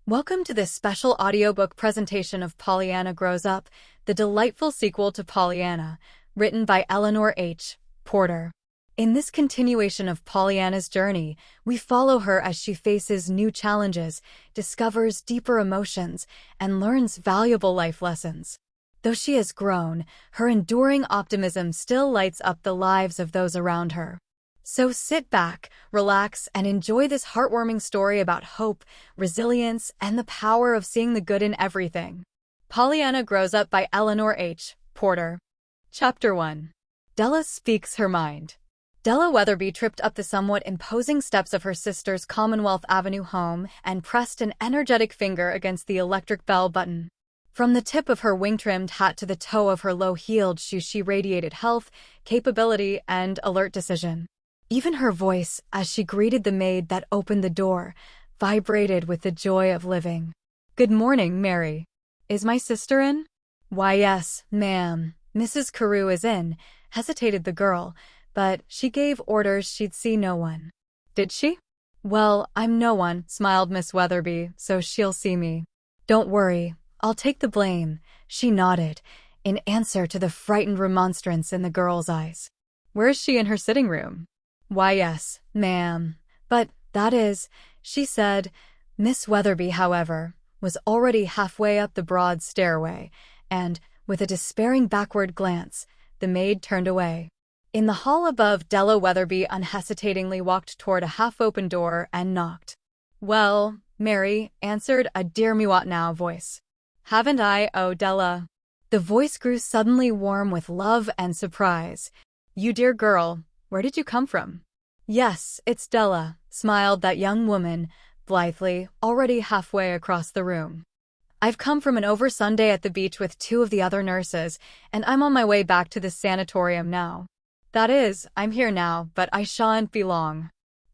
Welcome to this special audiobook presentation of Pollyanna Grows Up, the delightful sequel to Pollyanna, written by Eleanor H. Porter. In this continuation of Pollyanna's journey, we follow her as she faces new challenges, discovers deeper emotions, and learns valuable life lessons. Though she has grown, her enduring optimism still lights up the lives of those around her. So sit back, relax, and enjoy this heartwarming story about hope, resilience, and the power of seeing the good in everything. Pollyanna Grows Up by Eleanor H. Porter. Chapter 1. Della Speaks Her Mind. Della Weatherby tripped up the somewhat imposing steps of her sister's Commonwealth Avenue home and pressed an energetic finger against the electric bell button. From the tip of her wing-trimmed hat to the toe of her low-heeled shoes, she radiated health, capability, and alert decision. Even her voice, as she greeted the maid that opened the door, vibrated with the joy of living. "Good morning, Mary. Is my sister in?" "Why, yes, ma'am. Mrs. Carew is in," hesitated the girl, but she gave orders she'd see no one. "Did she?" "Well, I'm no one," smiled Miss Weatherby, "so she'll see me." "Don't worry, I'll take the blame," she nodded, in answer to the frightened remonstrance in the girl's eyes. "Where is she in her sitting room?" "Why, yes, ma'am. But, that is," she said. Miss Weatherby, however, was already halfway up the broad stairway, and, with a despairing backward glance, the maid turned away. In the hall above, Della Weatherby unhesitatingly walked toward a half-open door and knocked. "Well, Mary," answered a dear-me-what-now voice. "Haven't I, oh, Della?" The voice grew suddenly warm with love and surprise. "You dear girl. Where did you come from?" "Yes, it's Della," smiled that young woman, blithely, already halfway across the room. "I've come from an over-Sunday at the beach with two of the other nurses, and I'm on my way back to the sanatorium now. That is, I'm here now, but I shan't be long.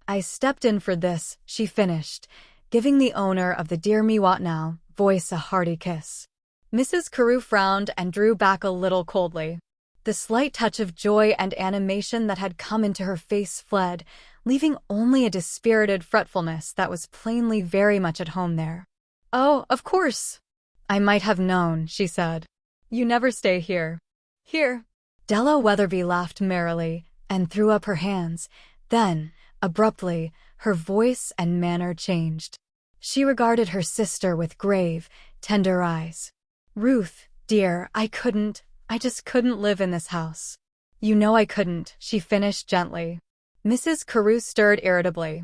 I stepped in for this," she finished, giving the owner of the dear-me-what-now voice a hearty kiss. Mrs. Carew frowned and drew back a little coldly. The slight touch of joy and animation that had come into her face fled, leaving only a dispirited fretfulness that was plainly very much at home there. "Oh, of course. I might have known," she said. "You never stay here." "Here." Della Weatherby laughed merrily and threw up her hands. Then, abruptly, her voice and manner changed. She regarded her sister with grave, tender eyes. "Ruth, dear, I just couldn't live in this house." "You know I couldn't," she finished gently. Mrs. Carew stirred irritably.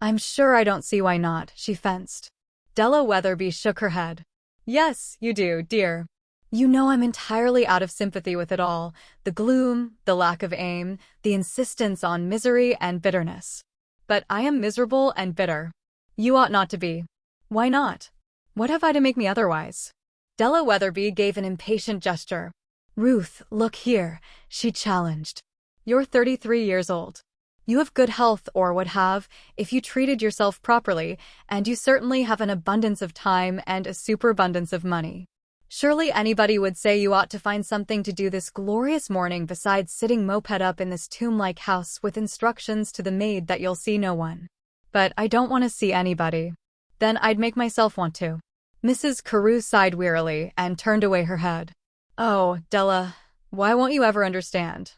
"I'm sure I don't see why not," she fenced. Della Weatherby shook her head. "Yes, you do, dear. You know I'm entirely out of sympathy with it all, the gloom, the lack of aim, the insistence on misery and bitterness. But I am miserable and bitter. You ought not to be." "Why not? What have I to make me otherwise?" Della Weatherby gave an impatient gesture. "Ruth, look here," she challenged. "You're 33 years old. You have good health, or would have, if you treated yourself properly, and you certainly have an abundance of time and a superabundance of money. Surely anybody would say you ought to find something to do this glorious morning besides sitting moped up in this tomb-like house with instructions to the maid that you'll see no one." "But I don't want to see anybody." "Then I'd make myself want to." Mrs. Carew sighed wearily and turned away her head. "Oh, Della, why won't you ever understand?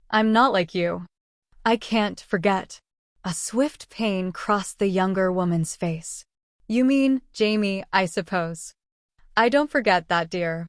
I'm not like you. I can't forget." A swift pain crossed the younger woman's face. "You mean Jamie, I suppose." "I don't forget that, dear.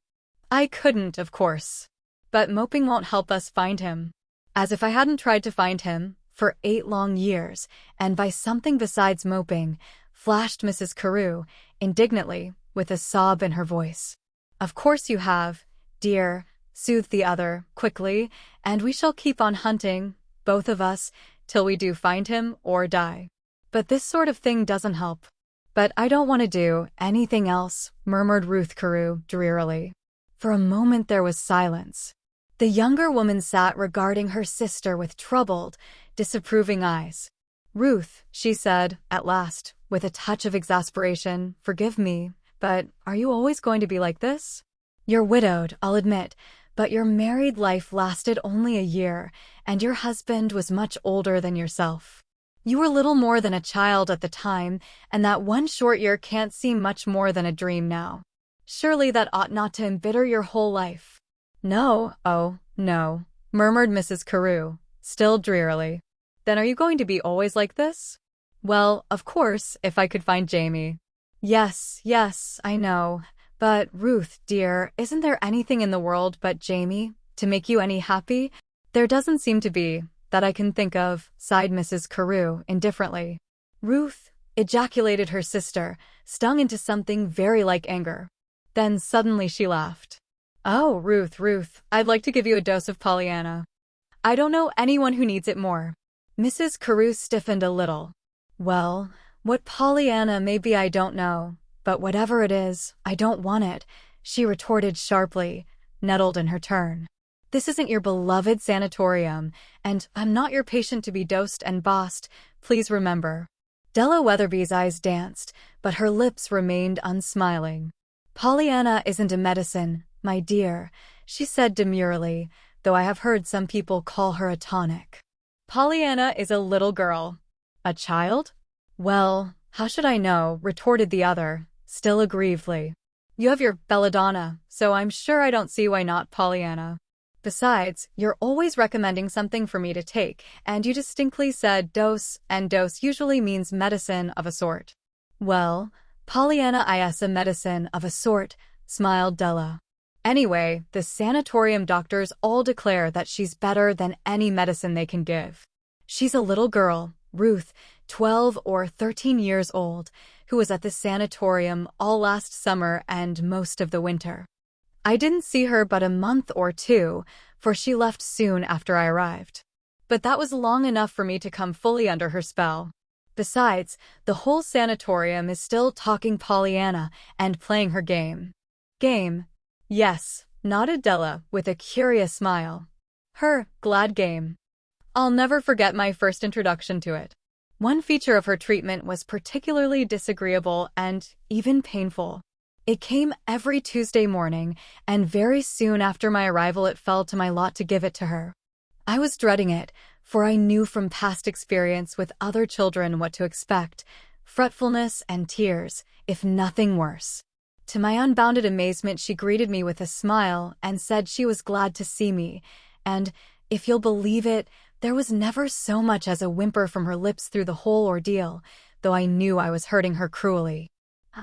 I couldn't, of course. But moping won't help us find him." "As if I hadn't tried to find him for 8 long years, and by something besides moping," flashed Mrs. Carew, indignantly, with a sob in her voice. "Of course you have, dear," soothed the other, quickly, "and we shall keep on hunting, both of us, till we do find him or die. But this sort of thing doesn't help." "But I don't want to do anything else," murmured Ruth Carew drearily. For a moment there was silence. The younger woman sat regarding her sister with troubled, disapproving eyes. "Ruth," she said, at last, with a touch of exasperation, "forgive me, but are you always going to be like this? You're widowed, I'll admit, but your married life lasted only a year, and your husband was much older than yourself. You were little more than a child at the time, and that one short year can't seem much more than a dream now. Surely that ought not to embitter your whole life." "No, oh, no," murmured Mrs. Carew, still drearily. "Then are you going to be always like this?" "Well, of course, if I could find Jamie." Yes, I know. But, Ruth, dear, isn't there anything in the world but Jamie to make you any happy?" "There doesn't seem to be, that I can think of," sighed Mrs. Carew indifferently. "Ruth," ejaculated her sister, stung into something very like anger. Then suddenly she laughed. "Oh, Ruth, I'd like to give you a dose of Pollyanna. I don't know anyone who needs it more." Mrs. Carew stiffened a little. "Well, what Pollyanna may be I don't know, but whatever it is, I don't want it," she retorted sharply, nettled in her turn. "This isn't your beloved sanatorium, and I'm not your patient to be dosed and bossed, please remember." Della Weatherby's eyes danced, but her lips remained unsmiling. "Pollyanna isn't a medicine, my dear," she said demurely, though I have heard some people call her a tonic. "Pollyanna is a little girl." "A child?" "Well, how should I know?" retorted the other, still aggrievedly. "You have your belladonna, so I'm sure I don't see why not Pollyanna. Besides, you're always recommending something for me to take, and you distinctly said dose, and dose usually means medicine of a sort." "Well, Pollyanna is a medicine of a sort," smiled Della. "Anyway, the sanatorium doctors all declare that she's better than any medicine they can give. She's a little girl, Ruth, 12 or 13 years old, who was at the sanatorium all last summer and most of the winter. I didn't see her but a month or two, for she left soon after I arrived. But that was long enough for me to come fully under her spell. Besides, the whole sanatorium is still talking Pollyanna and playing her game." "Game?" "Yes," nodded Della with a curious smile. "Her glad game. I'll never forget my first introduction to it. One feature of her treatment was particularly disagreeable and even painful. It came every Tuesday morning, and very soon after my arrival it fell to my lot to give it to her. I was dreading it, for I knew from past experience with other children what to expect: fretfulness and tears, if nothing worse. To my unbounded amazement, she greeted me with a smile and said she was glad to see me, and, if you'll believe it, there was never so much as a whimper from her lips through the whole ordeal, though I knew I was hurting her cruelly.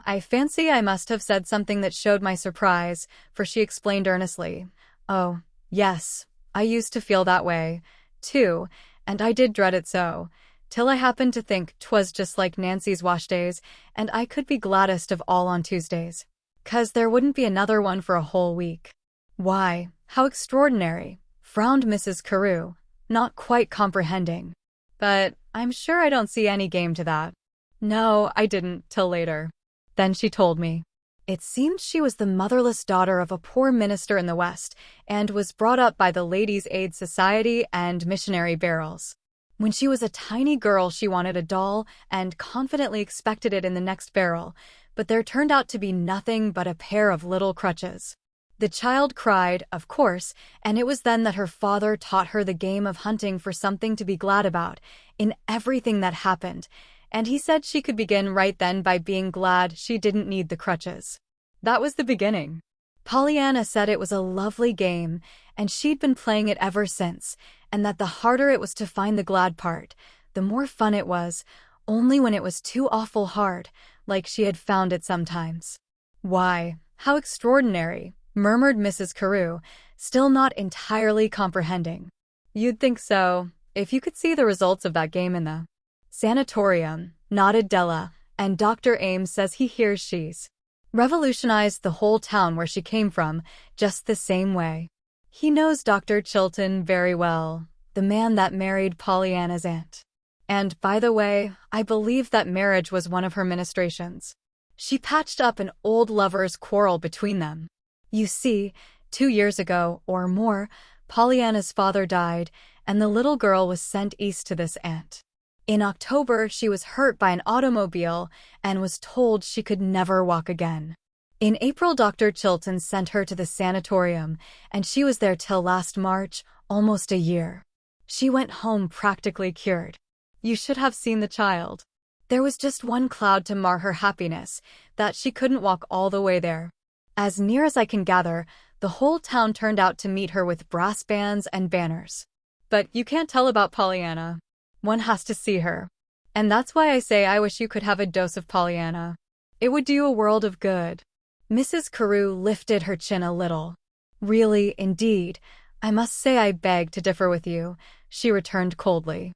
I fancy I must have said something that showed my surprise, for she explained earnestly, "Oh, yes, I used to feel that way, too, and I did dread it so, till I happened to think 'twas just like Nancy's wash days, and I could be gladdest of all on Tuesdays, 'cause there wouldn't be another one for a whole week." "Why, how extraordinary," frowned Mrs. Carew, not quite comprehending. "But I'm sure I don't see any game to that." "No, I didn't, till later. Then she told me. It seemed she was the motherless daughter of a poor minister in the West, and was brought up by the Ladies' Aid Society and missionary barrels. When she was a tiny girl, she wanted a doll and confidently expected it in the next barrel, but there turned out to be nothing but a pair of little crutches. The child cried, of course, and it was then that her father taught her the game of hunting for something to be glad about in everything that happened, and he said she could begin right then by being glad she didn't need the crutches. That was the beginning. Pollyanna said it was a lovely game, and she'd been playing it ever since, and that the harder it was to find the glad part, the more fun it was, only when it was too awful hard, like she had found it sometimes. "Why, how extraordinary," murmured Mrs. Carew, still not entirely comprehending. "You'd think so, if you could see the results of that game in the sanatorium," nodded Della, "and Dr. Ames says he hears she's revolutionized the whole town where she came from, just the same way. He knows Dr. Chilton very well, the man that married Pollyanna's aunt. And, by the way, I believe that marriage was one of her ministrations. She patched up an old lover's quarrel between them. You see, 2 years ago, or more, Pollyanna's father died, and the little girl was sent east to this aunt. In October, she was hurt by an automobile and was told she could never walk again. In April, Dr. Chilton sent her to the sanatorium, and she was there till last March, almost a year. She went home practically cured. You should have seen the child. There was just one cloud to mar her happiness, that she couldn't walk all the way there. As near as I can gather, the whole town turned out to meet her with brass bands and banners. But you can't tell about Pollyanna. One has to see her. And that's why I say I wish you could have a dose of Pollyanna. It would do you a world of good. Mrs. Carew lifted her chin a little. Really, indeed, I must say I beg to differ with you, she returned coldly.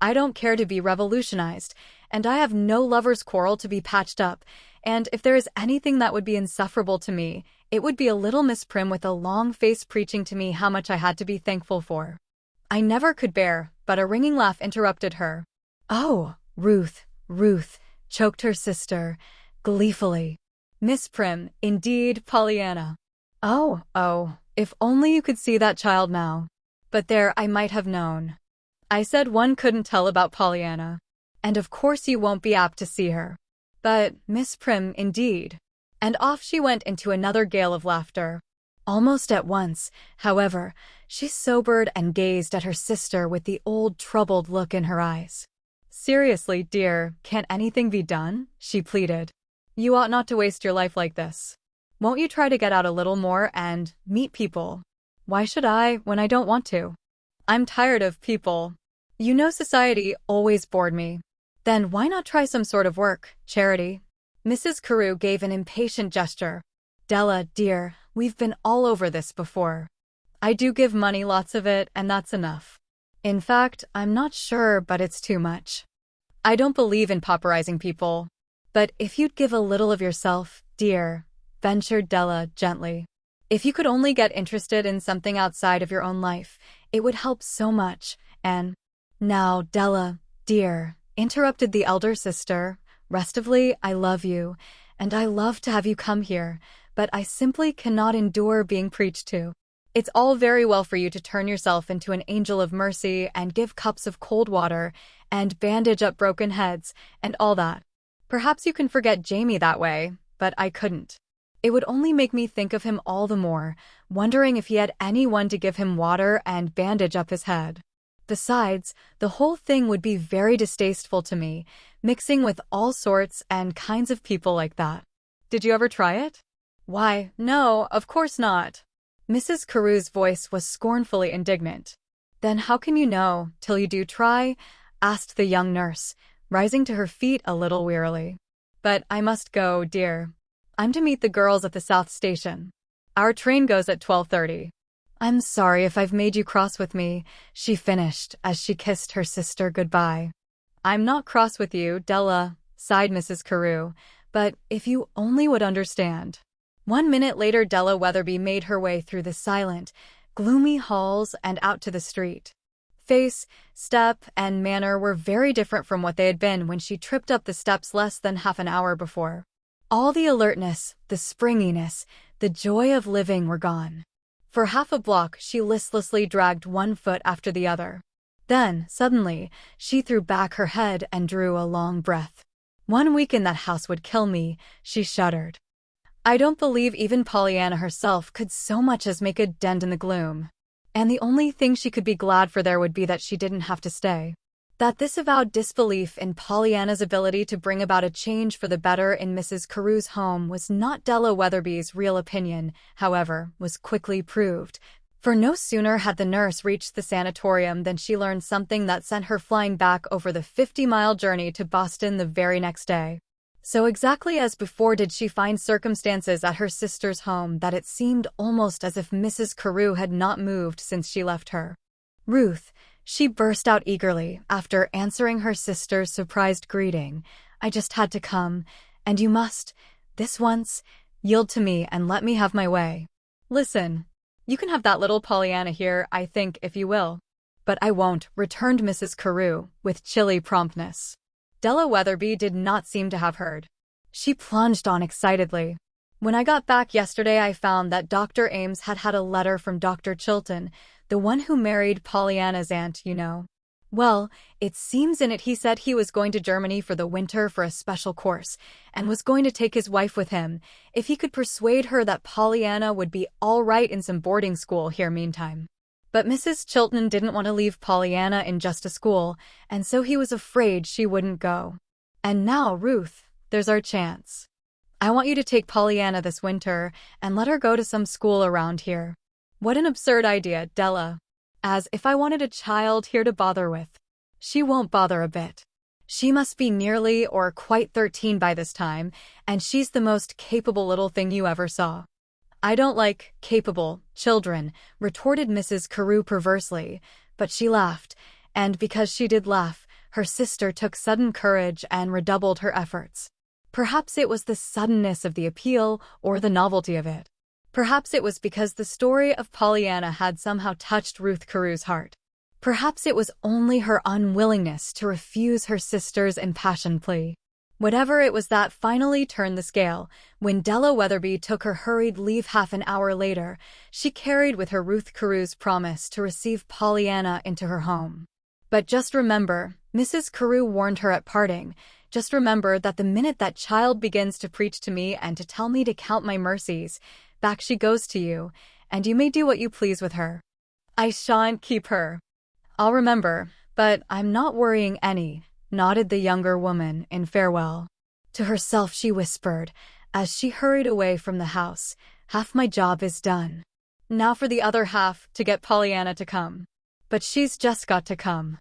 I don't care to be revolutionized, and I have no lover's quarrel to be patched up, and if there is anything that would be insufferable to me, it would be a little Miss Prim with a long face preaching to me how much I had to be thankful for. I never could bear, but a ringing laugh interrupted her. Oh, Ruth, Ruth, choked her sister, gleefully. Miss Prim, indeed, Pollyanna. Oh, if only you could see that child now. But there, I might have known. I said one couldn't tell about Pollyanna. And of course you won't be apt to see her. But, Miss Prim, indeed. And off she went into another gale of laughter. Almost at once, however, she sobered and gazed at her sister with the old troubled look in her eyes. Seriously, dear, can't anything be done? She pleaded. You ought not to waste your life like this. Won't you try to get out a little more and meet people? Why should I, when I don't want to? I'm tired of people. You know, society always bored me. Then why not try some sort of work, charity? Mrs. Carew gave an impatient gesture. Della, dear, we've been all over this before. I do give money, lots of it, and that's enough. In fact, I'm not sure, but it's too much. I don't believe in pauperizing people. But if you'd give a little of yourself, dear, ventured Della gently. If you could only get interested in something outside of your own life, it would help so much, and… Now, Della, dear, interrupted the elder sister, restively, I love you, and I love to have you come here, but I simply cannot endure being preached to. It's all very well for you to turn yourself into an angel of mercy and give cups of cold water and bandage up broken heads and all that. Perhaps you can forget Jamie that way, but I couldn't. It would only make me think of him all the more, wondering if he had anyone to give him water and bandage up his head. Besides, the whole thing would be very distasteful to me, mixing with all sorts and kinds of people like that. Did you ever try it? Why, no, of course not. Mrs. Carew's voice was scornfully indignant. Then how can you know, till you do try? Asked the young nurse, rising to her feet a little wearily. But I must go, dear. I'm to meet the girls at the South Station. Our train goes at 12:30. I'm sorry if I've made you cross with me, she finished as she kissed her sister goodbye. I'm not cross with you, Della, sighed Mrs. Carew, but if you only would understand. 1 minute later Della Weatherby made her way through the silent, gloomy halls and out to the street. Face, step, and manner were very different from what they had been when she tripped up the steps less than half an hour before. All the alertness, the springiness, the joy of living were gone. For half a block she listlessly dragged one foot after the other. Then, suddenly, she threw back her head and drew a long breath. 1 week in that house would kill me, she shuddered. I don't believe even Pollyanna herself could so much as make a dent in the gloom. And the only thing she could be glad for there would be that she didn't have to stay. That this avowed disbelief in Pollyanna's ability to bring about a change for the better in Mrs. Carew's home was not Della Weatherby's real opinion, however, was quickly proved. For no sooner had the nurse reached the sanatorium than she learned something that sent her flying back over the 50-mile journey to Boston the very next day. So exactly as before did she find circumstances at her sister's home that it seemed almost as if Mrs. Carew had not moved since she left her. Ruth, she burst out eagerly after answering her sister's surprised greeting, I just had to come, and you must, this once, yield to me and let me have my way. Listen, you can have that little Pollyanna here, I think, if you will. But I won't, returned Mrs. Carew, with chilly promptness. Della Weatherby did not seem to have heard. She plunged on excitedly. When I got back yesterday I found that Dr. Ames had had a letter from Dr. Chilton, the one who married Pollyanna's aunt, you know. Well, it seems in it he said he was going to Germany for the winter for a special course, and was going to take his wife with him, if he could persuade her that Pollyanna would be all right in some boarding school here meantime. But Mrs. Chilton didn't want to leave Pollyanna in just a school, and so he was afraid she wouldn't go. And now, Ruth, there's our chance. I want you to take Pollyanna this winter and let her go to some school around here. What an absurd idea, Della. As if I wanted a child here to bother with. She won't bother a bit. She must be nearly or quite 13 by this time, and she's the most capable little thing you ever saw. I don't like capable children, retorted Mrs. Carew perversely, but she laughed, and because she did laugh, her sister took sudden courage and redoubled her efforts. Perhaps it was the suddenness of the appeal or the novelty of it. Perhaps it was because the story of Pollyanna had somehow touched Ruth Carew's heart. Perhaps it was only her unwillingness to refuse her sister's impassioned plea. Whatever it was that finally turned the scale, when Della Weatherby took her hurried leave half an hour later, she carried with her Ruth Carew's promise to receive Pollyanna into her home. But just remember, Mrs. Carew warned her at parting, just remember that the minute that child begins to preach to me and to tell me to count my mercies, back she goes to you, and you may do what you please with her. I shan't keep her. I'll remember, but I'm not worrying any, nodded the younger woman in farewell. To herself she whispered, as she hurried away from the house, half my job is done. Now for the other half, to get Pollyanna to come. But she's just got to come.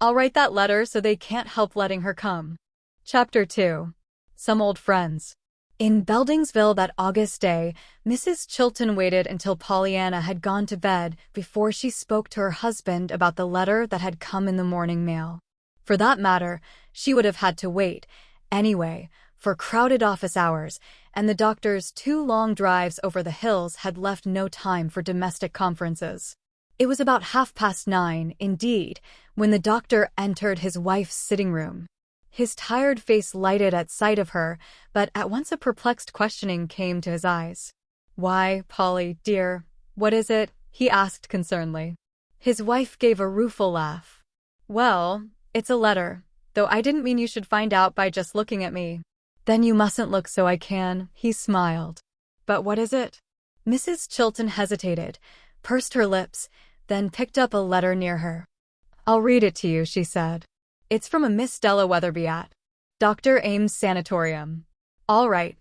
I'll write that letter so they can't help letting her come. Chapter 2. Some Old Friends. In Beldingsville that August day, Mrs. Chilton waited until Pollyanna had gone to bed before she spoke to her husband about the letter that had come in the morning mail. For that matter, she would have had to wait, anyway, for crowded office hours, and the doctor's 2 long drives over the hills had left no time for domestic conferences. It was about 9:30, indeed, when the doctor entered his wife's sitting room. His tired face lighted at sight of her, but at once a perplexed questioning came to his eyes. "Why, Polly, dear, what is it?" he asked concernedly. His wife gave a rueful laugh. "Well, it's a letter, though I didn't mean you should find out by just looking at me." "Then you mustn't look so I can," he smiled. "But what is it?" Mrs. Chilton hesitated, pursed her lips, then picked up a letter near her. "I'll read it to you," she said. "It's from a Miss Della Weatherby at Dr. Ames' sanatorium." "All right.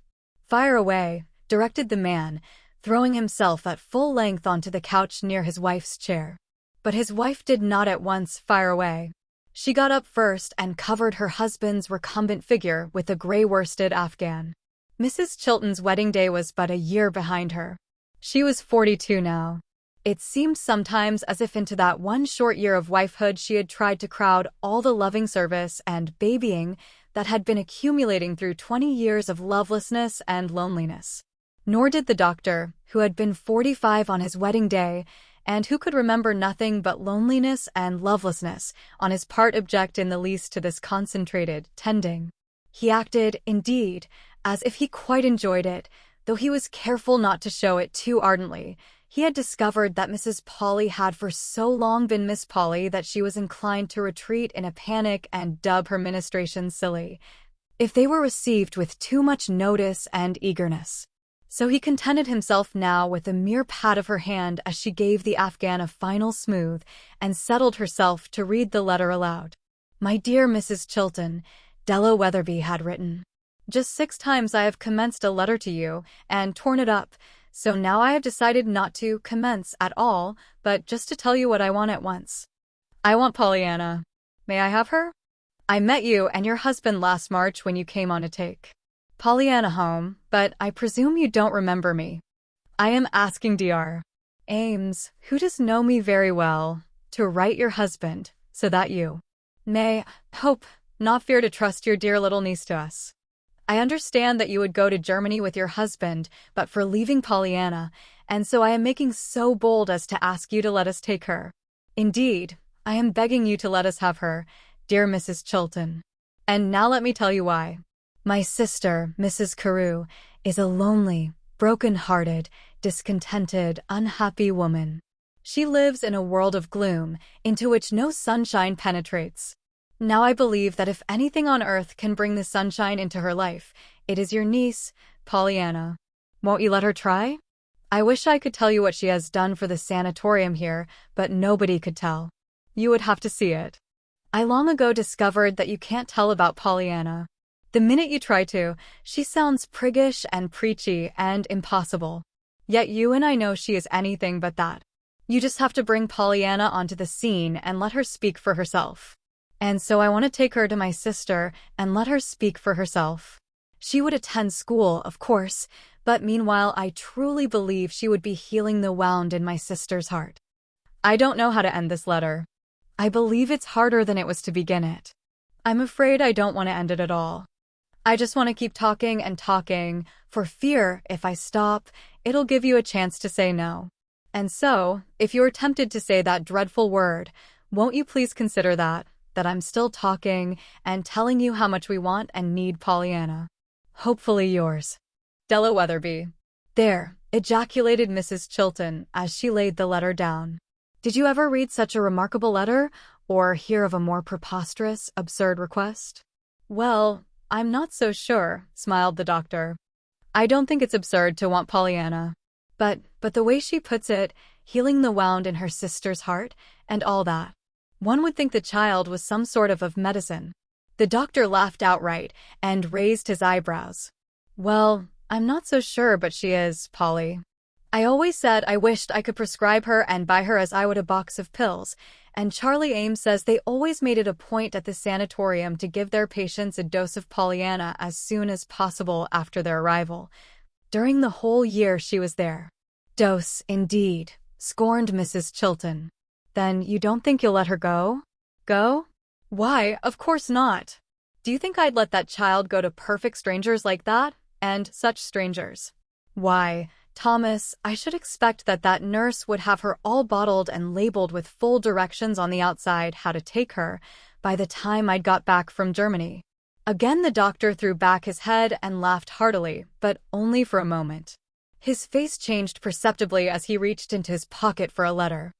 Fire away," directed the man, throwing himself at full length onto the couch near his wife's chair. But his wife did not at once fire away. She got up first and covered her husband's recumbent figure with a gray-worsted afghan. Mrs. Chilton's wedding day was but a year behind her. She was 42 now. It seemed sometimes as if into that one short year of wifehood she had tried to crowd all the loving service and babying that had been accumulating through 20 years of lovelessness and loneliness. Nor did the doctor, who had been 45 on his wedding day, and who could remember nothing but loneliness and lovelessness, on his part object in the least to this concentrated tending. He acted, indeed, as if he quite enjoyed it, though he was careful not to show it too ardently. He had discovered that Mrs. Polly had for so long been Miss Polly that she was inclined to retreat in a panic and dub her ministrations silly, if they were received with too much notice and eagerness. So he contented himself now with a mere pat of her hand as she gave the afghan a final smooth, and settled herself to read the letter aloud. "My dear Mrs. Chilton," Della Weatherby had written. "Just 6 times I have commenced a letter to you, and torn it up, so now I have decided not to commence at all, but just to tell you what I want at once. I want Pollyanna. May I have her? I met you and your husband last March when you came on to take Pollyanna home, but I presume you don't remember me. I am asking Dr. Ames, who does know me very well, to write your husband, so that you may, hope, not fear to trust your dear little niece to us. I understand that you would go to Germany with your husband, but for leaving Pollyanna, and so I am making so bold as to ask you to let us take her. Indeed, I am begging you to let us have her, dear Mrs. Chilton. And now let me tell you why. My sister, Mrs. Carew, is a lonely, broken-hearted, discontented, unhappy woman. She lives in a world of gloom, into which no sunshine penetrates. Now I believe that if anything on earth can bring the sunshine into her life, it is your niece, Pollyanna. Won't you let her try? I wish I could tell you what she has done for the sanatorium here, but nobody could tell. You would have to see it. I long ago discovered that you can't tell about Pollyanna. The minute you try to, she sounds priggish and preachy and impossible. Yet you and I know she is anything but that. You just have to bring Pollyanna onto the scene and let her speak for herself. And so I want to take her to my sister and let her speak for herself. She would attend school, of course, but meanwhile I truly believe she would be healing the wound in my sister's heart. I don't know how to end this letter. I believe it's harder than it was to begin it. I'm afraid I don't want to end it at all. I just want to keep talking and talking, for fear, if I stop, it'll give you a chance to say no. And so, if you're tempted to say that dreadful word, won't you please consider that I'm still talking and telling you how much we want and need Pollyanna. Hopefully yours, Della Weatherby. There, ejaculated Mrs. Chilton as she laid the letter down. Did you ever read such a remarkable letter, or hear of a more preposterous, absurd request? Well, I'm not so sure, smiled the doctor. I don't think it's absurd to want Pollyanna. But the way she puts it, healing the wound in her sister's heart, and all that. One would think the child was some sort of medicine. The doctor laughed outright and raised his eyebrows. Well, I'm not so sure, but she is, Polly. I always said I wished I could prescribe her and buy her as I would a box of pills, and Charlie Ames says they always made it a point at the sanatorium to give their patients a dose of Pollyanna as soon as possible after their arrival. During the whole year she was there. Dose, indeed, scorned Mrs. Chilton. Then you don't think you'll let her go? Go? Why, of course not. Do you think I'd let that child go to perfect strangers like that? And such strangers? Why, Thomas, I should expect that nurse would have her all bottled and labeled with full directions on the outside how to take her by the time I'd got back from Germany. Again the doctor threw back his head and laughed heartily, but only for a moment. His face changed perceptibly as he reached into his pocket for a letter.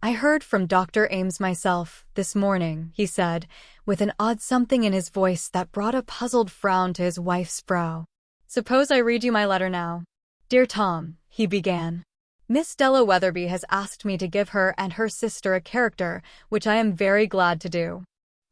I heard from Dr. Ames myself this morning, he said, with an odd something in his voice that brought a puzzled frown to his wife's brow. Suppose I read you my letter now. Dear Tom, he began. Miss Della Weatherby has asked me to give her and her sister a character, which I am very glad to do.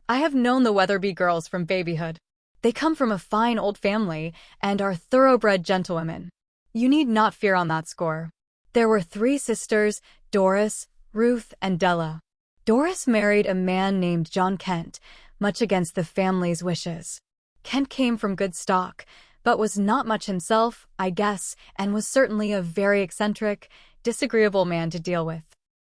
I have known the Weatherby girls from babyhood. They come from a fine old family and are thoroughbred gentlewomen. You need not fear on that score. There were 3 sisters, Doris, Ruth, and Della. Doris married a man named John Kent, much against the family's wishes. Kent came from good stock, but was not much himself, I guess, and was certainly a very eccentric, disagreeable man to deal with.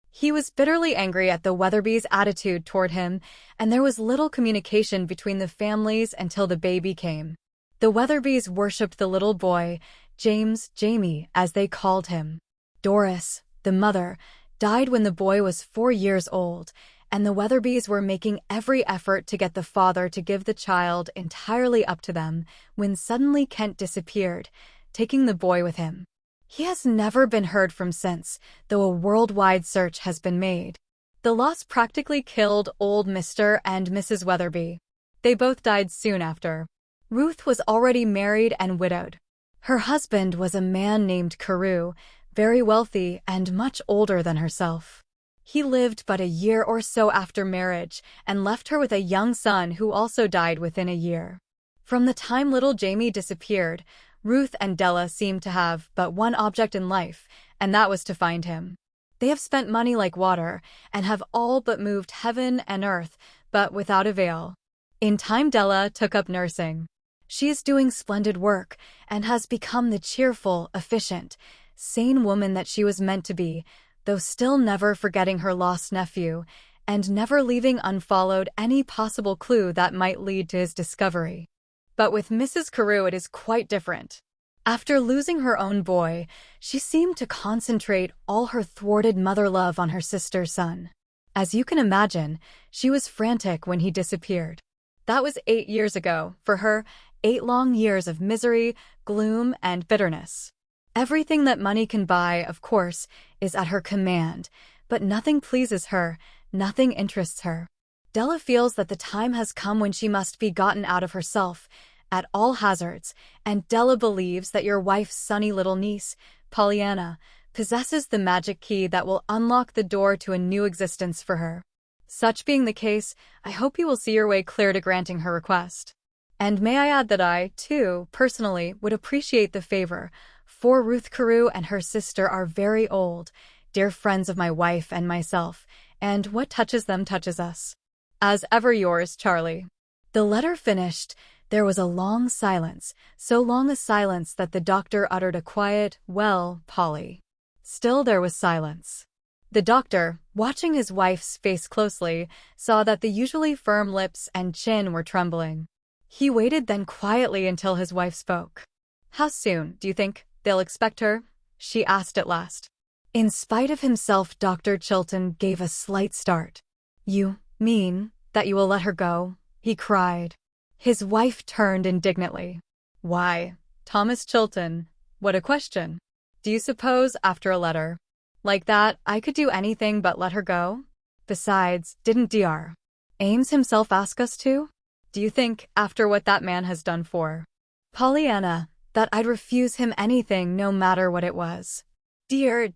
He was bitterly angry at the Weatherbys' attitude toward him, and there was little communication between the families until the baby came. The Weatherbys worshipped the little boy, Jamie, as they called him. Doris, the mother, died when the boy was 4 years old, and the Weatherbys were making every effort to get the father to give the child entirely up to them when suddenly Kent disappeared, taking the boy with him. He has never been heard from since, though a worldwide search has been made. The loss practically killed old Mr. and Mrs. Weatherby. They both died soon after. Ruth was already married and widowed. Her husband was a man named Carew, very wealthy and much older than herself. He lived but a year or so after marriage and left her with a young son who also died within a year. From the time little Jamie disappeared, Ruth and Della seemed to have but one object in life, and that was to find him. They have spent money like water and have all but moved heaven and earth, but without avail. In time Della took up nursing. She is doing splendid work and has become the cheerful, efficient, sane woman that she was meant to be, though still never forgetting her lost nephew and never leaving unfollowed any possible clue that might lead to his discovery. But with Mrs. Carew it is quite different. After losing her own boy, she seemed to concentrate all her thwarted mother love on her sister's son. As you can imagine, she was frantic when he disappeared. That was 8 years ago, for her, 8 long years of misery, gloom, and bitterness. Everything that money can buy, of course, is at her command, but nothing pleases her, nothing interests her. Della feels that the time has come when she must be gotten out of herself, at all hazards, and Della believes that your wife's sunny little niece, Pollyanna, possesses the magic key that will unlock the door to a new existence for her. Such being the case, I hope you will see your way clear to granting her request. And may I add that I, too, personally, would appreciate the favor, for Ruth Carew and her sister are very old, dear friends of my wife and myself, and what touches them touches us. As ever yours, Charlie. The letter finished, there was a long silence, so long a silence that the doctor uttered a quiet, "Well, Polly." Still there was silence. The doctor, watching his wife's face closely, saw that the usually firm lips and chin were trembling. He waited then quietly until his wife spoke. "How soon, do you think, they'll expect her?" she asked at last. In spite of himself, Dr. Chilton gave a slight start. "You mean that you will let her go?" he cried. His wife turned indignantly. "Why, Thomas Chilton, what a question. Do you suppose, after a letter like that, I could do anything but let her go? Besides, didn't Dr. Ames himself ask us to? Do you think, after what that man has done for Pollyanna, that I'd refuse him anything no matter what it was? Dear,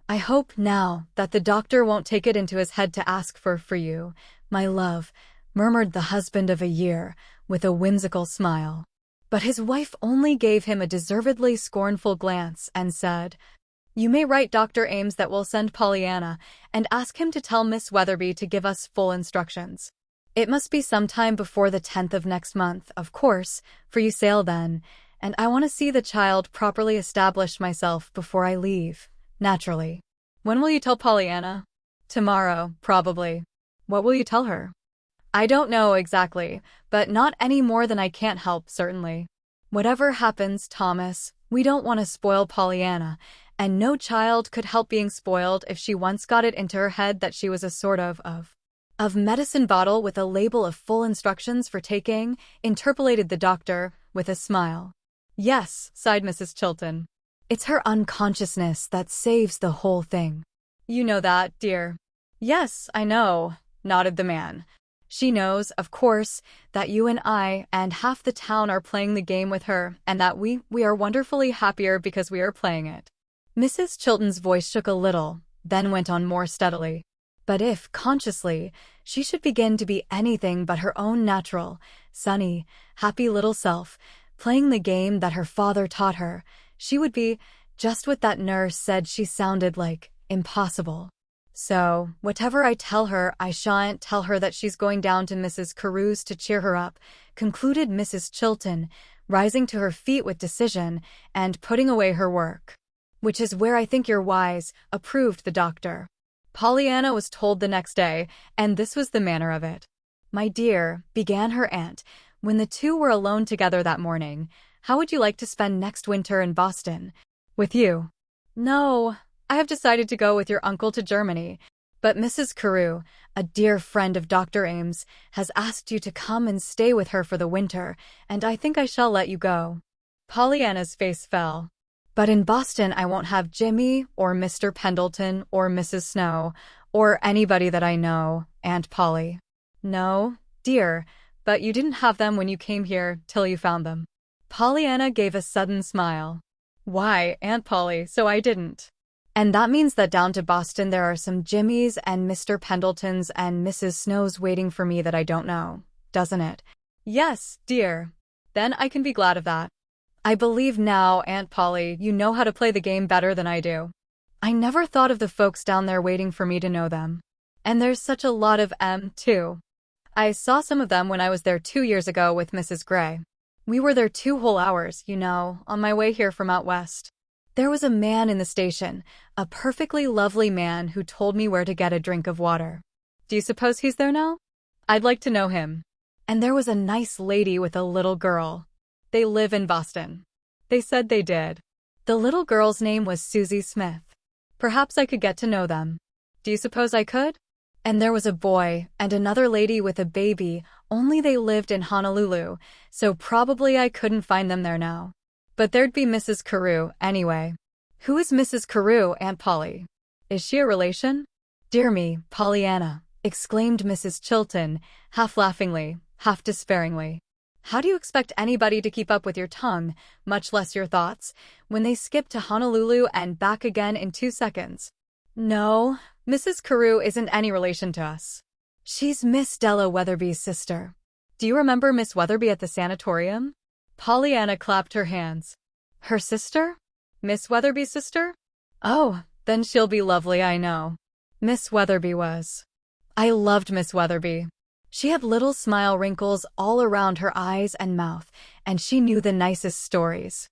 I hope now that the doctor won't take it into his head to ask for you, my love," murmured the husband of a year, with a whimsical smile. But his wife only gave him a deservedly scornful glance and said, "You may write Dr. Ames that we'll send Pollyanna, and ask him to tell Miss Weatherby to give us full instructions. It must be sometime before the 10th of next month, of course, for you sail then, and I want to see the child properly establish myself before I leave, naturally." "When will you tell Pollyanna?" "Tomorrow, probably." "What will you tell her?" "I don't know exactly, but not any more than I can't help, certainly. Whatever happens, Thomas, we don't want to spoil Pollyanna, and no child could help being spoiled if she once got it into her head that she was a sort of medicine bottle with a label of full instructions for taking," interpolated the doctor, with a smile. "Yes," sighed Mrs. Chilton. "It's her unconsciousness that saves the whole thing." "You know that, dear." "Yes, I know," nodded the man. "She knows, of course, that you and I and half the town are playing the game with her, and that we are wonderfully happier because we are playing it." Mrs. Chilton's voice shook a little, then went on more steadily. "But if, consciously, she should begin to be anything but her own natural, sunny, happy little self, playing the game that her father taught her, she would be just what that nurse said she sounded like, impossible. So, whatever I tell her, I shan't tell her that she's going down to Mrs. Carew's to cheer her up," concluded Mrs. Chilton, rising to her feet with decision and putting away her work. "Which is where I think you're wise," approved the doctor. Pollyanna was told the next day, and this was the manner of it. "My dear," began her aunt, when the two were alone together that morning, "how would you like to spend next winter in Boston?" "With you?" "No, I have decided to go with your uncle to Germany. But Mrs. Carew, a dear friend of Dr. Ames, has asked you to come and stay with her for the winter, and I think I shall let you go." Pollyanna's face fell. "But in Boston I won't have Jimmy, or Mr. Pendleton, or Mrs. Snow, or anybody that I know, Aunt Polly." "No, dear, but you didn't have them when you came here, till you found them." Pollyanna gave a sudden smile. "Why, Aunt Polly, so I didn't." "And that means that down to Boston there are some Jimmys and Mr. Pendletons and Mrs. Snows waiting for me that I don't know, doesn't it?" "Yes, dear. Then I can be glad of that." "I believe now, Aunt Polly, you know how to play the game better than I do. I never thought of the folks down there waiting for me to know them. And there's such a lot of 'em, too. I saw some of them when I was there 2 years ago with Mrs. Gray. We were there 2 whole hours, you know, on my way here from out west. There was a man in the station, a perfectly lovely man who told me where to get a drink of water. Do you suppose he's there now? I'd like to know him. And there was a nice lady with a little girl. They live in Boston. They said they did. The little girl's name was Susie Smith. Perhaps I could get to know them. Do you suppose I could? And there was a boy and another lady with a baby, only they lived in Honolulu, so probably I couldn't find them there now. But there'd be Mrs. Carew, anyway." "Who is Mrs. Carew, Aunt Polly? Is she a relation?" "Dear me, Pollyanna," exclaimed Mrs. Chilton, half laughingly, half despairingly. How do you expect anybody to keep up with your tongue, much less your thoughts, when they skip to Honolulu and back again in 2 seconds? No, Mrs. Carew isn't any relation to us. She's Miss Della Weatherby's sister. Do you remember Miss Weatherby at the sanatorium? Pollyanna clapped her hands. Her sister? Miss Weatherby's sister? Oh, then she'll be lovely, I know. Miss Weatherby was. I loved Miss Weatherby. She had little smile wrinkles all around her eyes and mouth, and she knew the nicest stories.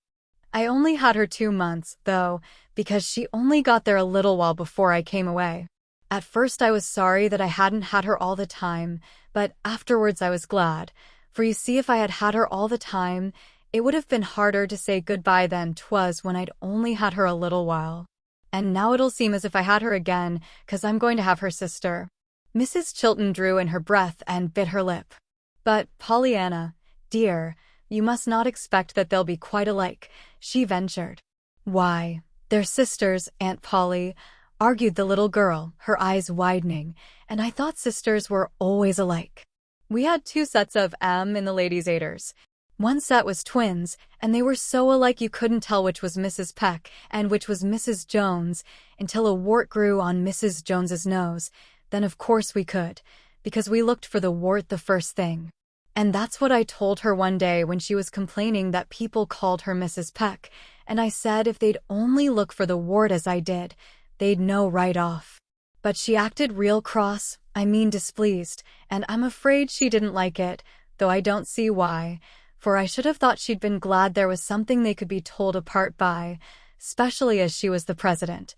I only had her 2 months, though, because she only got there a little while before I came away. At first I was sorry that I hadn't had her all the time, but afterwards I was glad, for you see, if I had had her all the time, it would have been harder to say goodbye than 'twas when I'd only had her a little while. And now it'll seem as if I had her again, 'cause I'm going to have her sister. Mrs. Chilton drew in her breath and bit her lip. But, Pollyanna, dear, you must not expect that they'll be quite alike, she ventured. Why, they're sisters, Aunt Polly, argued the little girl, her eyes widening, and I thought sisters were always alike. We had 2 sets of M in the Ladies' Aiders. One set was twins, and they were so alike you couldn't tell which was Mrs. Peck and which was Mrs. Jones, until a wart grew on Mrs. Jones's nose. Then of course we could, because we looked for the wart the first thing. And that's what I told her one day when she was complaining that people called her Mrs. Peck, and I said if they'd only look for the wart as I did, they'd know right off. But she acted real cross, I mean displeased, and I'm afraid she didn't like it, though I don't see why, for I should have thought she'd been glad there was something they could be told apart by, especially as she was the president.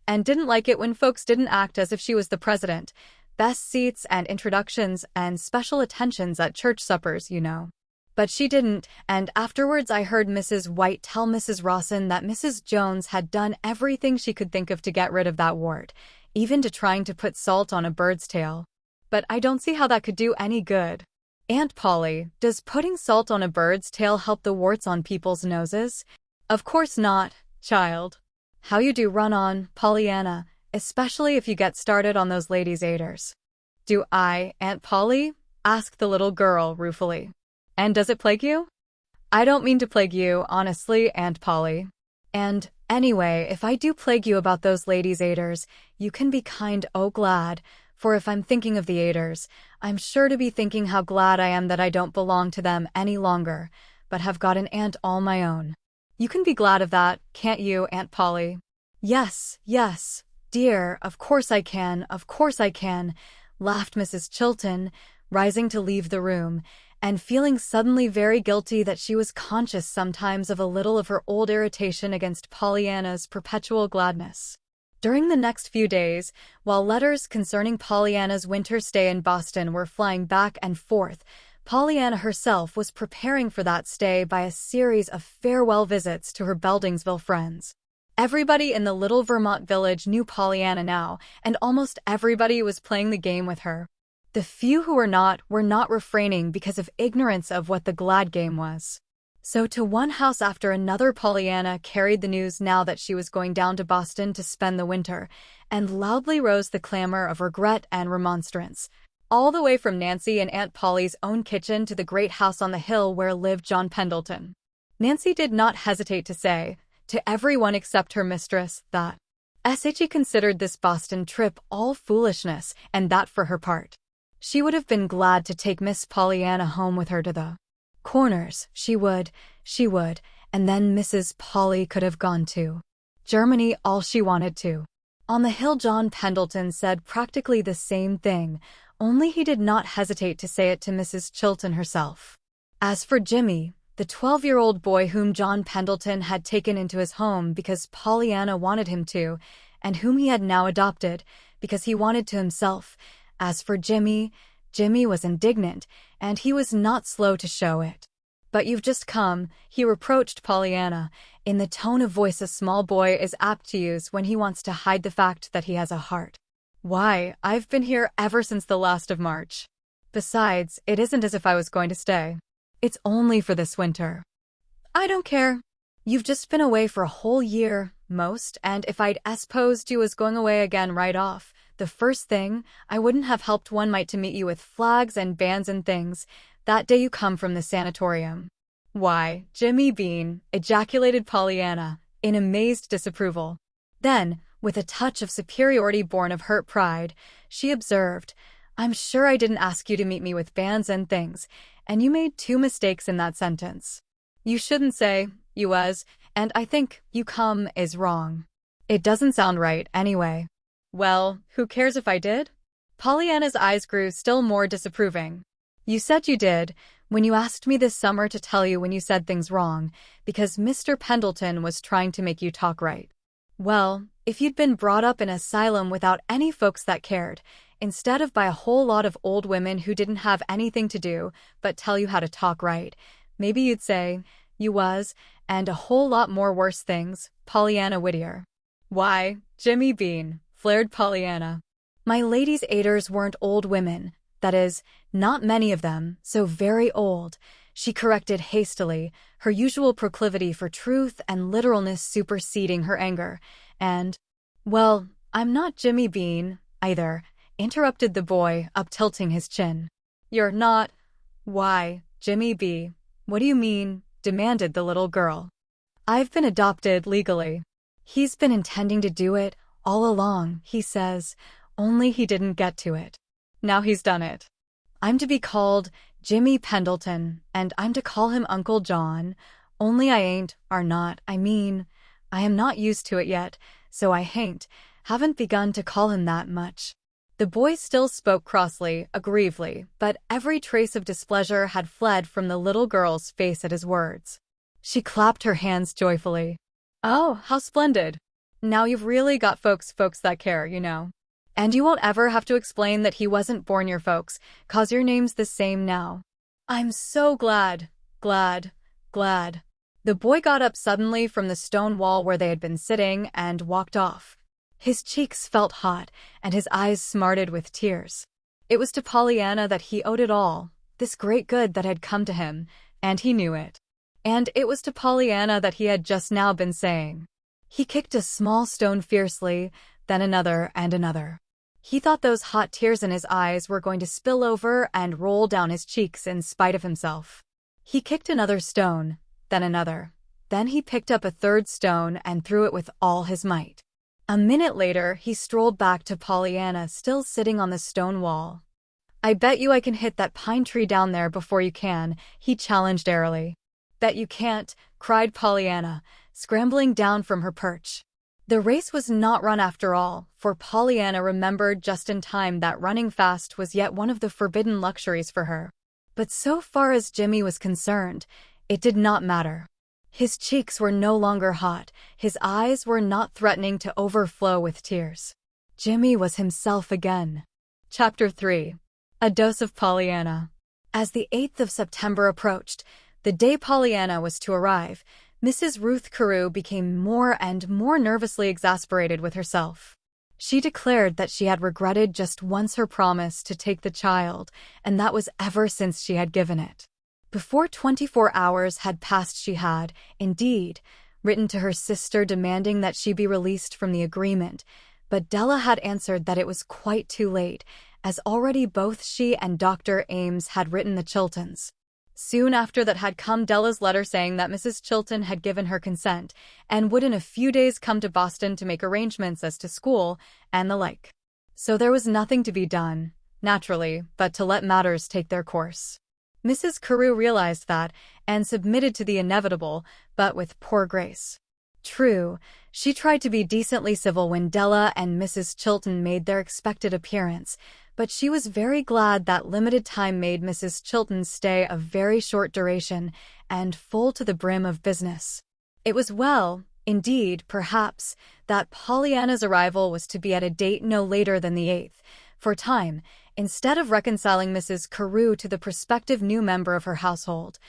And didn't like it when folks didn't act as if she was the president. Best seats and introductions and special attentions at church suppers, you know. But she didn't, and afterwards I heard Mrs. White tell Mrs. Rawson that Mrs. Jones had done everything she could think of to get rid of that wart, even to trying to put salt on a bird's tail. But I don't see how that could do any good. Aunt Polly, does putting salt on a bird's tail help the warts on people's noses? Of course not, child. How you do run on, Pollyanna, especially if you get started on those Ladies' Aiders. Do I, Aunt Polly? Asked the little girl ruefully. And does it plague you? I don't mean to plague you, honestly, Aunt Polly. And, anyway, if I do plague you about those Ladies' Aiders, you can be kind glad, for if I'm thinking of the Aiders, I'm sure to be thinking how glad I am that I don't belong to them any longer, but have got an aunt all my own. You can be glad of that, can't you, Aunt Polly? Yes, dear, of course I can, laughed Mrs. Chilton, rising to leave the room, and feeling suddenly very guilty that she was conscious sometimes of a little of her old irritation against Pollyanna's perpetual gladness. During the next few days, while letters concerning Pollyanna's winter stay in Boston were flying back and forth, Pollyanna herself was preparing for that stay by a series of farewell visits to her Beldingsville friends. Everybody in the little Vermont village knew Pollyanna now, and almost everybody was playing the game with her. The few who were not refraining because of ignorance of what the glad game was. So to one house after another Pollyanna carried the news now that she was going down to Boston to spend the winter, and loudly rose the clamor of regret and remonstrance, all the way from Nancy and Aunt Polly's own kitchen to the great house on the hill where lived John Pendleton. Nancy did not hesitate to say, to everyone except her mistress, that she considered this Boston trip all foolishness, and that for her part, she would have been glad to take Miss Pollyanna home with her to the Corners. She would, and then Mrs. Polly could have gone to Germany all she wanted to. On the hill John Pendleton said practically the same thing, only he did not hesitate to say it to Mrs. Chilton herself. As for Jimmy, the 12-year-old boy whom John Pendleton had taken into his home because Pollyanna wanted him to, and whom he had now adopted because he wanted to himself, as for Jimmy was indignant, and he was not slow to show it. But you've just come, he reproached Pollyanna, in the tone of voice a small boy is apt to use when he wants to hide the fact that he has a heart. Why, I've been here ever since the last of March. Besides, it isn't as if I was going to stay. It's only for this winter. I don't care. You've just been away for a whole year, most, and if I'd supposed you was going away again right off, the first thing, I wouldn't have helped one mite to meet you with flags and bands and things. that day you come from the sanatorium." "Why, Jimmy Bean," ejaculated Pollyanna, in amazed disapproval. Then, with a touch of superiority born of hurt pride, she observed, "I'm sure I didn't ask you to meet me with bands and things, and you made two mistakes in that sentence. You shouldn't say, 'you was,' and I think 'you come' is wrong. It doesn't sound right, anyway." "Well, who cares if I did?" Pollyanna's eyes grew still more disapproving. "You said you did, when you asked me this summer to tell you when you said things wrong, because Mr. Pendleton was trying to make you talk right. Well, if you'd been brought up in an asylum without any folks that cared, instead of by a whole lot of old women who didn't have anything to do but tell you how to talk right, maybe you'd say, 'you was,' and a whole lot more worse things, Pollyanna Whittier." "Why, Jimmy Bean," flared Pollyanna. "My ladies' aiders weren't old women, that is, not many of them, so very old," she corrected hastily, her usual proclivity for truth and literalness superseding her anger. "And, well, I'm not Jimmy Bean, either," interrupted the boy, up-tilting his chin. "You're not? Why, Jimmy B., what do you mean?" demanded the little girl. "I've been adopted legally. He's been intending to do it all along, he says, only he didn't get to it. Now he's done it. I'm to be called Jimmy Pendleton, and I'm to call him Uncle John, only I ain't, or not, I mean, I am not used to it yet, so I haven't begun to call him that much." The boy still spoke crossly, aggrievedly, but every trace of displeasure had fled from the little girl's face at his words. She clapped her hands joyfully. "Oh, how splendid. Now you've really got folks that care, you know. And you won't ever have to explain that he wasn't born your folks, 'cause your name's the same now. I'm so glad. The boy got up suddenly from the stone wall where they had been sitting and walked off. His cheeks felt hot, and his eyes smarted with tears. It was to Pollyanna that he owed it all, this great good that had come to him, and he knew it. And it was to Pollyanna that he had just now been saying. He kicked a small stone fiercely, then another and another. He thought those hot tears in his eyes were going to spill over and roll down his cheeks in spite of himself. He kicked another stone, then another. Then he picked up a third stone and threw it with all his might. A minute later, he strolled back to Pollyanna still sitting on the stone wall. "I bet you I can hit that pine tree down there before you can," he challenged airily. "Bet you can't," cried Pollyanna, scrambling down from her perch. The race was not run after all, for Pollyanna remembered just in time that running fast was yet one of the forbidden luxuries for her. But so far as Jimmy was concerned, it did not matter. His cheeks were no longer hot, his eyes were not threatening to overflow with tears. Jimmy was himself again. Chapter 3. A Dose of Pollyanna. As the 8th of September approached, the day Pollyanna was to arrive, Mrs. Ruth Carew became more and more nervously exasperated with herself. She declared that she had regretted just once her promise to take the child, and that was ever since she had given it. Before 24 hours had passed she had, indeed, written to her sister demanding that she be released from the agreement, but Della had answered that it was quite too late, as already both she and Dr. Ames had written the Chiltons. Soon after that had come Della's letter saying that Mrs. Chilton had given her consent, and would in a few days come to Boston to make arrangements as to school, and the like. So there was nothing to be done, naturally, but to let matters take their course. Mrs. Carew realized that, and submitted to the inevitable, but with poor grace. True, she tried to be decently civil when Della and Mrs. Chilton made their expected appearance, but she was very glad that limited time made Mrs. Chilton's stay of very short duration and full to the brim of business. It was well, indeed, perhaps, that Pollyanna's arrival was to be at a date no later than the 8th, for time, instead of reconciling Mrs. Carew to the prospective new member of her household,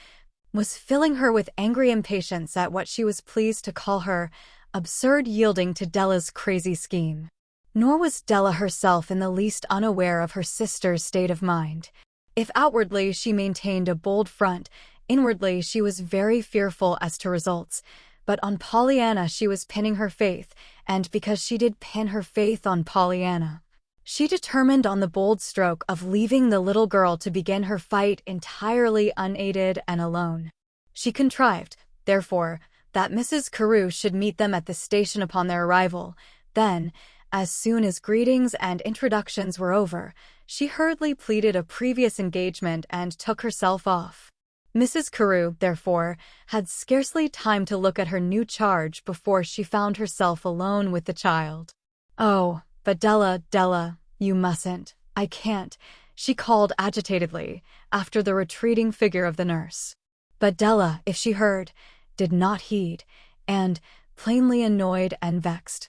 was filling her with angry impatience at what she was pleased to call her absurd yielding to Della's crazy scheme. Nor was Della herself in the least unaware of her sister's state of mind. If outwardly she maintained a bold front, inwardly she was very fearful as to results. But on Pollyanna she was pinning her faith, and because she did pin her faith on Pollyanna, She determined on the bold stroke of leaving the little girl to begin her fight entirely unaided and alone. She contrived, therefore, that Mrs. Carew should meet them at the station upon their arrival. Then, as soon as greetings and introductions were over, she hurriedly pleaded a previous engagement and took herself off. Mrs. Carew, therefore, had scarcely time to look at her new charge before she found herself alone with the child. "Oh, but Della, you mustn't. I can't," she called agitatedly, after the retreating figure of the nurse. But Della, if she heard, did not heed, and, plainly annoyed and vexed,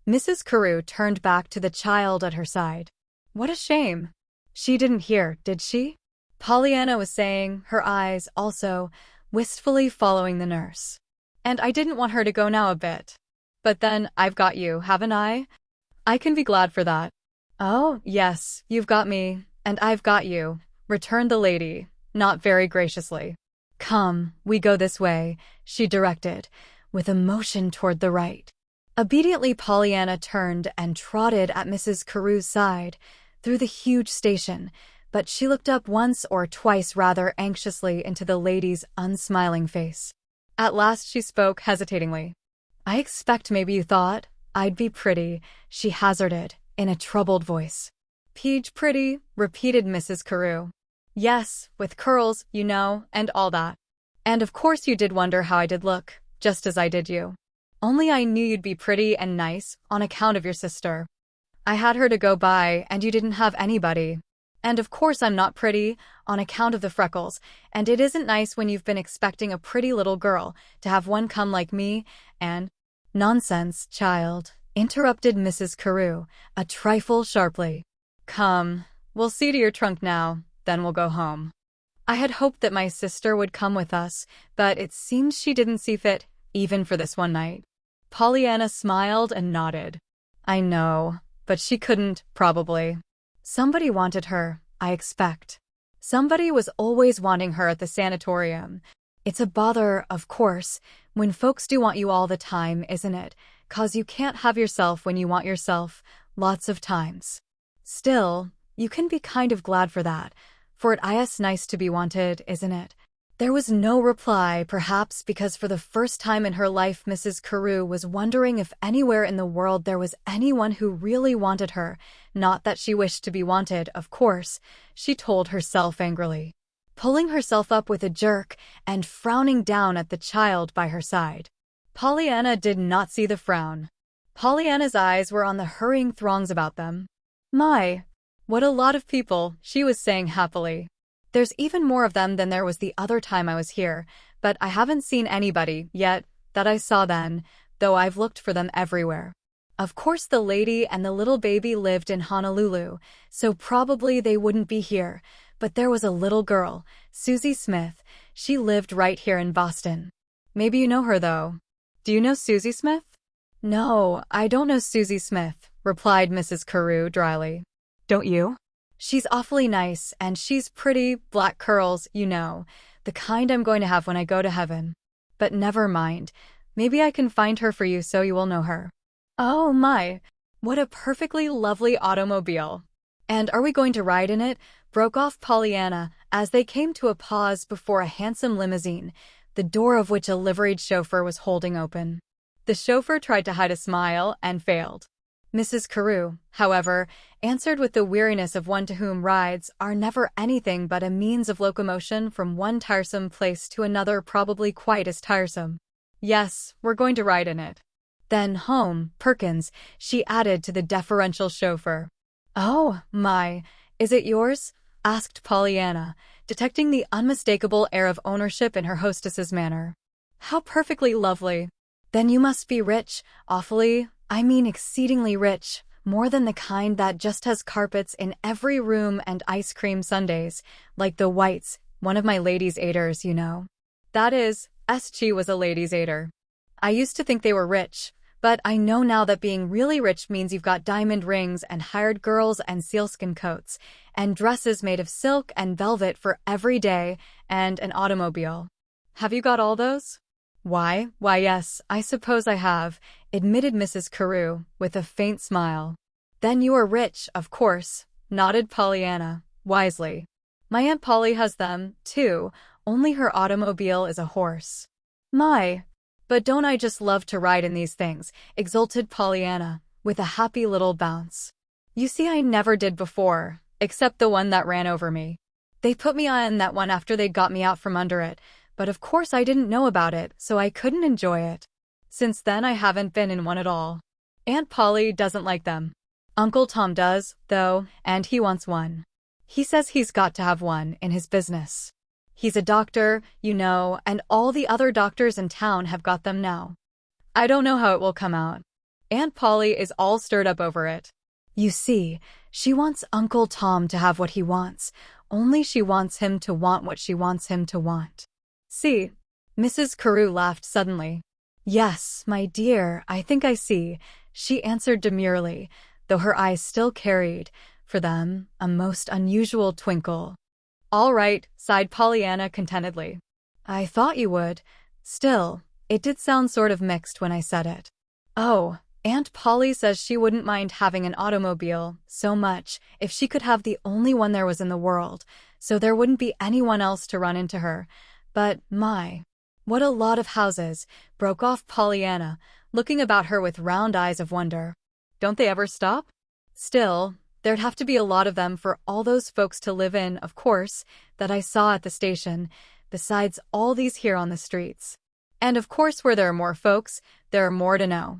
Mrs. Carew turned back to the child at her side. "What a shame! She didn't hear, did she?" Pollyanna was saying, her eyes, also, wistfully following the nurse. "And I didn't want her to go now a bit. But then, I've got you, haven't I? I can be glad for that." "Oh, yes, you've got me, and I've got you," returned the lady, not very graciously. "Come, we go this way," she directed, with a motion toward the right. Obediently, Pollyanna turned and trotted at Mrs. Carew's side, through the huge station, but she looked up once or twice rather anxiously into the lady's unsmiling face. At last she spoke hesitatingly. "I expect maybe you thought I'd be pretty," she hazarded, in a troubled voice. "Peach pretty," repeated Mrs. Carew. "Yes, with curls, you know, and all that. And of course you did wonder how I did look, just as I did you. Only I knew you'd be pretty and nice, on account of your sister. I had her to go by, and you didn't have anybody. And of course I'm not pretty, on account of the freckles, and it isn't nice when you've been expecting a pretty little girl, to have one come like me, and—" "Nonsense, child," interrupted Mrs. Carew, a trifle sharply. "Come, we'll see to your trunk now, then we'll go home. I had hoped that my sister would come with us, but it seems she didn't see fit, even for this one night." Pollyanna smiled and nodded. "I know, but she couldn't, probably. Somebody wanted her, I expect. Somebody was always wanting her at the sanatorium. It's a bother, of course, when folks do want you all the time, isn't it? 'Cause you can't have yourself when you want yourself, lots of times. Still, you can be kind of glad for that, for it is nice to be wanted, isn't it?" There was no reply, perhaps because for the first time in her life Mrs. Carew was wondering if anywhere in the world there was anyone who really wanted her. Not that she wished to be wanted, of course, she told herself angrily, pulling herself up with a jerk and frowning down at the child by her side. Pollyanna did not see the frown. Pollyanna's eyes were on the hurrying throngs about them. "My, what a lot of people," she was saying happily. "There's even more of them than there was the other time I was here, but I haven't seen anybody, yet, that I saw then, though I've looked for them everywhere. Of course the lady and the little baby lived in Honolulu, so probably they wouldn't be here, but there was a little girl, Susie Smith, she lived right here in Boston. Maybe you know her, though. Do you know Susie Smith?" "No, I don't know Susie Smith," replied Mrs. Carew dryly. "Don't you? She's awfully nice, and she's pretty, black curls, you know, the kind I'm going to have when I go to heaven. But never mind, maybe I can find her for you so you will know her." "Oh my, what a perfectly lovely automobile. And are we going to ride in it?" broke off Pollyanna, as they came to a pause before a handsome limousine, the door of which a liveried chauffeur was holding open. The chauffeur tried to hide a smile and failed. Mrs. Carew, however, answered with the weariness of one to whom rides are never anything but a means of locomotion from one tiresome place to another probably quite as tiresome. "Yes, we're going to ride in it." "Then home, Perkins," she added to the deferential chauffeur. "Oh, my, is it yours?" asked Pollyanna, detecting the unmistakable air of ownership in her hostess's manner. "How perfectly lovely. Then you must be rich, awfully, I mean exceedingly rich, more than the kind that just has carpets in every room and ice cream sundaes, like the Whites, one of my ladies' aiders, you know." That is, SG was a ladies' aider. "I used to think they were rich, but I know now that being really rich means you've got diamond rings and hired girls and sealskin coats, and dresses made of silk and velvet for every day, and an automobile. Have you got all those?" Why, yes, I suppose I have," admitted Mrs. Carew, with a faint smile. Then you are rich, of course, nodded Pollyanna, wisely. My Aunt Polly has them, too, only her automobile is a horse. My, but don't I just love to ride in these things, exulted Pollyanna, with a happy little bounce. You see, I never did before, except the one that ran over me. They put me on that one after they got me out from under it, but of course I didn't know about it, so I couldn't enjoy it. Since then I haven't been in one at all. Aunt Polly doesn't like them. Uncle Tom does, though, and he wants one. He says he's got to have one in his business. He's a doctor, you know, and all the other doctors in town have got them now. I don't know how it will come out. Aunt Polly is all stirred up over it. You see, she wants Uncle Tom to have what he wants, only she wants him to want what she wants him to want. See? Mrs. Carew laughed suddenly. Yes, my dear, I think I see, she answered demurely, though her eyes still carried, for them, a most unusual twinkle. All right, sighed Pollyanna contentedly. I thought you would. Still, it did sound sort of mixed when I said it. Oh, Aunt Polly says she wouldn't mind having an automobile so much if she could have the only one there was in the world, so there wouldn't be anyone else to run into her. But, my, what a lot of houses, broke off Pollyanna, looking about her with round eyes of wonder. Don't they ever stop? Still, there'd have to be a lot of them for all those folks to live in, of course, that I saw at the station, besides all these here on the streets. And of course where there are more folks, there are more to know.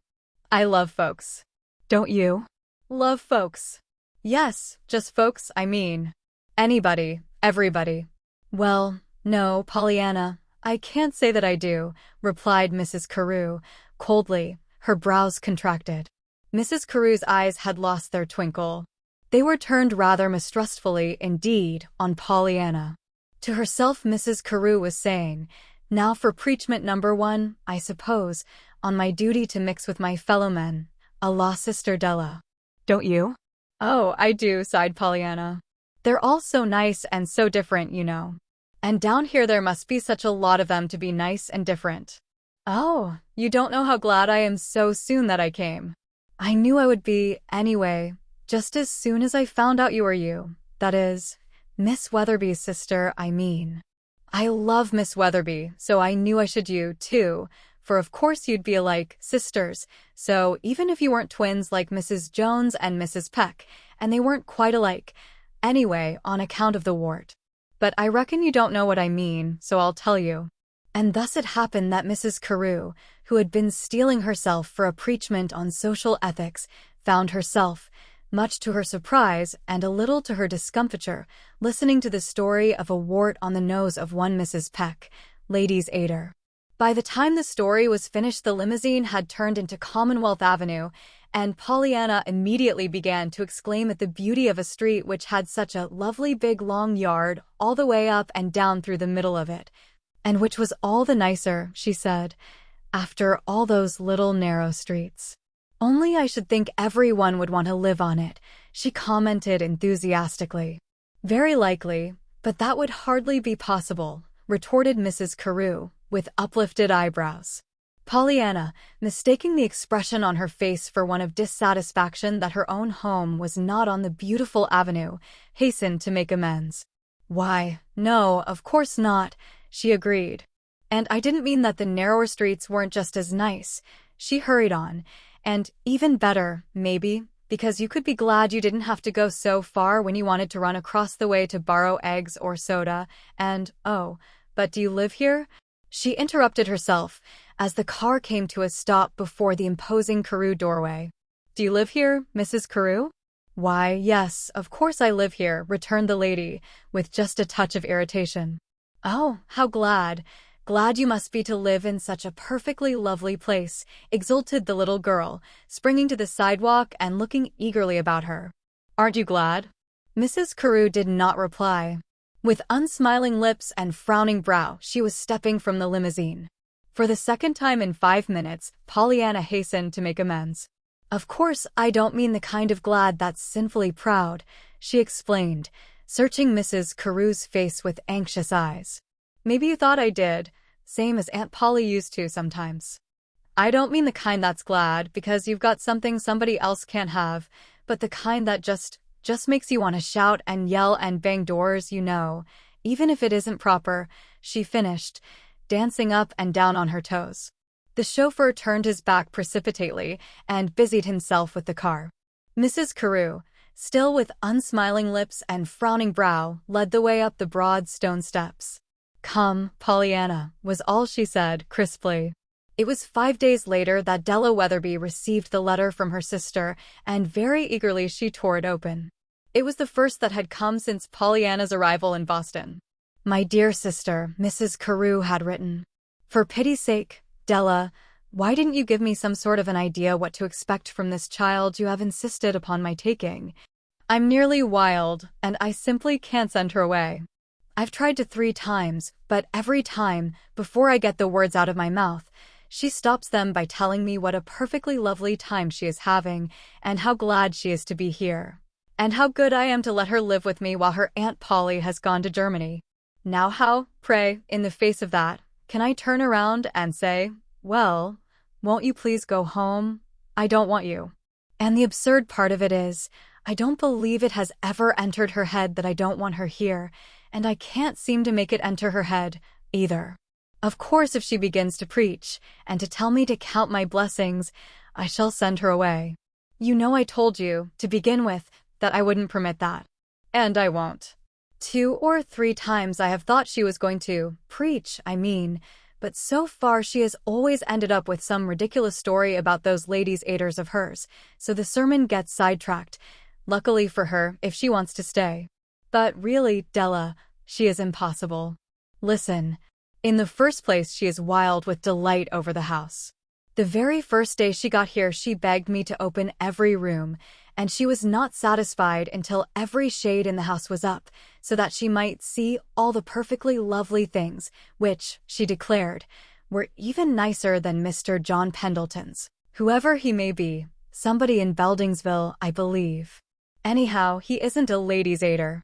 I love folks. Don't you? Love folks. Yes, just folks, I mean. Anybody, everybody. Well, no, Pollyanna, I can't say that I do, replied Mrs. Carew, coldly, her brows contracted. Mrs. Carew's eyes had lost their twinkle. They were turned rather mistrustfully, indeed, on Pollyanna. To herself Mrs. Carew was saying, now for preachment number 1, I suppose, on my duty to mix with my fellow men, a la Sister Della. Don't you? Oh, I do, sighed Pollyanna. They're all so nice and so different, you know. And down here there must be such a lot of them to be nice and different. Oh, you don't know how glad I am so soon that I came. I knew I would be, anyway, just as soon as I found out you were you. That is, Miss Weatherby's sister, I mean. I love Miss Weatherby, so I knew I should you, too, for of course you'd be alike, sisters, so even if you weren't twins like Mrs. Jones and Mrs. Peck, and they weren't quite alike, anyway, on account of the wart. But I reckon you don't know what I mean, so I'll tell you. And thus it happened that Mrs. Carew, who had been steeling herself for a preachment on social ethics, found herself, much to her surprise and a little to her discomfiture, listening to the story of a wart on the nose of one Mrs. Peck, ladies' aider. By the time the story was finished, the limousine had turned into Commonwealth Avenue, and Pollyanna immediately began to exclaim at the beauty of a street which had such a lovely big long yard all the way up and down through the middle of it, and which was all the nicer, she said, after all those little narrow streets. Only I should think everyone would want to live on it, she commented enthusiastically. Very likely, but that would hardly be possible, retorted Mrs. Carew, with uplifted eyebrows. Pollyanna, mistaking the expression on her face for one of dissatisfaction that her own home was not on the beautiful avenue, hastened to make amends. Why, no, of course not, she agreed. And I didn't mean that the narrower streets weren't just as nice, she hurried on, and even better, maybe, because you could be glad you didn't have to go so far when you wanted to run across the way to borrow eggs or soda, and, oh, but do you live here? She interrupted herself, as the car came to a stop before the imposing Carew doorway. Do you live here, Mrs. Carew? Why, yes, of course I live here, returned the lady, with just a touch of irritation. Oh, how glad. Glad you must be to live in such a perfectly lovely place, exulted the little girl, springing to the sidewalk and looking eagerly about her. Aren't you glad? Mrs. Carew did not reply. With unsmiling lips and frowning brow, she was stepping from the limousine. For the second time in 5 minutes, Pollyanna hastened to make amends. Of course, I don't mean the kind of glad that's sinfully proud, she explained, searching Mrs. Carew's face with anxious eyes. Maybe you thought I did, same as Aunt Polly used to sometimes. I don't mean the kind that's glad because you've got something somebody else can't have, but the kind that just makes you want to shout and yell and bang doors, even if it isn't proper," she finished, dancing up and down on her toes. The chauffeur turned his back precipitately and busied himself with the car. Mrs. Carew, still with unsmiling lips and frowning brow, led the way up the broad stone steps. "Come, Pollyanna," was all she said, crisply. It was 5 days later that Della Weatherby received the letter from her sister, and very eagerly she tore it open. It was the first that had come since Pollyanna's arrival in Boston. "My dear sister," Mrs. Carew had written. "For pity's sake, Della, why didn't you give me some sort of an idea what to expect from this child you have insisted upon my taking? I'm nearly wild, and I simply can't send her away. I've tried to 3 times, but every time, before I get the words out of my mouth, she stops them by telling me what a perfectly lovely time she is having, and how glad she is to be here, and how good I am to let her live with me while her Aunt Polly has gone to Germany. Now how, pray, in the face of that, can I turn around and say, 'Well, won't you please go home? I don't want you.' And the absurd part of it is, I don't believe it has ever entered her head that I don't want her here, and I can't seem to make it enter her head, either. Of course, if she begins to preach, and to tell me to count my blessings, I shall send her away. I told you, to begin with, that I wouldn't permit that. And I won't. 2 or 3 times I have thought she was going to preach, but so far she has always ended up with some ridiculous story about those ladies' aiders of hers, so the sermon gets sidetracked, luckily for her, if she wants to stay. But really, Della, she is impossible. Listen. In the first place, she is wild with delight over the house. The very first day she got here, she begged me to open every room, and she was not satisfied until every shade in the house was up, so that she might see all the perfectly lovely things, which, she declared, were even nicer than Mr. John Pendleton's. Whoever he may be, somebody in Beldingsville, I believe. Anyhow, he isn't a ladies' aider.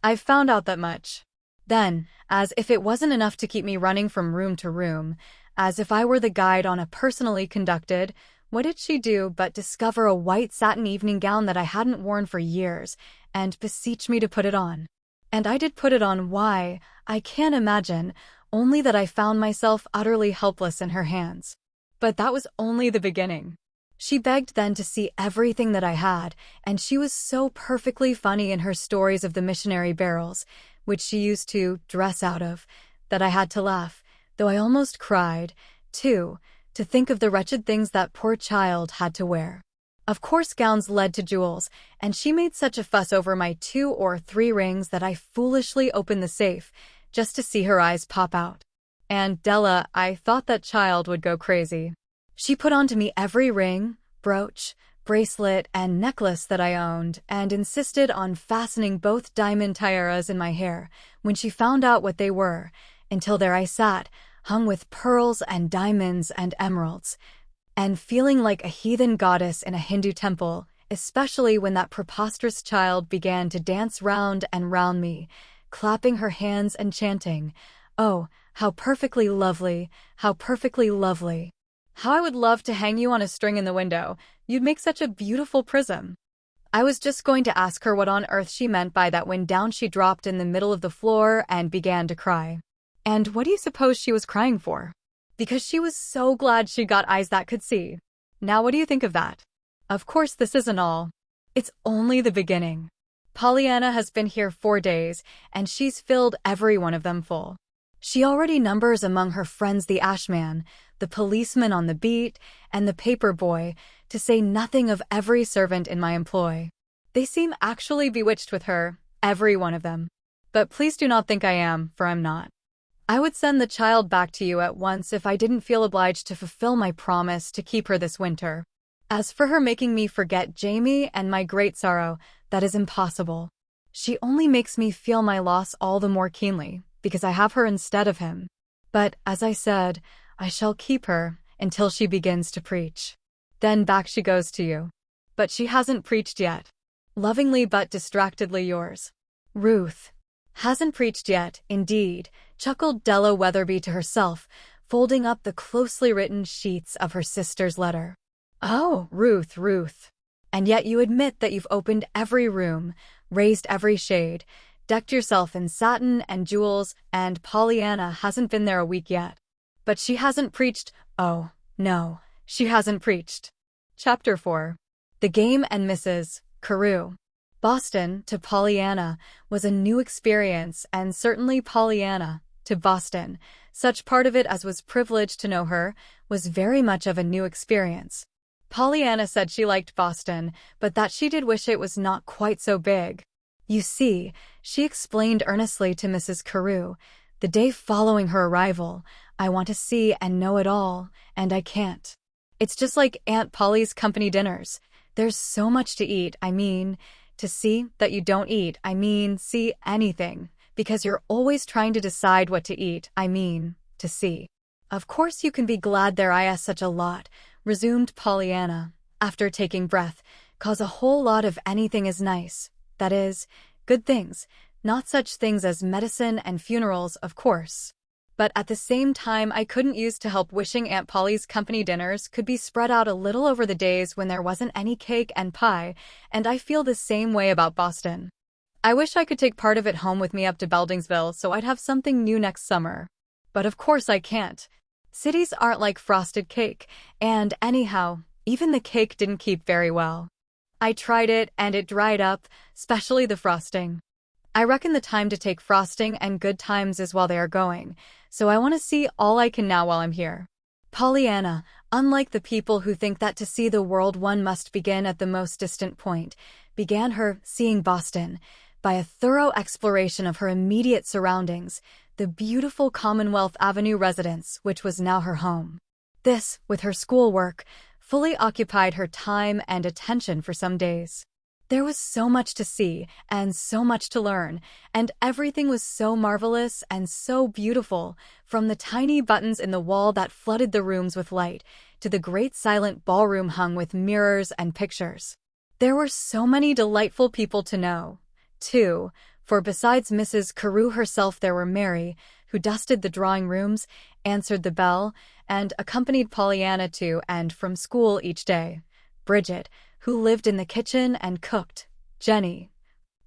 I've found out that much. Then, as if it wasn't enough to keep me running from room to room, as if I were the guide on a personally conducted, what did she do but discover a white satin evening gown that I hadn't worn for years, and beseech me to put it on. And I did put it on. Why, I can't imagine, only that I found myself utterly helpless in her hands. But that was only the beginning. She begged then to see everything that I had, and she was so perfectly funny in her stories of the missionary barrels, which she used to dress out of, that I had to laugh, though I almost cried, too, to think of the wretched things that poor child had to wear. Of course gowns led to jewels, and she made such a fuss over my 2 or 3 rings that I foolishly opened the safe, just to see her eyes pop out. And Della, I thought that child would go crazy. She put onto me every ring, brooch, bracelet, and necklace that I owned, and insisted on fastening both diamond tiaras in my hair when she found out what they were, until there I sat, hung with pearls and diamonds and emeralds, and feeling like a heathen goddess in a Hindu temple, especially when that preposterous child began to dance round and round me, clapping her hands and chanting, "Oh, how perfectly lovely, how perfectly lovely. How I would love to hang you on a string in the window. You'd make such a beautiful prism." I was just going to ask her what on earth she meant by that when down she dropped in the middle of the floor and began to cry. And what do you suppose she was crying for? Because she was so glad she got eyes that could see. Now what do you think of that? Of course this isn't all. It's only the beginning. Pollyanna has been here 4 days, and she's filled every one of them full. She already numbers among her friends the ashman, the policeman on the beat, and the paper boy, to say nothing of every servant in my employ. They seem actually bewitched with her, every one of them. But please do not think I am, for I'm not. I would send the child back to you at once if I didn't feel obliged to fulfill my promise to keep her this winter. As for her making me forget Jamie and my great sorrow, that is impossible. She only makes me feel my loss all the more keenly, because I have her instead of him. But, as I said, I shall keep her until she begins to preach. Then back she goes to you. But she hasn't preached yet. Lovingly but distractedly yours, Ruth. Hasn't preached yet, indeed, chuckled Della Weatherby to herself, folding up the closely written sheets of her sister's letter. Oh, Ruth, Ruth. And yet you admit that you've opened every room, raised every shade, decked yourself in satin and jewels, and Pollyanna hasn't been there a week yet. But she hasn't preached. Oh, no, she hasn't preached. Chapter 4. The Game and Mrs. Carew. Boston, to Pollyanna, was a new experience, and certainly Pollyanna, to Boston, such part of it as was privileged to know her, was very much of a new experience. Pollyanna said she liked Boston, but that she did wish it was not quite so big. You see, she explained earnestly to Mrs. Carew, the day following her arrival, I want to see and know it all, and I can't. It's just like Aunt Polly's company dinners. There's so much to eat, to see that you don't eat, see anything, because you're always trying to decide what to eat, to see. Of course you can be glad there is such a lot, resumed Pollyanna, after taking breath, 'cause a whole lot of anything is nice. That is, good things, not such things as medicine and funerals, of course. But at the same time I couldn't use to help wishing Aunt Polly's company dinners could be spread out a little over the days when there wasn't any cake and pie, and I feel the same way about Boston. I wish I could take part of it home with me up to Beldingsville so I'd have something new next summer. But of course I can't. Cities aren't like frosted cake, and anyhow, even the cake didn't keep very well. I tried it and it dried up, especially the frosting. I reckon the time to take frosting and good times is while they are going, so I want to see all I can now while I'm here. Pollyanna, unlike the people who think that to see the world one must begin at the most distant point, began her seeing Boston by a thorough exploration of her immediate surroundings, the beautiful Commonwealth Avenue residence which was now her home. This, with her schoolwork, fully occupied her time and attention for some days. There was so much to see and so much to learn, and everything was so marvelous and so beautiful, from the tiny buttons in the wall that flooded the rooms with light, to the great silent ballroom hung with mirrors and pictures. There were so many delightful people to know, too, for besides Mrs. Carew herself there were Mary, who dusted the drawing rooms, answered the bell, and accompanied Pollyanna to and from school each day, Bridget, who lived in the kitchen and cooked, Jenny,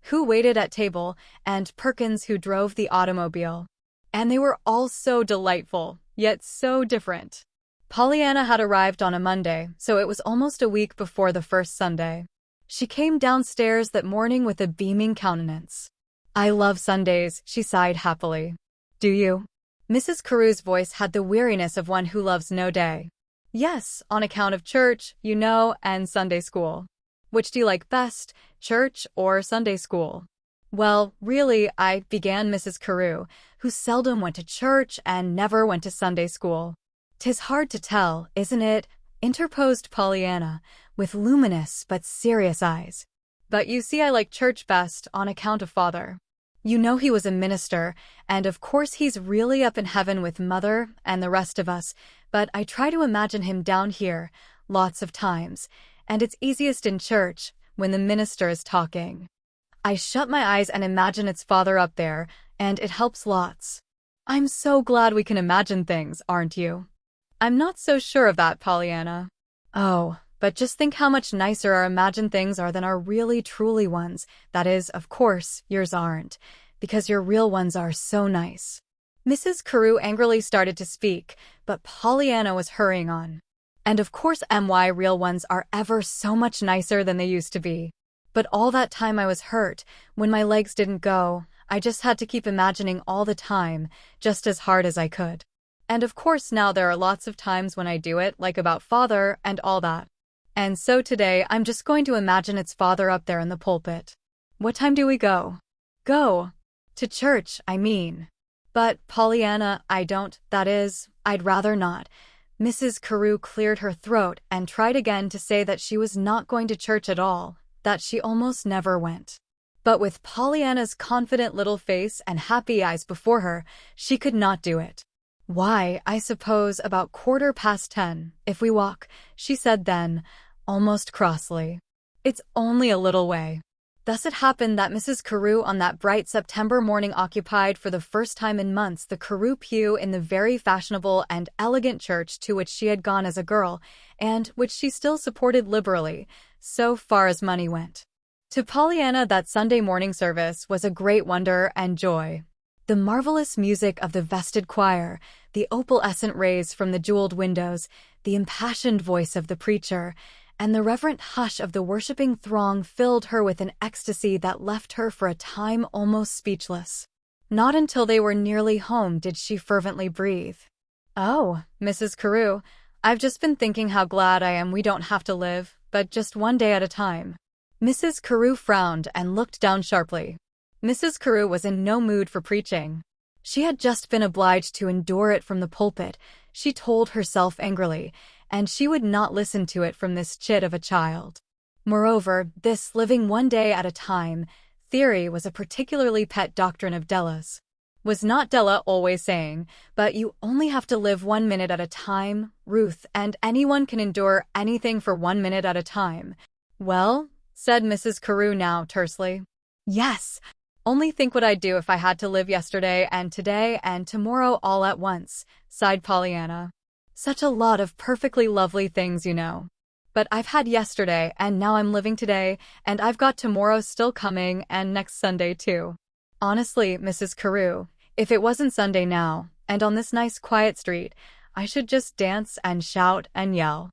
who waited at table, and Perkins, who drove the automobile. And they were all so delightful, yet so different. Pollyanna had arrived on a Monday, so it was almost a week before the first Sunday. She came downstairs that morning with a beaming countenance. I love Sundays, she sighed happily. Do you? Mrs. Carew's voice had the weariness of one who loves no day. Yes, on account of church, you know, and Sunday school. Which do you like best, church or Sunday school? Well, really, began Mrs. Carew, who seldom went to church and never went to Sunday school. 'Tis hard to tell, isn't it? Interposed Pollyanna, with luminous but serious eyes. But you see I like church best on account of Father. You know he was a minister, and of course he's really up in heaven with Mother and the rest of us, but I try to imagine him down here, lots of times, and it's easiest in church, when the minister is talking. I shut my eyes and imagine it's Father up there, and it helps lots. I'm so glad we can imagine things, aren't you? I'm not so sure of that, Pollyanna. Oh, but just think how much nicer our imagined things are than our really truly ones. That is, of course, yours aren't, because your real ones are so nice. Mrs. Carew angrily started to speak, but Pollyanna was hurrying on. And of course my real ones are ever so much nicer than they used to be. But all that time I was hurt, when my legs didn't go, I just had to keep imagining all the time, just as hard as I could. And of course now there are lots of times when I do it, like about Father and all that. And so today I'm just going to imagine it's Father up there in the pulpit. What time do we go? Go. To church, I mean. But, Pollyanna, I'd rather not. Mrs. Carew cleared her throat and tried again to say that she was not going to church at all, that she almost never went. But with Pollyanna's confident little face and happy eyes before her, she could not do it. Why, I suppose about 10:15, if we walk, she said then, almost crossly. It's only a little way. Thus it happened that Mrs. Carew on that bright September morning occupied for the first time in months the Carew pew in the very fashionable and elegant church to which she had gone as a girl, and which she still supported liberally, so far as money went. To Pollyanna, that Sunday morning service was a great wonder and joy. The marvelous music of the vested choir, the opalescent rays from the jeweled windows, the impassioned voice of the preacher, and the reverent hush of the worshiping throng filled her with an ecstasy that left her for a time almost speechless. Not until they were nearly home did she fervently breathe. "Oh, Mrs. Carew, I've just been thinking how glad I am we don't have to live, but just one day at a time." Mrs. Carew frowned and looked down sharply. Mrs. Carew was in no mood for preaching. She had just been obliged to endure it from the pulpit, she told herself angrily, and she would not listen to it from this chit of a child. Moreover, this living one day at a time theory was a particularly pet doctrine of Della's. Was not Della always saying, "But you only have to live 1 minute at a time, Ruth, and anyone can endure anything for 1 minute at a time"? "Well," said Mrs. Carew now tersely. "Yes. Only think what I'd do if I had to live yesterday and today and tomorrow all at once," sighed Pollyanna. "Such a lot of perfectly lovely things, you know. But I've had yesterday, and now I'm living today, and I've got tomorrow still coming, and next Sunday too. Honestly, Mrs. Carew, if it wasn't Sunday now, and on this nice quiet street, I should just dance and shout and yell.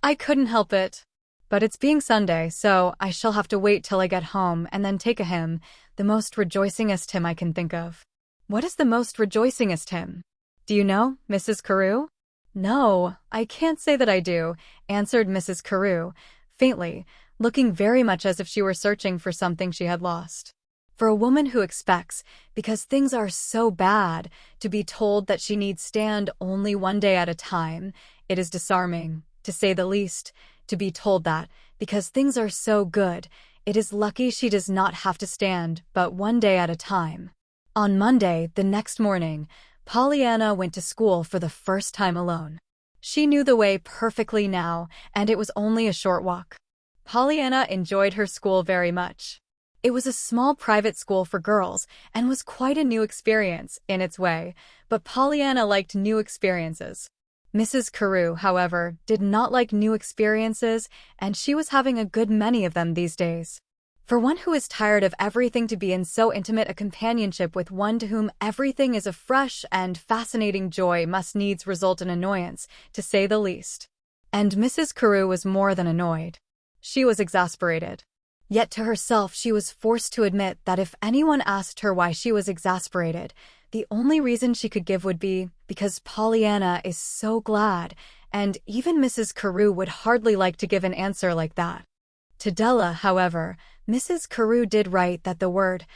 I couldn't help it. But it's being Sunday, so I shall have to wait till I get home and then take a hymn, the most rejoicingest hymn I can think of." "What is the most rejoicingest hymn? Do you know, Mrs. Carew?" "No, I can't say that I do," answered Mrs. Carew, faintly, looking very much as if she were searching for something she had lost. For a woman who expects, because things are so bad, to be told that she need stand only one day at a time, it is disarming, to say the least, to be told that, because things are so good, it is lucky she does not have to stand but one day at a time. On Monday, the next morning, Pollyanna went to school for the first time alone. She knew the way perfectly now, and it was only a short walk. Pollyanna enjoyed her school very much. It was a small private school for girls and was quite a new experience in its way, but Pollyanna liked new experiences. Mrs. Carew, however, did not like new experiences, and she was having a good many of them these days. For one who is tired of everything to be in so intimate a companionship with one to whom everything is a fresh and fascinating joy must needs result in annoyance, to say the least. And Mrs. Carew was more than annoyed. She was exasperated. Yet to herself she was forced to admit that if anyone asked her why she was exasperated, the only reason she could give would be because Pollyanna is so glad, and even Mrs. Carew would hardly like to give an answer like that. To Della, however, Mrs. Carew did write that the word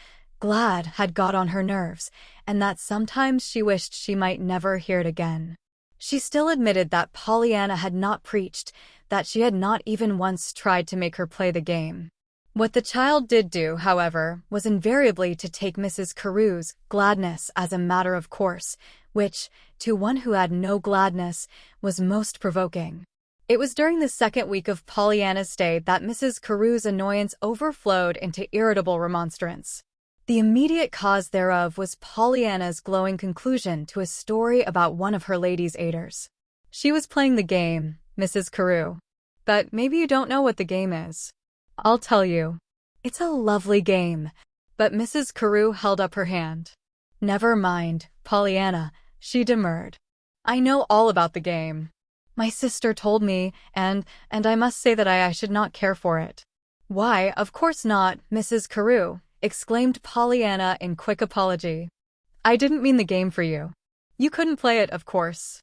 glad had got on her nerves, and that sometimes she wished she might never hear it again. She still admitted that Pollyanna had not preached, that she had not even once tried to make her play the game. What the child did do, however, was invariably to take Mrs. Carew's gladness as a matter of course, which, to one who had no gladness, was most provoking. It was during the second week of Pollyanna's stay that Mrs. Carew's annoyance overflowed into irritable remonstrance. The immediate cause thereof was Pollyanna's glowing conclusion to a story about one of her ladies' aiders. She was playing the game, Mrs. Carew. But maybe you don't know what the game is. I'll tell you. It's a lovely game. But Mrs. Carew held up her hand. "Never mind, Pollyanna," she demurred. "I know all about the game. My sister told me, and I must say that I should not care for it." "Why, of course not, Mrs. Carew," exclaimed Pollyanna in quick apology. "I didn't mean the game for you. You couldn't play it, of course."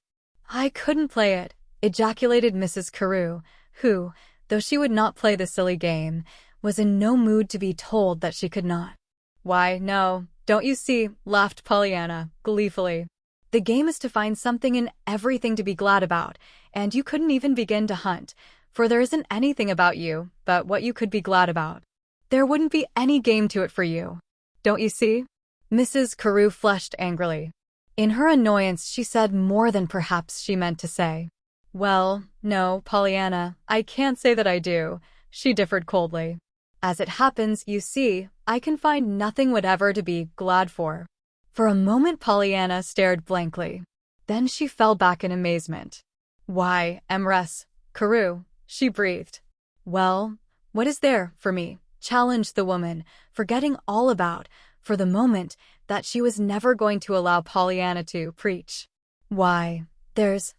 "I couldn't play it," ejaculated Mrs. Carew, who, though she would not play the silly game, was in no mood to be told that she could not. "Why, no, don't you see," laughed Pollyanna, gleefully. "The game is to find something in everything to be glad about, and you couldn't even begin to hunt, for there isn't anything about you but what you could be glad about. There wouldn't be any game to it for you. Don't you see?" Mrs. Carew flushed angrily. In her annoyance she said more than perhaps she meant to say. "Well, no, Pollyanna, I can't say that I do," she differed coldly. "As it happens, you see, I can find nothing whatever to be glad for." For a moment Pollyanna stared blankly. Then she fell back in amazement. "Why, Mrs. Carew," she breathed. "Well, What is there for me? Challenged the woman, forgetting all about, for the moment, that she was never going to allow Pollyanna to preach. Why, there's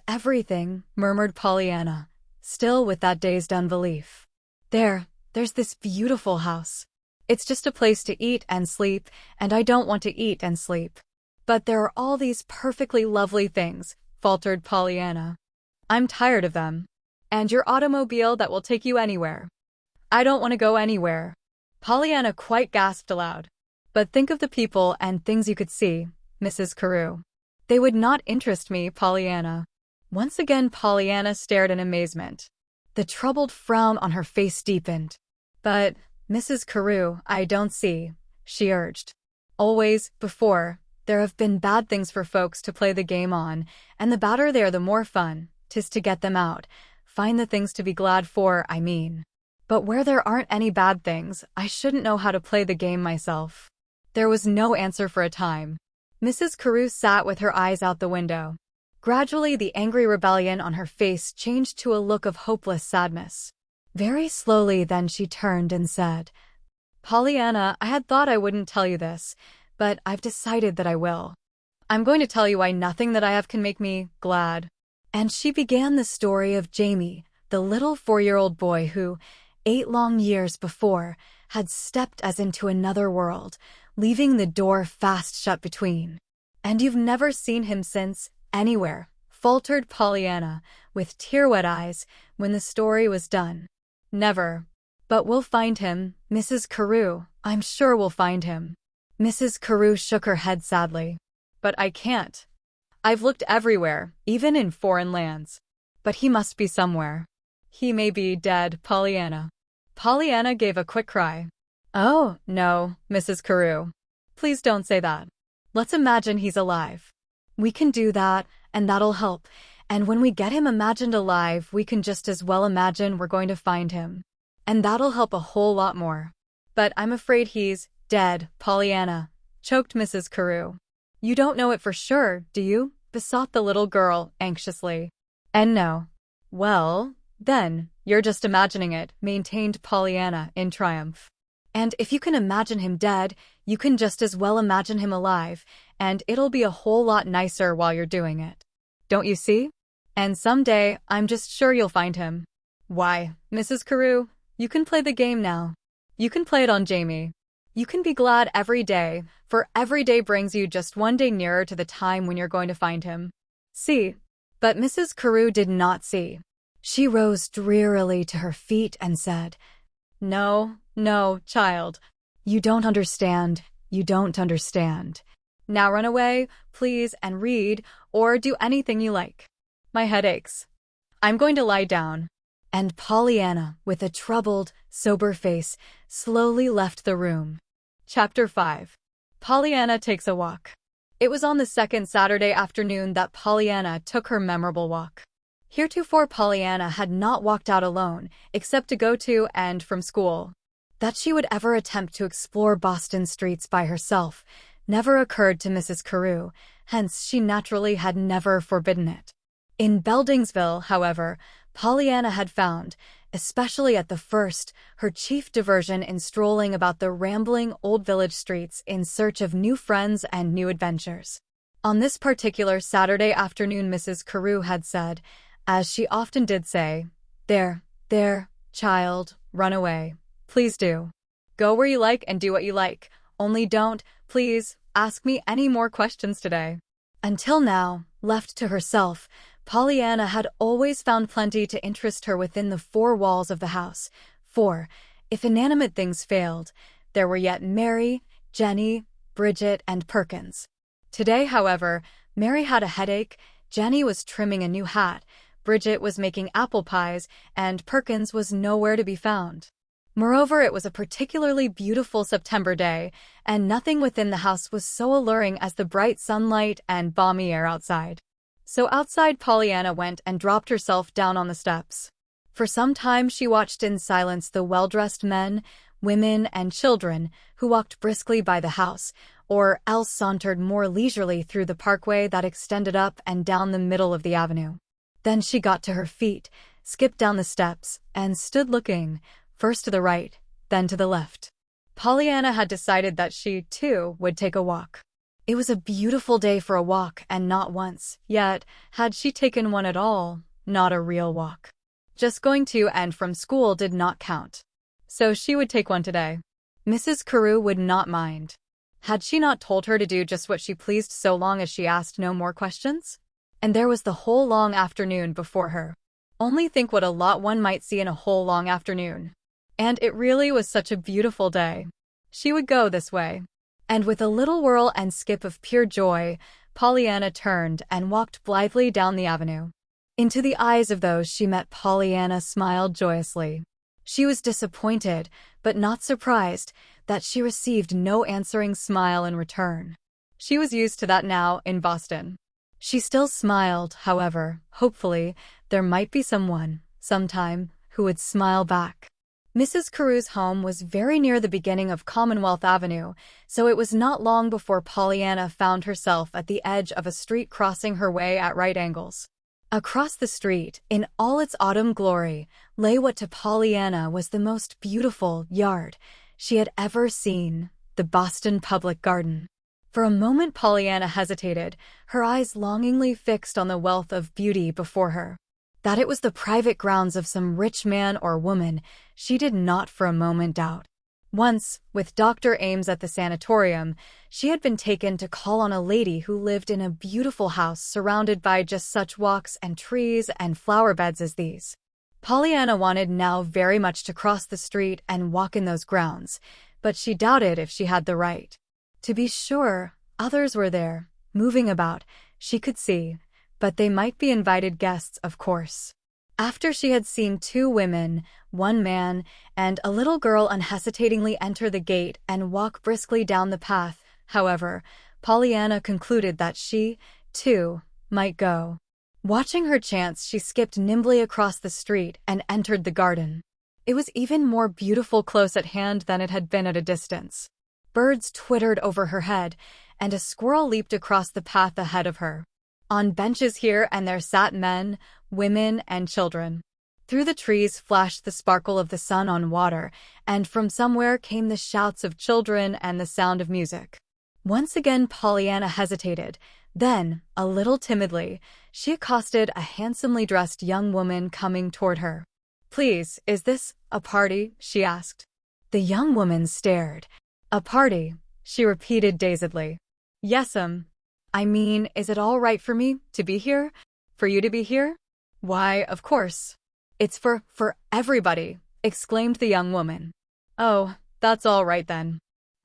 everything, murmured Pollyanna, still with that dazed unbelief. There's this beautiful house. It's just a place to eat and sleep, and I don't want to eat and sleep. But there are all these perfectly lovely things, faltered Pollyanna. I'm tired of them. And your automobile that will take you anywhere. I don't want to go anywhere. Pollyanna quite gasped aloud. But think of the people and things you could see, Mrs. Carew. They would not interest me, Pollyanna. Once again Pollyanna stared in amazement. The troubled frown on her face deepened. But, Mrs. Carew, I don't see, she urged. Always, before, there have been bad things for folks to play the game on, and the badder they are the more fun, 'tis to get them out. Find the things to be glad for, I mean. But where there aren't any bad things, I shouldn't know how to play the game myself. There was no answer for a time. Mrs. Carew sat with her eyes out the window. Gradually the angry rebellion on her face changed to a look of hopeless sadness. Very slowly then she turned and said, Pollyanna, I had thought I wouldn't tell you this, but I've decided that I will. I'm going to tell you why nothing that I have can make me glad. And she began the story of Jamie, the little 4-year-old boy who, 8 long years before, had stepped as into another world, leaving the door fast shut between. And you've never seen him since, anywhere, faltered Pollyanna, with tear-wet eyes, when the story was done. Never. But we'll find him, Mrs. Carew, I'm sure we'll find him. Mrs. Carew shook her head sadly. But I can't. I've looked everywhere, even in foreign lands. But he must be somewhere. He may be dead, Pollyanna. Pollyanna gave a quick cry. Oh, no, Mrs. Carew. Please don't say that. Let's imagine he's alive. We can do that, and that'll help. And when we get him imagined alive, we can just as well imagine we're going to find him. And that'll help a whole lot more. But I'm afraid he's dead, Pollyanna, choked Mrs. Carew. You don't know it for sure, do you? Besought the little girl, anxiously. And no. Well, then, you're just imagining it, maintained Pollyanna in triumph. And if you can imagine him dead, you can just as well imagine him alive, and it'll be a whole lot nicer while you're doing it. Don't you see? And someday, I'm just sure you'll find him. Why, Mrs. Carew, you can play the game now. You can play it on Jamie. You can be glad every day, for every day brings you just one day nearer to the time when you're going to find him. See? But Mrs. Carew did not see. She rose drearily to her feet and said, No, child. You don't understand. You don't understand. Now run away, please, and read, or do anything you like. My head aches. I'm going to lie down. And Pollyanna, with a troubled, sober face, slowly left the room. Chapter 5. Pollyanna takes a walk. It was on the second Saturday afternoon that Pollyanna took her memorable walk. Heretofore Pollyanna had not walked out alone, except to go to and from school. That she would ever attempt to explore Boston streets by herself never occurred to Mrs. Carew, hence she naturally had never forbidden it. In Beldingsville, however, Pollyanna had found, especially at the first, her chief diversion in strolling about the rambling old village streets in search of new friends and new adventures. On this particular Saturday afternoon Mrs. Carew had said, as she often did say, There, child, run away. Please do. Go where you like and do what you like, only don't, please, ask me any more questions today. Until now, left to herself, Pollyanna had always found plenty to interest her within the 4 walls of the house, for, if inanimate things failed, there were yet Mary, Jenny, Bridget, and Perkins. Today, however, Mary had a headache, Jenny was trimming a new hat, Bridget was making apple pies, and Perkins was nowhere to be found. Moreover, it was a particularly beautiful September day, and nothing within the house was so alluring as the bright sunlight and balmy air outside. So outside Pollyanna went and dropped herself down on the steps. For some time she watched in silence the well-dressed men, women, and children who walked briskly by the house, or else sauntered more leisurely through the parkway that extended up and down the middle of the avenue. Then she got to her feet, skipped down the steps, and stood looking, first to the right, then to the left. Pollyanna had decided that she, too, would take a walk. It was a beautiful day for a walk, and not once, yet, had she taken one at all, not a real walk. Just going to and from school did not count. So she would take one today. Mrs. Carew would not mind. Had she not told her to do just what she pleased so long as she asked no more questions? And there was the whole long afternoon before her. Only think what a lot one might see in a whole long afternoon. And it really was such a beautiful day. She would go this way. And with a little whirl and skip of pure joy, Pollyanna turned and walked blithely down the avenue. Into the eyes of those she met, Pollyanna smiled joyously. She was disappointed, but not surprised, that she received no answering smile in return. She was used to that now in Boston. She still smiled, however. Hopefully, there might be someone, sometime, who would smile back. Mrs. Carew's home was very near the beginning of Commonwealth Avenue, so it was not long before Pollyanna found herself at the edge of a street crossing her way at right angles. Across the street, in all its autumn glory, lay what to Pollyanna was the most beautiful yard she had ever seen, the Boston Public Garden. For a moment Pollyanna hesitated, her eyes longingly fixed on the wealth of beauty before her. That it was the private grounds of some rich man or woman, she did not for a moment doubt. Once, with Dr. Ames at the sanatorium, she had been taken to call on a lady who lived in a beautiful house surrounded by just such walks and trees and flower beds as these. Pollyanna wanted now very much to cross the street and walk in those grounds, but she doubted if she had the right. To be sure, others were there, moving about, she could see, but they might be invited guests, of course. After she had seen 2 women, 1 man, and a little girl unhesitatingly enter the gate and walk briskly down the path, however, Pollyanna concluded that she, too, might go. Watching her chance, she skipped nimbly across the street and entered the garden. It was even more beautiful close at hand than it had been at a distance. Birds twittered over her head, and a squirrel leaped across the path ahead of her. On benches here and there sat men, women, and children. Through the trees flashed the sparkle of the sun on water, and from somewhere came the shouts of children and the sound of music. Once again Pollyanna hesitated. Then, a little timidly, she accosted a handsomely dressed young woman coming toward her. "Please, is this a party?" she asked. The young woman stared. "A party?" she repeated dazedly. "Yes'm. I mean, is it all right for me to be here? For you to be here?" "Why, of course. It's for everybody," exclaimed the young woman. "Oh, that's all right then.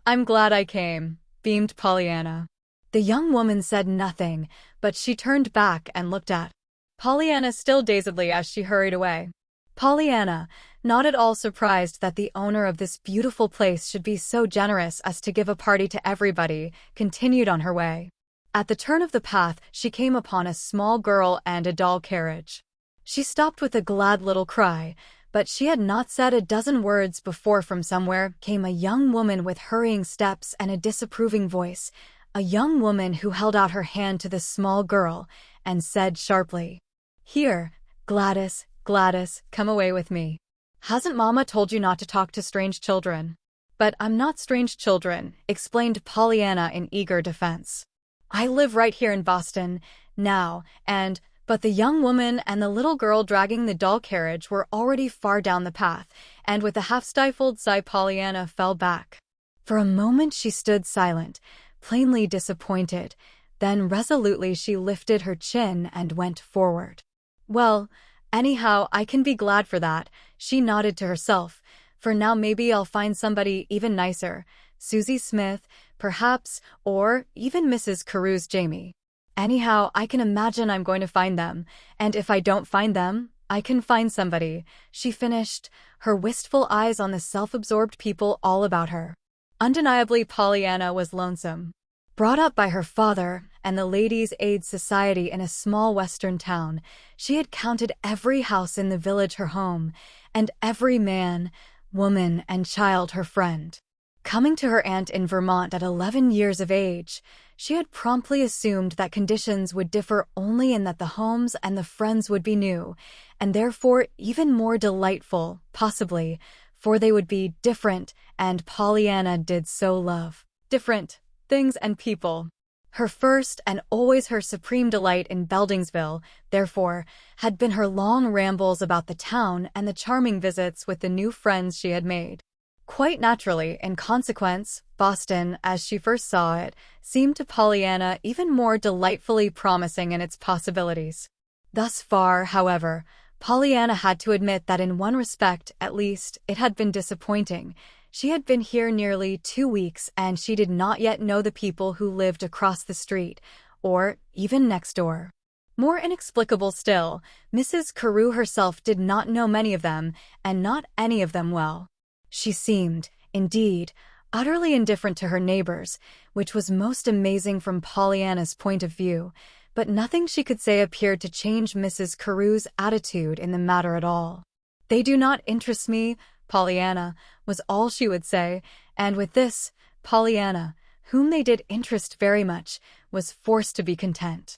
I'm glad I came," beamed Pollyanna. The young woman said nothing, but she turned back and looked at Pollyanna still dazedly as she hurried away. Pollyanna, not at all surprised that the owner of this beautiful place should be so generous as to give a party to everybody, continued on her way. At the turn of the path, she came upon a small girl and a doll carriage. She stopped with a glad little cry, but she had not said a dozen words before from somewhere came a young woman with hurrying steps and a disapproving voice, a young woman who held out her hand to the small girl and said sharply, "Here, Gladys, Gladys, come away with me. Hasn't Mama told you not to talk to strange children?" "But I'm not strange children," explained Pollyanna in eager defense. "I live right here in Boston, now, and—" But the young woman and the little girl dragging the doll carriage were already far down the path, and with a half-stifled sigh Pollyanna fell back. For a moment she stood silent, plainly disappointed, then resolutely she lifted her chin and went forward. "Well, anyhow, I can be glad for that," she nodded to herself, "for now maybe I'll find somebody even nicer, Susie Smith, perhaps, or even Mrs. Carew's Jamie. Anyhow, I can imagine I'm going to find them, and if I don't find them, I can find somebody," she finished, her wistful eyes on the self-absorbed people all about her. Undeniably, Pollyanna was lonesome. Brought up by her father and the Ladies' Aid Society in a small western town, she had counted every house in the village her home, and every man, woman, and child her friend. Coming to her aunt in Vermont at 11 years of age, she had promptly assumed that conditions would differ only in that the homes and the friends would be new, and therefore even more delightful, possibly, for they would be different, and Pollyanna did so love different things and people. Her first and always her supreme delight in Beldingsville, therefore, had been her long rambles about the town and the charming visits with the new friends she had made. Quite naturally, in consequence, Boston, as she first saw it, seemed to Pollyanna even more delightfully promising in its possibilities. Thus far, however, Pollyanna had to admit that in one respect, at least, it had been disappointing. She had been here nearly 2 weeks, and she did not yet know the people who lived across the street, or even next door. More inexplicable still, Mrs. Carew herself did not know many of them, and not any of them well. She seemed, indeed, utterly indifferent to her neighbors, which was most amazing from Pollyanna's point of view, but nothing she could say appeared to change Mrs. Carew's attitude in the matter at all. "They do not interest me, Pollyanna," was all she would say, and with this, Pollyanna, whom they did interest very much, was forced to be content.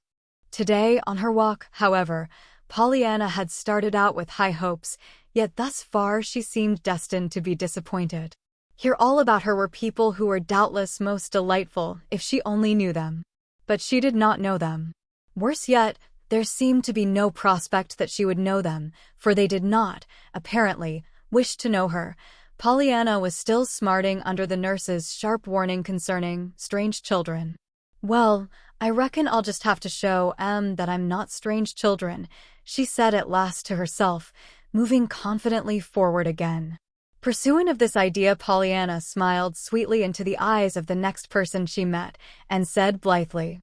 Today, on her walk, however, Pollyanna had started out with high hopes, yet thus far she seemed destined to be disappointed. Here all about her were people who were doubtless most delightful if she only knew them. But she did not know them. Worse yet, there seemed to be no prospect that she would know them, for they did not, apparently, wish to know her. Pollyanna was still smarting under the nurse's sharp warning concerning strange children. "Well, I reckon I'll just have to show that I'm not strange children," she said at last to herself, moving confidently forward again. Pursuant of this idea, Pollyanna smiled sweetly into the eyes of the next person she met, and said blithely,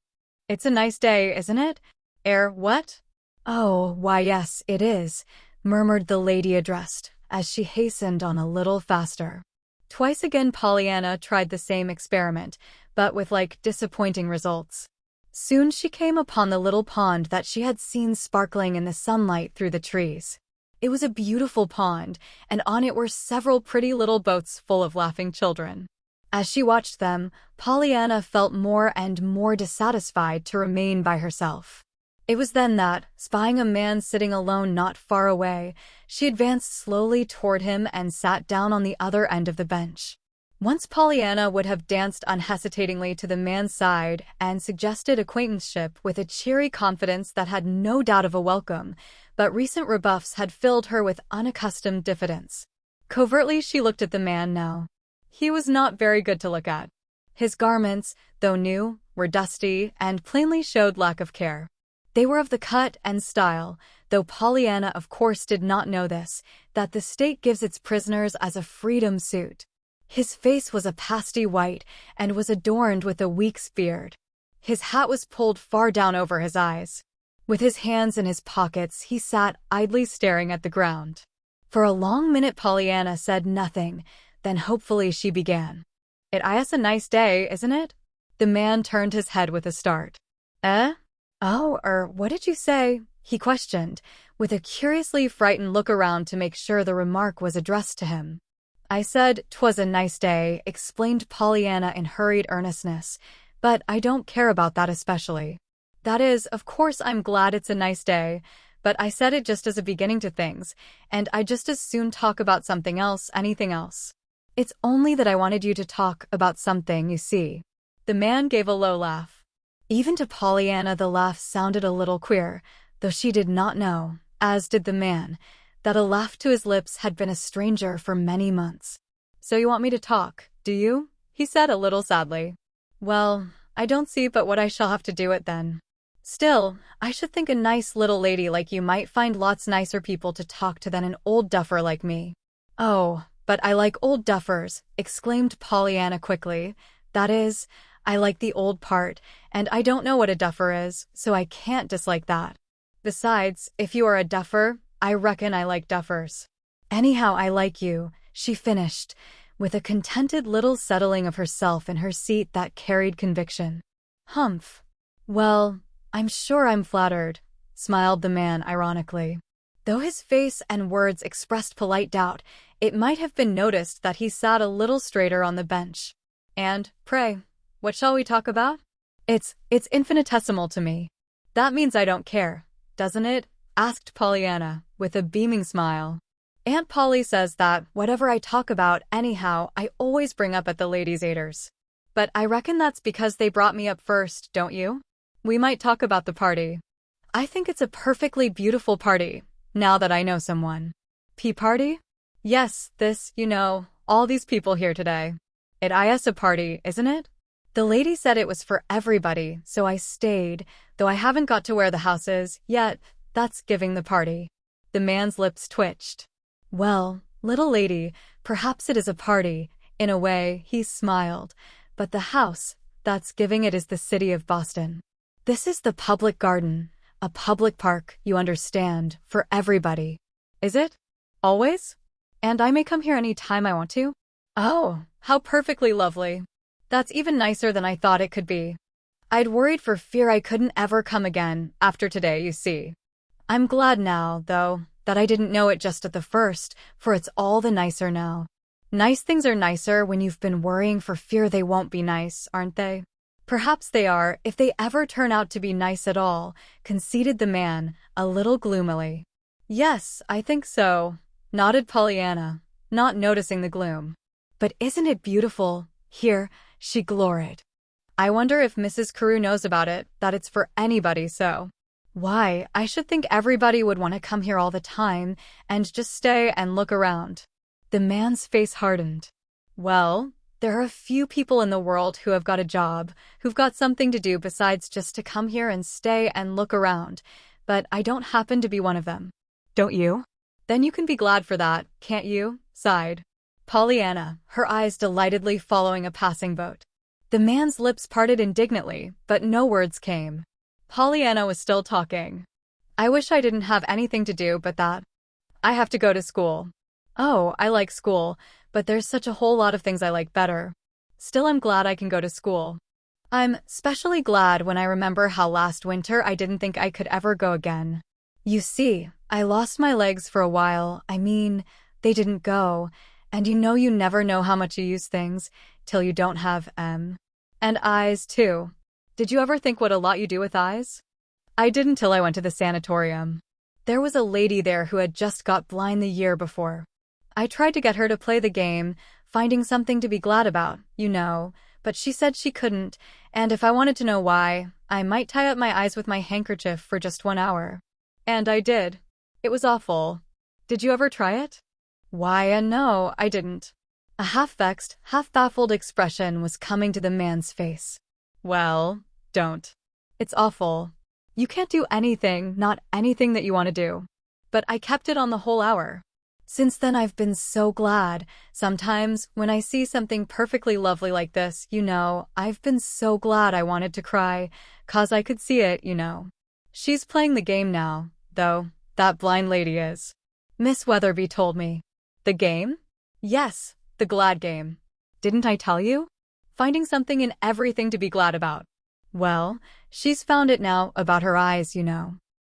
"It's a nice day, isn't it? What?" "Oh, why yes, it is," murmured the lady addressed, as she hastened on a little faster. Twice again Pollyanna tried the same experiment, but with disappointing results. Soon she came upon the little pond that she had seen sparkling in the sunlight through the trees. It was a beautiful pond, and on it were several pretty little boats full of laughing children. As she watched them, Pollyanna felt more and more dissatisfied to remain by herself. It was then that, spying a man sitting alone not far away, she advanced slowly toward him and sat down on the other end of the bench. Once Pollyanna would have danced unhesitatingly to the man's side and suggested acquaintanceship with a cheery confidence that had no doubt of a welcome, but recent rebuffs had filled her with unaccustomed diffidence. Covertly she looked at the man now. He was not very good to look at. His garments, though new, were dusty and plainly showed lack of care. They were of the cut and style, though Pollyanna of course did not know this, that the state gives its prisoners as a freedom suit. His face was a pasty white and was adorned with a week's beard. His hat was pulled far down over his eyes. With his hands in his pockets, he sat idly staring at the ground. For a long minute Pollyanna said nothing, then hopefully she began. "It's a nice day, isn't it?" The man turned his head with a start. "Oh, what did you say?" he questioned, with a curiously frightened look around to make sure the remark was addressed to him. "I said 'twas a nice day," explained Pollyanna in hurried earnestness, "but I don't care about that especially. That is, of course I'm glad it's a nice day, but I said it just as a beginning to things, and I'd just as soon talk about something else, anything else. It's only that I wanted you to talk about something, you see." The man gave a low laugh. Even to Pollyanna the laugh sounded a little queer, though she did not know, as did the man, that a laugh to his lips had been a stranger for many months. "So you want me to talk, do you?" he said a little sadly. "Well, I don't see but what I shall have to do it then. Still, I should think a nice little lady like you might find lots nicer people to talk to than an old duffer like me." "Oh, but I like old duffers," exclaimed Pollyanna quickly. "That is, I like the old part, and I don't know what a duffer is, so I can't dislike that. Besides, if you are a duffer, I reckon I like duffers. Anyhow, I like you," she finished, with a contented little settling of herself in her seat that carried conviction. "Humph. Well, I'm sure I'm flattered," smiled the man ironically. Though his face and words expressed polite doubt, it might have been noticed that he sat a little straighter on the bench. "And, pray, what shall we talk about?" It's infinitesimal to me." "That means I don't care, doesn't it?" asked Pollyanna, with a beaming smile. Aunt Polly says that whatever I talk about anyhow, I always bring up at the ladies' aiders. But I reckon that's because they brought me up first, don't you? We might talk about the party. I think it's a perfectly beautiful party, now that I know someone. Pea party? Yes, all these people here today. It is a party, isn't it? The lady said it was for everybody, so I stayed, though I haven't got to where the house is yet. That's giving the party. The man's lips twitched. Well, little lady, perhaps it is a party. In a way, he smiled. But the house that's giving it is the city of Boston. This is the public garden, a public park, you understand, for everybody. Is it? Always? And I may come here any time I want to? Oh, how perfectly lovely. That's even nicer than I thought it could be. I'd worried for fear I couldn't ever come again after today, you see. I'm glad now, though, that I didn't know it just at the first, for it's all the nicer now. Nice things are nicer when you've been worrying for fear they won't be nice, aren't they? Perhaps they are, if they ever turn out to be nice at all, conceded the man, a little gloomily. Yes, I think so, nodded Pollyanna, not noticing the gloom. But isn't it beautiful? Here, she gloried. I wonder if Mrs. Carew knows about it, that it's for anybody, so. Why, I should think everybody would want to come here all the time and just stay and look around. The man's face hardened. Well, there are a few people in the world who have got a job, who've got something to do besides just to come here and stay and look around, but I don't happen to be one of them. Don't you? Then you can be glad for that, can't you? Sighed Pollyanna, her eyes delightedly following a passing boat. The man's lips parted indignantly, but no words came. Pollyanna was still talking. I wish I didn't have anything to do but that. I have to go to school. Oh, I like school, but there's such a whole lot of things I like better. Still, I'm glad I can go to school. I'm especially glad when I remember how last winter I didn't think I could ever go again. You see, I lost my legs for a while. I mean, they didn't go, and you never know how much you use things till you don't have and eyes, too. Did you ever think what a lot you do with eyes? I didn't till I went to the sanatorium. There was a lady there who had just got blind the year before. I tried to get her to play the game, finding something to be glad about, but she said she couldn't, and if I wanted to know why, I might tie up my eyes with my handkerchief for just 1 hour. And I did. It was awful. Did you ever try it? Why, no, I didn't. A half-vexed, half-baffled expression was coming to the man's face. Well, don't. It's awful. You can't do anything, not anything that you want to do. But I kept it on the whole hour. Since then I've been so glad. Sometimes, when I see something perfectly lovely like this, I've been so glad I wanted to cry, 'cause I could see it, She's playing the game now, though, that blind lady is. Miss Weatherby told me. The game? Yes, the glad game. Didn't I tell you? Finding something in everything to be glad about. Well, she's found it now about her eyes,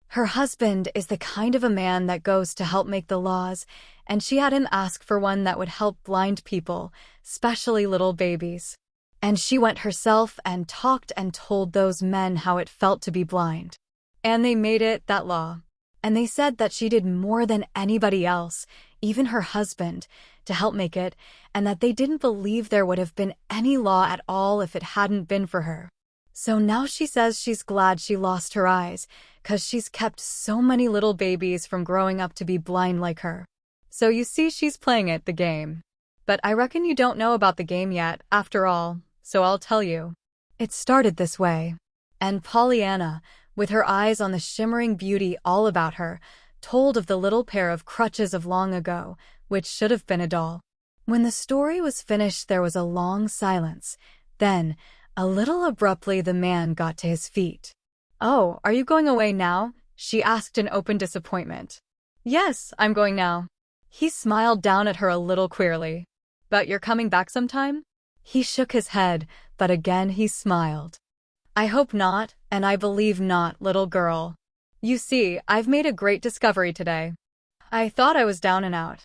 Her husband is the kind of a man that goes to help make the laws, and she had him ask for one that would help blind people, especially little babies. And she went herself and talked and told those men how it felt to be blind. And they made it that law. And they said that she did more than anybody else, even her husband, to help make it, and that they didn't believe there would have been any law at all if it hadn't been for her. So now she says she's glad she lost her eyes, 'cause she's kept so many little babies from growing up to be blind like her. So you see, she's playing it, the game. But I reckon you don't know about the game yet, after all, so I'll tell you. It started this way. And Pollyanna, with her eyes on the shimmering beauty all about her, told of the little pair of crutches of long ago, which should have been a doll. When the story was finished, there was a long silence. Then, a little abruptly, the man got to his feet. Oh, are you going away now? She asked in open disappointment. Yes, I'm going now. He smiled down at her a little queerly. But you're coming back sometime? He shook his head, but again he smiled. I hope not, and I believe not, little girl. You see, I've made a great discovery today. I thought I was down and out.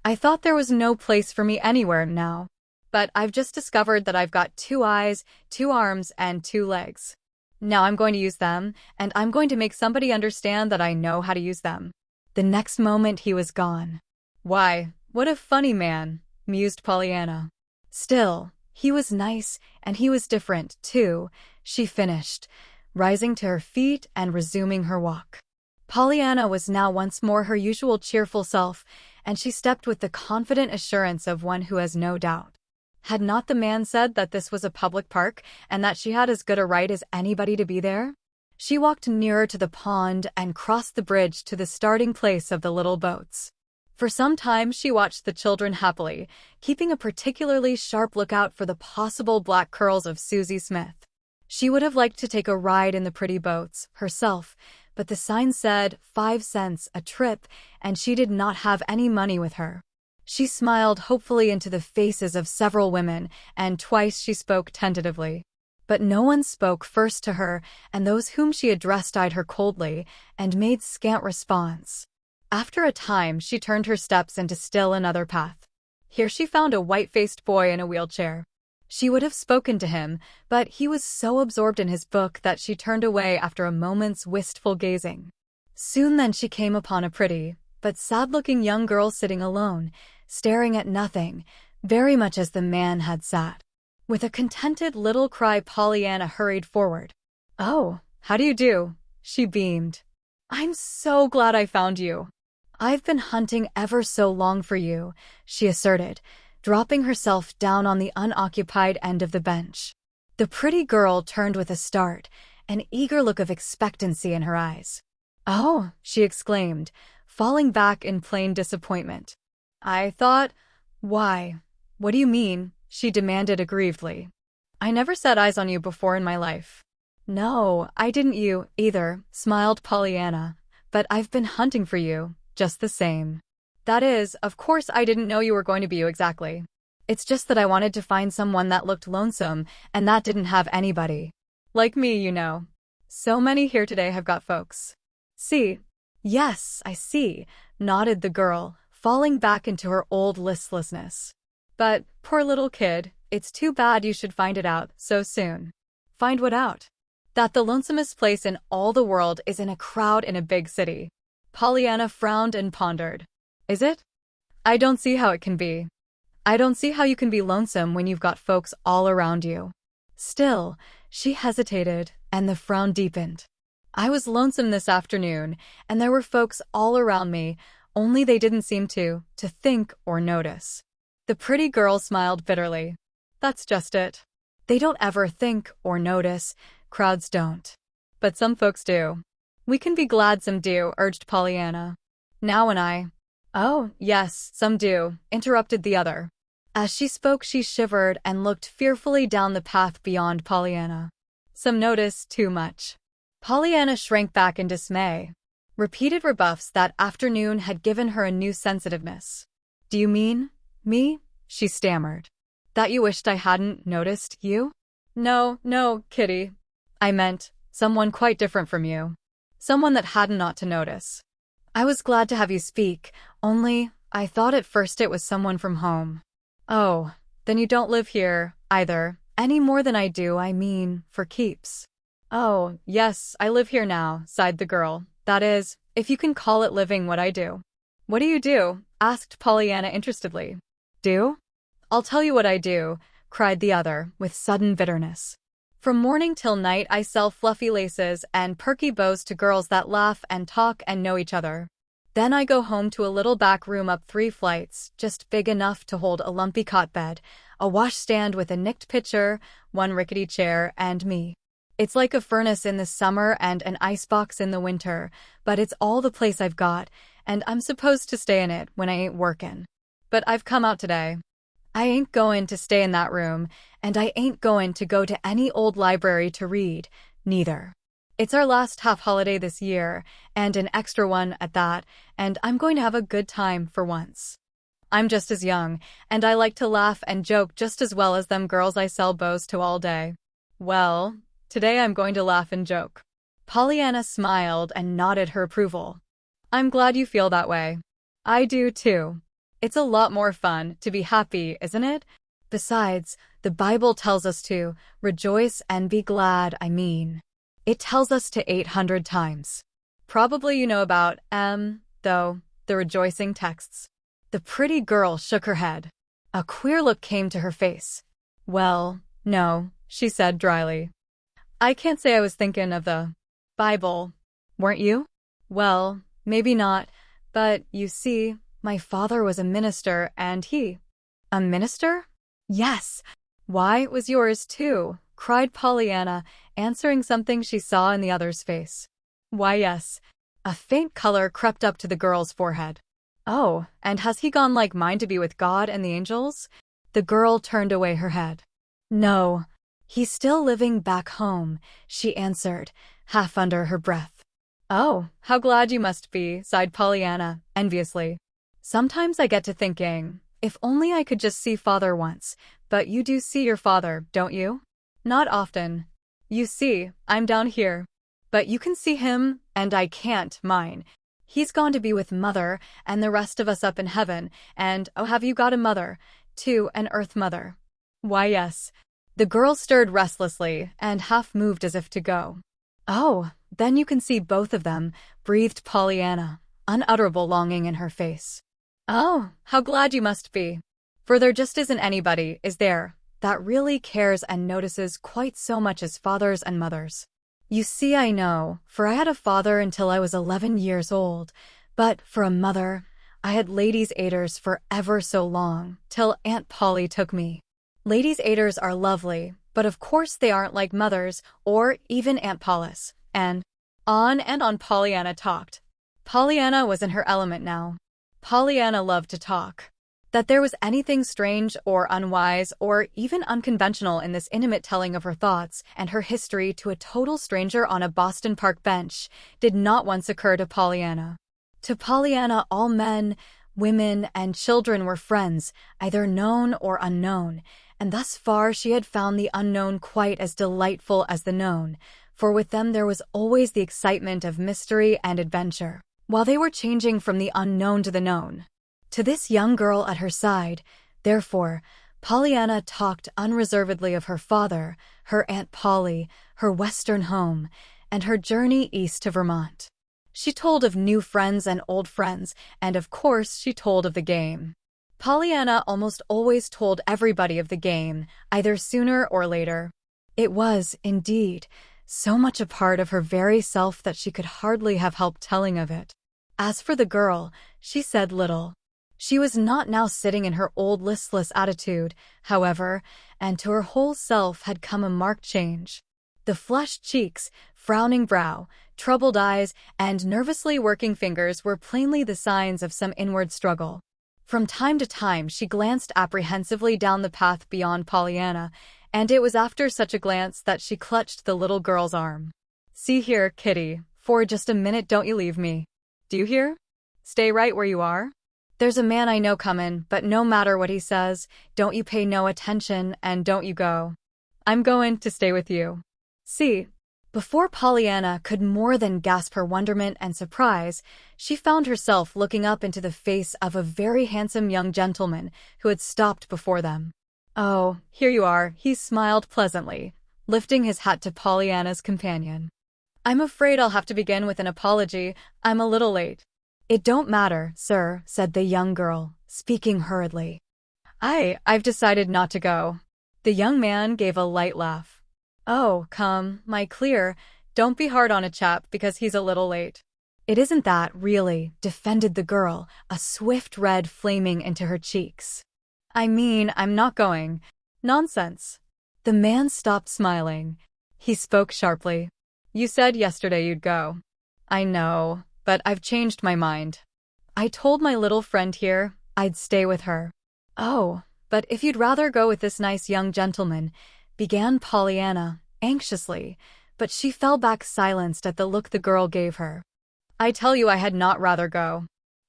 I thought there was no place for me anywhere now. But I've just discovered that I've got 2 eyes, 2 arms, and 2 legs. Now I'm going to use them, and I'm going to make somebody understand that I know how to use them. The next moment he was gone. Why, what a funny man, mused Pollyanna. Still, he was nice, and he was different, too, she finished, rising to her feet and resuming her walk. Pollyanna was now once more her usual cheerful self, and she stepped with the confident assurance of one who has no doubt. Had not the man said that this was a public park, and that she had as good a right as anybody to be there? She walked nearer to the pond and crossed the bridge to the starting place of the little boats. For some time she watched the children happily, keeping a particularly sharp lookout for the possible black curls of Susie Smith. She would have liked to take a ride in the pretty boats, herself, but the sign said 5 cents a trip, and she did not have any money with her. She smiled hopefully into the faces of several women, and twice she spoke tentatively. But no one spoke first to her, and those whom she addressed eyed her coldly, and made scant response. After a time she turned her steps into still another path. Here she found a white-faced boy in a wheelchair. She would have spoken to him, but he was so absorbed in his book that she turned away after a moment's wistful gazing. Soon then she came upon a pretty, but sad-looking young girl sitting alone, staring at nothing, very much as the man had sat. With a contented little cry, Pollyanna hurried forward. "Oh, how do you do?" she beamed. "I'm so glad I found you. I've been hunting ever so long for you," she asserted, dropping herself down on the unoccupied end of the bench. The pretty girl turned with a start, an eager look of expectancy in her eyes. "Oh," she exclaimed, falling back in plain disappointment. "I thought, why, what do you mean?" she demanded aggrievedly. "I never set eyes on you before in my life." "No, I didn't you, either," smiled Pollyanna, "but I've been hunting for you, just the same. That is, of course I didn't know you were going to be you exactly. It's just that I wanted to find someone that looked lonesome, and that didn't have anybody. Like me, you know. So many here today have got folks." "See?" "Yes, I see," nodded the girl, falling back into her old listlessness. "But, poor little kid, it's too bad you should find it out so soon." "Find what out?" "That the lonesomest place in all the world is in a crowd in a big city." Pollyanna frowned and pondered. "Is it? I don't see how it can be. I don't see how you can be lonesome when you've got folks all around you." Still, she hesitated, and the frown deepened. "I was lonesome this afternoon, and there were folks all around me, only they didn't seem to think or notice." The pretty girl smiled bitterly. "That's just it. They don't ever think or notice. Crowds don't. But some folks do." "We can be glad some do," urged Pollyanna. "Now and I—" "Oh, yes, some do," interrupted the other. As she spoke she shivered and looked fearfully down the path beyond Pollyanna. "Some notice too much." Pollyanna shrank back in dismay. Repeated rebuffs that afternoon had given her a new sensitiveness. "Do you mean me?" she stammered. "That you wished I hadn't noticed you?" No, Kitty. I meant someone quite different from you. Someone that hadn't ought to notice. I was glad to have you speak, only I thought at first it was someone from home." "Oh, then you don't live here, either, any more than I do, I mean, for keeps." "Oh, yes, I live here now," sighed the girl. "That is, if you can call it living what I do." "What do you do?" asked Pollyanna interestedly. "Do? I'll tell you what I do," cried the other, with sudden bitterness. "From morning till night I sell fluffy laces and perky bows to girls that laugh and talk and know each other. Then I go home to a little back room up 3 flights, just big enough to hold a lumpy cot bed, a washstand with a nicked pitcher, 1 rickety chair, and me. It's like a furnace in the summer and an icebox in the winter, but it's all the place I've got, and I'm supposed to stay in it when I ain't workin'. But I've come out today. I ain't goin' to stay in that room, and I ain't goin' to go to any old library to read, neither. It's our last half-holiday this year, and an extra one at that, and I'm going to have a good time for once. I'm just as young, and I like to laugh and joke just as well as them girls I sell bows to all day. Well, today I'm going to laugh and joke." Pollyanna smiled and nodded her approval. "I'm glad you feel that way. I do, too. It's a lot more fun to be happy, isn't it? Besides, the Bible tells us to rejoice and be glad, I mean. It tells us to 800 times. Probably you know about, though, the rejoicing texts." The pretty girl shook her head. A queer look came to her face. "Well, no," she said dryly. "I can't say I was thinking of the Bible. Weren't you?" "Well, maybe not, but you see, my father was a minister and he—" "A minister?" "Yes. Why, it was yours too," cried Pollyanna, answering something she saw in the other's face. "Why, yes." A faint color crept up to the girl's forehead. "Oh, and has he gone like mine to be with God and the angels?" The girl turned away her head. "No, he's still living back home," she answered, half under her breath. "Oh, how glad you must be," sighed Pollyanna, enviously. "Sometimes I get to thinking, if only I could just see Father once. But you do see your father, don't you?" "Not often. You see, I'm down here. But you can see him, and I can't, mine. He's gone to be with Mother and the rest of us up in heaven, and oh, have you got a mother, too, an Earth mother?" "Why, yes." The girl stirred restlessly and half moved as if to go. "Oh, then you can see both of them," breathed Pollyanna, unutterable longing in her face. "Oh, how glad you must be. For there just isn't anybody, is there, that really cares and notices quite so much as fathers and mothers. You see, I know, for I had a father until I was 11 years old, but for a mother, I had ladies' aiders for ever so long, till Aunt Polly took me. Ladies' aiders are lovely, but of course they aren't like mothers, or even Aunt Polly's." And on Pollyanna talked. Pollyanna was in her element now. Pollyanna loved to talk. That there was anything strange or unwise or even unconventional in this intimate telling of her thoughts and her history to a total stranger on a Boston Park bench did not once occur to Pollyanna. To Pollyanna, all men, women, and children were friends, either known or unknown, and thus far she had found the unknown quite as delightful as the known, for with them there was always the excitement of mystery and adventure, while they were changing from the unknown to the known. To this young girl at her side, therefore, Pollyanna talked unreservedly of her father, her Aunt Polly, her Western home, and her journey east to Vermont. She told of new friends and old friends, and of course she told of the game. Pollyanna almost always told everybody of the game, either sooner or later. It was, indeed, so much a part of her very self that she could hardly have helped telling of it. As for the girl, she said little. She was not now sitting in her old listless attitude, however, and to her whole self had come a marked change. The flushed cheeks, frowning brow, troubled eyes, and nervously working fingers were plainly the signs of some inward struggle. From time to time she glanced apprehensively down the path beyond Pollyanna, and it was after such a glance that she clutched the little girl's arm. "See here, Kitty, for just a minute don't you leave me. Do you hear? Stay right where you are. There's a man I know comin', but no matter what he says, don't you pay no attention and don't you go. I'm goin' to stay with you. See." Before Pollyanna could more than gasp her wonderment and surprise, she found herself looking up into the face of a very handsome young gentleman who had stopped before them. "Oh, here you are," he smiled pleasantly, lifting his hat to Pollyanna's companion. "I'm afraid I'll have to begin with an apology. I'm a little late." "It don't matter, sir," said the young girl, speaking hurriedly. I've decided not to go." The young man gave a light laugh. "Oh, come, my clear, don't be hard on a chap because he's a little late." "It isn't that, really," defended the girl, a swift red flaming into her cheeks. "I mean, I'm not going." "Nonsense." The man stopped smiling. He spoke sharply. "You said yesterday you'd go." "I know, but I've changed my mind. I told my little friend here I'd stay with her." "Oh, but if you'd rather go with this nice young gentleman," began Pollyanna, anxiously, but she fell back silenced at the look the girl gave her. "I tell you I had not rather go.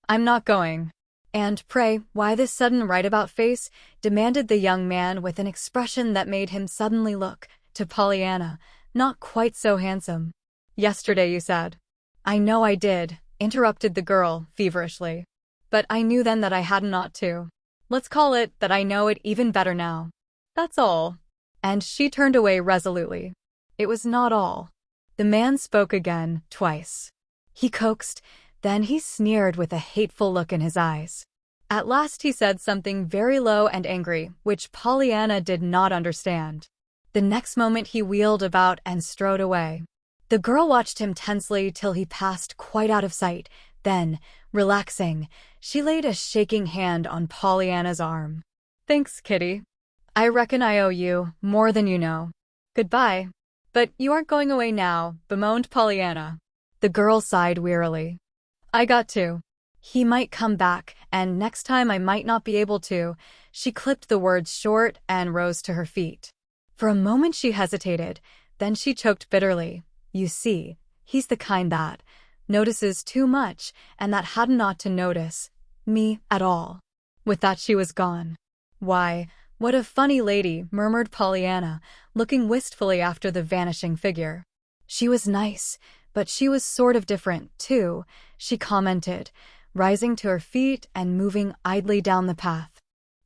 I'm not going." "And pray, why this sudden right-about face?" demanded the young man with an expression that made him suddenly look, to Pollyanna, not quite so handsome. "Yesterday you said." "I know I did," interrupted the girl, feverishly. "But I knew then that I hadn't ought to. Let's call it that I know it even better now. That's all." And she turned away resolutely. It was not all. The man spoke again, twice. He coaxed, then he sneered with a hateful look in his eyes. At last he said something very low and angry, which Pollyanna did not understand. The next moment he wheeled about and strode away. The girl watched him tensely till he passed quite out of sight. Then, relaxing, she laid a shaking hand on Pollyanna's arm. "Thanks, Kitty. I reckon I owe you more than you know. Goodbye." "But you aren't going away now," bemoaned Pollyanna. The girl sighed wearily. "I got to. He might come back, and next time I might not be able to." She clipped the words short and rose to her feet. For a moment she hesitated, then she choked bitterly. "You see, he's the kind that notices too much, and that hadn't ought to notice me at all." With that she was gone. "Why, what a funny lady," murmured Pollyanna, looking wistfully after the vanishing figure. "She was nice, but she was sort of different, too," she commented, rising to her feet and moving idly down the path.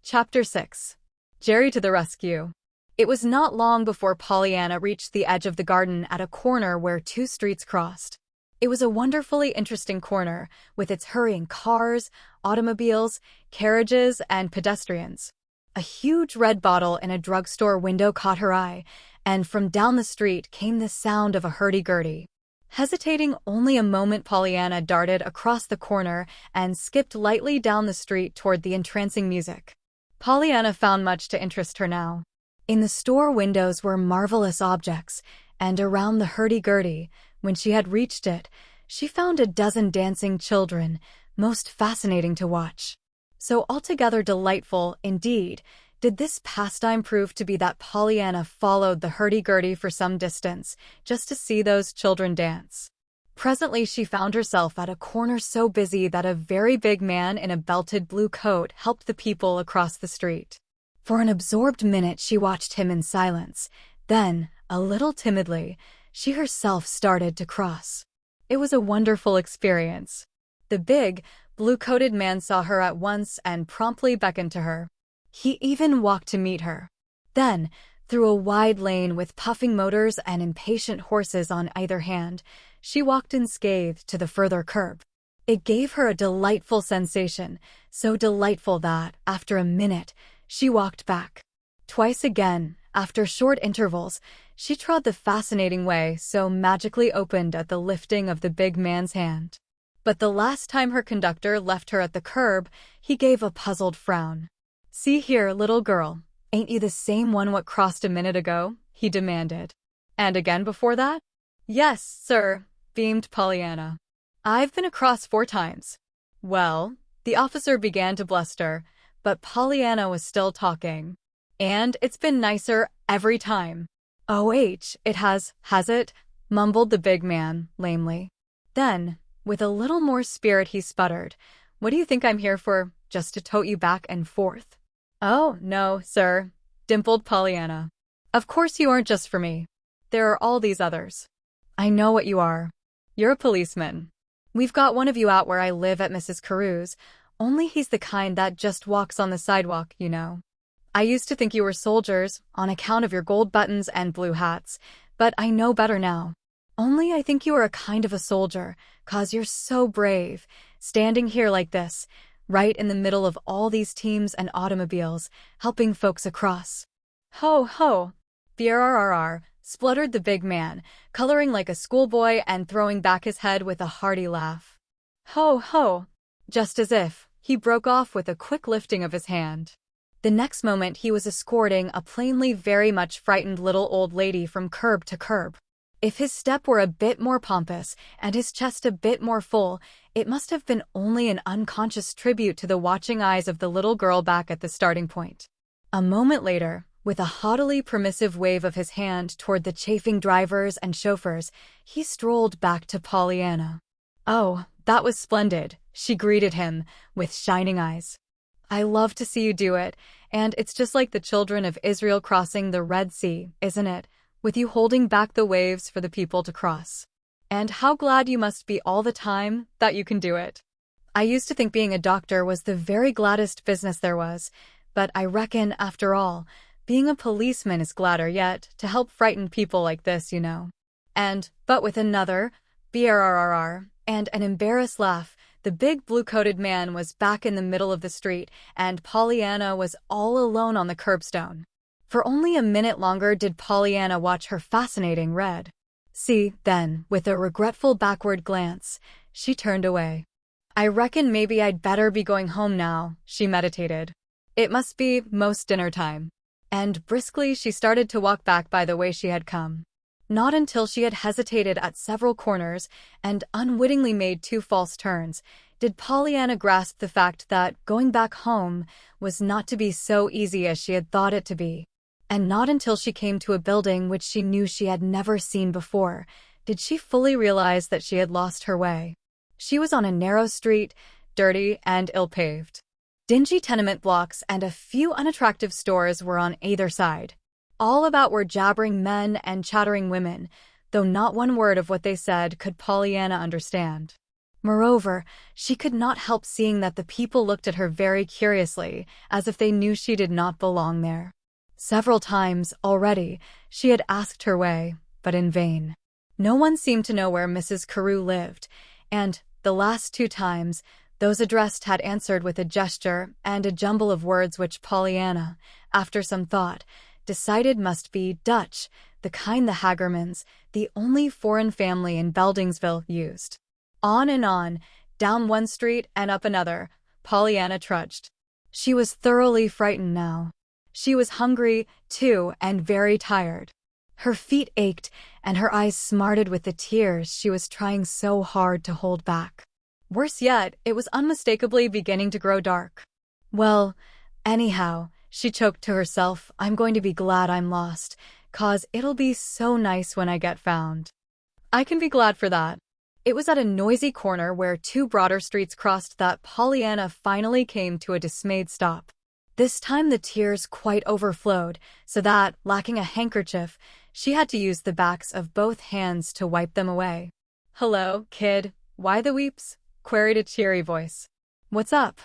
Chapter 6. Jerry to the rescue. It was not long before Pollyanna reached the edge of the garden at a corner where two streets crossed. It was a wonderfully interesting corner, with its hurrying cars, automobiles, carriages, and pedestrians. A huge red bottle in a drugstore window caught her eye, and from down the street came the sound of a hurdy-gurdy. Hesitating only a moment, Pollyanna darted across the corner and skipped lightly down the street toward the entrancing music. Pollyanna found much to interest her now. In the store windows were marvelous objects, and around the hurdy-gurdy, when she had reached it, she found a dozen dancing children, most fascinating to watch. So altogether delightful, indeed, did this pastime prove to be that Pollyanna followed the hurdy-gurdy for some distance, just to see those children dance. Presently she found herself at a corner so busy that a very big man in a belted blue coat helped the people across the street. For an absorbed minute she watched him in silence. Then, a little timidly, she herself started to cross. It was a wonderful experience. The big, blue-coated man saw her at once and promptly beckoned to her. He even walked to meet her. Then, through a wide lane with puffing motors and impatient horses on either hand, she walked unscathed to the further curb. It gave her a delightful sensation, so delightful that, after a minute, she walked back. Twice again, after short intervals, she trod the fascinating way so magically opened at the lifting of the big man's hand. But the last time her conductor left her at the curb, he gave a puzzled frown. "See here, little girl, ain't you the same one what crossed a minute ago?" he demanded. "And again before that?" "Yes, sir," beamed Pollyanna. "I've been across 4 times. Well, the officer began to bluster, but Pollyanna was still talking. "And it's been nicer every time." "Oh, it has it?" mumbled the big man, lamely. Then, with a little more spirit, he sputtered, "What do you think I'm here for, just to tote you back and forth?" "Oh, no, sir," dimpled Pollyanna. "Of course you aren't just for me. There are all these others." "I know what you are. You're a policeman. We've got one of you out where I live at Mrs. Carew's, only he's the kind that just walks on the sidewalk, you know. I used to think you were soldiers, on account of your gold buttons and blue hats, but I know better now. Only I think you are a kind of a soldier, 'cause you're so brave, standing here like this, right in the middle of all these teams and automobiles, helping folks across." "Ho, ho, brrrr," spluttered the big man, coloring like a schoolboy and throwing back his head with a hearty laugh. "Ho, ho," just as if, he broke off with a quick lifting of his hand. The next moment he was escorting a plainly very much frightened little old lady from curb to curb. If his step were a bit more pompous and his chest a bit more full, it must have been only an unconscious tribute to the watching eyes of the little girl back at the starting point. A moment later, with a haughtily permissive wave of his hand toward the chafing drivers and chauffeurs, he strolled back to Pollyanna. "Oh, that was splendid," she greeted him, with shining eyes. "I love to see you do it, and it's just like the children of Israel crossing the Red Sea, isn't it, with you holding back the waves for the people to cross. And how glad you must be all the time that you can do it. I used to think being a doctor was the very gladdest business there was, but I reckon, after all, being a policeman is gladder yet, to help frightened people like this, you know." And, but with another brrrr and an embarrassed laugh, The big blue-coated man was back in the middle of the street, and Pollyanna was all alone on the curbstone. For only a minute longer did Pollyanna watch her fascinating red. See, then, with a regretful backward glance, she turned away. I reckon maybe I'd better be going home now, she meditated. It must be most dinner time. And briskly she started to walk back by the way she had come. Not until she had hesitated at several corners and unwittingly made 2 false turns did Pollyanna grasp the fact that going back home was not to be so easy as she had thought it to be. And not until she came to a building which she knew she had never seen before did she fully realize that she had lost her way. She was on a narrow street, dirty and ill-paved. Dingy tenement blocks and a few unattractive stores were on either side. All about were jabbering men and chattering women, though not one word of what they said could Pollyanna understand. Moreover, she could not help seeing that the people looked at her very curiously, as if they knew she did not belong there. Several times, already, she had asked her way, but in vain. No one seemed to know where Mrs. Carew lived, and, the last 2 times, those addressed had answered with a gesture and a jumble of words which Pollyanna, after some thought, decided must be Dutch, the kind the Hagermans, the only foreign family in Beldingsville, used. On and on, down one street and up another, Pollyanna trudged. She was thoroughly frightened now. She was hungry, too, and very tired. Her feet ached, and her eyes smarted with the tears she was trying so hard to hold back. Worse yet, it was unmistakably beginning to grow dark. Well, anyhow, she choked to herself, I'm going to be glad I'm lost, 'cause it'll be so nice when I get found. I can be glad for that. It was at a noisy corner where 2 broader streets crossed that Pollyanna finally came to a dismayed stop. This time the tears quite overflowed, so that, lacking a handkerchief, she had to use the backs of both hands to wipe them away. Hello, kid, why the weeps? Queried a cheery voice. What's up?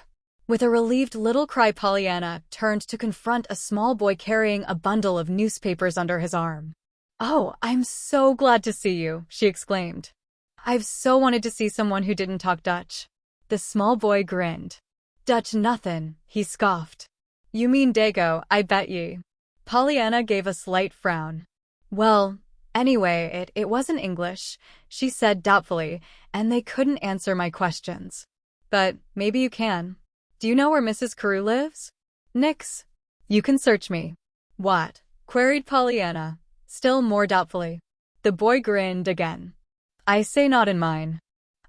With a relieved little cry, Pollyanna turned to confront a small boy carrying a bundle of newspapers under his arm. Oh, I'm so glad to see you, she exclaimed. I've so wanted to see someone who didn't talk Dutch. The small boy grinned. Dutch nothin', he scoffed. You mean Dago, I bet ye. Pollyanna gave a slight frown. Well, anyway, it wasn't English, she said doubtfully, and they couldn't answer my questions. But maybe you can. Do you know where Mrs. Carew lives? Nix. You can search me. What? Queried Pollyanna, still more doubtfully. The boy grinned again. I say not in mine.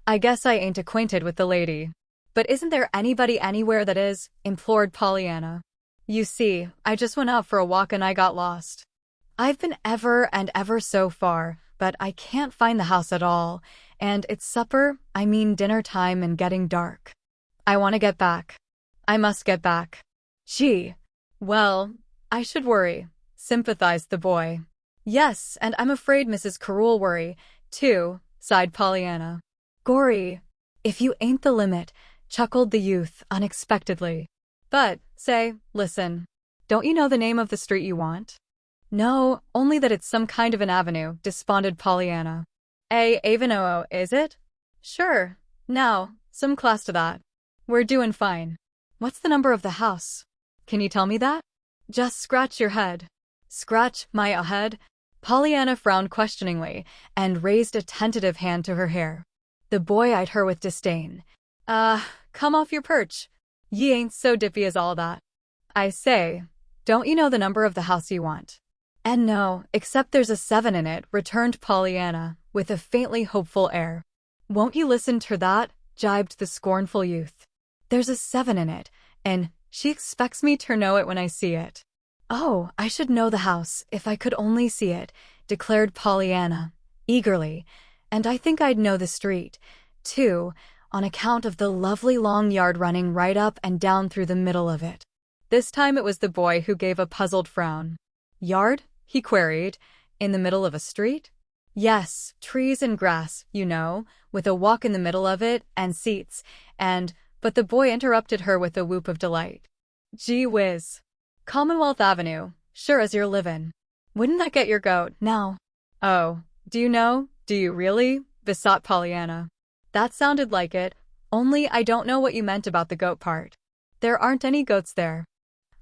I guess I ain't acquainted with the lady. But isn't there anybody anywhere that is? Implored Pollyanna. You see, I just went out for a walk and I got lost. I've been ever and ever so far, but I can't find the house at all, and it's dinner time and getting dark. I want to get back. I must get back. Gee. Well, I should worry, sympathized the boy. Yes, and I'm afraid Mrs. Carew'll worry, too, sighed Pollyanna. Gory. If you ain't the limit, chuckled the youth unexpectedly. But, say, listen. Don't you know the name of the street you want? No, only that it's some kind of an avenue, desponded Pollyanna. Avenue, is it? Sure. Now, some class to that. We're doing fine. What's the number of the house? Can you tell me that? Just scratch your head. Scratch my head? Pollyanna frowned questioningly and raised a tentative hand to her hair. The boy eyed her with disdain. Come off your perch. Ye ain't so dippy as all that. I say, don't you know the number of the house you want? And no, except there's a 7 in it, returned Pollyanna, with a faintly hopeful air. Won't you listen to that? Jibed the scornful youth. There's a 7 in it, and she expects me to know it when I see it. Oh, I should know the house, if I could only see it, declared Pollyanna, eagerly, and I think I'd know the street, too, on account of the lovely long yard running right up and down through the middle of it. This time it was the boy who gave a puzzled frown. Yard? He queried. In the middle of a street? Yes, trees and grass, you know, with a walk in the middle of it, and seats, but the boy interrupted her with a whoop of delight. Gee whiz. Commonwealth Avenue, sure as you're livin'. Wouldn't that get your goat, now? Oh, do you know? Do you really? Besought Pollyanna. That sounded like it, Only I don't know what you meant about the goat part. There aren't any goats there.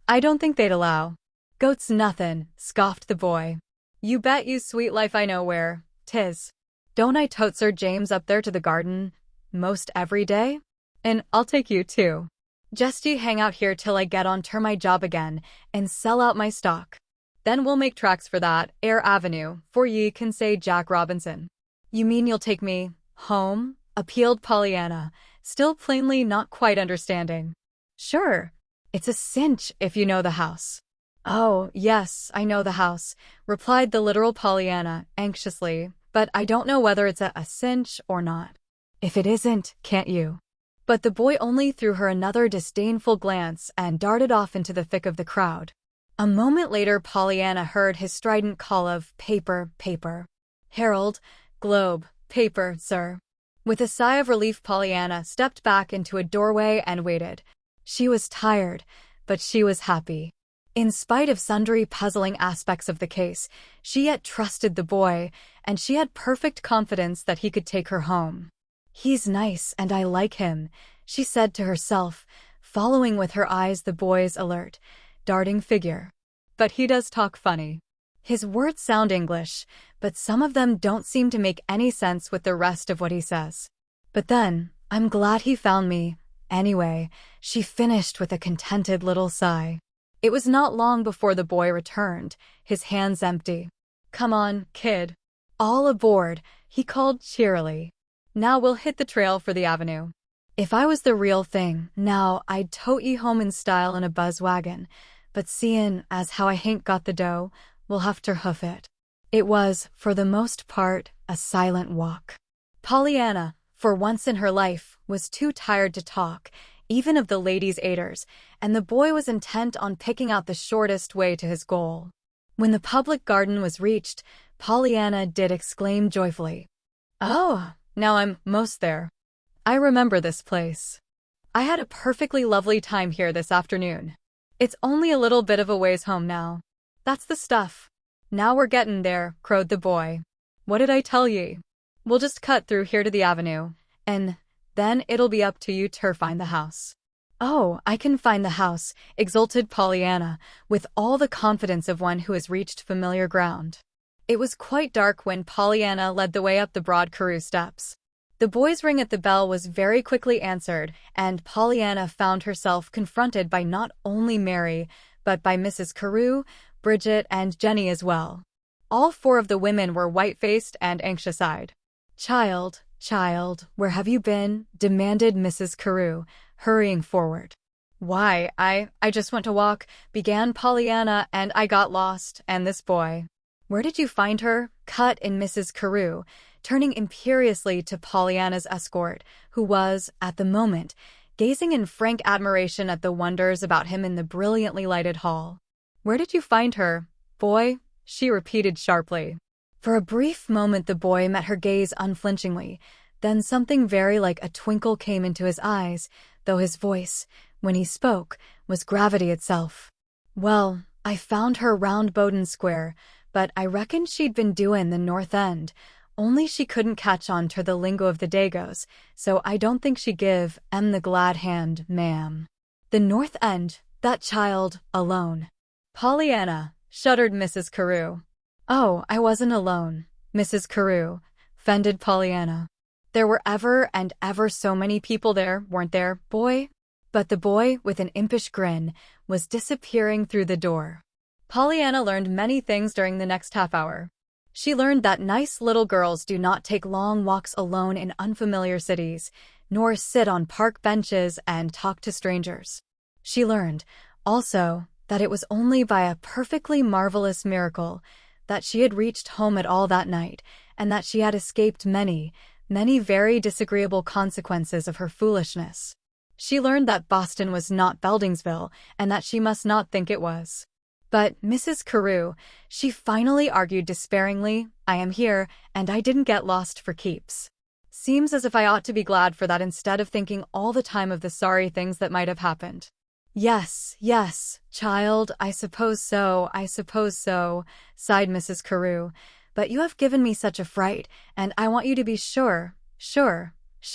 I don't think they'd allow. Goats nothin', scoffed the boy. You bet you sweet life I know where 'tis. Don't I tote Sir James up there to the garden most every day? And I'll take you too. Just ye hang out here till I get on to my job again and sell out my stock. Then we'll make tracks for that Air Avenue, for ye can say Jack Robinson. You mean you'll take me home? Appealed Pollyanna, still plainly not quite understanding. Sure. It's a cinch if you know the house. Oh, yes, I know the house, replied the literal Pollyanna, anxiously, but I don't know whether it's a cinch or not. If it isn't, can't you? But the boy only threw her another disdainful glance and darted off into the thick of the crowd. A moment later, Pollyanna heard his strident call of paper, paper. Herald, Globe, paper, sir. With a sigh of relief, Pollyanna stepped back into a doorway and waited. She was tired, but she was happy. In spite of sundry puzzling aspects of the case, she yet trusted the boy, and she had perfect confidence that he could take her home. He's nice and I like him, she said to herself, following with her eyes the boy's alert, darting figure. But he does talk funny. His words sound English, but some of them don't seem to make any sense with the rest of what he says. But then, I'm glad he found me. Anyway, she finished with a contented little sigh. It was not long before the boy returned, his hands empty. Come on, kid. All aboard, he called cheerily. Now we'll hit the trail for the avenue. If I was the real thing, now I'd tote ye home in style in a buzz wagon, but seein' as how I hain't got the dough, we'll have ter hoof it. It was, for the most part, a silent walk. Pollyanna, for once in her life, was too tired to talk, even of the ladies' aiders, and the boy was intent on picking out the shortest way to his goal. When the public garden was reached, Pollyanna did exclaim joyfully, "Oh, now I'm most there. I remember this place. I had a perfectly lovely time here this afternoon. It's only a little bit of a ways home now." "That's the stuff. Now we're gettin' there," crowed the boy. "What did I tell ye? We'll just cut through here to the avenue, and then it'll be up to you ter find the house." "Oh, I can find the house," exulted Pollyanna, with all the confidence of one who has reached familiar ground. It was quite dark when Pollyanna led the way up the broad Carew steps. The boy's ring at the bell was very quickly answered, and Pollyanna found herself confronted by not only Mary, but by Mrs. Carew, Bridget, and Jenny as well. All four of the women were white-faced and anxious-eyed. Child, where have you been?" demanded Mrs. Carew, hurrying forward. "Why, I just went to walk," began Pollyanna, "and I got lost, and this boy." "Where did you find her?" cut in Mrs. Carew, turning imperiously to Pollyanna's escort, who was, at the moment, gazing in frank admiration at the wonders about him in the brilliantly lighted hall. "Where did you find her, boy?" she repeated sharply. For a brief moment the boy met her gaze unflinchingly, then something very like a twinkle came into his eyes, though his voice, when he spoke, was gravity itself. "Well, I found her round Bowden Square, but I reckon she'd been doin' the North End, only she couldn't catch on ter the lingo of the Dagos, so I don't think she give 'em the glad hand, ma'am." "The North End, that child, alone." "Pollyanna," shuddered Mrs. Carew. "Oh, I wasn't alone, Mrs. Carew," fended Pollyanna. "There were ever and ever so many people there, weren't there, boy?" But the boy, with an impish grin, was disappearing through the door. Pollyanna learned many things during the next half hour. She learned that nice little girls do not take long walks alone in unfamiliar cities, nor sit on park benches and talk to strangers. She learned, also, that it was only by a perfectly marvelous miracle that she had reached home at all that night, and that she had escaped many, many very disagreeable consequences of her foolishness. She learned that Boston was not Beldingsville, and that she must not think it was. "But, Mrs. Carew," she finally argued despairingly, "I am here, and I didn't get lost for keeps. Seems as if I ought to be glad for that instead of thinking all the time of the sorry things that might have happened." Yes, child, I suppose so, sighed Mrs. Carew. "But you have given me such a fright, and I want you to be sure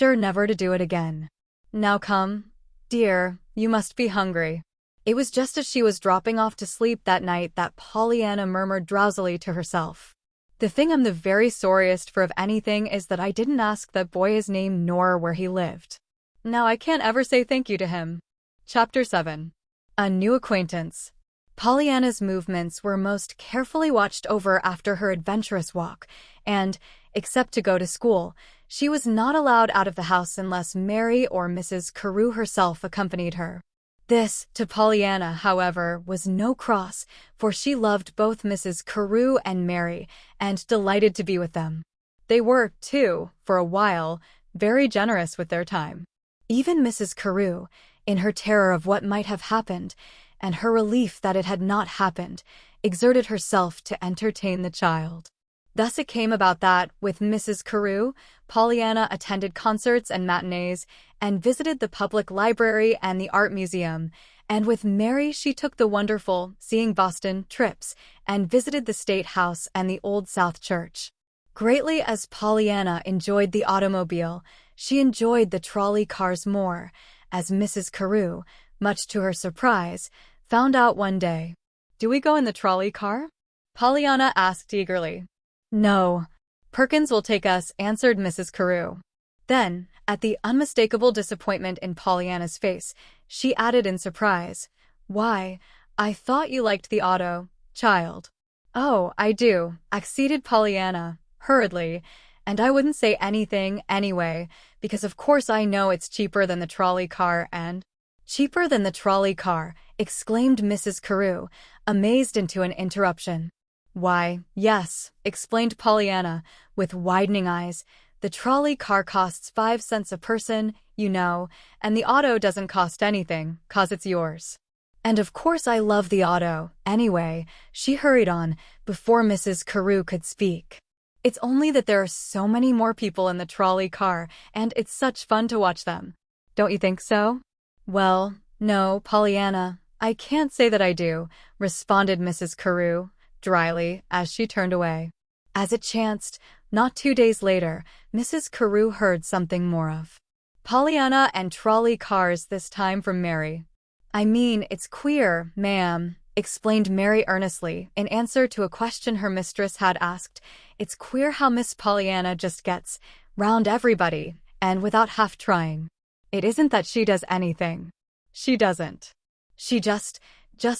never to do it again." Now come, dear, you must be hungry." It was just as she was dropping off to sleep that night that Pollyanna murmured drowsily to herself, "The thing I'm the very sorriest for of anything is that I didn't ask that boy his name nor where he lived. Now I can't ever say thank you to him." Chapter 7. A New Acquaintance. Pollyanna's movements were most carefully watched over after her adventurous walk, and, except to go to school, she was not allowed out of the house unless Mary or Mrs. Carew herself accompanied her. This, to Pollyanna, however, was no cross, for she loved both Mrs. Carew and Mary, and delighted to be with them. They were, too, for a while, very generous with their time. Even Mrs. Carew, in her terror of what might have happened, and her relief that it had not happened, exerted herself to entertain the child. Thus it came about that, with Mrs. Carew, Pollyanna attended concerts and matinees, and visited the public library and the art museum, and with Mary she took the wonderful Seeing Boston trips, and visited the State House and the Old South Church. Greatly as Pollyanna enjoyed the automobile, she enjoyed the trolley cars more, as Mrs. Carew, much to her surprise, found out one day. "Do we go in the trolley car?" Pollyanna asked eagerly. "No. Perkins will take us," answered Mrs. Carew. Then, at the unmistakable disappointment in Pollyanna's face, she added in surprise, "Why, I thought you liked the auto, child." "Oh, I do," acceded Pollyanna, hurriedly, "and I wouldn't say anything anyway, because of course I know it's cheaper than the trolley car and—" "Cheaper than the trolley car," exclaimed Mrs. Carew, amazed into an interruption. "Why, yes," explained Pollyanna, with widening eyes, "the trolley car costs 5 cents a person, you know, and the auto doesn't cost anything, 'cause it's yours. And of course I love the auto, anyway," she hurried on, before Mrs. Carew could speak. "It's only that there are so many more people in the trolley car, and it's such fun to watch them. Don't you think so?" "Well, no, Pollyanna, I can't say that I do," responded Mrs. Carew, dryly, as she turned away. As it chanced, not 2 days later, Mrs. Carew heard something more of Pollyanna and trolley cars, this time from Mary. "I mean, it's queer, ma'am," explained Mary earnestly, in answer to a question her mistress had asked. "It's queer how Miss Pollyanna just gets round everybody, and without half trying. It isn't that she does anything. She doesn't. She just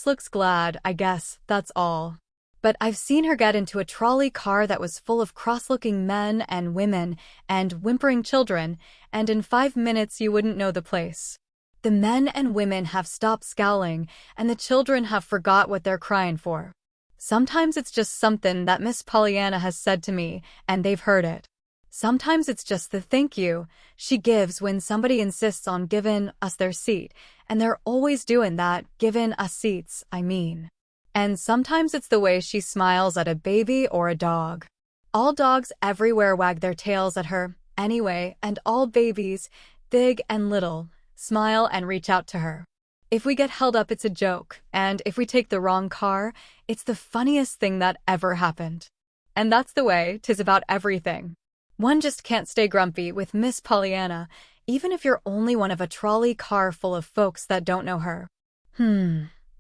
looks glad, I guess, that's all. But I've seen her get into a trolley car that was full of cross-looking men and women and whimpering children, and in 5 minutes you wouldn't know the place. The men and women have stopped scowling, and the children have forgot what they're crying for. Sometimes it's just something that Miss Pollyanna has said to me, and they've heard it. Sometimes it's just the thank you she gives when somebody insists on giving us their seat, and they're always doing that, giving us seats, I mean. And sometimes it's the way she smiles at a baby or a dog. All dogs everywhere wag their tails at her, anyway, and all babies, big and little, smile and reach out to her. If we get held up, it's a joke, and if we take the wrong car, it's the funniest thing that ever happened. And that's the way 'tis about everything. One just can't stay grumpy with Miss Pollyanna, even if you're only one of a trolley car full of folks that don't know her."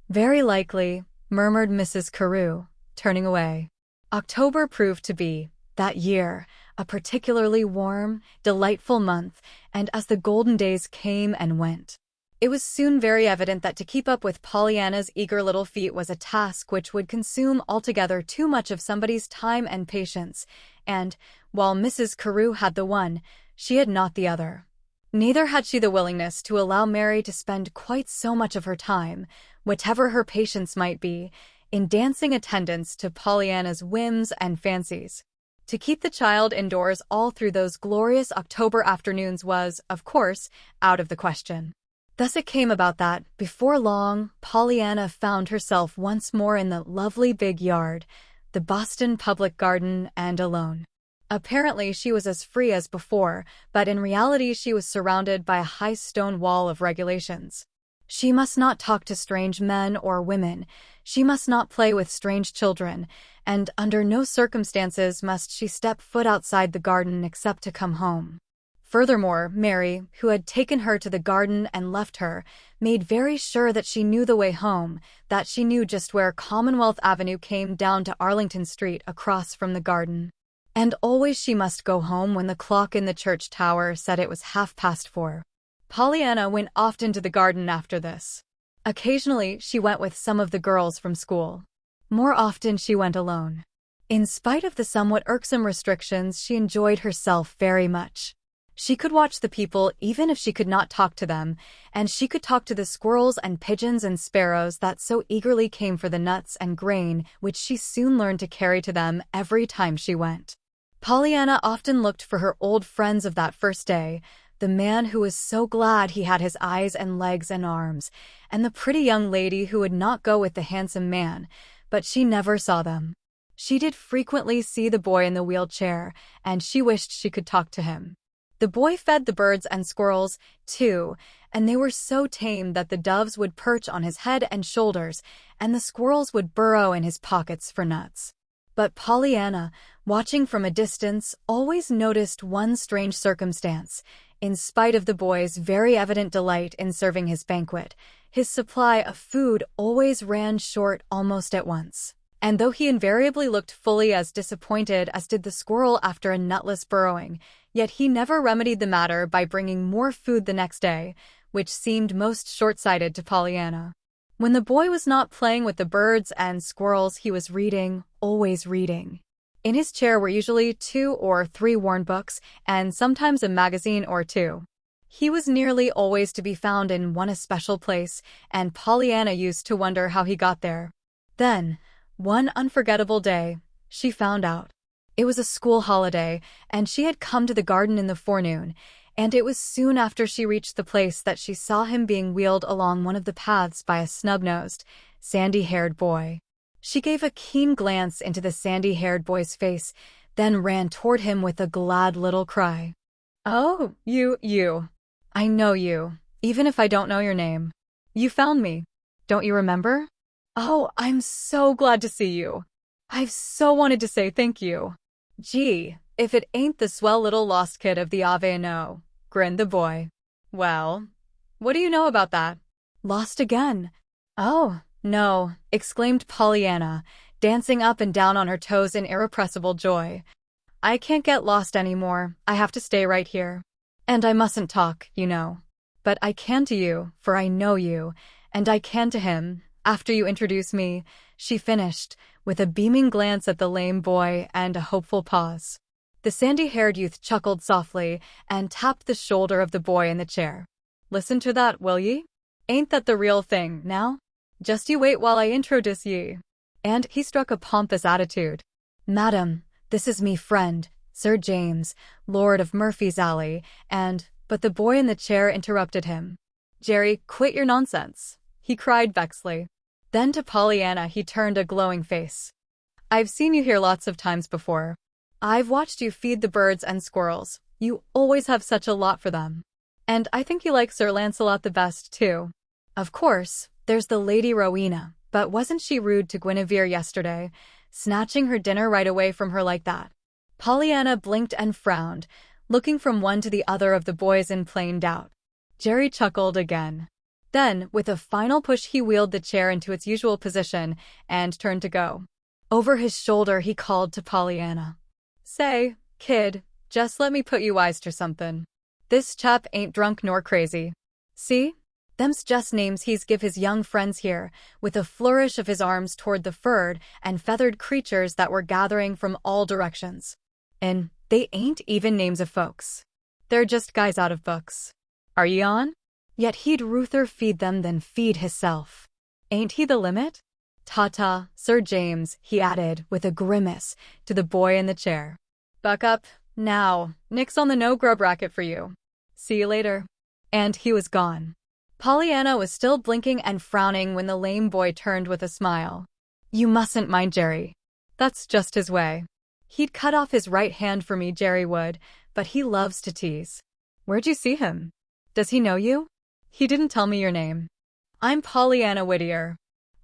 Very likely," murmured Mrs. Carew, turning away. October proved to be, that year, a particularly warm, delightful month, and as the golden days came and went, it was soon very evident that to keep up with Pollyanna's eager little feet was a task which would consume altogether too much of somebody's time and patience, and, while Mrs. Carew had the one, she had not the other. Neither had she the willingness to allow Mary to spend quite so much of her time, whatever her patience might be, in dancing attendance to Pollyanna's whims and fancies. To keep the child indoors all through those glorious October afternoons was, of course, out of the question. Thus it came about that, before long, Pollyanna found herself once more in the lovely big yard, the Boston Public Garden, and alone. Apparently she was as free as before, but in reality she was surrounded by a high stone wall of regulations. She must not talk to strange men or women, she must not play with strange children, and under no circumstances must she step foot outside the garden except to come home. Furthermore, Mary, who had taken her to the garden and left her, made very sure that she knew the way home, that she knew just where Commonwealth Avenue came down to Arlington Street across from the garden. And always she must go home when the clock in the church tower said it was 4:30. Pollyanna went often to the garden after this. Occasionally, she went with some of the girls from school. More often, she went alone. In spite of the somewhat irksome restrictions, she enjoyed herself very much. She could watch the people even if she could not talk to them, and she could talk to the squirrels and pigeons and sparrows that so eagerly came for the nuts and grain, which she soon learned to carry to them every time she went. Pollyanna often looked for her old friends of that first day, the man who was so glad he had his eyes and legs and arms, and the pretty young lady who would not go with the handsome man, but she never saw them. She did frequently see the boy in the wheelchair, and she wished she could talk to him. The boy fed the birds and squirrels, too, and they were so tame that the doves would perch on his head and shoulders, and the squirrels would burrow in his pockets for nuts. But Pollyanna, watching from a distance, always noticed one strange circumstance. In spite of the boy's very evident delight in serving his banquet, his supply of food always ran short almost at once. And though he invariably looked fully as disappointed as did the squirrel after a nutless burrowing, yet he never remedied the matter by bringing more food the next day, which seemed most short-sighted to Pollyanna. When the boy was not playing with the birds and squirrels, he was reading, always reading. In his chair were usually 2 or 3 worn books, and sometimes a magazine or 2. He was nearly always to be found in one especial place, and Pollyanna used to wonder how he got there. Then, one unforgettable day, she found out. It was a school holiday, and she had come to the garden in the forenoon, and it was soon after she reached the place that she saw him being wheeled along one of the paths by a snub-nosed, sandy-haired boy. She gave a keen glance into the sandy-haired boy's face, then ran toward him with a glad little cry. "Oh, you. I know you, even if I don't know your name. You found me. Don't you remember? Oh, I'm so glad to see you. I've so wanted to say thank you." "Gee, if it ain't the swell little lost kid of the Ave No," grinned the boy. "Well, what do you know about that? Lost again?" "Oh, no," exclaimed Pollyanna, dancing up and down on her toes in irrepressible joy. "I can't get lost anymore. I have to stay right here. And I mustn't talk, you know. But I can to you, for I know you, and I can to him, after you introduce me," she finished, with a beaming glance at the lame boy and a hopeful pause. The sandy-haired youth chuckled softly and tapped the shoulder of the boy in the chair. "Listen to that, will ye? Ain't that the real thing, now? Just you wait while I introduce ye." And he struck a pompous attitude. "Madam, this is me friend, Sir James, Lord of Murphy's Alley, and—" But the boy in the chair interrupted him. "Jerry, quit your nonsense," he cried vexedly. Then to Pollyanna he turned a glowing face. "I've seen you here lots of times before. I've watched you feed the birds and squirrels. You always have such a lot for them. And I think you like Sir Lancelot the best, too. Of course, there's the Lady Rowena, but wasn't she rude to Guinevere yesterday, snatching her dinner right away from her like that?" Pollyanna blinked and frowned, looking from one to the other of the boys in plain doubt. Jerry chuckled again. Then, with a final push, he wheeled the chair into its usual position and turned to go. Over his shoulder, he called to Pollyanna. "Say, kid, just let me put you wise to something. This chap ain't drunk nor crazy. See? Them's just names he's give his young friends here," with a flourish of his arms toward the furred and feathered creatures that were gathering from all directions. "And they ain't even names of folks. They're just guys out of books. Are ye on? Yet he'd ruther feed them than feed hisself. Ain't he the limit? Ta-ta, Sir James," he added with a grimace to the boy in the chair. "Buck up, now, nix on the no-grub racket for you. See you later." And he was gone. Pollyanna was still blinking and frowning when the lame boy turned with a smile. "You mustn't mind Jerry. That's just his way. He'd cut off his right hand for me, Jerry would, but he loves to tease. Where'd you see him? Does he know you? He didn't tell me your name." "I'm Pollyanna Whittier.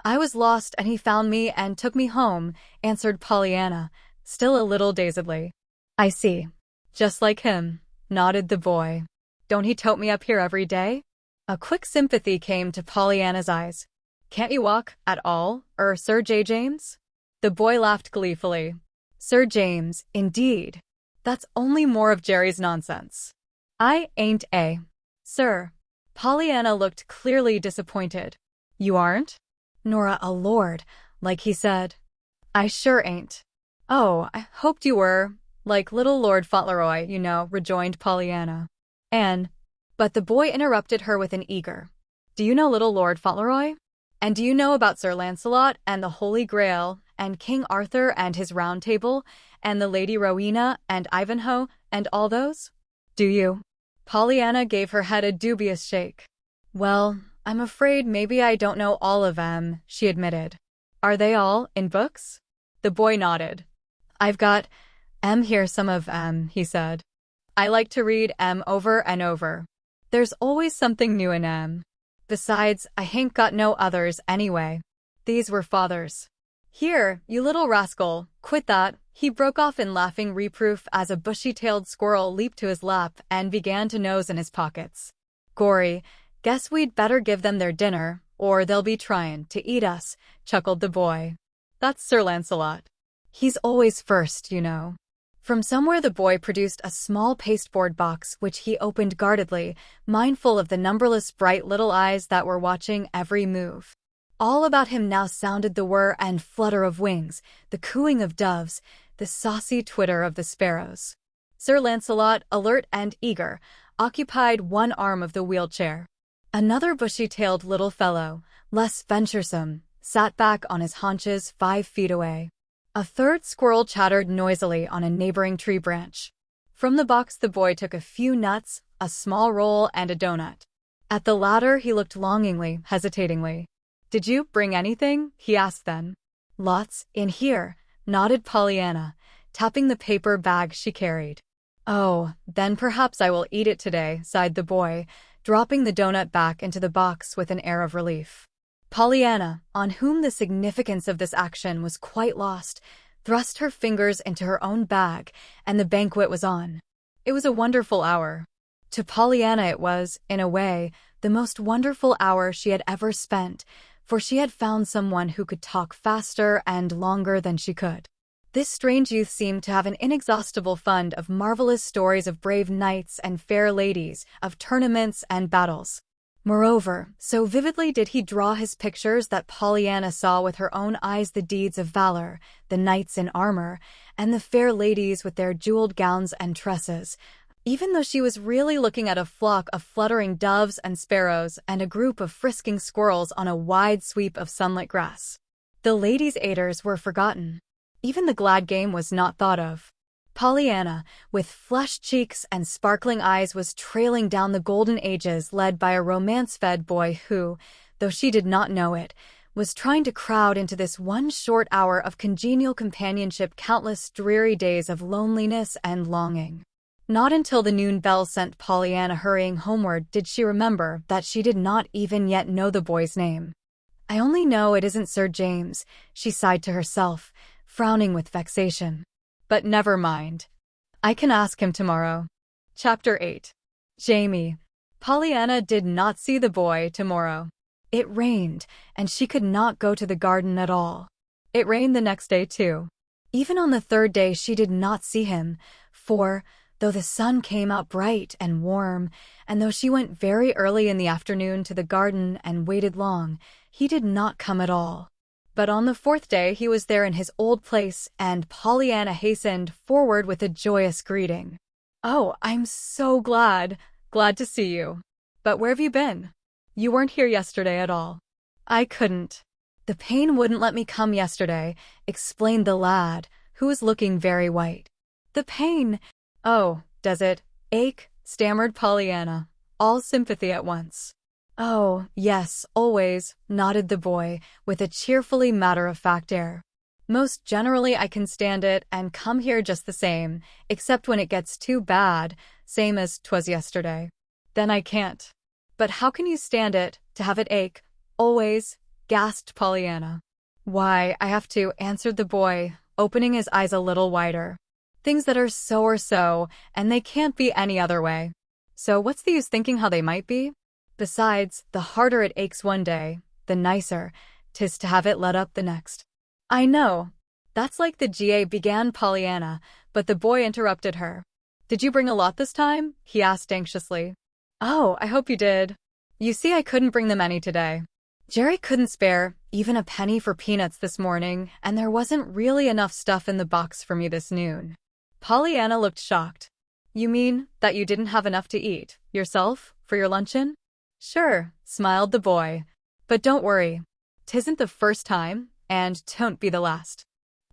I was lost and he found me and took me home," answered Pollyanna, still a little dazedly. "I see. Just like him. nodded the boy. Don't he tote me up here every day? A quick sympathy came to Pollyanna's eyes. Can't you walk at all, Sir J. James? The boy laughed gleefully. Sir James, indeed. That's only more of Jerry's nonsense. I ain't a. Sir. Pollyanna looked clearly disappointed. You aren't? Nora, a lord, like he said. I sure ain't. Oh, I hoped you were, like little Lord Fauntleroy, you know, rejoined Pollyanna. But the boy interrupted her with an eager, do you know little Lord Fauntleroy? And do you know about Sir Lancelot and the Holy Grail, and King Arthur and his Round Table, and the Lady Rowena and Ivanhoe, and all those? Do you? Pollyanna gave her head a dubious shake. Well, I'm afraid maybe I don't know all of them, she admitted. Are they all in books? The boy nodded. I've got here some of he said. I like to read over and over. There's always something new in Besides, I hain't got no others anyway. These were father's. Here, you little rascal, quit that, he broke off in laughing reproof as a bushy-tailed squirrel leaped to his lap and began to nose in his pockets. Gory, guess we'd better give them their dinner, or they'll be tryin' to eat us, chuckled the boy. That's Sir Lancelot. He's always first, you know. From somewhere the boy produced a small pasteboard box which he opened guardedly, mindful of the numberless bright little eyes that were watching every move. All about him now sounded the whir and flutter of wings, the cooing of doves, the saucy twitter of the sparrows. Sir Lancelot, alert and eager, occupied one arm of the wheelchair. Another bushy-tailed little fellow, less venturesome, sat back on his haunches 5 feet away. A third squirrel chattered noisily on a neighboring tree branch. From the box the boy took a few nuts, a small roll, and a donut. At the latter he looked longingly, hesitatingly. Did you bring anything? He asked then. Lots, in here, nodded Pollyanna, tapping the paper bag she carried. Oh, then perhaps I will eat it today, sighed the boy, dropping the donut back into the box with an air of relief. Pollyanna, on whom the significance of this action was quite lost, thrust her fingers into her own bag, and the banquet was on. It was a wonderful hour. To Pollyanna it was, in a way, the most wonderful hour she had ever spent, for she had found someone who could talk faster and longer than she could. This strange youth seemed to have an inexhaustible fund of marvelous stories of brave knights and fair ladies, of tournaments and battles. Moreover, so vividly did he draw his pictures that Pollyanna saw with her own eyes the deeds of valor, the knights in armor, and the fair ladies with their jeweled gowns and tresses, even though she was really looking at a flock of fluttering doves and sparrows and a group of frisking squirrels on a wide sweep of sunlit grass. The ladies' aiders were forgotten. Even the glad game was not thought of. Pollyanna, with flushed cheeks and sparkling eyes, was trailing down the golden ages led by a romance-fed boy who, though she did not know it, was trying to crowd into this one short hour of congenial companionship countless dreary days of loneliness and longing. Not until the noon bell sent Pollyanna hurrying homeward did she remember that she did not even yet know the boy's name. I only know it isn't Sir James, she sighed to herself, frowning with vexation. But never mind. I can ask him tomorrow. Chapter 8. Jamie. Pollyanna did not see the boy tomorrow. It rained, and she could not go to the garden at all. It rained the next day too. Even on the third day she did not see him, for, though the sun came out bright and warm, and though she went very early in the afternoon to the garden and waited long, he did not come at all. But on the fourth day he was there in his old place, and Pollyanna hastened forward with a joyous greeting. Oh, I'm so glad to see you. But where have you been? You weren't here yesterday at all. I couldn't. The pain wouldn't let me come yesterday, explained the lad, who was looking very white. The pain? Oh, does it ache? Stammered Pollyanna, all sympathy at once. Oh, yes, always, nodded the boy, with a cheerfully matter-of-fact air. Most generally I can stand it and come here just the same, except when it gets too bad, same as 'twas yesterday. Then I can't. But how can you stand it, to have it ache, always? Gasped Pollyanna. Why, I have to, answered the boy, opening his eyes a little wider. Things that are so or so, and they can't be any other way. So what's the use thinking how they might be? Besides, the harder it aches one day, the nicer 'tis to have it let up the next. I know. That's like the GA began Pollyanna, but the boy interrupted her. Did you bring a lot this time? He asked anxiously. Oh, I hope you did. You see, I couldn't bring them any today. Jerry couldn't spare even a penny for peanuts this morning, and there wasn't really enough stuff in the box for me this noon. Pollyanna looked shocked. You mean that you didn't have enough to eat, yourself, for your luncheon? Sure, smiled the boy. But don't worry. 'Tisn't the first time, and 'twon't be the last.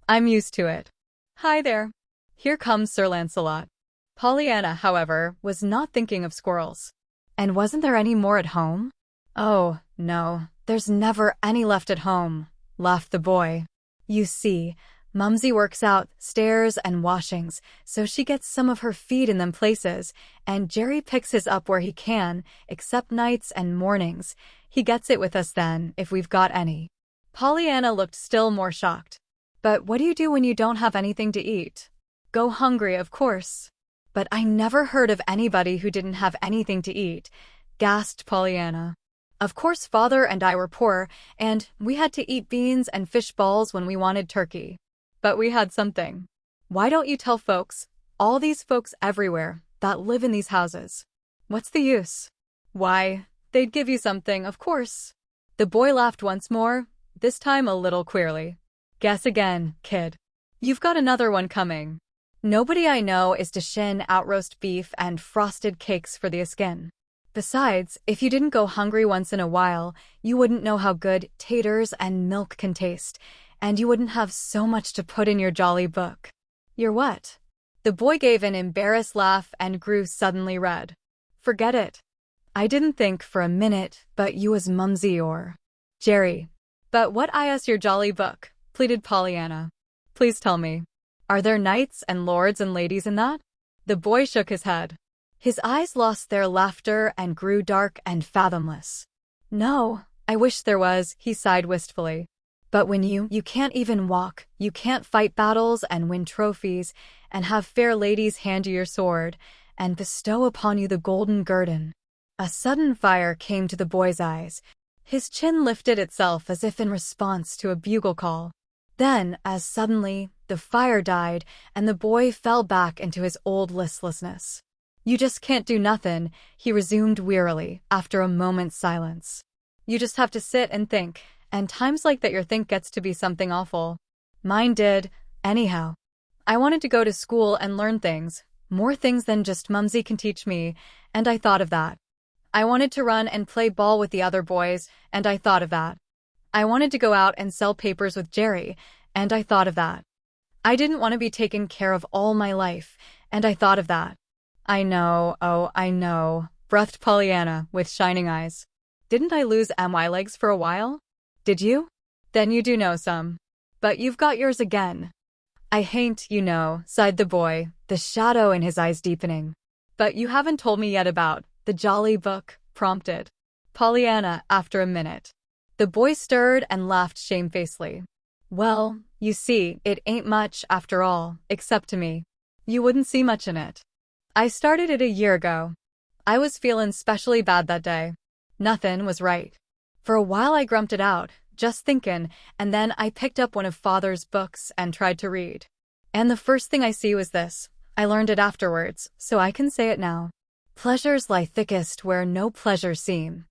I'm used to it. Hi there. Here comes Sir Lancelot. Pollyanna, however, was not thinking of squirrels. And wasn't there any more at home? Oh, no, there's never any left at home, laughed the boy. You see, Mumsy works out stairs and washings, so she gets some of her feed in them places, and Jerry picks his up where he can, except nights and mornings. He gets it with us then, if we've got any. Pollyanna looked still more shocked. But what do you do when you don't have anything to eat? Go hungry, of course. But I never heard of anybody who didn't have anything to eat, gasped Pollyanna. Of course Father and I were poor, and we had to eat beans and fish balls when we wanted turkey. But we had something. Why don't you tell folks, all these folks everywhere, that live in these houses? What's the use? Why, they'd give you something, of course. The boy laughed once more, this time a little queerly. Guess again, kid. You've got another one coming. Nobody I know is to shin out roast beef and frosted cakes for the skin. Besides, if you didn't go hungry once in a while, you wouldn't know how good taters and milk can taste, and you wouldn't have so much to put in your jolly book. Your what? The boy gave an embarrassed laugh and grew suddenly red. Forget it. I didn't think for a minute, but you was Mumsy or Jerry. But what is your jolly book? Pleaded Pollyanna. Please tell me. Are there knights and lords and ladies in that? The boy shook his head. His eyes lost their laughter and grew dark and fathomless. No, I wish there was, he sighed wistfully. But when you can't even walk, you can't fight battles and win trophies, and have fair ladies hand you your sword, and bestow upon you the golden guerdon. A sudden fire came to the boy's eyes. His chin lifted itself as if in response to a bugle call. Then, as suddenly, the fire died, and the boy fell back into his old listlessness. You just can't do nothing, he resumed wearily, after a moment's silence. You just have to sit and think, and times like that your think gets to be something awful. Mine did, anyhow. I wanted to go to school and learn things, more things than just Mumsy can teach me, and I thought of that. I wanted to run and play ball with the other boys, and I thought of that. I wanted to go out and sell papers with Jerry, and I thought of that. I didn't want to be taken care of all my life, and I thought of that. I know, oh, I know, breathed Pollyanna with shining eyes. Didn't I lose my legs for a while? Did you? Then you do know some. But you've got yours again. I hain't, you know, sighed the boy, the shadow in his eyes deepening. But you haven't told me yet about the jolly book, prompted Pollyanna after a minute. The boy stirred and laughed shamefacedly. Well, you see, it ain't much after all, except to me. You wouldn't see much in it. I started it a year ago. I was feelin' specially bad that day. Nothin' was right. For a while I grumped it out, just thinkin', and then I picked up one of Father's books and tried to read. And the first thing I see was this. I learned it afterwards, so I can say it now. Pleasures lie thickest where no pleasures seem.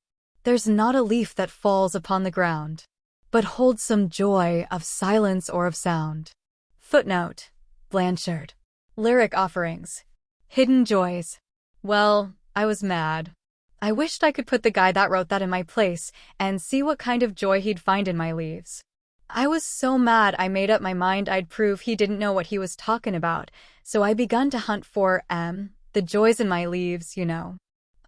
There's not a leaf that falls upon the ground, but holds some joy of silence or of sound. Footnote. Blanchard. Lyric offerings. Hidden joys. Well, I was mad. I wished I could put the guy that wrote that in my place and see what kind of joy he'd find in my leaves. I was so mad I made up my mind I'd prove he didn't know what he was talking about, so I begun to hunt for, the joys in my leaves, you know.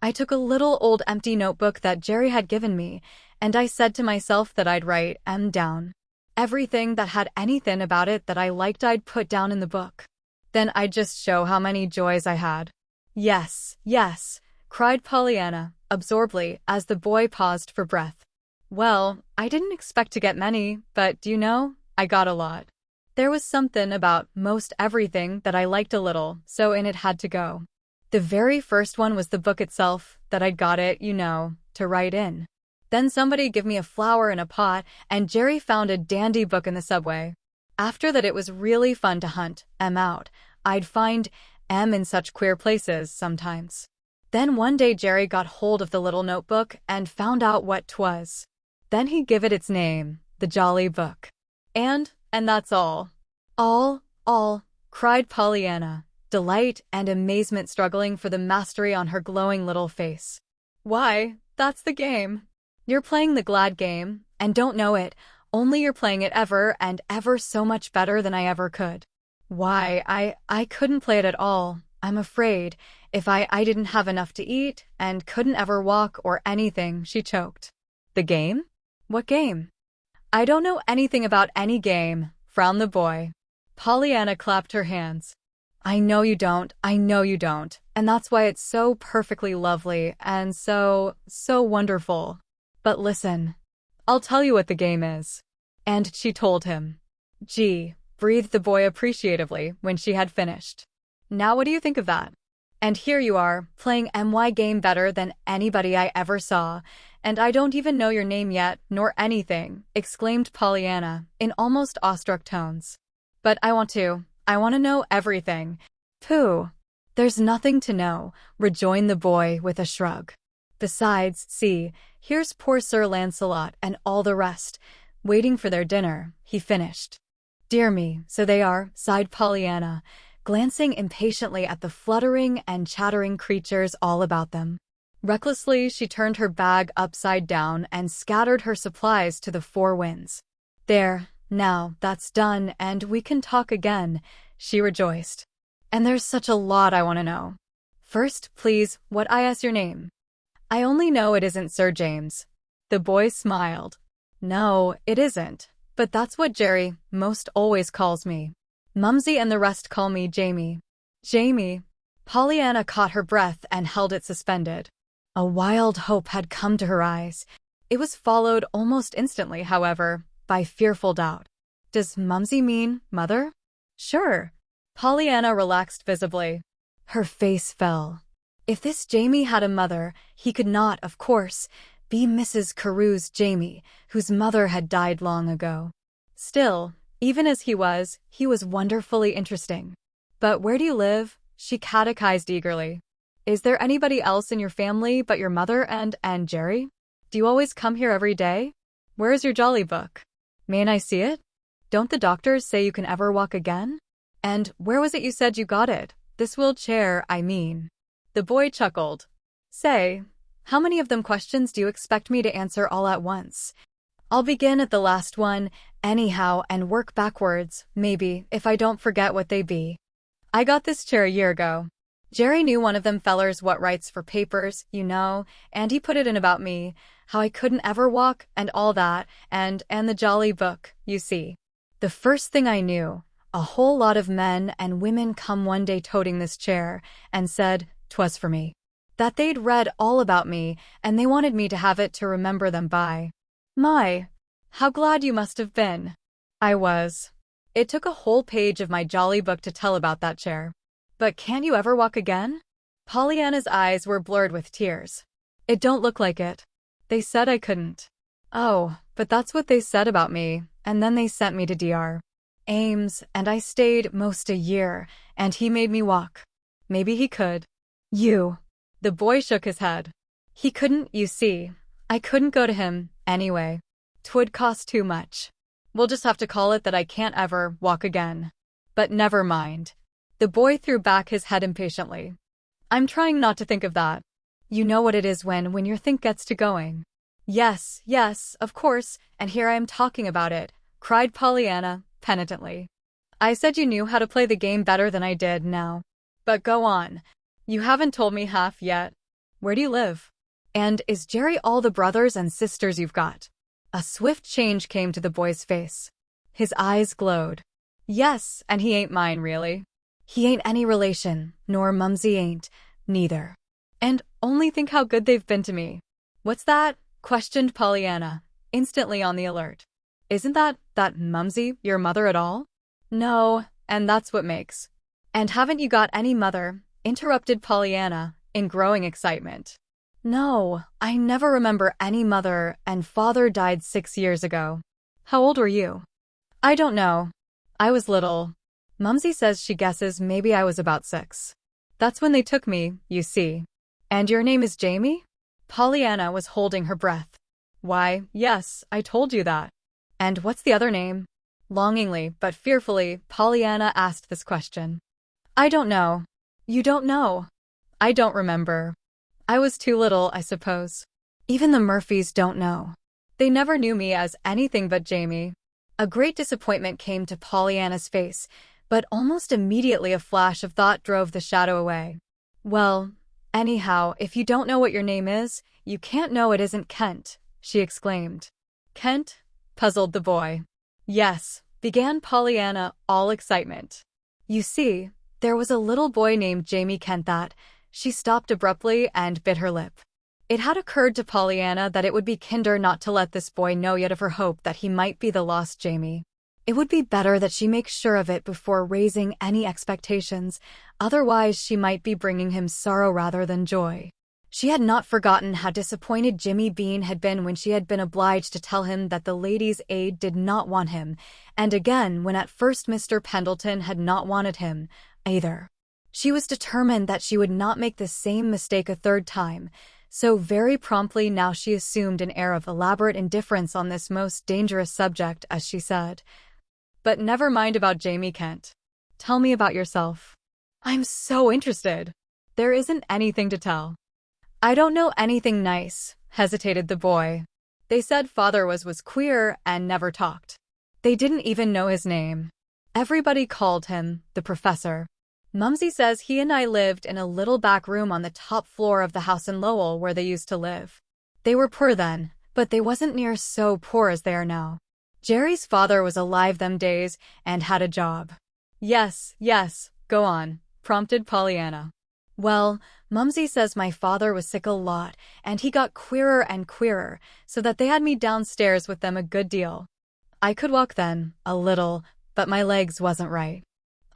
I took a little old empty notebook that Jerry had given me, and I said to myself that I'd write down. Everything that had anything about it that I liked I'd put down in the book. Then I'd just show how many joys I had. Yes, yes, cried Pollyanna, absorbedly, as the boy paused for breath. Well, I didn't expect to get many, but, do you know, I got a lot. There was something about most everything that I liked a little, so in it had to go. The very first one was the book itself, that I'd got it, to write in. Then somebody give me a flower in a pot, and Jerry found a dandy book in the subway. After that, it was really fun to hunt M out. I'd find M in such queer places sometimes. Then one day Jerry got hold of the little notebook and found out what 'twas. Then he give it its name, the Jolly Book. And that's all. All, cried Pollyanna, delight and amazement struggling for the mastery on her glowing little face. Why, that's the game. You're playing the glad game, and don't know it, only you're playing it ever and ever so much better than I ever could. Why, I couldn't play it at all, I'm afraid, if I didn't have enough to eat and couldn't ever walk or anything, she choked. The game? What game? I don't know anything about any game, frowned the boy. Pollyanna clapped her hands. I know you don't, and that's why it's so perfectly lovely and so wonderful. But listen, I'll tell you what the game is. And she told him. Gee, breathed the boy appreciatively when she had finished. Now what do you think of that? And here you are, playing MY game better than anybody I ever saw, and I don't even know your name yet, nor anything, exclaimed Pollyanna, in almost awestruck tones. But I want to know everything. Pooh. There's nothing to know, rejoined the boy with a shrug. Besides, see, here's poor Sir Lancelot and all the rest, waiting for their dinner, he finished. Dear me, so they are, sighed Pollyanna, glancing impatiently at the fluttering and chattering creatures all about them. Recklessly, she turned her bag upside down and scattered her supplies to the four winds. There, now, that's done, and we can talk again, she rejoiced. And there's such a lot I want to know. First, please, what is your name? I only know it isn't Sir James. The boy smiled. No, it isn't, but that's what Jerry most always calls me. Mumsy and the rest call me Jamie. Jamie. Pollyanna caught her breath and held it suspended. A wild hope had come to her eyes. It was followed almost instantly, however, by fearful doubt. Does Mumsy mean mother? Sure. Pollyanna relaxed visibly. Her face fell. If this Jamie had a mother, he could not, of course, be Mrs. Carew's Jamie, whose mother had died long ago. Still, even as he was wonderfully interesting. But where do you live? She catechized eagerly. Is there anybody else in your family but your mother and Jerry? Do you always come here every day? Where is your Jolly Book? Mayn't I see it? Don't the doctors say you can ever walk again? And where was it you said you got it? This wheelchair, I mean. The boy chuckled. Say, how many of them questions do you expect me to answer all at once? I'll begin at the last one, anyhow, and work backwards, maybe, if I don't forget what they be. I got this chair a year ago. Jerry knew one of them fellers what writes for papers, and he put it in about me, how I couldn't ever walk, and all that, and the Jolly Book, you see. The first thing I knew, a whole lot of men and women come one day toting this chair, and said 'twas for me. That they'd read all about me, and they wanted me to have it to remember them by. My, how glad you must have been. I was. It took a whole page of my Jolly Book to tell about that chair. But can't you ever walk again? Pollyanna's eyes were blurred with tears. It don't look like it. They said I couldn't. Oh, but that's what they said about me, and then they sent me to Dr. Ames, and I stayed most a year, and he made me walk. Maybe he could. You. The boy shook his head. He couldn't, you see. I couldn't go to him, anyway. 'Twould cost too much. We'll just have to call it that I can't ever walk again. But never mind. The boy threw back his head impatiently. I'm trying not to think of that. You know what it is when your think gets to going. Yes, of course, and here I am talking about it, cried Pollyanna, penitently. I said you knew how to play the game better than I did now. But go on. You haven't told me half yet. Where do you live? And is Jerry all the brothers and sisters you've got? A swift change came to the boy's face. His eyes glowed. Yes, and he ain't mine, really. He ain't any relation, nor Mumsy ain't, neither. And only think how good they've been to me. What's that? Questioned Pollyanna, instantly on the alert. Isn't that Mumsy your mother at all? No, and that's what makes. And haven't you got any mother? Interrupted Pollyanna, in growing excitement. No, I never remember any mother, and father died 6 years ago. How old were you? I don't know. I was little. Mumsy says she guesses maybe I was about 6. That's when they took me, you see. And your name is Jamie? Pollyanna was holding her breath. Why, yes, I told you that. And what's the other name? Longingly, but fearfully, Pollyanna asked this question. I don't know. You don't know? I don't remember. I was too little, I suppose. Even the Murphys don't know. They never knew me as anything but Jamie. A great disappointment came to Pollyanna's face, but almost immediately a flash of thought drove the shadow away. Well, anyhow, if you don't know what your name is, you can't know it isn't Kent, she exclaimed. Kent? Puzzled the boy. Yes, began Pollyanna, all excitement. You see, there was a little boy named Jamie Kent that. She stopped abruptly and bit her lip. It had occurred to Pollyanna that it would be kinder not to let this boy know yet of her hope that he might be the lost Jamie. It would be better that she make sure of it before raising any expectations, otherwise she might be bringing him sorrow rather than joy. She had not forgotten how disappointed Jimmy Bean had been when she had been obliged to tell him that the Ladies' Aid did not want him, and again when at first Mr. Pendleton had not wanted him, either. She was determined that she would not make the same mistake a third time, so very promptly now she assumed an air of elaborate indifference on this most dangerous subject as she said, But never mind about Jamie Kent. Tell me about yourself. I'm so interested. There isn't anything to tell. I don't know anything nice, hesitated the boy. They said father was queer and never talked. They didn't even know his name. Everybody called him the professor. Mumsy says he and I lived in a little back room on the top floor of the house in Lowell where they used to live. They were poor then, but they wasn't near so poor as they are now. Jerry's father was alive them days and had a job. Yes, go on, prompted Pollyanna. Well, Mumsy says my father was sick a lot, and he got queerer and queerer, so that they had me downstairs with them a good deal. I could walk then, a little, but my legs wasn't right.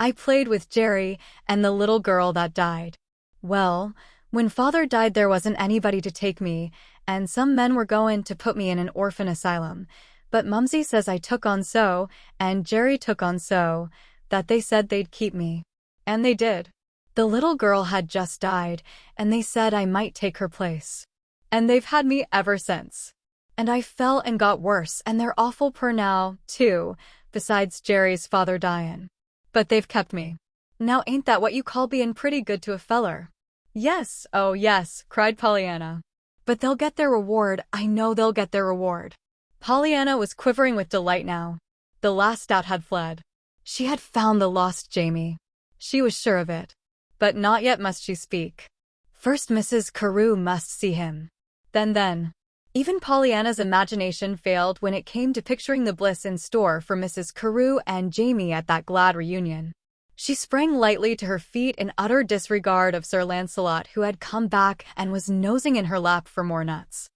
I played with Jerry and the little girl that died. Well, when father died there wasn't anybody to take me, and some men were going to put me in an orphan asylum, but Mumsy says I took on so, and Jerry took on so, that they said they'd keep me. And they did. The little girl had just died, and they said I might take her place. And they've had me ever since. And I fell and got worse, and they're awful poor now, too, besides Jerry's father dyin'. But they've kept me. Now ain't that what you call bein' pretty good to a feller? Yes, oh yes, cried Pollyanna. But they'll get their reward, I know they'll get their reward. Pollyanna was quivering with delight now. The last doubt had fled. She had found the lost Jamie. She was sure of it. But not yet must she speak. First Mrs. Carew must see him. Then. Even Pollyanna's imagination failed when it came to picturing the bliss in store for Mrs. Carew and Jamie at that glad reunion. She sprang lightly to her feet in utter disregard of Sir Lancelot, who had come back and was nosing in her lap for more nuts.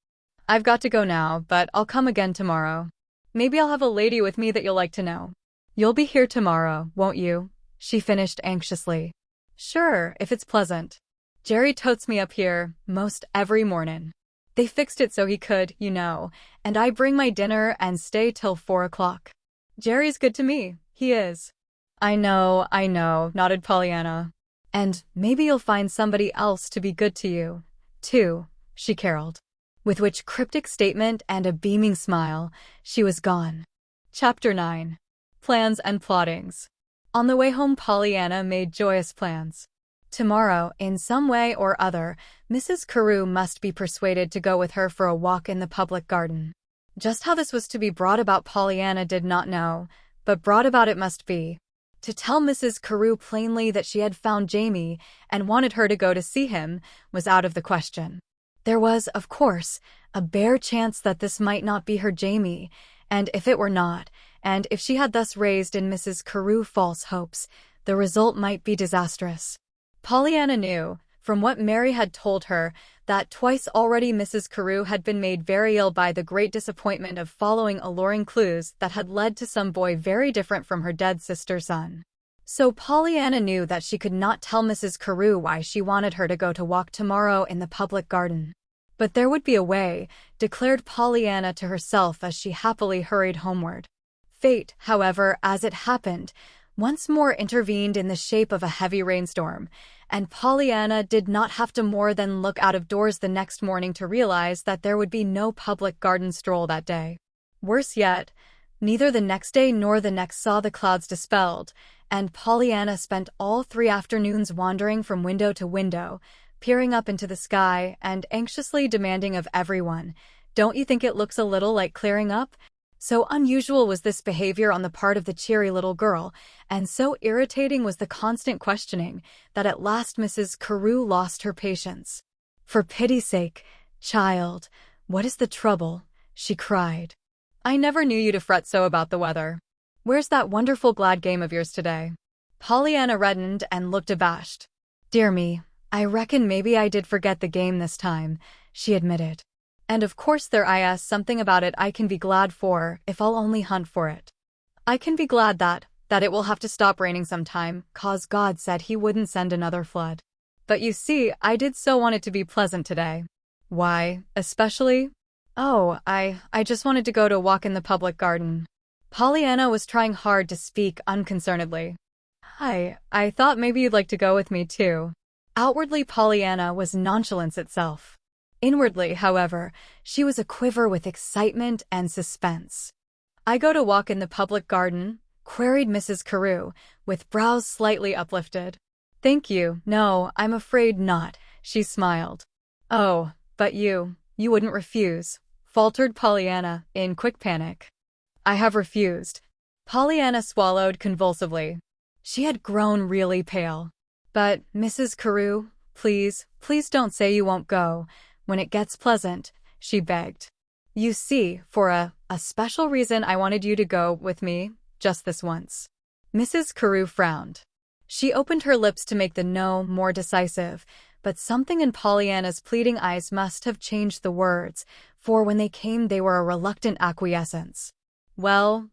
I've got to go now, but I'll come again tomorrow. Maybe I'll have a lady with me that you'll like to know. You'll be here tomorrow, won't you? She finished anxiously. Sure, if it's pleasant. Jerry totes me up here most every mornin'. They fixed it so he could, you know, and I bring my dinner and stay till 4 o'clock. Jerry's good to me, he is. I know, nodded Pollyanna. And maybe you'll find somebody else to be good to you, too, she caroled. With which cryptic statement and a beaming smile, she was gone. Chapter 9. Plans and Plottings. On the way home, Pollyanna made joyous plans. Tomorrow, in some way or other, Mrs. Carew must be persuaded to go with her for a walk in the public garden. Just how this was to be brought about Pollyanna did not know, but brought about it must be. To tell Mrs. Carew plainly that she had found Jamie and wanted her to go to see him was out of the question. There was, of course, a bare chance that this might not be her Jamie, and if it were not, and if she had thus raised in Mrs. Carew false hopes, the result might be disastrous. Pollyanna knew, From what Mary had told her, that twice already Mrs. Carew had been made very ill by the great disappointment of following alluring clues that had led to some boy very different from her dead sister's son. So Pollyanna knew that she could not tell Mrs. Carew why she wanted her to go to walk tomorrow in the public garden. But there would be a way, declared Pollyanna to herself as she happily hurried homeward. Fate, however, as it happened, once more intervened in the shape of a heavy rainstorm, and Pollyanna did not have to more than look out of doors the next morning to realize that there would be no public garden stroll that day. Worse yet, neither the next day nor the next saw the clouds dispelled, and Pollyanna spent all 3 afternoons wandering from window to window, peering up into the sky and anxiously demanding of everyone, "Don't you think it looks a little like clearing up?" So unusual was this behavior on the part of the cheery little girl, and so irritating was the constant questioning, that at last Mrs. Carew lost her patience. "For pity's sake, child, what is the trouble?" she cried. "I never knew you to fret so about the weather. Where's that wonderful glad game of yours today?" Pollyanna reddened and looked abashed. "Dear me, I reckon maybe I did forget the game this time," she admitted. "And of course there is something about it I can be glad for, if I'll only hunt for it. I can be glad that it will have to stop raining sometime, 'cause God said he wouldn't send another flood. But you see, I did so want it to be pleasant today." "Why, especially?" "Oh, I just wanted to go to walk in the public garden." Pollyanna was trying hard to speak unconcernedly. I thought maybe you'd like to go with me too." Outwardly, Pollyanna was nonchalance itself. Inwardly, however, she was aquiver with excitement and suspense. "I go to walk in the public garden?" queried Mrs. Carew, with brows slightly uplifted. "Thank you, no, I'm afraid not," she smiled. "Oh, but you wouldn't refuse," faltered Pollyanna, in quick panic. "I have refused." Pollyanna swallowed convulsively. She had grown really pale. "But, Mrs. Carew, please don't say you won't go when it gets pleasant," she begged. "You see, for a special reason I wanted you to go with me, just this once." Mrs. Carew frowned. She opened her lips to make the no more decisive, but something in Pollyanna's pleading eyes must have changed the words, for when they came they were a reluctant acquiescence. Well,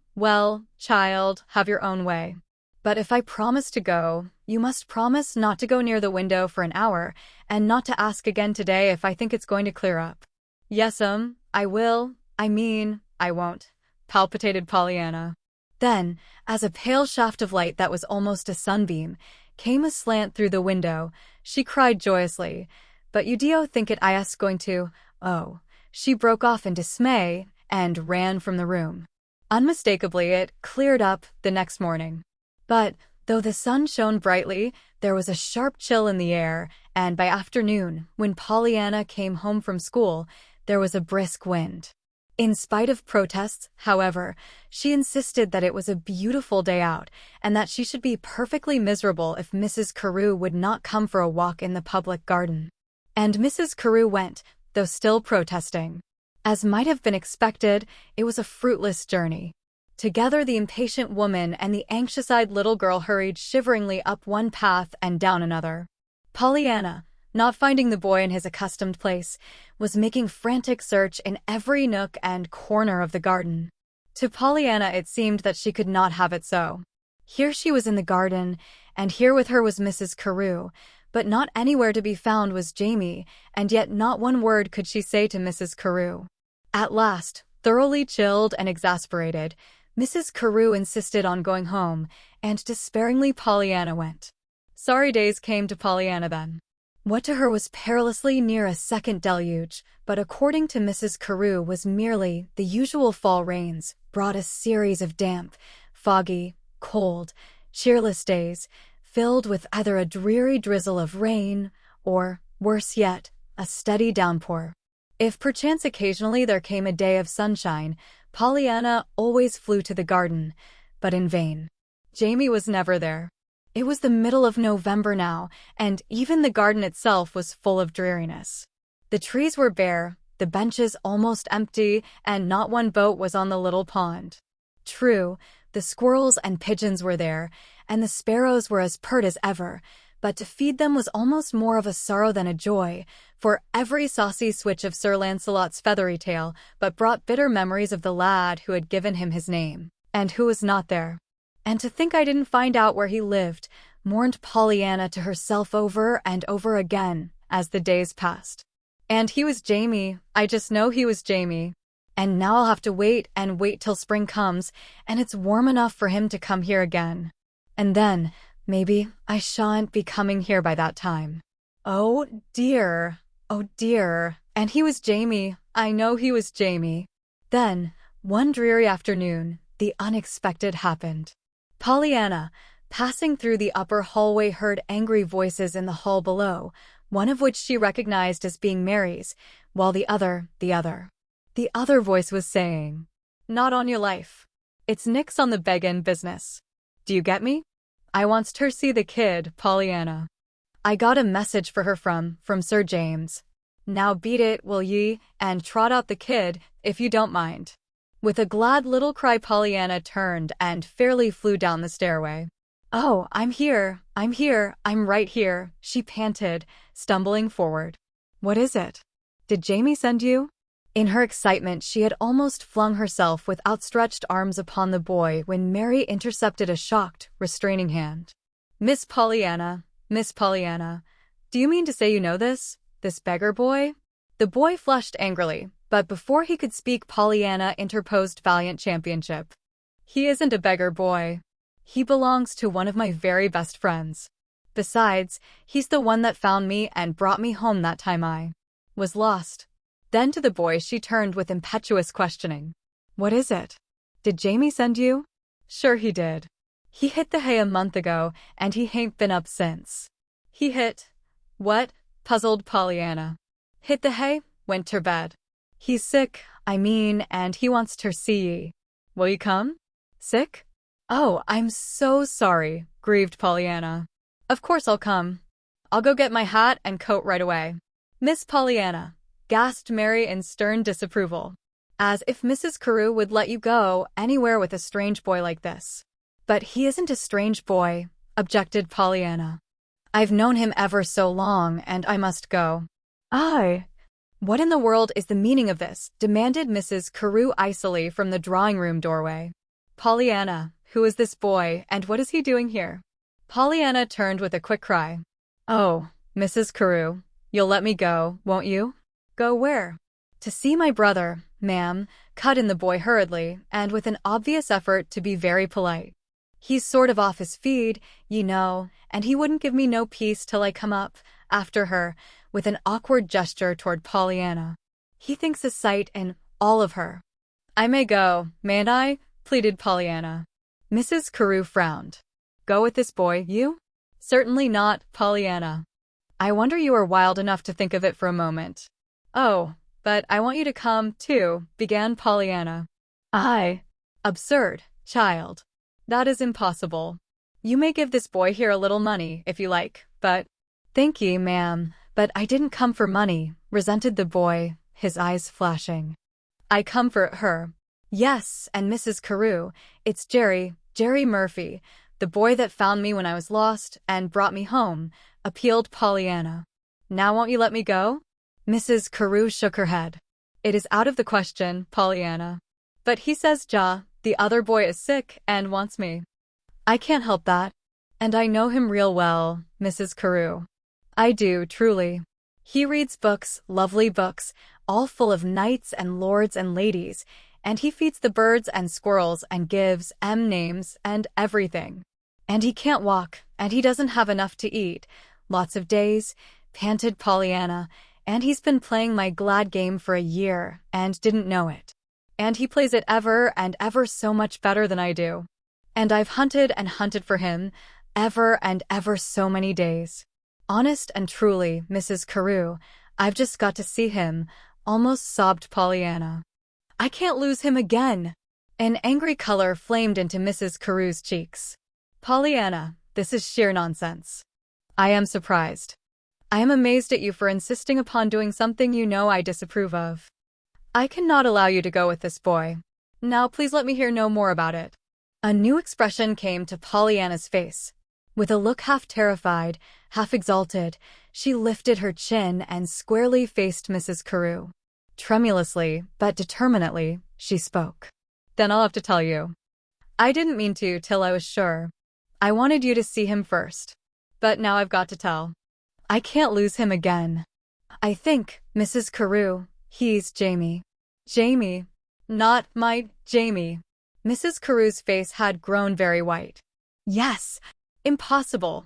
child, have your own way. But if I promise to go, you must promise not to go near the window for an hour, and not to ask again today if I think it's going to clear up." "Yes'm, I will. I won't," palpitated Pollyanna. Then, as a pale shaft of light that was almost a sunbeam came aslant through the window, she cried joyously, "But you do think it is going to, oh." She broke off in dismay and ran from the room. Unmistakably, it cleared up the next morning. But, though the sun shone brightly, there was a sharp chill in the air, and by afternoon, when Pollyanna came home from school, there was a brisk wind. In spite of protests, however, she insisted that it was a beautiful day out, and that she should be perfectly miserable if Mrs. Carew would not come for a walk in the public garden. And Mrs. Carew went, though still protesting. As might have been expected, it was a fruitless journey. Together the impatient woman and the anxious-eyed little girl hurried shiveringly up one path and down another. Pollyanna, not finding the boy in his accustomed place, was making frantic search in every nook and corner of the garden. To Pollyanna it seemed that she could not have it so. Here she was in the garden, and here with her was Mrs. Carew, but not anywhere to be found was Jamie, and yet not one word could she say to Mrs. Carew. At last, thoroughly chilled and exasperated, Mrs. Carew insisted on going home, and despairingly Pollyanna went. Sorry days came to Pollyanna then. What to her was perilously near a second deluge, but according to Mrs. Carew was merely the usual fall rains, brought a series of damp, foggy, cold, cheerless days, filled with either a dreary drizzle of rain, or, worse yet, a steady downpour. If perchance occasionally there came a day of sunshine, Pollyanna always flew to the garden, but in vain. Jamie was never there. It was the middle of November now, and even the garden itself was full of dreariness. The trees were bare, the benches almost empty, and not one boat was on the little pond. True, the squirrels and pigeons were there, and the sparrows were as pert as ever, but to feed them was almost more of a sorrow than a joy, for every saucy switch of Sir Lancelot's feathery tail but brought bitter memories of the lad who had given him his name, and who was not there. And to think I didn't find out where he lived, mourned Pollyanna to herself over and over again as the days passed. And he was Jamie, I just know he was Jamie. And now I'll have to wait and wait till spring comes, and it's warm enough for him to come here again. And then, maybe, I shan't be coming here by that time. Oh dear, and he was Jamie, I know he was Jamie. Then, one dreary afternoon, the unexpected happened. Pollyanna, passing through the upper hallway, heard angry voices in the hall below, one of which she recognized as being Mary's, while the other voice was saying, "Not on your life. It's nix on the beggin' business. Do you get me? I wants ter see the kid, Pollyanna. I got a message for her from Sir James. Now beat it, will ye, and trot out the kid, if you don't mind." With a glad little cry, Pollyanna turned and fairly flew down the stairway. "Oh, I'm here, I'm right here," she panted, stumbling forward. "What is it? Did Jamie send you?" In her excitement, she had almost flung herself with outstretched arms upon the boy when Mary intercepted a shocked, restraining hand. Miss Pollyanna, do you mean to say you know this beggar boy?" The boy flushed angrily, but before he could speak, Pollyanna interposed valiant championship. "He isn't a beggar boy. He belongs to one of my very best friends. Besides, he's the one that found me and brought me home that time I was lost." Then to the boy she turned with impetuous questioning. "What is it? Did Jamie send you?" "Sure he did. He hit the hay a month ago, and he hain't been up since." "He hit what?" puzzled Pollyanna. "Hit the hay, went ter bed. He's sick, I mean, and he wants ter see ye. Will you come?" "Sick? Oh, I'm so sorry," grieved Pollyanna. "Of course I'll come. I'll go get my hat and coat right away." "Miss Pollyanna," gasped Mary in stern disapproval. "As if Mrs. Carew would let you go anywhere with a strange boy like this." "But he isn't a strange boy," objected Pollyanna. "I've known him ever so long, and I must go." "What in the world is the meaning of this?" demanded Mrs. Carew icily from the drawing-room doorway. "Pollyanna, who is this boy, and what is he doing here?" Pollyanna turned with a quick cry. "Oh, Mrs. Carew, you'll let me go, won't you?" "Go where?" "To see my brother, ma'am," cut in the boy hurriedly, and with an obvious effort to be very polite. "He's sort of off his feed, you know, and he wouldn't give me no peace till I come up after her," with an awkward gesture toward Pollyanna. "He thinks a sight and all of her." "I may go, mayn't I?" pleaded Pollyanna. Mrs. Carew frowned. "Go with this boy, you?" "Certainly not, Pollyanna." "I wonder you are wild enough to think of it for a moment." "Oh, but I want you to come, too," began Pollyanna. "Absurd, child. That is impossible. You may give this boy here a little money, if you like, but—" "Thank ye, ma'am, but I didn't come for money," resented the boy, his eyes flashing. "I come for her. Yes, and Mrs. Carew, it's Jerry Murphy, the boy that found me when I was lost and brought me home," appealed Pollyanna. "Now won't you let me go?" Mrs. Carew shook her head. "It is out of the question, Pollyanna. But he says the other boy is sick and wants me." "I can't help that. And I know him real well, Mrs. Carew. I do, truly. He reads books, lovely books, all full of knights and lords and ladies, and he feeds the birds and squirrels and gives names and everything. And he can't walk, and he doesn't have enough to eat. Lots of days," panted Pollyanna, "and he's been playing my glad game for a year and didn't know it. And he plays it ever and ever so much better than I do. And I've hunted and hunted for him ever and ever so many days. Honest and truly, Mrs. Carew, I've just got to see him," almost sobbed Pollyanna. "I can't lose him again." An angry color flamed into Mrs. Carew's cheeks. "Pollyanna, this is sheer nonsense. I am surprised. I am amazed at you for insisting upon doing something you know I disapprove of. I cannot allow you to go with this boy. Now please let me hear no more about it." A new expression came to Pollyanna's face. With a look half terrified, Half exalted, she lifted her chin and squarely faced Mrs. Carew. Tremulously, but determinedly, she spoke. "Then I'll have to tell you. I didn't mean to till I was sure. I wanted you to see him first. But now I've got to tell. I can't lose him again. I think, Mrs. Carew, he's Jamie." "Jamie? Not my Jamie." Mrs. Carew's face had grown very white. "Yes. Impossible."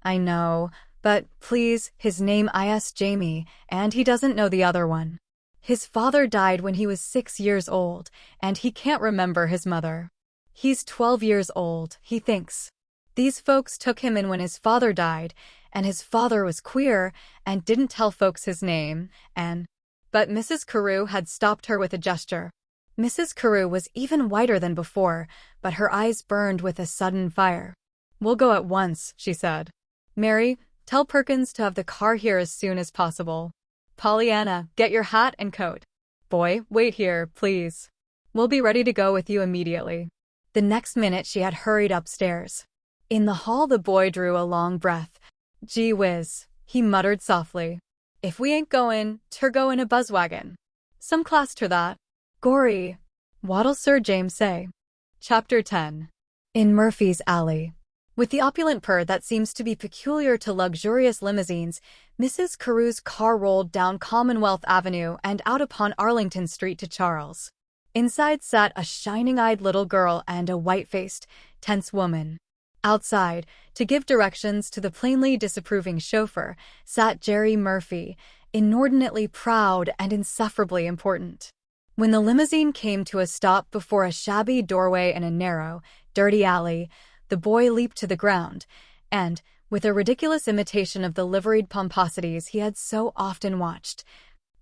"I know, but please, his name is Jamie, and he doesn't know the other one. His father died when he was 6 years old, and he can't remember his mother. He's 12 years old, he thinks. These folks took him in when his father died, and his father was queer and didn't tell folks his name, and—" But Mrs. Carew had stopped her with a gesture. Mrs. Carew was even whiter than before, but her eyes burned with a sudden fire. "We'll go at once," she said. "Mary, tell Perkins to have the car here as soon as possible. Pollyanna, get your hat and coat. Boy, wait here, please. We'll be ready to go with you immediately." The next minute she had hurried upstairs. In the hall the boy drew a long breath. "Gee whiz," he muttered softly. "If we ain't goin', ter go in a buzzwagon. Some class ter that. Gory. What'll Sir James say?" Chapter 10. In Murphy's Alley. With the opulent purr that seems to be peculiar to luxurious limousines, Mrs. Carew's car rolled down Commonwealth Avenue and out upon Arlington Street to Charles. Inside sat a shining-eyed little girl and a white-faced, tense woman. Outside, to give directions to the plainly disapproving chauffeur, sat Jerry Murphy, inordinately proud and insufferably important. When the limousine came to a stop before a shabby doorway in a narrow, dirty alley, the boy leaped to the ground, and, with a ridiculous imitation of the liveried pomposities he had so often watched,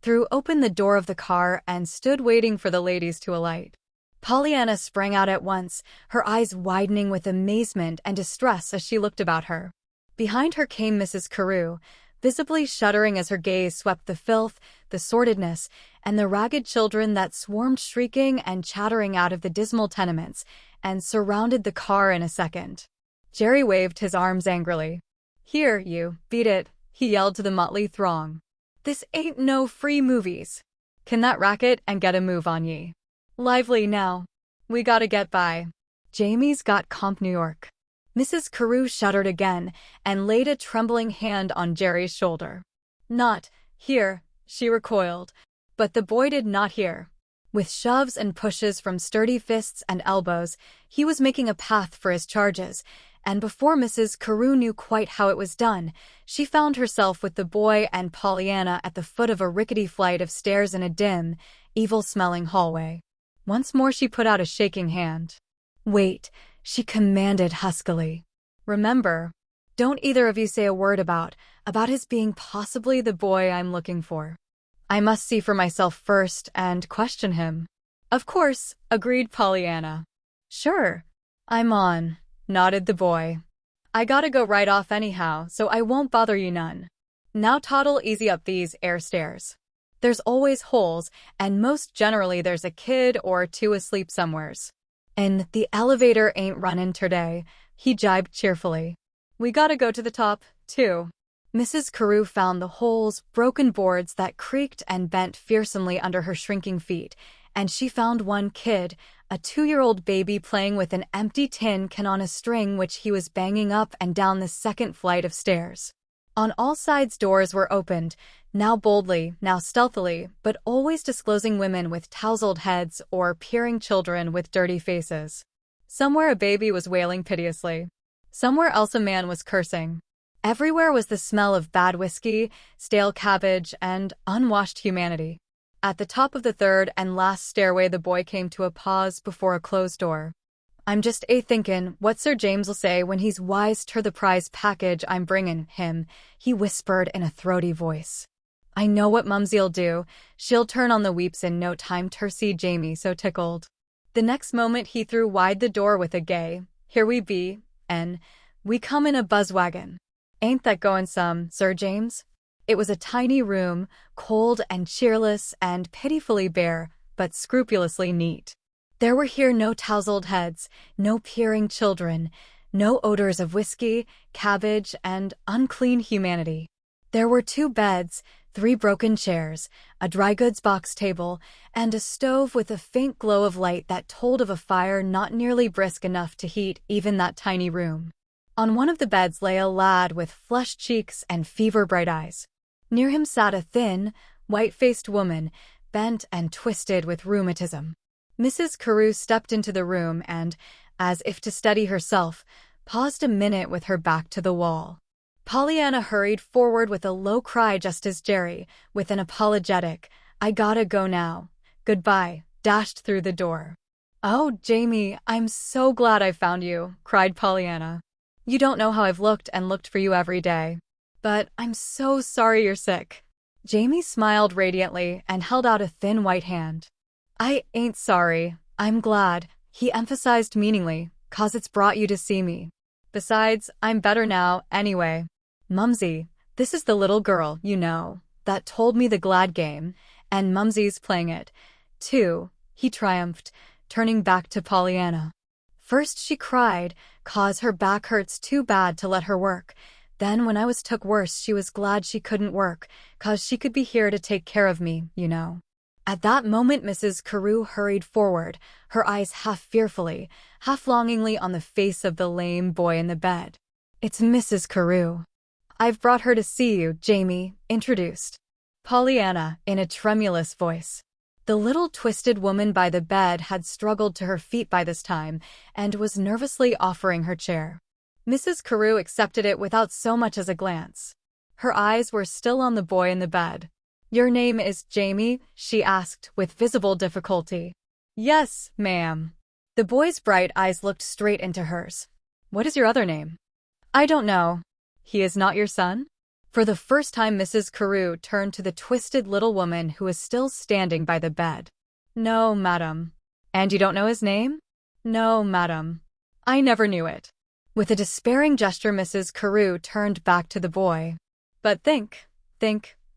threw open the door of the car and stood waiting for the ladies to alight. Pollyanna sprang out at once, her eyes widening with amazement and distress as she looked about her. Behind her came Mrs. Carew, visibly shuddering as her gaze swept the filth, the sordidness, and the ragged children that swarmed shrieking and chattering out of the dismal tenements, and surrounded the car in a second. Jerry waved his arms angrily. "Here, you, beat it," he yelled to the motley throng. "This ain't no free movies. Can that racket and get a move on ye. Lively now. We gotta get by. Jamie's got Comp New York." Mrs. Carew shuddered again and laid a trembling hand on Jerry's shoulder. "Not here," she recoiled, but the boy did not hear. With shoves and pushes from sturdy fists and elbows, he was making a path for his charges, and before Mrs. Carew knew quite how it was done, she found herself with the boy and Pollyanna at the foot of a rickety flight of stairs in a dim, evil-smelling hallway. Once more she put out a shaking hand. "Wait," she commanded huskily. "Remember, don't either of you say a word about his being possibly the boy I'm looking for. I must see for myself first and question him." "Of course," agreed Pollyanna. "Sure. I'm on," nodded the boy. "I gotta go right off anyhow, so I won't bother you none. Now toddle easy up these air stairs. There's always holes, and most generally there's a kid or two asleep somewheres. And the elevator ain't runnin' terday," he jibed cheerfully. "We gotta go to the top, too." Mrs. Carew found the holes, broken boards that creaked and bent fearsomely under her shrinking feet, and she found one kid, a 2-year-old baby playing with an empty tin can on a string which he was banging up and down the second flight of stairs. On all sides doors were opened, now boldly, now stealthily, but always disclosing women with tousled heads or peering children with dirty faces. Somewhere a baby was wailing piteously. Somewhere else a man was cursing. Everywhere was the smell of bad whiskey, stale cabbage, and unwashed humanity. At the top of the third and last stairway the boy came to a pause before a closed door. "I'm just thinkin' what Sir James'll say when he's wise ter the prize package I'm bringin' him," he whispered in a throaty voice. "I know what Mumsy'll do. She'll turn on the weeps in no time ter see Jamie so tickled." The next moment he threw wide the door with a gay, "Here we be, and we come in a buzzwagon. Ain't that goin' some, Sir James?" It was a tiny room, cold and cheerless and pitifully bare, but scrupulously neat. There were here no tousled heads, no peering children, No odors of whiskey, cabbage, and unclean humanity. There were 2 beds, 3 broken chairs, a dry goods box table, and a stove with a faint glow of light that told of a fire not nearly brisk enough to heat even that tiny room. On one of the beds lay a lad with flushed cheeks and fever-bright eyes. Near him sat a thin, white-faced woman, bent and twisted with rheumatism. Mrs. Carew stepped into the room and, as if to steady herself, paused a minute with her back to the wall. Pollyanna hurried forward with a low cry just as Jerry, with an apologetic, "I gotta go now. Goodbye," dashed through the door. "Oh, Jamie, I'm so glad I found you," cried Pollyanna. "You don't know how I've looked and looked for you every day. But I'm so sorry you're sick." Jamie smiled radiantly and held out a thin white hand. "I ain't sorry. I'm glad," he emphasized meaningly, "'cause it's brought you to see me. Besides, I'm better now, anyway. Mumsy, this is the little girl, you know, that told me the glad game, and Mumsy's playing it, too," he triumphed, turning back to Pollyanna. "First she cried, 'cause her back hurts too bad to let her work. Then when I was took worse she was glad she couldn't work, 'cause she could be here to take care of me, you know." At that moment Mrs. Carew hurried forward, her eyes half fearfully, half longingly on the face of the lame boy in the bed. "It's Mrs. Carew. I've brought her to see you," Jamie introduced Pollyanna in a tremulous voice. The little twisted woman by the bed had struggled to her feet by this time and was nervously offering her chair. Mrs. Carew accepted it without so much as a glance. Her eyes were still on the boy in the bed. "Your name is Jamie?" she asked with visible difficulty. "Yes, ma'am." The boy's bright eyes looked straight into hers. "What is your other name?" "I don't know." "He is not your son?" For the first time Mrs. Carew turned to the twisted little woman who was still standing by the bed. "No, madam." "And you don't know his name?" "No, madam. I never knew it." With a despairing gesture Mrs. Carew turned back to the boy. "But think,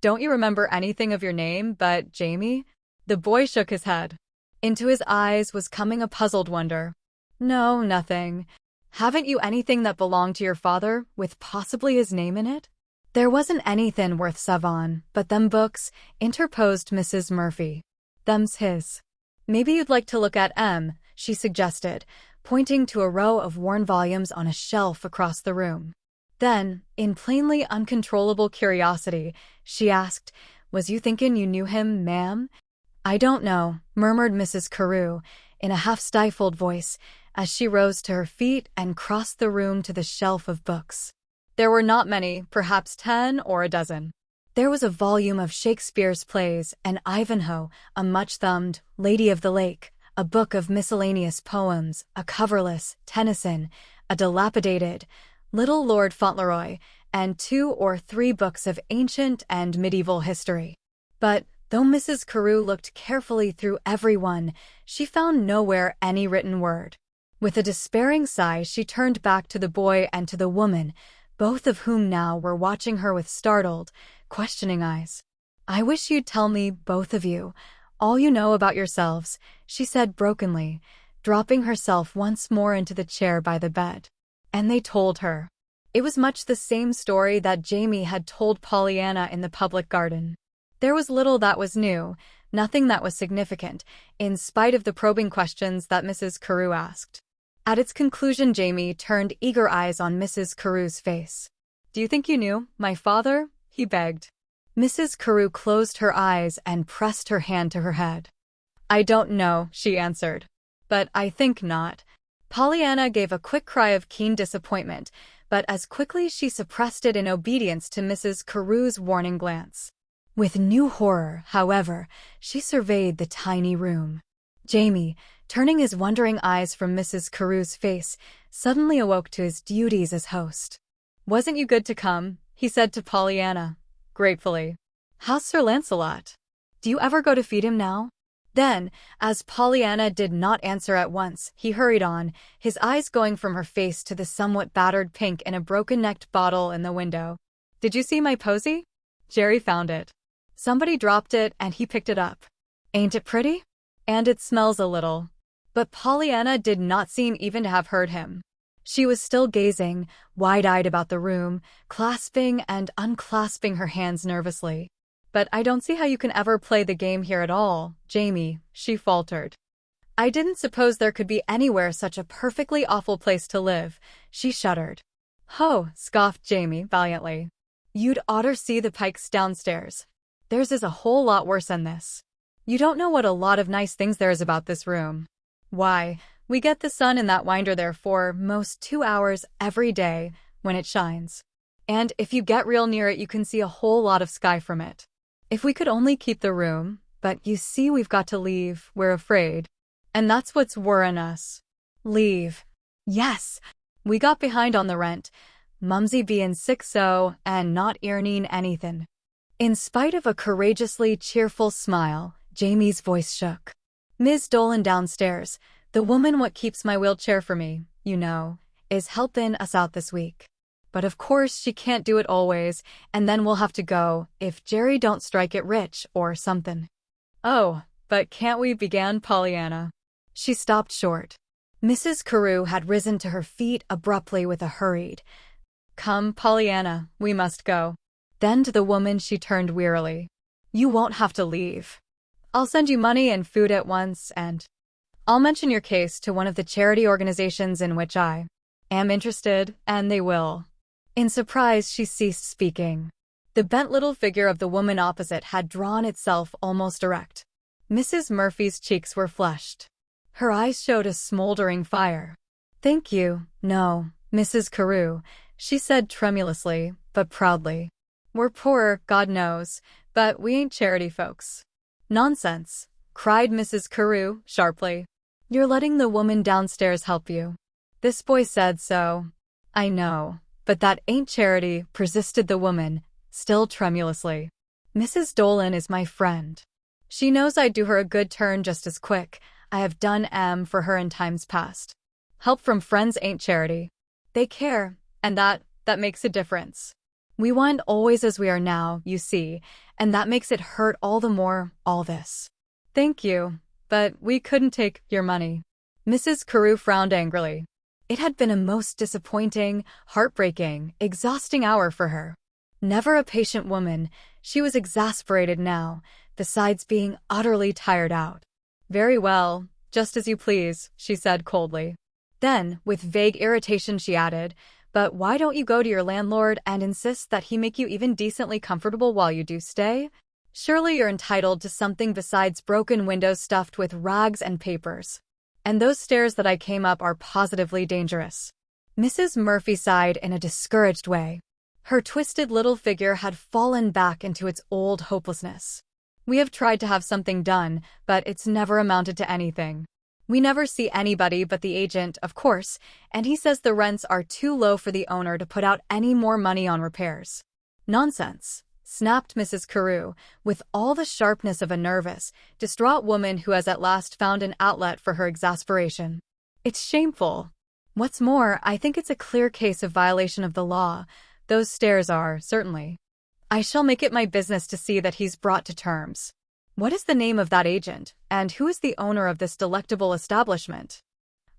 don't you remember anything of your name but Jamie?" The boy shook his head. Into his eyes was coming a puzzled wonder. "No, nothing. Haven't you anything that belonged to your father, with possibly his name in it?" "There wasn't anything worth savon, but them books," interposed Mrs. Murphy. "Them's his." "Maybe you'd like to look at 'em," she suggested, pointing to a row of worn volumes on a shelf across the room. Then, in plainly uncontrollable curiosity, she asked, "Was you thinkin' you knew him, ma'am?" "I don't know," murmured Mrs. Carew, in a half-stifled voice, as she rose to her feet and crossed the room to the shelf of books. There were not many, perhaps 10 or a dozen. There was a volume of Shakespeare's plays, an Ivanhoe, a much-thumbed Lady of the Lake, a book of miscellaneous poems, a coverless Tennyson, a dilapidated Little Lord Fauntleroy, and 2 or 3 books of ancient and medieval history. But, though Mrs. Carew looked carefully through every one, she found nowhere any written word. With a despairing sigh she turned back to the boy and to the woman, both of whom now were watching her with startled, questioning eyes. "I wish you'd tell me, both of you, all you know about yourselves," she said brokenly, dropping herself once more into the chair by the bed. And they told her. It was much the same story that Jamie had told Pollyanna in the public garden. There was little that was new, nothing that was significant, in spite of the probing questions that Mrs. Carew asked. At its conclusion Jamie turned eager eyes on Mrs. Carew's face. "Do you think you knew my father?" he begged. Mrs. Carew closed her eyes and pressed her hand to her head. "I don't know," she answered. "But I think not." Pollyanna gave a quick cry of keen disappointment, but as quickly she suppressed it in obedience to Mrs. Carew's warning glance. With new horror, however, she surveyed the tiny room. Jamie, turning his wondering eyes from Mrs. Carew's face, suddenly awoke to his duties as host. "Wasn't you good to come?" he said to Pollyanna, gratefully. "How's Sir Lancelot? Do you ever go to feed him now?" Then, as Pollyanna did not answer at once, he hurried on, his eyes going from her face to the somewhat battered pink in a broken-necked bottle in the window. "Did you see my posy? Jerry found it. Somebody dropped it and he picked it up. Ain't it pretty? And it smells a little." But Pollyanna did not seem even to have heard him. She was still gazing, wide-eyed about the room, clasping and unclasping her hands nervously. "But I don't see how you can ever play the game here at all, Jamie," she faltered. "I didn't suppose there could be anywhere such a perfectly awful place to live," she shuddered. "Ho," scoffed Jamie valiantly. "You'd oughter see the Pikes downstairs. Theirs is a whole lot worse than this. You don't know what a lot of nice things there is about this room. Why, we get the sun in that winder there for most 2 hours every day when it shines. And if you get real near it, you can see a whole lot of sky from it. If we could only keep the room, but you see we've got to leave, we're afraid. And that's what's worrying us. Leave. Yes, we got behind on the rent, Mumsy bein' sick so, and not earning anything." In spite of a courageously cheerful smile, Jamie's voice shook. "Ms. Dolan downstairs, the woman what keeps my wheelchair for me, you know, is helpin' us out this week. But of course she can't do it always, and then we'll have to go if Jerry don't strike it rich or something." "Oh, but can't we?" began Pollyanna. She stopped short. Mrs. Carew had risen to her feet abruptly with a hurried, "Come, Pollyanna, we must go." Then to the woman she turned wearily. "You won't have to leave. I'll send you money and food at once, and I'll mention your case to one of the charity organizations in which I am interested, and they will." In surprise, she ceased speaking. The bent little figure of the woman opposite had drawn itself almost erect. Mrs. Murphy's cheeks were flushed. Her eyes showed a smoldering fire. "Thank you, no, Mrs. Carew," she said tremulously, but proudly. "We're poor, God knows, but we ain't charity folks." "Nonsense," cried Mrs. Carew sharply. "You're letting the woman downstairs help you. This boy said so." "I know, but that ain't charity," persisted the woman, still tremulously. "Mrs. Dolan is my friend. She knows I'd do her a good turn just as quick. I have done for her in times past. Help from friends ain't charity. They care, and that makes a difference. We weren't always as we are now, you see, and that makes it hurt all the more, all this." "Thank you, but we couldn't take your money." Mrs. Carew frowned angrily. It had been a most disappointing, heartbreaking, exhausting hour for her. Never a patient woman, she was exasperated now, besides being utterly tired out. "Very well, just as you please," she said coldly. Then, with vague irritation, she added, "But why don't you go to your landlord and insist that he make you even decently comfortable while you do stay? Surely you're entitled to something besides broken windows stuffed with rags and papers. And those stairs that I came up are positively dangerous." Mrs. Murphy sighed in a discouraged way. Her twisted little figure had fallen back into its old hopelessness. "We have tried to have something done, but it's never amounted to anything. We never see anybody but the agent, of course, and he says the rents are too low for the owner to put out any more money on repairs." "Nonsense," snapped Mrs. Carew, with all the sharpness of a nervous, distraught woman who has at last found an outlet for her exasperation. "It's shameful. What's more, I think it's a clear case of violation of the law. Those stairs are, certainly. I shall make it my business to see that he's brought to terms. What is the name of that agent, and who is the owner of this delectable establishment?"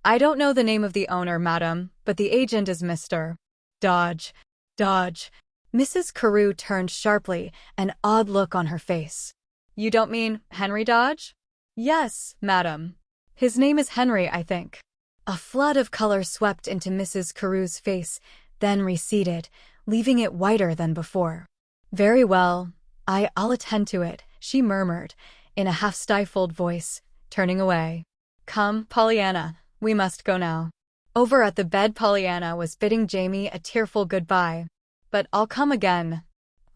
"I don't know the name of the owner, madam, but the agent is Mr. Dodge." "Dodge." Mrs. Carew turned sharply, an odd look on her face. "You don't mean Henry Dodge?" "Yes, madam. His name is Henry, I think." A flood of color swept into Mrs. Carew's face, then receded, leaving it whiter than before. "Very well, I'll attend to it," she murmured, in a half-stifled voice, turning away. "Come, Pollyanna, we must go now." Over at the bed, Pollyanna was bidding Jamie a tearful goodbye. "But I'll come again.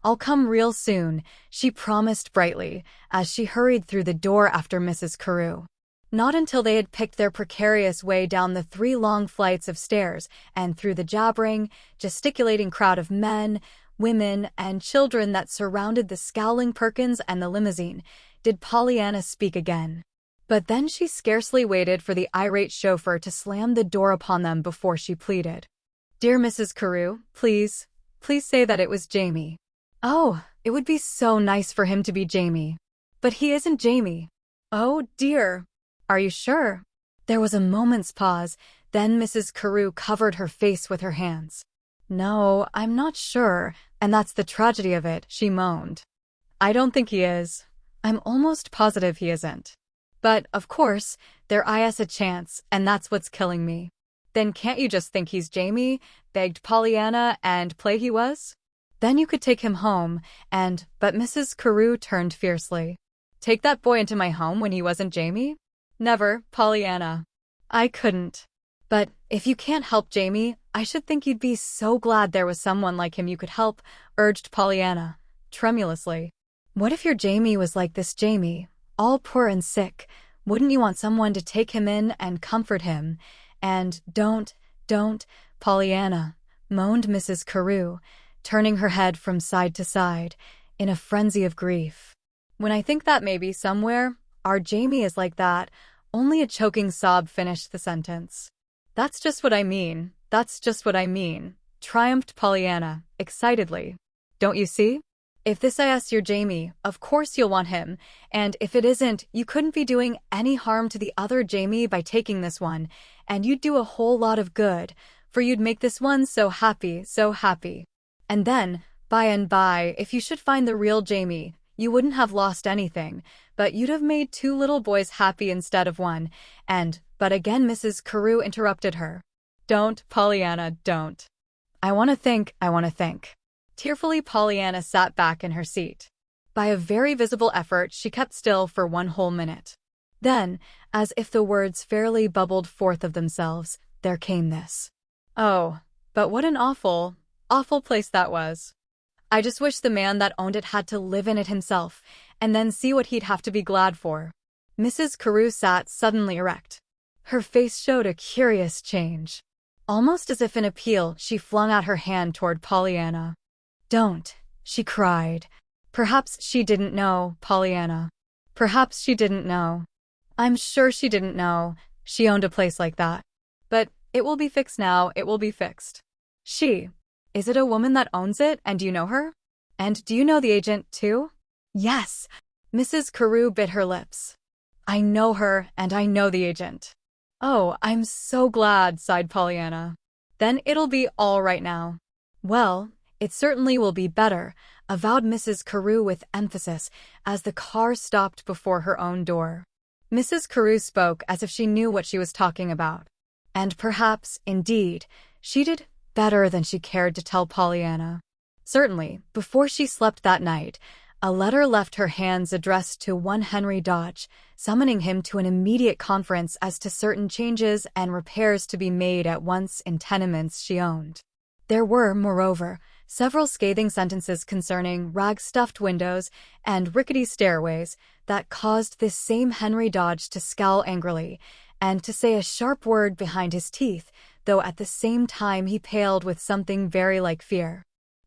I'll come real soon," she promised brightly, as she hurried through the door after Mrs. Carew. Not until they had picked their precarious way down the 3 long flights of stairs and through the jabbering, gesticulating crowd of men, women, and children that surrounded the scowling Perkins and the limousine did Pollyanna speak again. But then she scarcely waited for the irate chauffeur to slam the door upon them before she pleaded. "Dear Mrs. Carew, please say that it was Jamie." "Oh, it would be so nice for him to be Jamie." "But he isn't Jamie." "Oh, dear. Are you sure?" There was a moment's pause, Then Mrs. Carew covered her face with her hands. "No, I'm not sure, and that's the tragedy of it," she moaned. "I don't think he is. I'm almost positive he isn't. But, of course, there is a chance, and that's what's killing me." "Then can't you just think he's Jamie?" begged Pollyanna, "and play he was? Then you could take him home, but Mrs. Carew turned fiercely. "Take that boy into my home when he wasn't Jamie? Never, Pollyanna. I couldn't." "But if you can't help Jamie, I should think you'd be so glad there was someone like him you could help," urged Pollyanna, tremulously. "What if your Jamie was like this Jamie, all poor and sick? Wouldn't you want someone to take him in and comfort him? And don't, Pollyanna," moaned Mrs. Carew, turning her head from side to side, in a frenzy of grief. "When I think that maybe somewhere, our Jamie is like that," only a choking sob finished the sentence. "That's just what I mean, triumphed Pollyanna, excitedly. "Don't you see? If this is your Jamie, of course you'll want him, and if it isn't, you couldn't be doing any harm to the other Jamie by taking this one, and you'd do a whole lot of good, for you'd make this one so happy. And then, by and by, if you should find the real Jamie, you wouldn't have lost anything, but you'd have made 2 little boys happy instead of 1, but again Mrs. Carew interrupted her. "Don't, Pollyanna, don't. I want to think. Tearfully, Pollyanna sat back in her seat. By a very visible effort, she kept still for 1 whole minute. Then, as if the words fairly bubbled forth of themselves, there came this. "Oh, but what an awful place that was. I just wish the man that owned it had to live in it himself, and then see what he'd have to be glad for." Mrs. Carew sat suddenly erect. Her face showed a curious change. Almost as if in appeal, she flung out her hand toward Pollyanna. "Don't," she cried. Perhaps she didn't know, Pollyanna. Perhaps she didn't know. I'm sure she didn't know she owned a place like that. But it will be fixed now, it will be fixed. Is it a woman that owns it, and do you know her? And do you know the agent, too? Yes. Mrs. Carew bit her lips. I know her, and I know the agent. Oh, I'm so glad, sighed Pollyanna. Then it'll be all right now. Well, it certainly will be better, avowed Mrs. Carew with emphasis as the car stopped before her own door. Mrs. Carew spoke as if she knew what she was talking about. And perhaps, indeed, she did better than she cared to tell Pollyanna. Certainly, before she slept that night, a letter left her hands addressed to one Henry Dodge, summoning him to an immediate conference as to certain changes and repairs to be made at once in tenements she owned. There were, moreover, several scathing sentences concerning rag-stuffed windows and rickety stairways that caused this same Henry Dodge to scowl angrily and to say a sharp word behind his teeth, though at the same time he paled with something very like fear.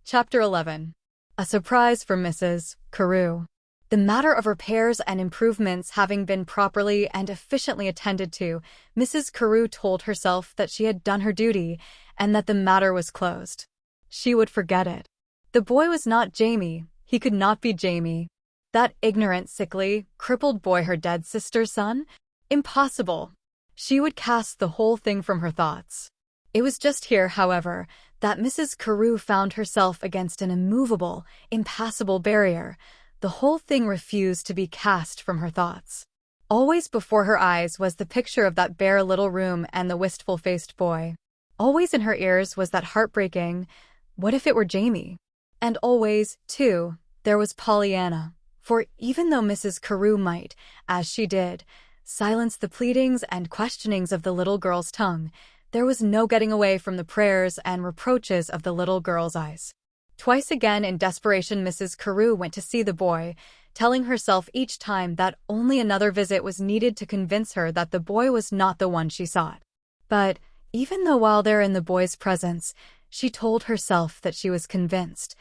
Chapter 11. A surprise for Mrs. Carew. The matter of repairs and improvements having been properly and efficiently attended to, Mrs. Carew told herself that she had done her duty and that the matter was closed. She would forget it. The boy was not Jamie. He could not be Jamie. That ignorant, sickly, crippled boy her dead sister's son? Impossible. She would cast the whole thing from her thoughts. It was just here, however, that Mrs. Carew found herself against an immovable, impassable barrier. The whole thing refused to be cast from her thoughts. Always before her eyes was the picture of that bare little room and the wistful-faced boy. Always in her ears was that heartbreaking, "What if it were Jamie?" And always, too, there was Pollyanna. For even though Mrs. Carew might, as she did, silence the pleadings and questionings of the little girl's tongue, there was no getting away from the prayers and reproaches of the little girl's eyes. Twice again in desperation Mrs. Carew went to see the boy, telling herself each time that only another visit was needed to convince her that the boy was not the one she sought. But even though while there in the boy's presence, she told herself that she was convinced,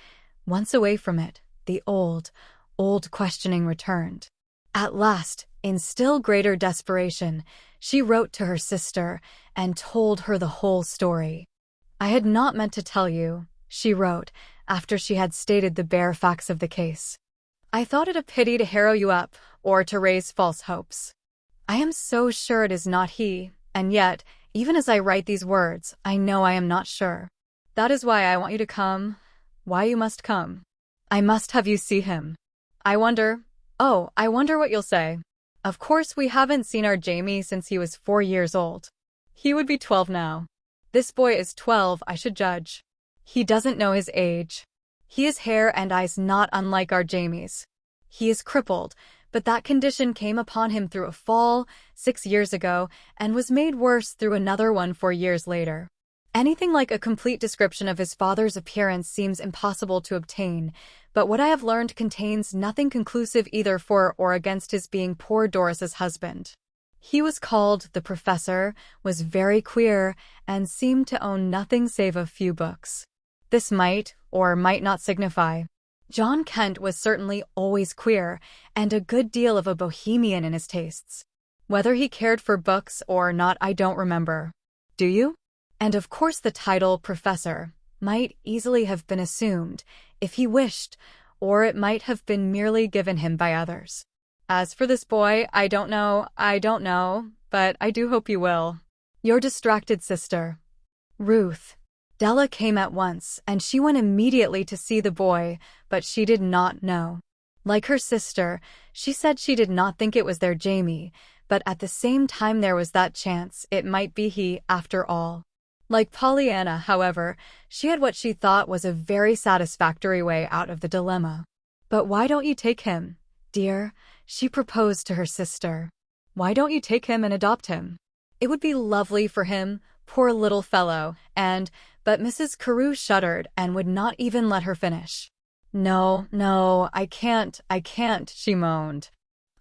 once away from it, the old questioning returned. At last, in still greater desperation, she wrote to her sister and told her the whole story. "I had not meant to tell you," she wrote, after she had stated the bare facts of the case. "I thought it a pity to harrow you up, or to raise false hopes. I am so sure it is not he, and yet, Even as I write these words, I know I am not sure. That is why I want you to come. Why you must come. I must have you see him. I wonder what you'll say. Of course, we haven't seen our Jamie since he was 4 years old. He would be 12 now. This boy is 12, I should judge. He doesn't know his age. He has hair and eyes not unlike our Jamie's. He is crippled, but that condition came upon him through a fall 6 years ago and was made worse through another one 4 years later. Anything like a complete description of his father's appearance seems impossible to obtain, but what I have learned contains nothing conclusive either for or against his being poor Doris's husband. He was called the Professor, was very queer, and seemed to own nothing save a few books. This might or might not signify. John Kent was certainly always queer, and a good deal of a bohemian in his tastes. Whether he cared for books or not I don't remember. Do you? And of course the title Professor might easily have been assumed, if he wished, or it might have been merely given him by others. As for this boy, I don't know, but I do hope you will. Your distracted sister, Ruth. Della came at once, and she went immediately to see the boy, but she did not know. Like her sister, she said she did not think it was their Jamie, but at the same time there was that chance it might be he after all. Like Pollyanna, however, she had what she thought was a very satisfactory way out of the dilemma. But why don't you take him, dear? She proposed to her sister. Why don't you take him and adopt him? It would be lovely for him, poor little fellow, but Mrs. Carew shuddered and would not even let her finish. No, I can't, she moaned.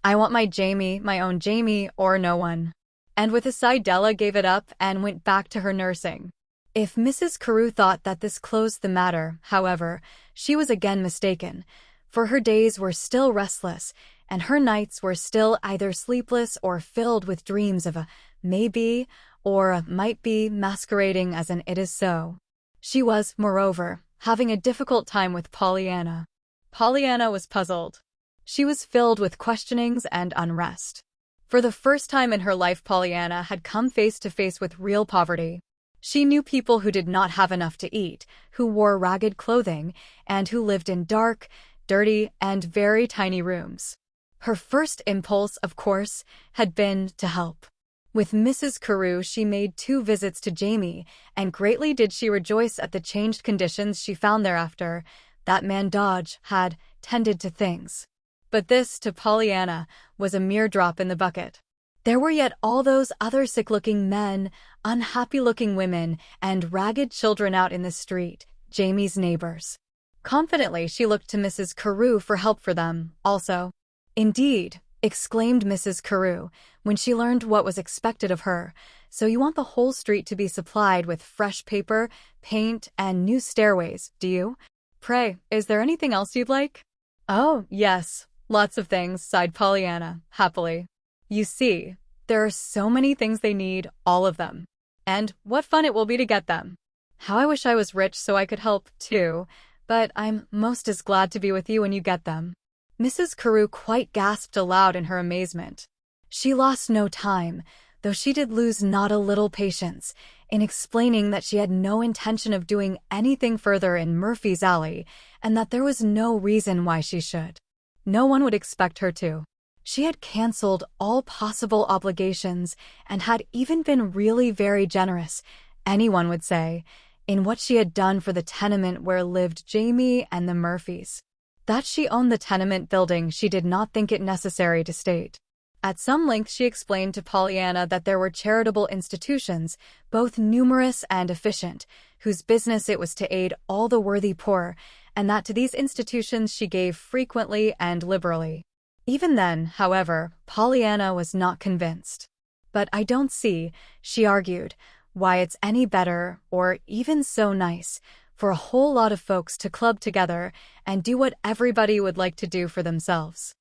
I want my Jamie, my own Jamie, or no one. And with a sigh Della gave it up and went back to her nursing. If Mrs. Carew thought that this closed the matter, however, she was again mistaken, for her days were still restless, and her nights were still either sleepless or filled with dreams of a maybe or a might be masquerading as an it is so. She was, moreover, having a difficult time with Pollyanna. Pollyanna was puzzled. She was filled with questionings and unrest. For the first time in her life, Pollyanna had come face to face with real poverty. She knew people who did not have enough to eat, who wore ragged clothing, and who lived in dark, dirty, and very tiny rooms. Her first impulse, of course, had been to help. With Mrs. Carew, she made 2 visits to Jamie, and greatly did she rejoice at the changed conditions she found thereafter. That man Dodge had tended to things. But this, to Pollyanna, was a mere drop in the bucket. There were yet all those other sick-looking men, unhappy-looking women, and ragged children out in the street, Jamie's neighbors. Confidently, she looked to Mrs. Carew for help for them, also. Indeed, exclaimed Mrs. Carew, when she learned what was expected of her, so you want the whole street to be supplied with fresh paper, paint, and new stairways, do you? Pray, is there anything else you'd like? Oh, yes. Lots of things, sighed Pollyanna, happily. You see, there are so many things they need, all of them. And what fun it will be to get them. How I wish I was rich so I could help, too, but I'm most as glad to be with you when you get them. Mrs. Carew quite gasped aloud in her amazement. She lost no time, though she did lose not a little patience, in explaining that she had no intention of doing anything further in Murphy's Alley, and that there was no reason why she should. No one would expect her to. She had cancelled all possible obligations and had even been really very generous, anyone would say, in what she had done for the tenement where lived Jamie and the Murphys. That she owned the tenement building she did not think it necessary to state. At some length she explained to Pollyanna that there were charitable institutions, both numerous and efficient, whose business it was to aid all the worthy poor, and that to these institutions she gave frequently and liberally. Even then, however, Pollyanna was not convinced. But I don't see, she argued, why it's any better, or even so nice, for a whole lot of folks to club together and do what everybody would like to do for themselves.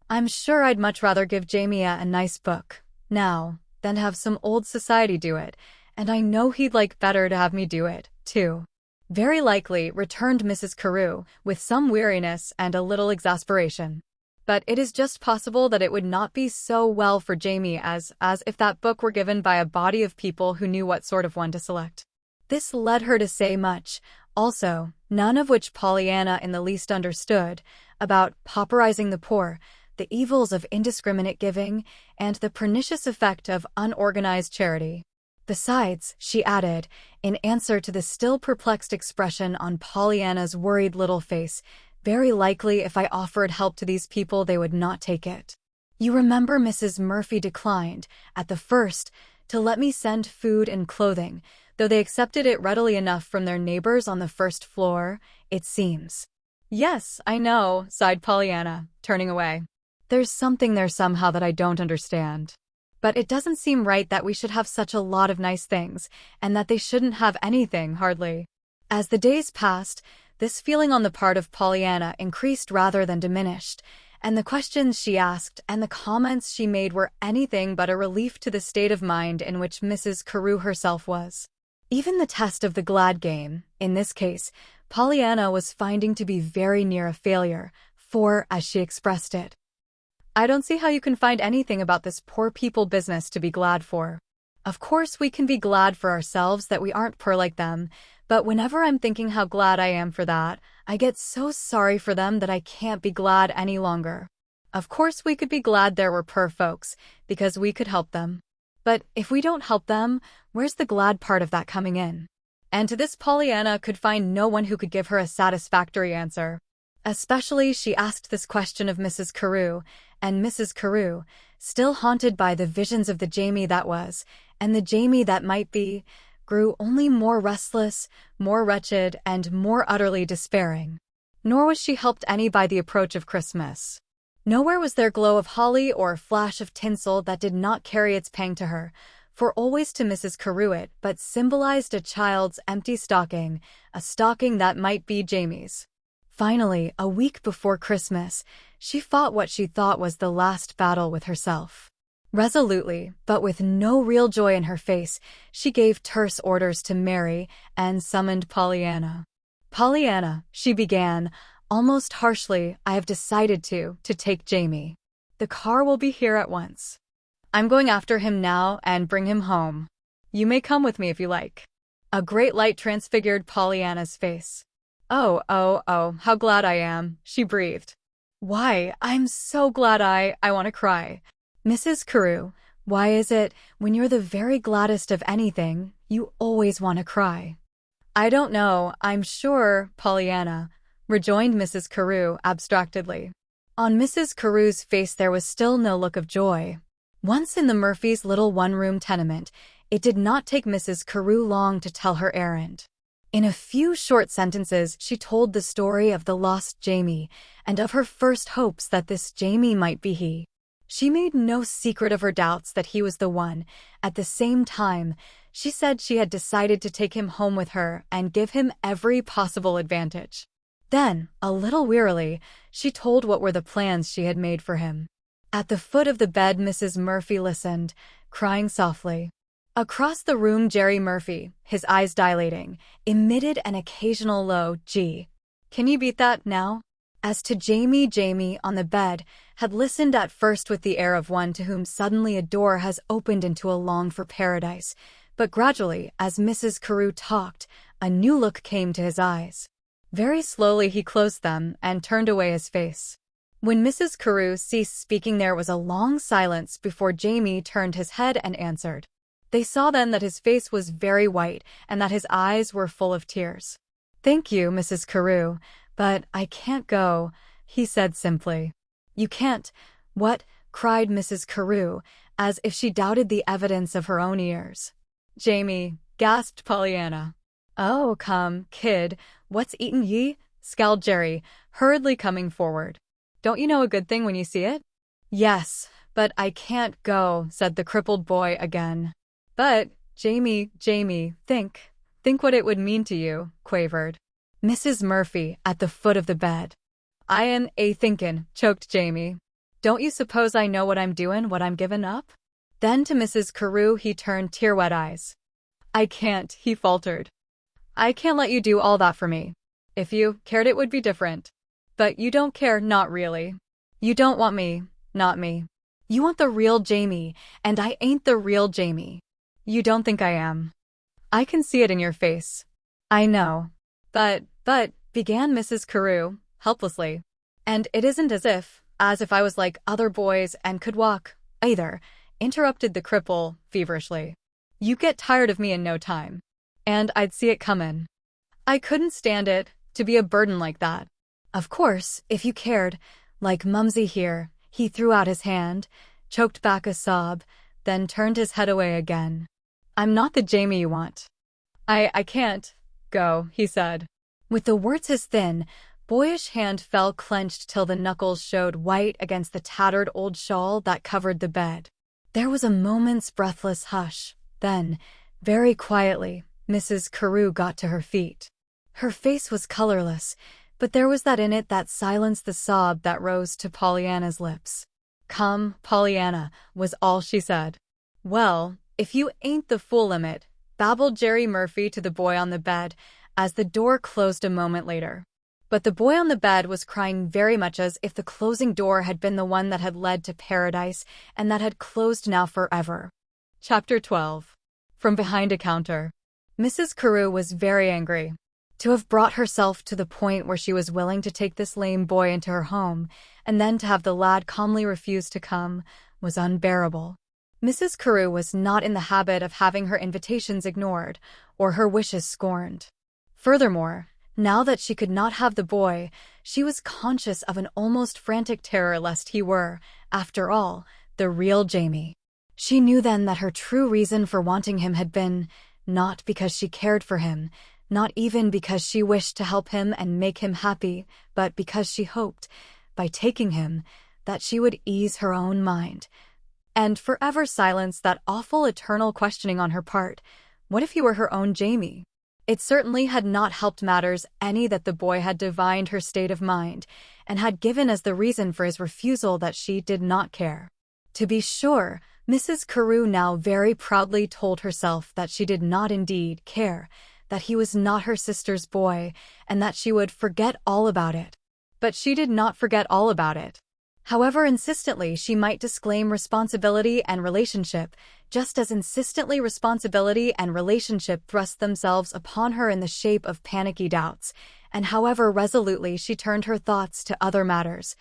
I'm sure I'd much rather give Jamie a nice book, now, than have some old society do it, and I know he'd like better to have me do it, too. Very likely, returned Mrs. Carew, with some weariness and a little exasperation. But it is just possible that it would not be so well for Jamie as if that book were given by a body of people who knew what sort of one to select. This led her to say much, also, none of which Pollyanna in the least understood, about pauperizing the poor, the evils of indiscriminate giving, and the pernicious effect of unorganized charity. Besides, she added, in answer to the still perplexed expression on Pollyanna's worried little face, very likely if I offered help to these people they would not take it. You remember Mrs. Murphy declined, at the first, to let me send food and clothing, though they accepted it readily enough from their neighbors on the first floor, it seems. Yes, I know, sighed Pollyanna, turning away. There's something there somehow that I don't understand. But it doesn't seem right that we should have such a lot of nice things, and that they shouldn't have anything, hardly. As the days passed, this feeling on the part of Pollyanna increased rather than diminished, and the questions she asked and the comments she made were anything but a relief to the state of mind in which Mrs. Carew herself was. Even the test of the glad game, in this case, Pollyanna was finding to be very near a failure, for, as she expressed it, I don't see how you can find anything about this poor people business to be glad for. Of course we can be glad for ourselves that we aren't poor like them, but whenever I'm thinking how glad I am for that, I get so sorry for them that I can't be glad any longer. Of course we could be glad there were poor folks, because we could help them. But if we don't help them, where's the glad part of that coming in? And to this Pollyanna could find no one who could give her a satisfactory answer. Especially she asked this question of Mrs. Carew, and Mrs. Carew, still haunted by the visions of the Jamie that was, and the Jamie that might be, grew only more restless, more wretched, and more utterly despairing. Nor was she helped any by the approach of Christmas. Nowhere was there glow of holly or flash of tinsel that did not carry its pang to her, for always to Mrs. Carew it but symbolized a child's empty stocking, a stocking that might be Jamie's. Finally, a week before Christmas, she fought what she thought was the last battle with herself. Resolutely, but with no real joy in her face, she gave terse orders to Mary and summoned Pollyanna. Pollyanna, she began, almost harshly, I have decided to take Jamie. The car will be here at once. I'm going after him now and bring him home. You may come with me if you like. A great light transfigured Pollyanna's face. Oh, how glad I am, she breathed. Why, I'm so glad I want to cry. Mrs. Carew, why is it, when you're the very gladdest of anything, you always want to cry? I don't know, I'm sure, Pollyanna, rejoined Mrs. Carew abstractedly. On Mrs. Carew's face there was still no look of joy. Once in the Murphys' little one-room tenement, it did not take Mrs. Carew long to tell her errand. In a few short sentences, she told the story of the lost Jamie, and of her first hopes that this Jamie might be he. She made no secret of her doubts that he was the one. At the same time, she said she had decided to take him home with her and give him every possible advantage. Then, a little wearily, she told what were the plans she had made for him. At the foot of the bed Mrs. Murphy listened, crying softly. Across the room Jerry Murphy, his eyes dilating, emitted an occasional low gee. Can you beat that now? As to Jamie on the bed had listened at first with the air of one to whom suddenly a door has opened into a longed-for paradise, but gradually, as Mrs. Carew talked, a new look came to his eyes. Very slowly he closed them and turned away his face. When Mrs. Carew ceased speaking there was a long silence before Jamie turned his head and answered. They saw then that his face was very white and that his eyes were full of tears. Thank you, Mrs. Carew, but I can't go, he said simply. You can't? What? Cried Mrs. Carew, as if she doubted the evidence of her own ears. Jamie, gasped Pollyanna. Oh, come, kid, what's eatin' ye? Scowled Jerry, hurriedly coming forward. Don't you know a good thing when you see it? Yes, but I can't go, said the crippled boy again. But, Jamie, think what it would mean to you, quavered Mrs. Murphy at the foot of the bed. I am thinkin', choked Jamie. Don't you suppose I know what I'm doin', what I'm givin' up? Then to Mrs. Carew he turned tear-wet eyes. I can't, he faltered. I can't let you do all that for me. If you cared it would be different. But you don't care, not really. You don't want me, not me. You want the real Jamie, and I ain't the real Jamie. You don't think I am. I can see it in your face. I know. But, began Mrs. Carew, helplessly. And it isn't as if I was like other boys and could walk, either, interrupted the cripple, feverishly. You get tired of me in no time. And I'd see it comin'. I couldn't stand it, to be a burden like that. Of course, if you cared, like Mumsy here, he threw out his hand, choked back a sob, then turned his head away again. I'm not the Jamie you want. I can't go, he said. With the words his thin, boyish hand fell clenched till the knuckles showed white against the tattered old shawl that covered the bed. There was a moment's breathless hush. Then, very quietly, Mrs. Carew got to her feet. Her face was colorless, but there was that in it that silenced the sob that rose to Pollyanna's lips. Come, Pollyanna, was all she said. Well, if you ain't the fool limit, babbled Jerry Murphy to the boy on the bed, as the door closed a moment later. But the boy on the bed was crying very much as if the closing door had been the one that had led to paradise and that had closed now forever. Chapter 12. From behind a counter. Mrs. Carew was very angry. To have brought herself to the point where she was willing to take this lame boy into her home, and then to have the lad calmly refuse to come, was unbearable. Mrs. Carew was not in the habit of having her invitations ignored, or her wishes scorned. Furthermore, now that she could not have the boy, she was conscious of an almost frantic terror lest he were, after all, the real Jamie. She knew then that her true reason for wanting him had been, not because she cared for him, not even because she wished to help him and make him happy, but because she hoped, by taking him, that she would ease her own mind, and forever silence that awful eternal questioning on her part, what if he were her own Jamie? It certainly had not helped matters any that the boy had divined her state of mind, and had given as the reason for his refusal that she did not care. To be sure, Mrs. Carew now very proudly told herself that she did not indeed care, that he was not her sister's boy, and that she would forget all about it. But she did not forget all about it. However insistently she might disclaim responsibility and relationship, just as insistently responsibility and relationship thrust themselves upon her in the shape of panicky doubts, and however resolutely she turned her thoughts to other matters,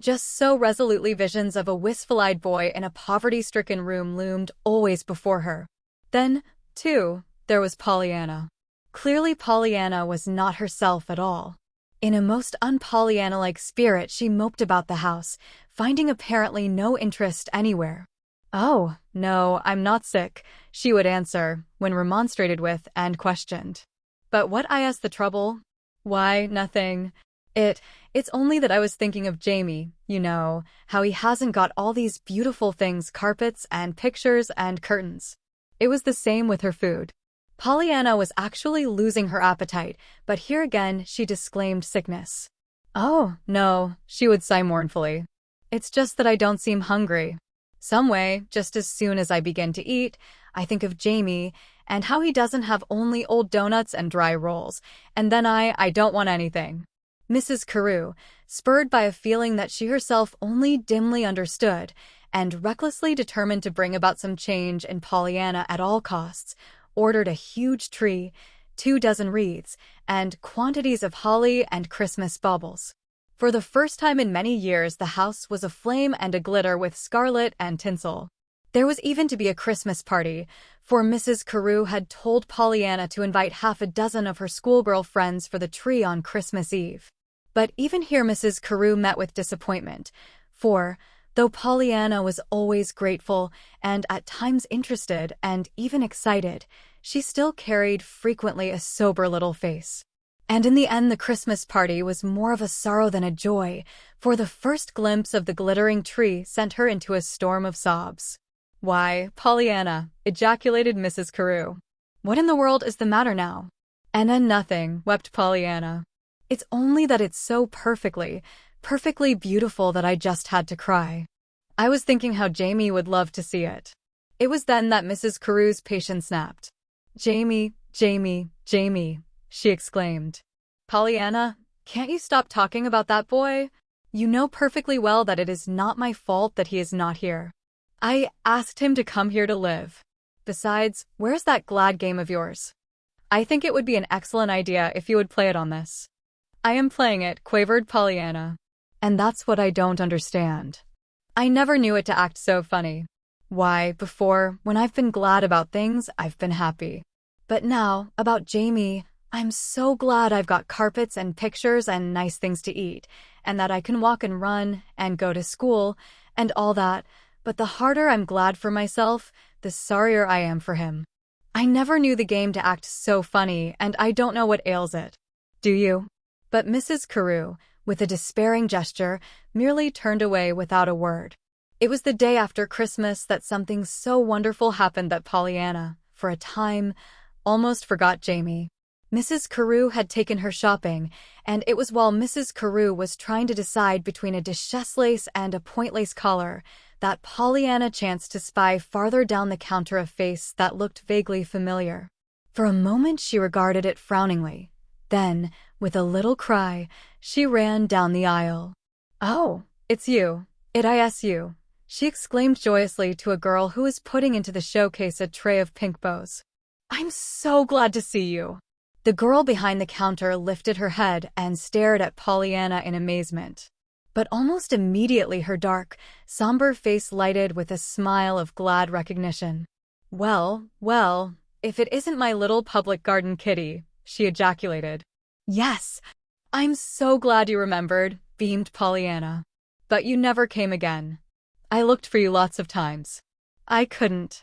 just so resolutely visions of a wistful-eyed boy in a poverty-stricken room loomed always before her. Then, too, there was Pollyanna. Clearly Pollyanna was not herself at all. In a most un-Pollyanna-like spirit she moped about the house, finding apparently no interest anywhere. "Oh, no, I'm not sick," she would answer, when remonstrated with and questioned. "But what is the trouble?" "Why, nothing. It's only that I was thinking of Jamie, you know, how he hasn't got all these beautiful things, carpets and pictures and curtains." It was the same with her food. Pollyanna was actually losing her appetite, but here again she disclaimed sickness. "Oh, no," she would sigh mournfully. "It's just that I don't seem hungry. Some way, just as soon as I begin to eat, I think of Jamie, and how he doesn't have only old donuts and dry rolls, and then I don't want anything." Mrs. Carew, spurred by a feeling that she herself only dimly understood, and recklessly determined to bring about some change in Pollyanna at all costs, ordered a huge tree, 24 wreaths, and quantities of holly and Christmas baubles. For the first time in many years the house was aflame and aglitter with scarlet and tinsel. There was even to be a Christmas party, for Mrs. Carew had told Pollyanna to invite half a dozen of her schoolgirl friends for the tree on Christmas Eve. But even here Mrs. Carew met with disappointment, for, though Pollyanna was always grateful and at times interested and even excited, she still carried frequently a sober little face. And in the end the Christmas party was more of a sorrow than a joy, for the first glimpse of the glittering tree sent her into a storm of sobs. "Why, Pollyanna," ejaculated Mrs. Carew. "What in the world is the matter now?" Nothing," wept Pollyanna. "It's only that it's so perfectly beautiful that I just had to cry. I was thinking how Jamie would love to see it." It was then that Mrs. Carew's patience snapped. "Jamie, Jamie, Jamie," she exclaimed. "Pollyanna, can't you stop talking about that boy? You know perfectly well that it is not my fault that he is not here. I asked him to come here to live. Besides, where's that glad game of yours? I think it would be an excellent idea if you would play it on this. I am playing it, quavered Pollyanna. And that's what I don't understand. I never knew it to act so funny. Why, before, when I've been glad about things, I've been happy. But now, about Jamie, I'm so glad I've got carpets and pictures and nice things to eat, and that I can walk and run, and go to school, and all that, but the harder I'm glad for myself, the sorrier I am for him. I never knew the game to act so funny, and I don't know what ails it. Do you? But Mrs. Carew, with a despairing gesture, merely turned away without a word. It was the day after Christmas that something so wonderful happened that Pollyanna, for a time, almost forgot Jamie. Mrs. Carew had taken her shopping, and it was while Mrs. Carew was trying to decide between a duchesse lace and a point lace collar that Pollyanna chanced to spy farther down the counter a face that looked vaguely familiar. For a moment she regarded it frowningly. Then, with a little cry, she ran down the aisle. "Oh, it's you. It is you," she exclaimed joyously to a girl who was putting into the showcase a tray of pink bows. "I'm so glad to see you." The girl behind the counter lifted her head and stared at Pollyanna in amazement. But almost immediately her dark, somber face lighted with a smile of glad recognition. Well, if it isn't my little public garden kitty," she ejaculated. "Yes, I'm so glad you remembered," beamed Pollyanna. "But you never came again. I looked for you lots of times. I couldn't.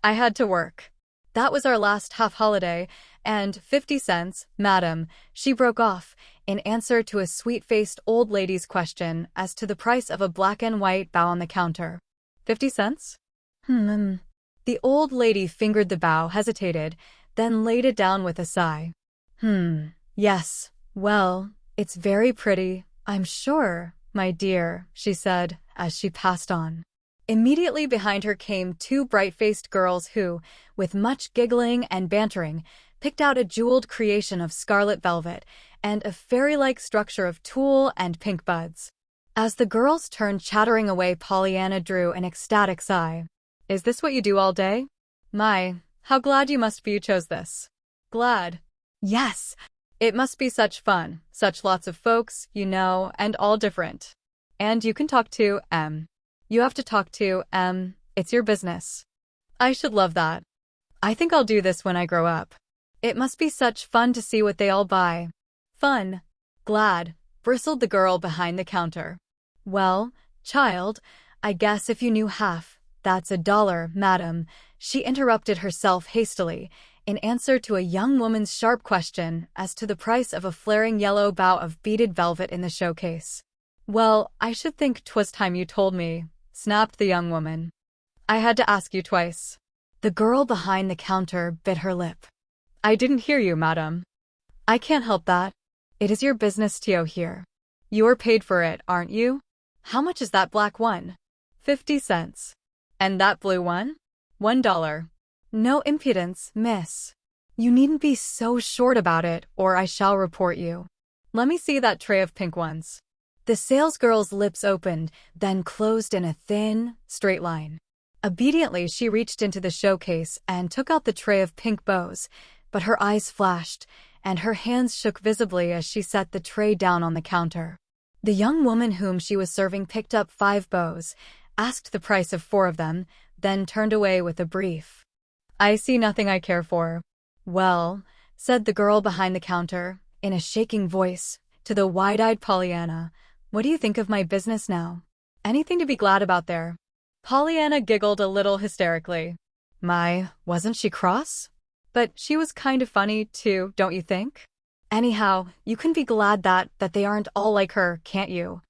I had to work. That was our last half-holiday, and 50 cents, madam," she broke off, in answer to a sweet-faced old lady's question as to the price of a black and white bow on the counter. 50 cents? The old lady fingered the bow, hesitated, then laid it down with a sigh. Yes, well, it's very pretty, I'm sure, my dear," she said, as she passed on. Immediately behind her came two bright-faced girls who, with much giggling and bantering, picked out a jeweled creation of scarlet velvet and a fairy-like structure of tulle and pink buds. As the girls turned chattering away, Pollyanna drew an ecstatic sigh. "Is this what you do all day? My, how glad you must be you chose this." "Glad?" "Yes. It must be such fun, such lots of folks, you know, and all different. And you can talk to, You have to talk to, it's your business." "I should love that. I think I'll do this when I grow up. It must be such fun to see what they all buy." "Fun? Glad," bristled the girl behind the counter. "Well, child, I guess if you knew half, that's $1, madam," she interrupted herself hastily, in answer to a young woman's sharp question as to the price of a flaring yellow bow of beaded velvet in the showcase. "Well, I should think 'twas time you told me," snapped the young woman. "I had to ask you twice." The girl behind the counter bit her lip. "I didn't hear you, madam." "I can't help that. It is your business to here. You're paid for it, aren't you? How much is that black one?" 50 cents. "And that blue one?" $1. "No impudence, miss. You needn't be so short about it, or I shall report you. Let me see that tray of pink ones." The salesgirl's lips opened, then closed in a thin, straight line. Obediently, she reached into the showcase and took out the tray of pink bows, but her eyes flashed, and her hands shook visibly as she set the tray down on the counter. The young woman whom she was serving picked up 5 bows, asked the price of 4 of them, then turned away with a brief, "I see nothing I care for." "Well," said the girl behind the counter, in a shaking voice, to the wide-eyed Pollyanna, "what do you think of my business now? Anything to be glad about there?" Pollyanna giggled a little hysterically. My, wasn't she cross? But she was kind of funny, too, don't you think? Anyhow, you can be glad that they aren't all like her, can't you?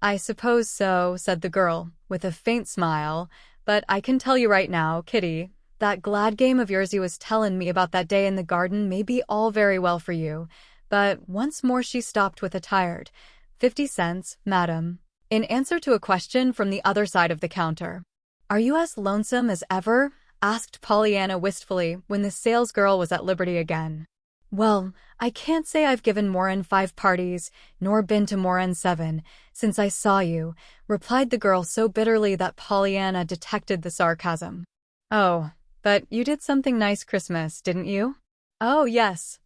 "I suppose so," said the girl, with a faint smile, "but I can tell you right now, Kitty, that glad game of yours you was tellin' me about that day in the garden may be all very well for you," but once more she stopped with a tired, 50 cents, madam, in answer to a question from the other side of the counter. "Are you as lonesome as ever?" asked Pollyanna wistfully when the salesgirl was at liberty again. Well, I can't say I've given more'n 5 parties, nor been to more'n 7, since I saw you, replied the girl so bitterly that Pollyanna detected the sarcasm. Oh, but you did something nice Christmas, didn't you? Oh, yes.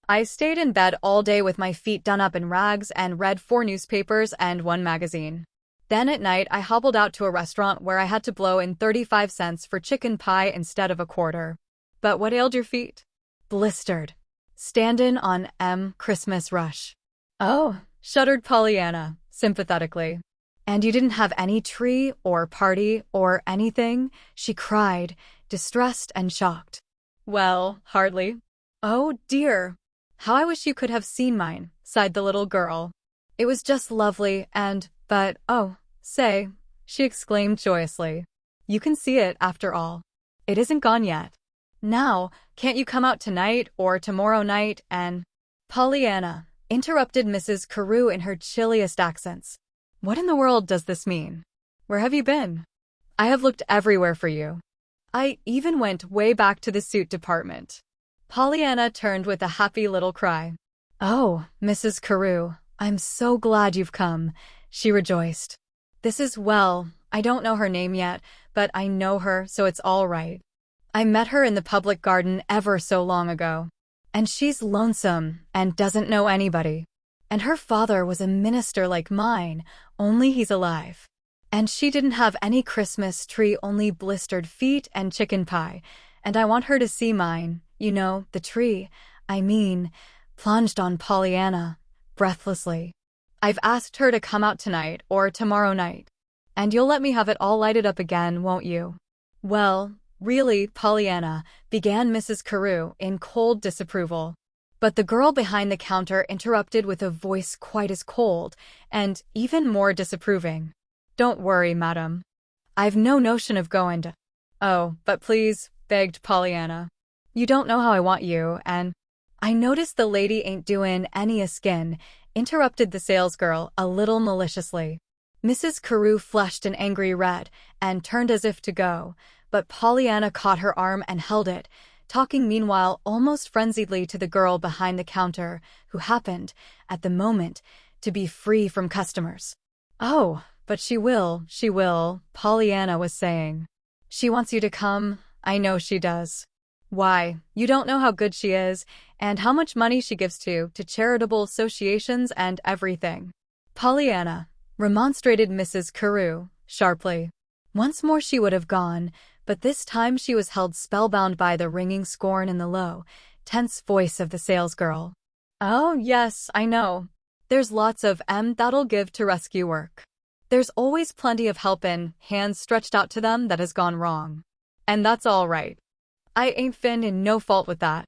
I stayed in bed all day with my feet done up in rags and read 4 newspapers and 1 magazine. Then at night, I hobbled out to a restaurant where I had to blow in 35 cents for chicken pie instead of a quarter. But what ailed your feet? Blistered. Stand-in on Christmas rush. Oh, shuddered Pollyanna, sympathetically. And you didn't have any tree or party or anything? She cried, distressed and shocked. Well, hardly. Oh, dear. How I wish you could have seen mine, sighed the little girl. It was just lovely but, oh, say, she exclaimed joyously. You can see it, after all. It isn't gone yet. Now, can't you come out tonight or tomorrow night and— Pollyanna, interrupted Mrs. Carew in her chilliest accents. What in the world does this mean? Where have you been? I have looked everywhere for you. I even went way back to the suit department. Pollyanna turned with a happy little cry. Oh, Mrs. Carew, I'm so glad you've come, she rejoiced. This is, well, I don't know her name yet, but I know her, so it's all right. I met her in the public garden ever so long ago. And she's lonesome and doesn't know anybody. And her father was a minister like mine, only he's alive. And she didn't have any Christmas tree, only blistered feet and chicken pie. And I want her to see mine, you know, the tree, plunged on Pollyanna, breathlessly. I've asked her to come out tonight or tomorrow night. And you'll let me have it all lighted up again, won't you? Well, really, Pollyanna, began Mrs. Carew in cold disapproval. But the girl behind the counter interrupted with a voice quite as cold and even more disapproving. Don't worry, madam. I've no notion of going to— Oh, but please, begged Pollyanna. You don't know how I want you, and— I noticed the lady ain't doin' any skin, interrupted the salesgirl a little maliciously. Mrs. Carew flushed an angry red and turned as if to go, but Pollyanna caught her arm and held it, talking meanwhile almost frenziedly to the girl behind the counter, who happened, at the moment, to be free from customers. Oh, but she will, Pollyanna was saying. She wants you to come, I know she does. Why, you don't know how good she is, and how much money she gives to charitable associations and everything. Pollyanna, remonstrated Mrs. Carew, sharply. Once more she would have gone, but this time she was held spellbound by the ringing scorn in the low, tense voice of the salesgirl. Oh, yes, I know. There's lots of that'll give to rescue work. There's always plenty of helpin' hands stretched out to them that has gone wrong. And that's all right. I ain't fin in no fault with that.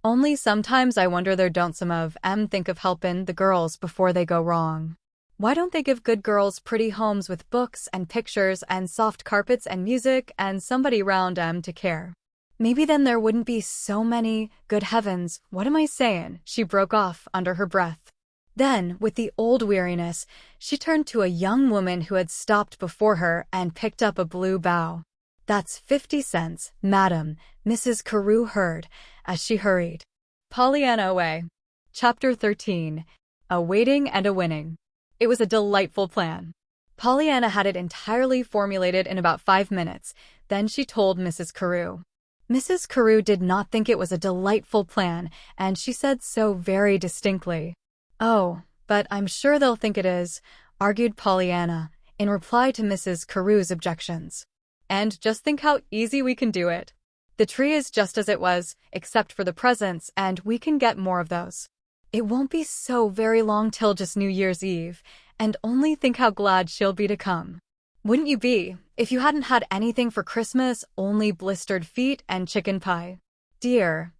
Only sometimes I wonder there don't some of think of helpin' the girls before they go wrong. Why don't they give good girls pretty homes with books and pictures and soft carpets and music and somebody round to care? Maybe then there wouldn't be so many— Good heavens, what am I sayin'? She broke off under her breath. Then, with the old weariness, she turned to a young woman who had stopped before her and picked up a blue bow. That's 50 cents, madam, Mrs. Carew heard, as she hurried. Pollyanna away. Chapter 13. A Waiting and a Winning. It was a delightful plan. Pollyanna had it entirely formulated in about 5 minutes. Then she told Mrs. Carew. Mrs. Carew did not think it was a delightful plan, and she said so very distinctly. Oh, but I'm sure they'll think it is, argued Pollyanna, in reply to Mrs. Carew's objections. And just think how easy we can do it. The tree is just as it was, except for the presents, and we can get more of those. It won't be so very long till just New Year's Eve, and only think how glad she'll be to come. Wouldn't you be, if you hadn't had anything for Christmas, only blistered feet and chicken pie? Dear,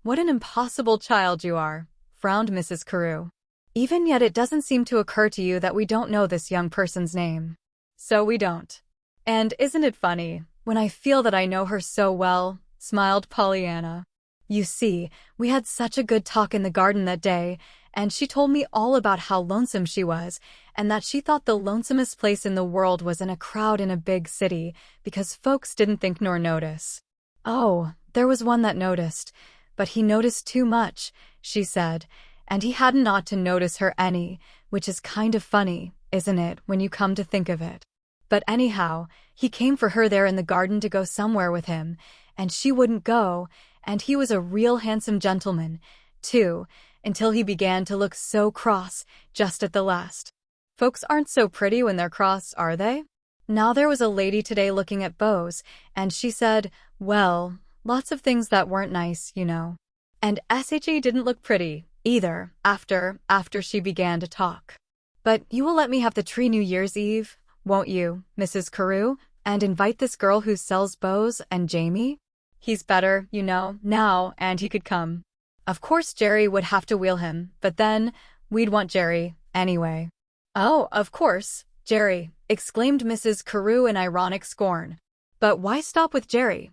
what an impossible child you are, frowned Mrs. Carew. Even yet it doesn't seem to occur to you that we don't know this young person's name. So we don't. And isn't it funny, when I feel that I know her so well, smiled Pollyanna. You see, we had such a good talk in the garden that day, and she told me all about how lonesome she was, and that she thought the lonesomest place in the world was in a crowd in a big city, because folks didn't think nor notice. Oh, there was one that noticed, But he noticed too much, she said, and he hadn't ought to notice her any, which is kind of funny, isn't it, when you come to think of it? But anyhow, he came for her there in the garden to go somewhere with him, and she wouldn't go, and he was a real handsome gentleman, too, until he began to look so cross, just at the last. Folks aren't so pretty when they're cross, are they? Now there was a lady today looking at bows, and she said, well, lots of things that weren't nice, you know. And SHE didn't look pretty, either, after she began to talk. But you will let me have the tree New Year's Eve, won't you, Mrs. Carew, and invite this girl who sells bows and Jamie? He's better, you know, now, and he could come. Of course Jerry would have to wheel him, but then, we'd want Jerry, anyway. Oh, of course, Jerry, exclaimed Mrs. Carew in ironic scorn. But why stop with Jerry?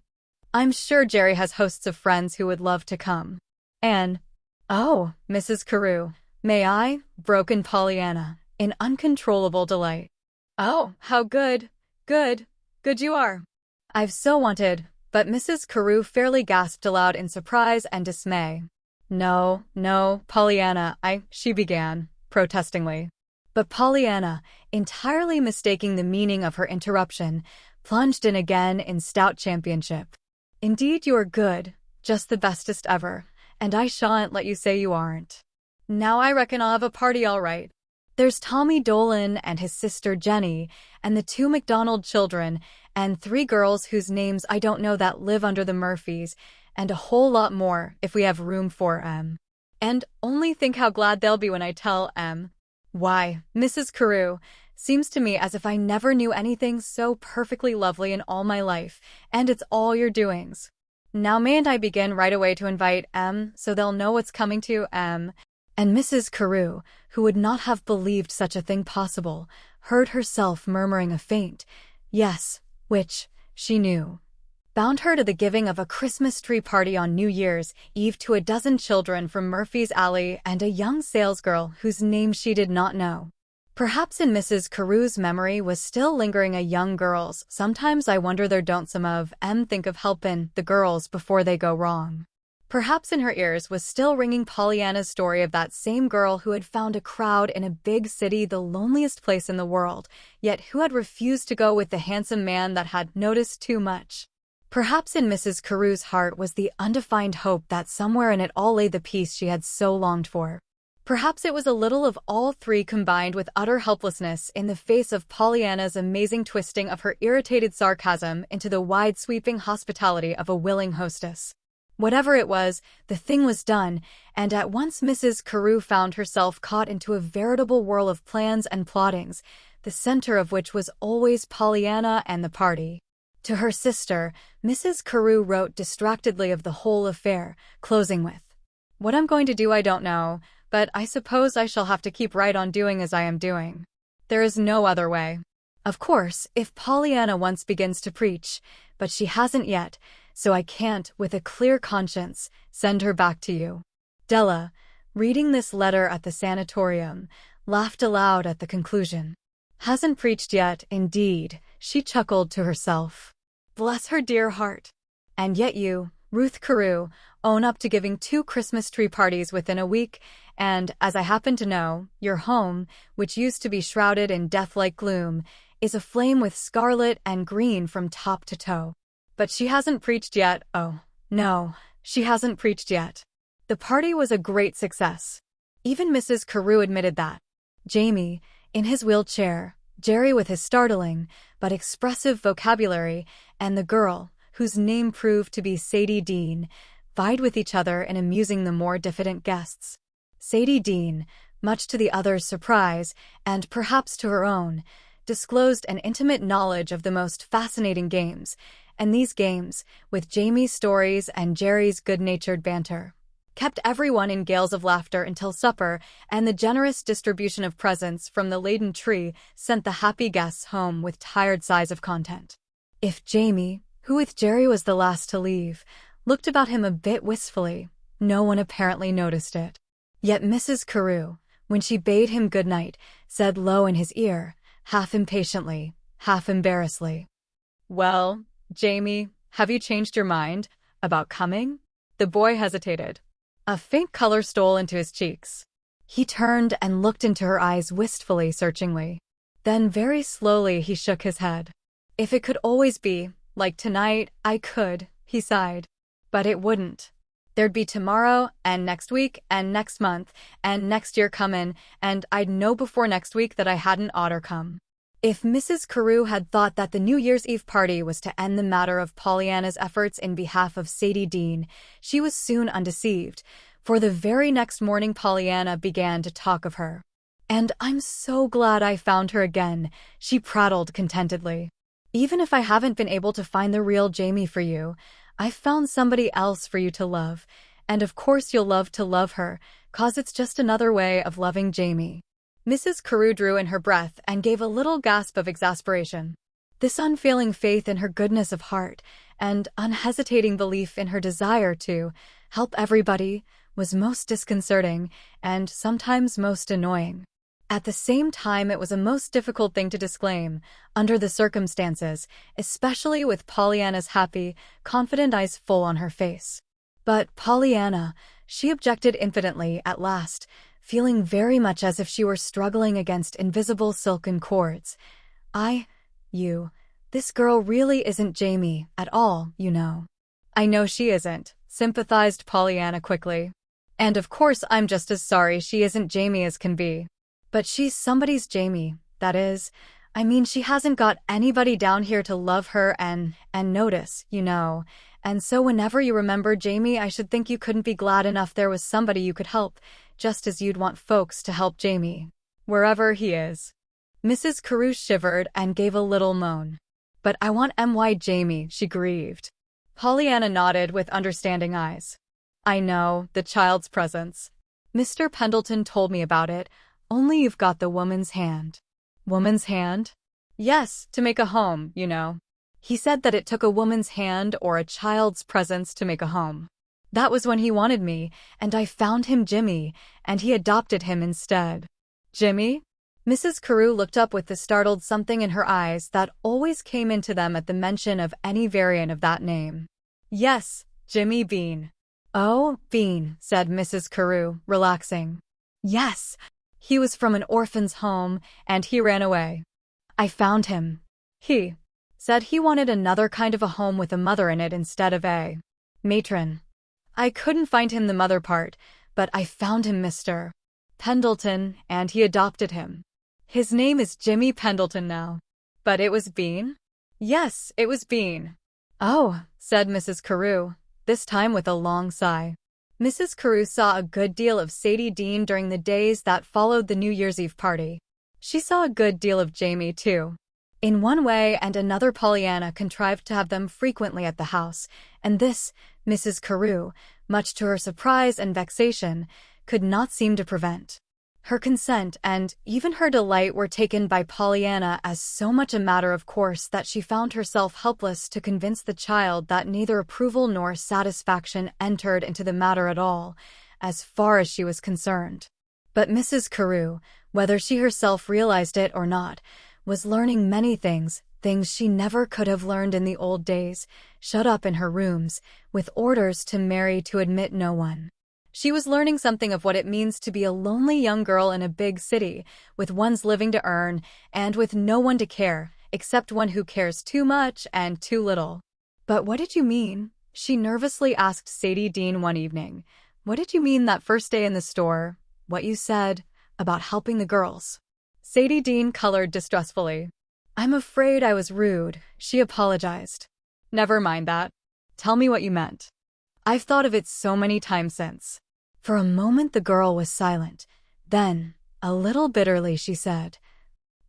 I'm sure Jerry has hosts of friends who would love to come. And, oh, Mrs. Carew, may I? Broke in Pollyanna, in uncontrollable delight. Oh, how good you are. I've so wanted, but Mrs. Carew fairly gasped aloud in surprise and dismay. No, Pollyanna, she began, protestingly. But Pollyanna, entirely mistaking the meaning of her interruption, plunged in again in stout championship. Indeed you are good, just the bestest ever, and I shan't let you say you aren't. Now I reckon I'll have a party all right. There's Tommy Dolan and his sister Jenny, and the 2 McDonald children, and 3 girls whose names I don't know that live under the Murphys, and a whole lot more if we have room for 'em. And only think how glad they'll be when I tell 'em. Why, Mrs. Carew, seems to me as if I never knew anything so perfectly lovely in all my life, and it's all your doings. Now mayn't I begin right away to invite 'em, so they'll know what's coming to 'em? And Mrs. Carew, who would not have believed such a thing possible, heard herself murmuring a faint yes, which, she knew, bound her to the giving of a Christmas tree party on New Year's Eve to a dozen children from Murphy's Alley and a young salesgirl whose name she did not know. Perhaps in Mrs. Carew's memory was still lingering a young girl's. Sometimes I wonder there don't some of 'em think of helpin' the girls before they go wrong. Perhaps in her ears was still ringing Pollyanna's story of that same girl who had found a crowd in a big city, the loneliest place in the world, yet who had refused to go with the handsome man that had noticed too much. Perhaps in Mrs. Carew's heart was the undefined hope that somewhere in it all lay the peace she had so longed for. Perhaps it was a little of all three combined with utter helplessness in the face of Pollyanna's amazing twisting of her irritated sarcasm into the wide-sweeping hospitality of a willing hostess. Whatever it was, the thing was done, and at once Mrs. Carew found herself caught into a veritable whirl of plans and plottings, the center of which was always Pollyanna and the party. To her sister, Mrs. Carew wrote distractedly of the whole affair, closing with, "What I'm going to do I don't know, but I suppose I shall have to keep right on doing as I am doing. There is no other way. Of course, if Pollyanna once begins to preach, but she hasn't yet, so I can't, with a clear conscience, send her back to you." Della, reading this letter at the sanatorium, laughed aloud at the conclusion. "Hasn't preached yet, indeed," she chuckled to herself. "Bless her dear heart. And yet you, Ruth Carew, own up to giving 2 Christmas tree parties within a week, and, as I happen to know, your home, which used to be shrouded in death-like gloom, is aflame with scarlet and green from top to toe. But she hasn't preached yet. Oh, no, she hasn't preached yet." The party was a great success. Even Mrs. Carew admitted that. Jamie, in his wheelchair, Jerry with his startling but expressive vocabulary, and the girl, whose name proved to be Sadie Dean, vied with each other in amusing the more diffident guests. Sadie Dean, much to the others' surprise, and perhaps to her own, disclosed an intimate knowledge of the most fascinating games, and these games, with Jamie's stories and Jerry's good-natured banter, kept everyone in gales of laughter until supper, and the generous distribution of presents from the laden tree sent the happy guests home with tired sighs of content. If Jamie, who with Jerry was the last to leave, looked about him a bit wistfully, no one apparently noticed it. Yet Mrs. Carew, when she bade him good night, said low in his ear, half impatiently, half embarrassedly, "Well, Jamie, have you changed your mind about coming?" The boy hesitated. A faint color stole into his cheeks. He turned and looked into her eyes wistfully, searchingly. Then very slowly he shook his head. If it could always be, like tonight, I could, he sighed. But it wouldn't. There'd be tomorrow, and next week, and next month, and next year comin', and I'd know before next week that I hadn't oughter come. If Mrs. Carew had thought that the New Year's Eve party was to end the matter of Pollyanna's efforts in behalf of Sadie Dean, she was soon undeceived, for the very next morning Pollyanna began to talk of her. "And I'm so glad I found her again," she prattled contentedly. "Even if I haven't been able to find the real Jamie for you, I've found somebody else for you to love, and of course you'll love to love her, 'cause it's just another way of loving Jamie." Mrs. Carew drew in her breath and gave a little gasp of exasperation. This unfailing faith in her goodness of heart and unhesitating belief in her desire to help everybody was most disconcerting and sometimes most annoying. At the same time, it was a most difficult thing to disclaim, under the circumstances, especially with Pollyanna's happy, confident eyes full on her face. "But, Pollyanna," she objected impotently at last, feeling very much as if she were struggling against invisible silken cords. This girl really isn't Jamie at all, you know." "I know she isn't," sympathized Pollyanna quickly. "And of course I'm just as sorry she isn't Jamie as can be. But she's somebody's Jamie, that is. I mean, she hasn't got anybody down here to love her and notice, you know. And so whenever you remember Jamie, I should think you couldn't be glad enough there was somebody you could help, just as you'd want folks to help Jamie, wherever he is." Mrs. Carew shivered and gave a little moan. "But I want my Jamie," she grieved. Pollyanna nodded with understanding eyes. "I know, the child's presence. Mr. Pendleton told me about it, only you've got the woman's hand." "Woman's hand?" "Yes, to make a home, you know. He said that it took a woman's hand or a child's presence to make a home. That was when he wanted me, and I found him Jimmy, and he adopted him instead." "Jimmy?" Mrs. Carew looked up with the startled something in her eyes that always came into them at the mention of any variant of that name. "Yes, Jimmy Bean." "Oh, Bean," said Mrs. Carew, relaxing. "Yes. He was from an orphan's home, and he ran away. I found him. He said he wanted another kind of a home with a mother in it instead of a matron. I couldn't find him the mother part, but I found him Mr. Pendleton, and he adopted him. His name is Jimmy Pendleton now." "But it was Bean?" "Yes, it was Bean." "Oh," said Mrs. Carew, this time with a long sigh. Mrs. Carew saw a good deal of Sadie Dean during the days that followed the New Year's Eve party. She saw a good deal of Jamie, too. In one way and another, Pollyanna contrived to have them frequently at the house, and this, Mrs. Carew, much to her surprise and vexation, could not seem to prevent. Her consent and even her delight were taken by Pollyanna as so much a matter of course that she found herself helpless to convince the child that neither approval nor satisfaction entered into the matter at all, as far as she was concerned. But Mrs. Carew, whether she herself realized it or not, was learning many things she never could have learned in the old days, shut up in her rooms, with orders to Mary to admit no one. She was learning something of what it means to be a lonely young girl in a big city, with one's living to earn, and with no one to care, except one who cares too much and too little. "But what did you mean?" she nervously asked Sadie Dean one evening. "What did you mean that first day in the store, what you said about helping the girls?" Sadie Dean colored distressfully. "I'm afraid I was rude," she apologized. "Never mind that. Tell me what you meant. I've thought of it so many times since." For a moment the girl was silent. Then, a little bitterly, she said,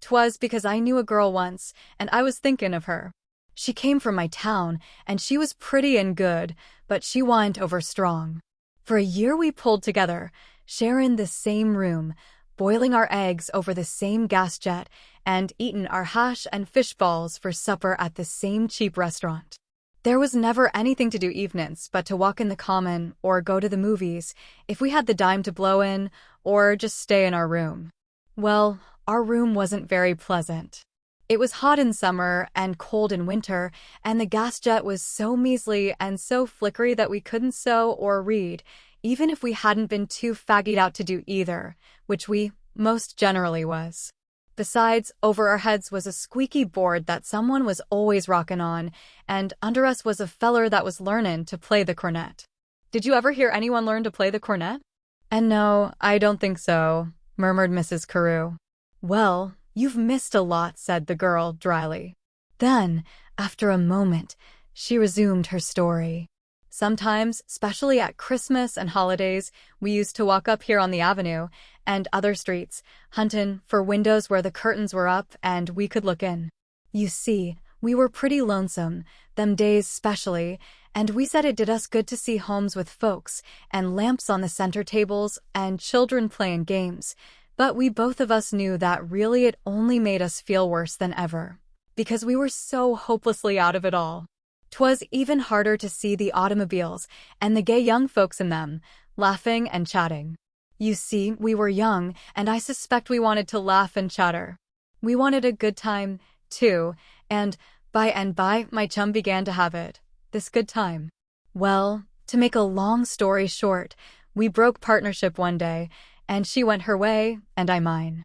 "'Twas because I knew a girl once, and I was thinkin' of her. She came from my town, and she was pretty and good, but she wa'n't over strong. For a year we pulled together, sharin' the same room, boiling our eggs over the same gas jet, and eatin' our hash and fish balls for supper at the same cheap restaurant. There was never anything to do evenings but to walk in the common or go to the movies, if we had the dime to blow in, or just stay in our room. Well, our room wasn't very pleasant. It was hot in summer and cold in winter, and the gas jet was so measly and so flickery that we couldn't sew or read, even if we hadn't been too faggied out to do either, which we most generally was. Besides, over our heads was a squeaky board that someone was always rockin' on, and under us was a feller that was learnin' to play the cornet. Did you ever hear anyone learn to play the cornet? And no, I don't think so, murmured Mrs. Carew. Well, you've missed a lot, said the girl dryly. Then, after a moment, she resumed her story. Sometimes, especially at Christmas and holidays, we used to walk up here on the avenue and other streets, huntin' for windows where the curtains were up and we could look in. You see, we were pretty lonesome, them days specially, and we said it did us good to see homes with folks and lamps on the center tables and children playin' games. But we both of us knew that really it only made us feel worse than ever, because we were so hopelessly out of it all. 'Twas even harder to see the automobiles and the gay young folks in them, laughing and chatting. You see, we were young, and I suspect we wanted to laugh and chatter. We wanted a good time, too, and by, my chum began to have it, this good time. Well, to make a long story short, we broke partnership one day, and she went her way, and I mine.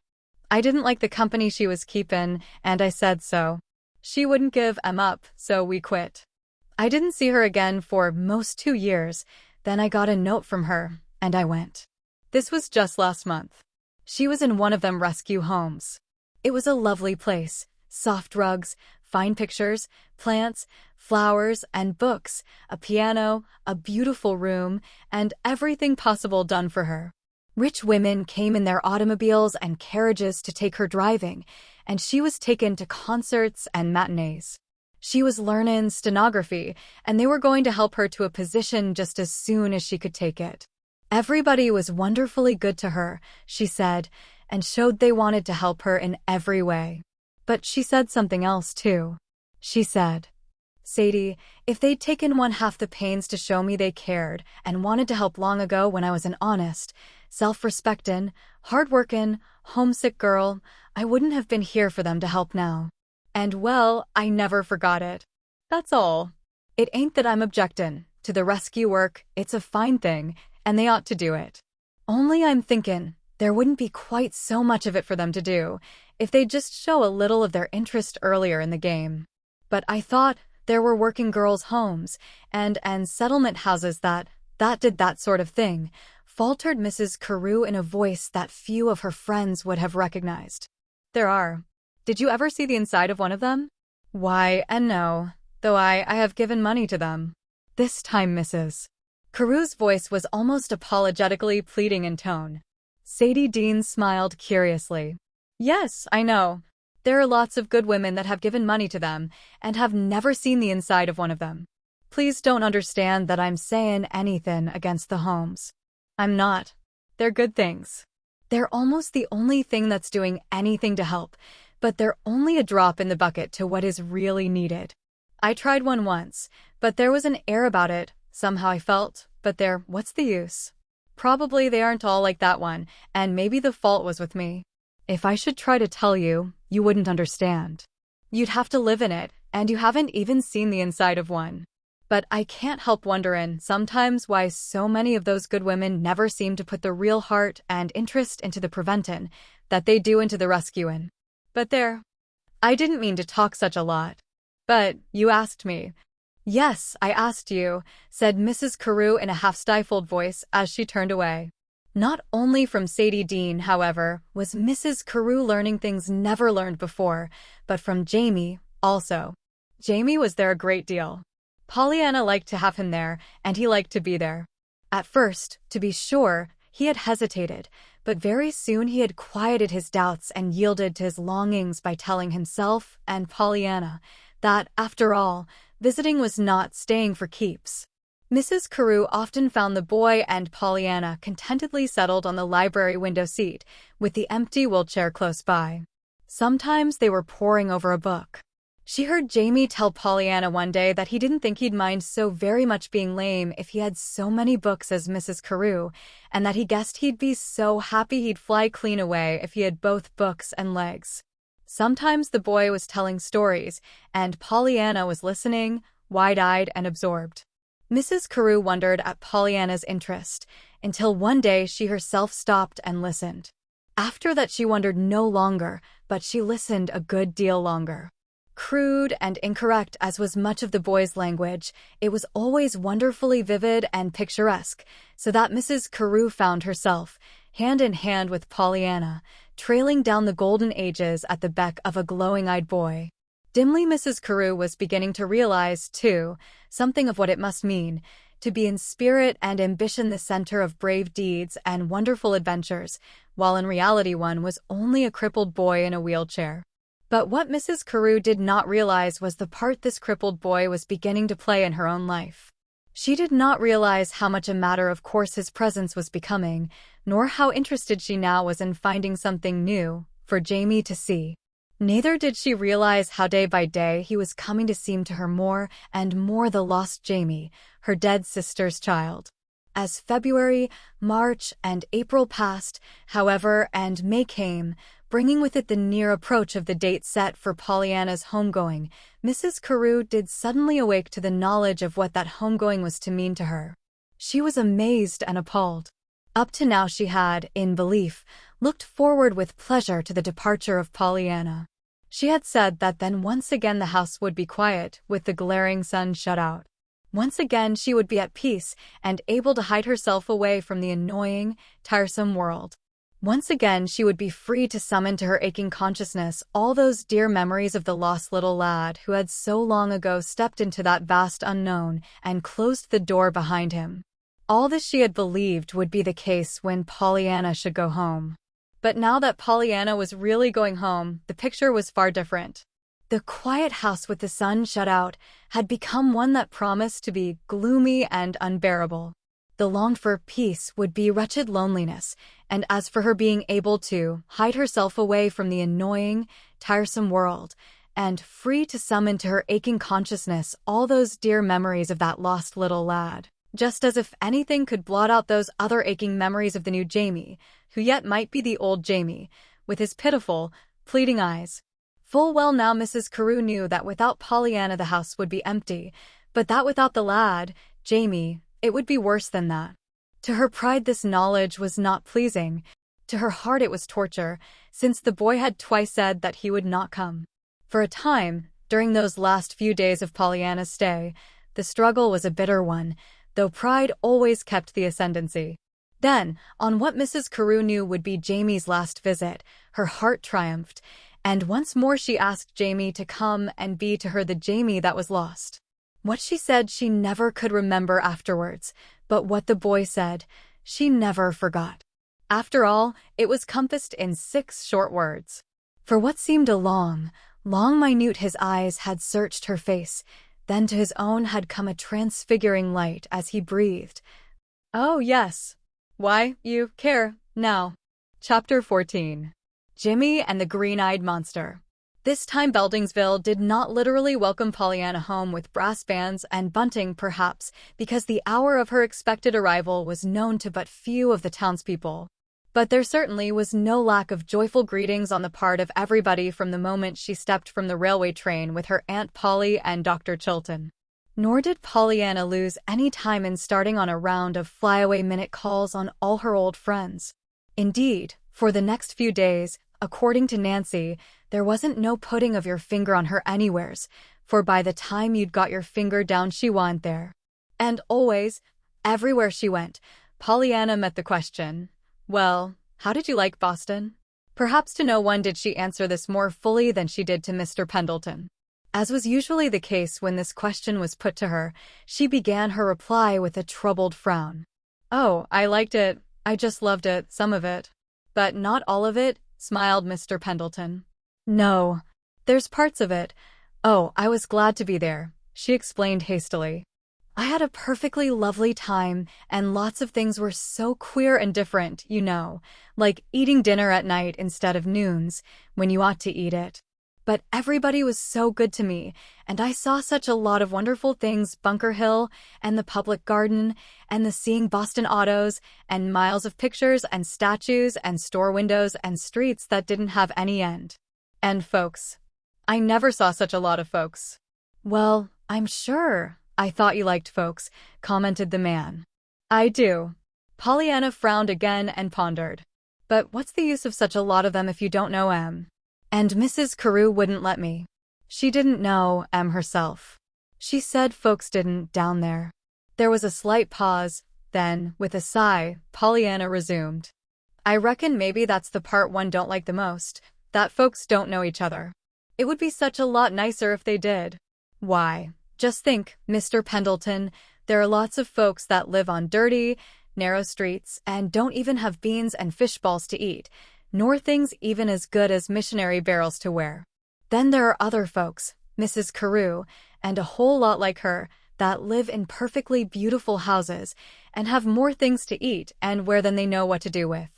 I didn't like the company she was keepin', and I said so. She wouldn't give 'em up, so we quit. I didn't see her again for most 2 years, then I got a note from her, and I went. This was just last month. She was in one of them rescue homes. It was a lovely place, soft rugs, fine pictures, plants, flowers, and books, a piano, a beautiful room, and everything possible done for her. Rich women came in their automobiles and carriages to take her driving, and she was taken to concerts and matinees. She was learnin' stenography, and they were going to help her to a position just as soon as she could take it. Everybody was wonderfully good to her, she said, and showed they wanted to help her in every way. But she said something else, too. She said, Sadie, if they'd taken one half the pains to show me they cared and wanted to help long ago when I was an honest, self-respectin', hard-workin', homesick girl, I wouldn't have been here for them to help now. And well, I never forgot it. That's all. It ain't that I'm objectin' to the rescue work, it's a fine thing, and they ought to do it. Only I'm thinkin' there wouldn't be quite so much of it for them to do if they'd just show a little of their interest earlier in the game. But I thought there were working girls' homes and settlement houses that did that sort of thing, faltered Mrs. Carew in a voice that few of her friends would have recognized. There are. Did you ever see the inside of one of them? Why, and no, though I have given money to them. This time, Mrs. Carew's voice was almost apologetically pleading in tone. Sadie Dean smiled curiously. Yes, I know. There are lots of good women that have given money to them and have never seen the inside of one of them. Please don't understand that I'm sayin' anything against the homes. I'm not. They're good things. They're almost the only thing that's doing anything to help, but they're only a drop in the bucket to what is really needed. I tried one once, but there was an air about it, somehow I felt, but what's the use? Probably they aren't all like that one, and maybe the fault was with me. If I should try to tell you, you wouldn't understand. You'd have to live in it, and you haven't even seen the inside of one. But I can't help wonderin' sometimes why so many of those good women never seem to put the real heart and interest into the preventin' that they do into the rescuin'. But there. I didn't mean to talk such a lot. But you asked me. Yes, I asked you, said Mrs. Carew in a half-stifled voice as she turned away. Not only from Sadie Dean, however, was Mrs. Carew learning things never learned before, but from Jamie, also. Jamie was there a great deal. Pollyanna liked to have him there, and he liked to be there. At first, to be sure, he had hesitated, but very soon he had quieted his doubts and yielded to his longings by telling himself and Pollyanna that, after all, visiting was not staying for keeps. Mrs. Carew often found the boy and Pollyanna contentedly settled on the library window seat, with the empty wheelchair close by. Sometimes they were poring over a book. She heard Jamie tell Pollyanna one day that he didn't think he'd mind so very much being lame if he had so many books as Mrs. Carew, and that he guessed he'd be so happy he'd fly clean away if he had both books and legs. Sometimes the boy was telling stories, and Pollyanna was listening, wide-eyed and absorbed. Mrs. Carew wondered at Pollyanna's interest, until one day she herself stopped and listened. After that she wondered no longer, but she listened a good deal longer. Crude and incorrect as was much of the boy's language, it was always wonderfully vivid and picturesque, so that Mrs. Carew found herself, hand in hand with Pollyanna, trailing down the golden ages at the beck of a glowing-eyed boy. Dimly Mrs. Carew was beginning to realize, too, something of what it must mean, to be in spirit and ambition the center of brave deeds and wonderful adventures, while in reality one was only a crippled boy in a wheelchair. But what Mrs. Carew did not realize was the part this crippled boy was beginning to play in her own life. She did not realize how much a matter of course his presence was becoming, nor how interested she now was in finding something new for Jamie to see. Neither did she realize how day by day he was coming to seem to her more and more the lost Jamie, her dead sister's child. As February, March, and April passed, however, and May came, bringing with it the near approach of the date set for Pollyanna's homegoing, Mrs. Carew did suddenly awake to the knowledge of what that homegoing was to mean to her. She was amazed and appalled. Up to now she had, in belief, looked forward with pleasure to the departure of Pollyanna. She had said that then once again the house would be quiet, with the glaring sun shut out. Once again she would be at peace and able to hide herself away from the annoying, tiresome world. Once again she would be free to summon to her aching consciousness all those dear memories of the lost little lad who had so long ago stepped into that vast unknown and closed the door behind him. All this she had believed would be the case when Pollyanna should go home. But now that Pollyanna was really going home, the picture was far different. The quiet house with the sun shut out had become one that promised to be gloomy and unbearable. The longed-for peace would be wretched loneliness, and as for her being able to hide herself away from the annoying, tiresome world, and free to summon to her aching consciousness all those dear memories of that lost little lad. Just as if anything could blot out those other aching memories of the new Jamie, who yet might be the old Jamie, with his pitiful, pleading eyes. Full well now Mrs. Carew knew that without Pollyanna the house would be empty, but that without the lad, Jamie, it would be worse than that. To her pride this knowledge was not pleasing. To her heart it was torture, since the boy had twice said that he would not come. For a time, during those last few days of Pollyanna's stay, the struggle was a bitter one, though pride always kept the ascendancy. Then, on what Mrs. Carew knew would be Jamie's last visit, her heart triumphed, and once more she asked Jamie to come and be to her the Jamie that was lost. What she said she never could remember afterwards, but what the boy said, she never forgot. After all, it was compassed in 6 short words. For what seemed a long, minute his eyes had searched her face, then to his own had come a transfiguring light as he breathed, "Oh, yes. Why, you care, now." Chapter 14. Jimmy and the Green-Eyed Monster. This time Beldingsville did not literally welcome Pollyanna home with brass bands and bunting perhaps, because the hour of her expected arrival was known to but few of the townspeople. But there certainly was no lack of joyful greetings on the part of everybody from the moment she stepped from the railway train with her Aunt Polly and Dr. Chilton. Nor did Pollyanna lose any time in starting on a round of flyaway minute calls on all her old friends. Indeed, for the next few days, according to Nancy, there wasn't no putting of your finger on her anywheres, for by the time you'd got your finger down she wa'n't there. And always, everywhere she went, Pollyanna met the question, "Well, how did you like Boston?" Perhaps to no one did she answer this more fully than she did to Mr. Pendleton. As was usually the case when this question was put to her, she began her reply with a troubled frown. "Oh, I liked it. I just loved it, some of it." "But not all of it," smiled Mr. Pendleton. "No, there's parts of it. Oh, I was glad to be there," she explained hastily. "I had a perfectly lovely time, and lots of things were so queer and different, you know, like eating dinner at night instead of noons, when you ought to eat it. But everybody was so good to me, and I saw such a lot of wonderful things, Bunker Hill, and the Public Garden, and the Seeing Boston Autos, and miles of pictures and statues and store windows and streets that didn't have any end." And folks. I never saw such a lot of folks. Well, I'm sure. I thought you liked folks, commented the man. I do. Pollyanna frowned again and pondered. But what's the use of such a lot of them if you don't know M? And Mrs. Carew wouldn't let me. She didn't know M herself. She said folks didn't down there. There was a slight pause, then, with a sigh, Pollyanna resumed. I reckon maybe that's the part one don't like the most, that folks don't know each other. It would be such a lot nicer if they did. Why, just think, Mr. Pendleton, there are lots of folks that live on dirty, narrow streets and don't even have beans and fish balls to eat, nor things even as good as missionary barrels to wear. Then there are other folks, Mrs. Carew, and a whole lot like her, that live in perfectly beautiful houses and have more things to eat and wear than they know what to do with.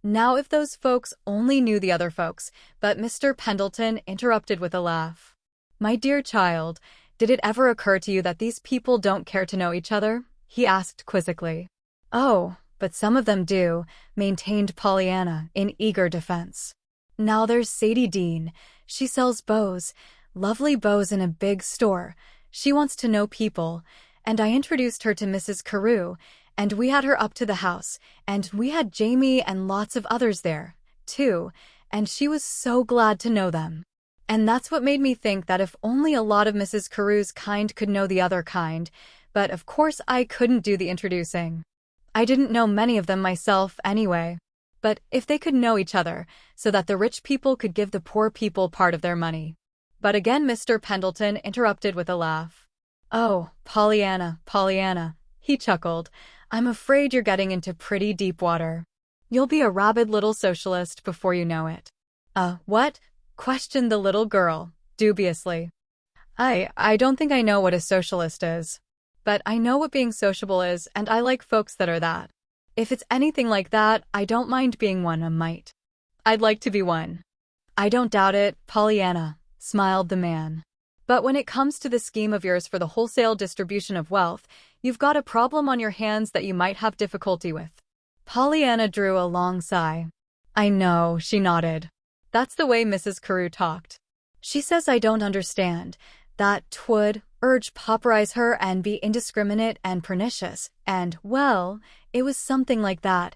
Now if those folks only knew the other folks, but Mr. Pendleton interrupted with a laugh. My dear child, did it ever occur to you that these people don't care to know each other? He asked quizzically. Oh, but some of them do, maintained Pollyanna in eager defense. Now there's Sadie Dean. She sells bows, lovely bows in a big store. She wants to know people, and I introduced her to Mrs. Carew, and we had her up to the house, and we had Jamie and lots of others there, too, and she was so glad to know them. And that's what made me think that if only a lot of Mrs. Carew's kind could know the other kind, but of course I couldn't do the introducing. I didn't know many of them myself anyway. But if they could know each other, so that the rich people could give the poor people part of their money. But again Mr. Pendleton interrupted with a laugh. Oh, Pollyanna, Pollyanna, he chuckled. I'm afraid you're getting into pretty deep water. You'll be a rabid little socialist before you know it. What? Questioned the little girl, dubiously. I don't think I know what a socialist is. But I know what being sociable is, and I like folks that are that. If it's anything like that, I don't mind being one a mite. I'd like to be one. I don't doubt it, Pollyanna, smiled the man. But when it comes to the scheme of yours for the wholesale distribution of wealth, you've got a problem on your hands that you might have difficulty with. Pollyanna drew a long sigh. I know, she nodded. That's the way Mrs. Carew talked. She says I don't understand, that 'twould urge pauperize her and be indiscriminate and pernicious, and, well, it was something like that.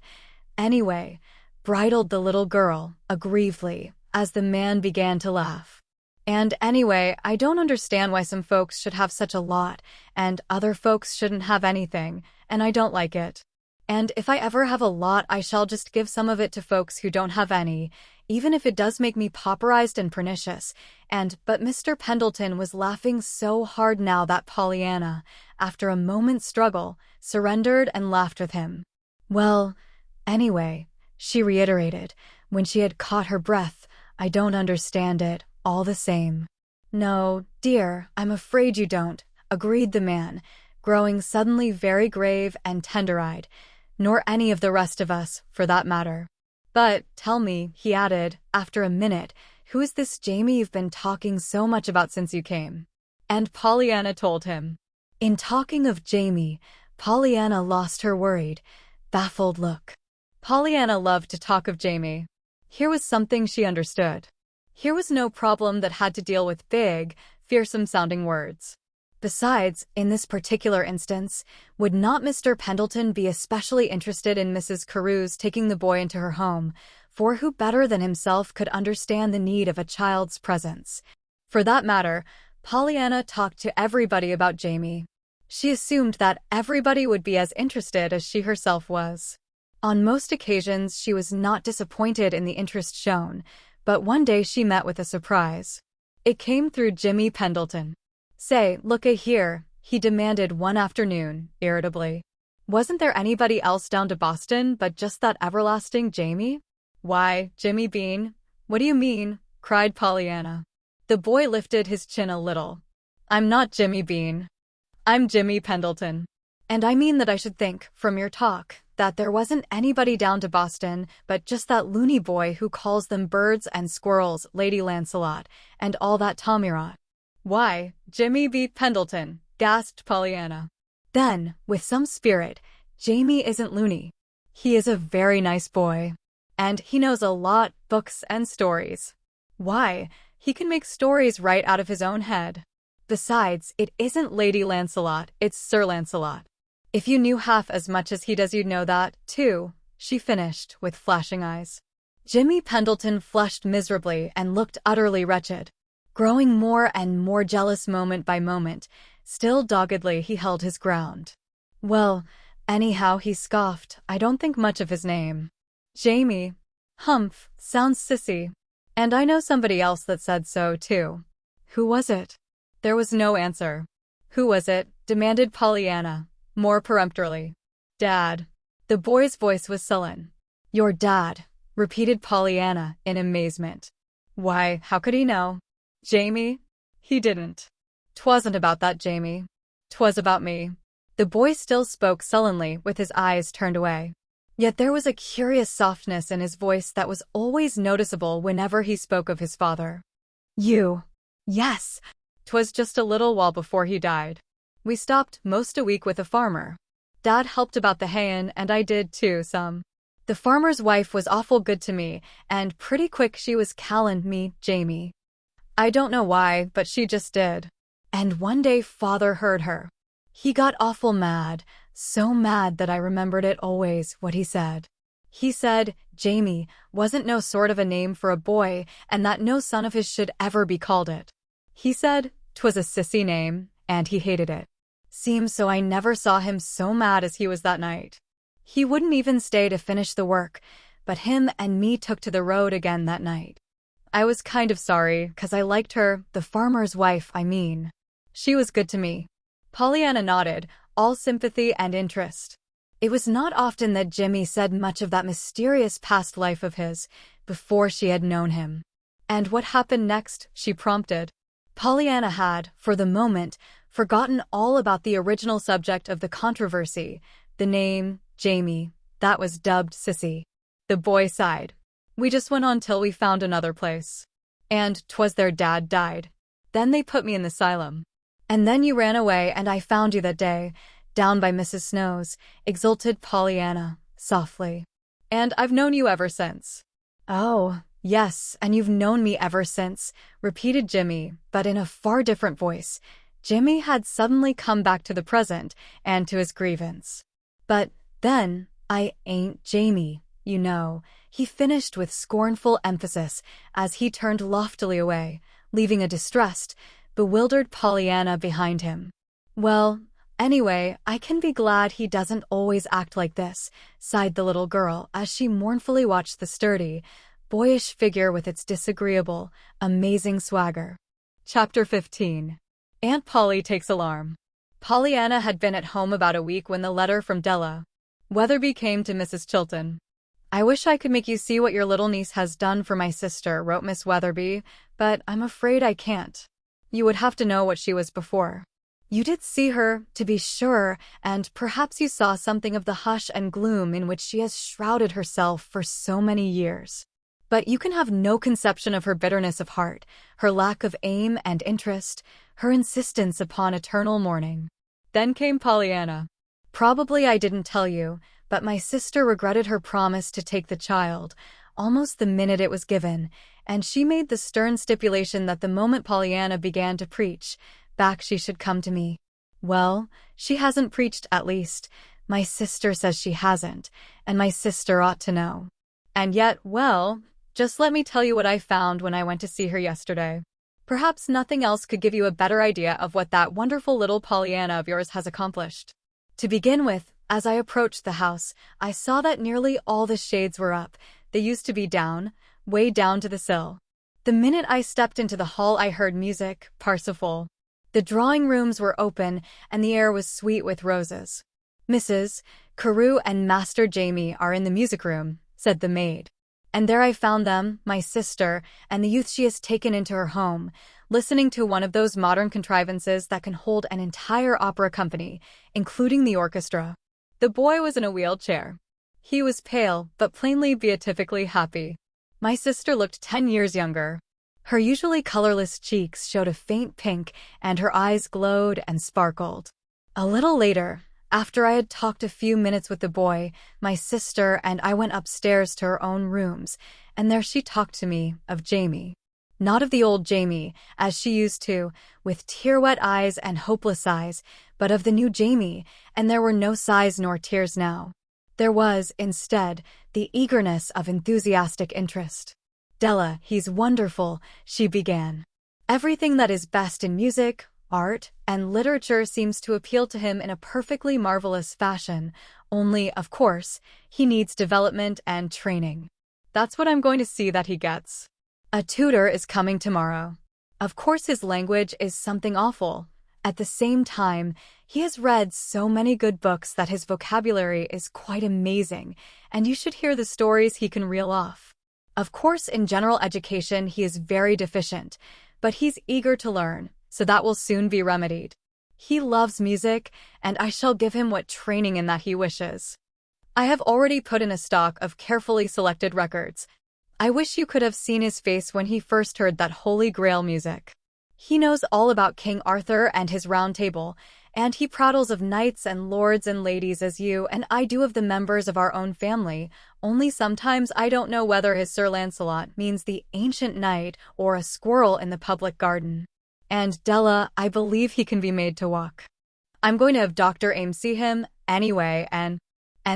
Anyway, bridled the little girl, aggrievedly, as the man began to laugh. And anyway, I don't understand why some folks should have such a lot, and other folks shouldn't have anything, and I don't like it. And if I ever have a lot, I shall just give some of it to folks who don't have any, even if it does make me pauperized and pernicious. But Mr. Pendleton was laughing so hard now that Pollyanna, after a moment's struggle, surrendered and laughed with him. Well, anyway, she reiterated, when she had caught her breath, I don't understand it, all the same. No, dear, I'm afraid you don't, agreed the man, growing suddenly very grave and tender-eyed, nor any of the rest of us, for that matter. But, tell me, he added, after a minute, who is this Jamie you've been talking so much about since you came? And Pollyanna told him. In talking of Jamie, Pollyanna lost her worried, baffled look. Pollyanna loved to talk of Jamie. Here was something she understood. Here was no problem that had to deal with big, fearsome-sounding words. Besides, in this particular instance, would not Mr. Pendleton be especially interested in Mrs. Carew's taking the boy into her home, for who better than himself could understand the need of a child's presence? For that matter, Pollyanna talked to everybody about Jamie. She assumed that everybody would be as interested as she herself was. On most occasions, she was not disappointed in the interest shown, but one day she met with a surprise. It came through Jimmy Pendleton. Say, look-a-here, he demanded one afternoon, irritably. Wasn't there anybody else down to Boston but just that everlasting Jamie? Why, Jimmy Bean, what do you mean? Cried Pollyanna. The boy lifted his chin a little. I'm not Jimmy Bean. I'm Jimmy Pendleton. And I mean that I should think, from your talk, that there wasn't anybody down to Boston but just that loony boy who calls them birds and squirrels, Lady Lancelot, and all that tommy-rot. Why, Jimmy B. Pendleton, gasped Pollyanna. Then, with some spirit, Jamie isn't loony. He is a very nice boy. And he knows a lot, books and stories. Why? He can make stories right out of his own head. Besides, it isn't Lady Lancelot, it's Sir Lancelot. If you knew half as much as he does, you'd know that, too, she finished, with flashing eyes. Jimmy Pendleton flushed miserably and looked utterly wretched. Growing more and more jealous moment by moment, still doggedly he held his ground. Well, anyhow, he scoffed, I don't think much of his name. Jamie. Humph, sounds sissy. And I know somebody else that said so, too. Who was it? There was no answer. Who was it? Demanded Pollyanna, more peremptorily. Dad. The boy's voice was sullen. Your dad, repeated Pollyanna, in amazement. Why, how could he know? Jamie? He didn't. 'Twasn't about that, Jamie. 'Twas about me. The boy still spoke sullenly, with his eyes turned away. Yet there was a curious softness in his voice that was always noticeable whenever he spoke of his father. You. Yes. 'Twas just a little while before he died. We stopped most a week with a farmer. Dad helped about the hayin', and I did too, some. The farmer's wife was awful good to me, and pretty quick she was callin' me Jamie. I don't know why, but she just did. And one day Father heard her. He got awful mad, so mad that I remembered it always, what he said. He said Jamie wasn't no sort of a name for a boy, and that no son of his should ever be called it. He said 'twas a sissy name, and he hated it. Seems so I never saw him so mad as he was that night. He wouldn't even stay to finish the work, but him and me took to the road again that night. I was kind of sorry, 'cause I liked her, the farmer's wife, I mean. She was good to me. Pollyanna nodded, all sympathy and interest. It was not often that Jimmy said much of that mysterious past life of his, before she had known him. And what happened next, she prompted. Pollyanna had, for the moment, forgotten all about the original subject of the controversy, the name, Jamie, that was dubbed Sissy. The boy sighed. We just went on till we found another place. And 'twas their dad died. Then they put me in the asylum. And then you ran away and I found you that day, down by Mrs. Snow's, exulted Pollyanna, softly. And I've known you ever since. Oh, yes, and you've known me ever since, repeated Jimmy, but in a far different voice. Jimmy had suddenly come back to the present and to his grievance. But then, I ain't Jamie, you know, he finished with scornful emphasis as he turned loftily away, leaving a distressed, bewildered Pollyanna behind him. Well, anyway, I can be glad he doesn't always act like this, sighed the little girl as she mournfully watched the sturdy, boyish figure with its disagreeable, amazing swagger. Chapter 15. Aunt Polly Takes Alarm. Pollyanna had been at home about a week when the letter from Della Weatherby came to Mrs. Chilton. I wish I could make you see what your little niece has done for my sister, wrote Miss Weatherby, but I'm afraid I can't. You would have to know what she was before. You did see her, to be sure, and perhaps you saw something of the hush and gloom in which she has shrouded herself for so many years. But you can have no conception of her bitterness of heart, her lack of aim and interest, her insistence upon eternal mourning. Then came Pollyanna. Probably I didn't tell you, but my sister regretted her promise to take the child, almost the minute it was given, and she made the stern stipulation that the moment Pollyanna began to preach, back she should come to me. Well, she hasn't preached, at least. My sister says she hasn't, and my sister ought to know. And yet, well, just let me tell you what I found when I went to see her yesterday. Perhaps nothing else could give you a better idea of what that wonderful little Pollyanna of yours has accomplished. To begin with, as I approached the house, I saw that nearly all the shades were up. They used to be down, way down to the sill. The minute I stepped into the hall, I heard music, Parsifal. The drawing rooms were open, and the air was sweet with roses. Mrs. Carew and Master Jamie are in the music room, said the maid. And there I found them, my sister, and the youth she has taken into her home, listening to one of those modern contrivances that can hold an entire opera company, including the orchestra. The boy was in a wheelchair. He was pale, but plainly beatifically happy. My sister looked 10 years younger. Her usually colorless cheeks showed a faint pink, and her eyes glowed and sparkled. A little later, after I had talked a few minutes with the boy, my sister and I went upstairs to her own rooms, and there she talked to me of Jamie. Not of the old Jamie, as she used to, with tear-wet eyes and hopeless sighs, but of the new Jamie, and there were no sighs nor tears now. There was, instead, the eagerness of enthusiastic interest. "Della, he's wonderful," she began. "Everything that is best in music, art, and literature seems to appeal to him in a perfectly marvelous fashion, only, of course, he needs development and training. That's what I'm going to see that he gets. A tutor is coming tomorrow. Of course his language is something awful. At the same time, he has read so many good books that his vocabulary is quite amazing, and you should hear the stories he can reel off. Of course, in general education he is very deficient, but he's eager to learn, so that will soon be remedied. He loves music, and I shall give him what training in that he wishes. I have already put in a stock of carefully selected records. I wish you could have seen his face when he first heard that Holy Grail music. He knows all about King Arthur and his Round Table, and he prattles of knights and lords and ladies as you and I do of the members of our own family, only sometimes I don't know whether his Sir Lancelot means the ancient knight or a squirrel in the public garden. And Della, I believe he can be made to walk. I'm going to have Dr. Ames see him, anyway, and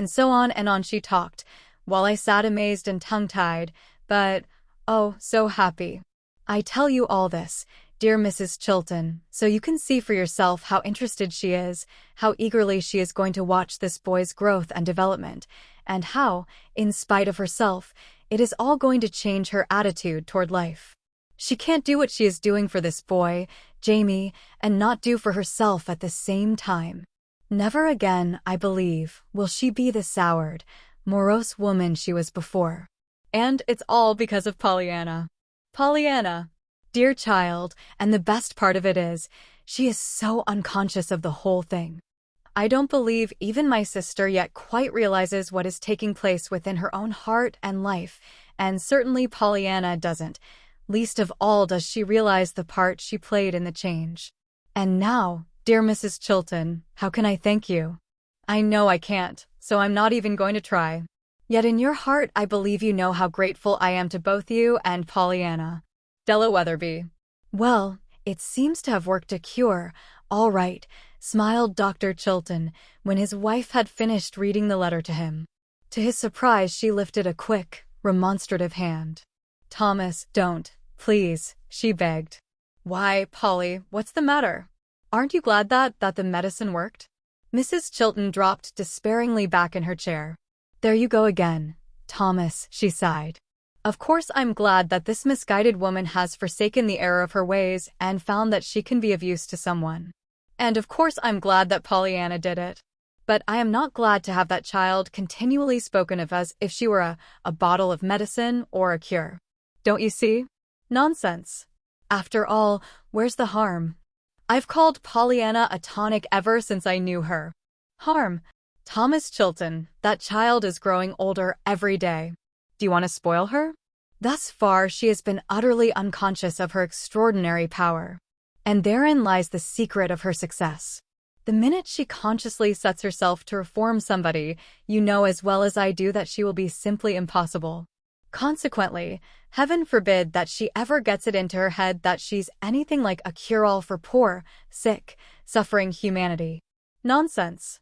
so on she talked, while I sat amazed and tongue-tied, but, oh, so happy. I tell you all this, dear Mrs. Chilton, so you can see for yourself how interested she is, how eagerly she is going to watch this boy's growth and development, and how, in spite of herself, it is all going to change her attitude toward life. She can't do what she is doing for this boy, Jamie, and not do for herself at the same time. Never again, I believe, will she be the soured, morose woman she was before. And it's all because of Pollyanna. Pollyanna, dear child, and the best part of it is, she is so unconscious of the whole thing. I don't believe even my sister yet quite realizes what is taking place within her own heart and life, and certainly Pollyanna doesn't. Least of all does she realize the part she played in the change. And now, dear Mrs. Chilton, how can I thank you? I know I can't, so I'm not even going to try. Yet in your heart I believe you know how grateful I am to both you and Pollyanna. Della Weatherby. Well, it seems to have worked a cure, all right, smiled Dr. Chilton, when his wife had finished reading the letter to him. To his surprise she lifted a quick, remonstrative hand. Thomas, don't, please, she begged. Why, Polly, what's the matter? Aren't you glad that the medicine worked? Mrs. Chilton dropped despairingly back in her chair. There you go again, Thomas, she sighed. Of course I'm glad that this misguided woman has forsaken the error of her ways and found that she can be of use to someone. And of course I'm glad that Pollyanna did it. But I am not glad to have that child continually spoken of as if she were a bottle of medicine or a cure. Don't you see? Nonsense. After all, where's the harm? I've called Pollyanna a tonic ever since I knew her. Harm? Thomas Chilton, that child is growing older every day. Do you want to spoil her? Thus far she has been utterly unconscious of her extraordinary power. And therein lies the secret of her success. The minute she consciously sets herself to reform somebody, you know as well as I do that she will be simply impossible. Consequently, heaven forbid that she ever gets it into her head that she's anything like a cure-all for poor, sick, suffering humanity. Nonsense.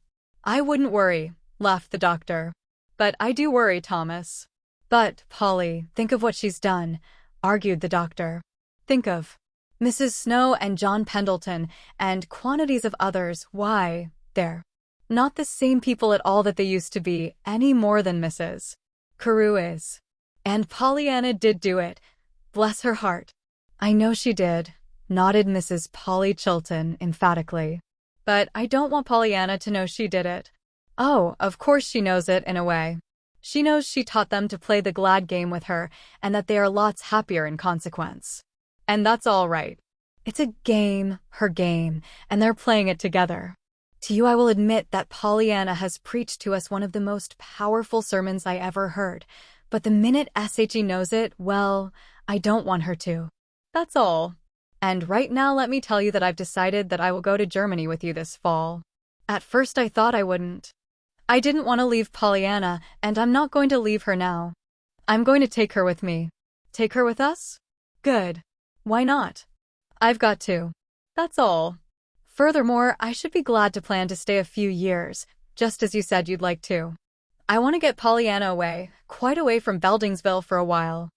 I wouldn't worry, laughed the doctor. But I do worry, Thomas. But, Polly, think of what she's done, argued the doctor. Think of Mrs. Snow and John Pendleton and quantities of others. Why, they're not the same people at all that they used to be, any more than Mrs. Carew is. And Pollyanna did do it. Bless her heart. I know she did, nodded Mrs. Polly Chilton emphatically. But I don't want Pollyanna to know she did it. Oh, of course she knows it in a way. She knows she taught them to play the glad game with her and that they are lots happier in consequence. And that's all right. It's a game, her game, and they're playing it together. To you I will admit that Pollyanna has preached to us one of the most powerful sermons I ever heard, but the minute SHE knows it, well, I don't want her to. That's all. And right now let me tell you that I've decided that I will go to Germany with you this fall. At first I thought I wouldn't. I didn't want to leave Pollyanna, and I'm not going to leave her now. I'm going to take her with me. Take her with us? Good. Why not? I've got to. That's all. Furthermore, I should be glad to plan to stay a few years, just as you said you'd like to. I want to get Pollyanna away, quite away from Beldingsville for a while.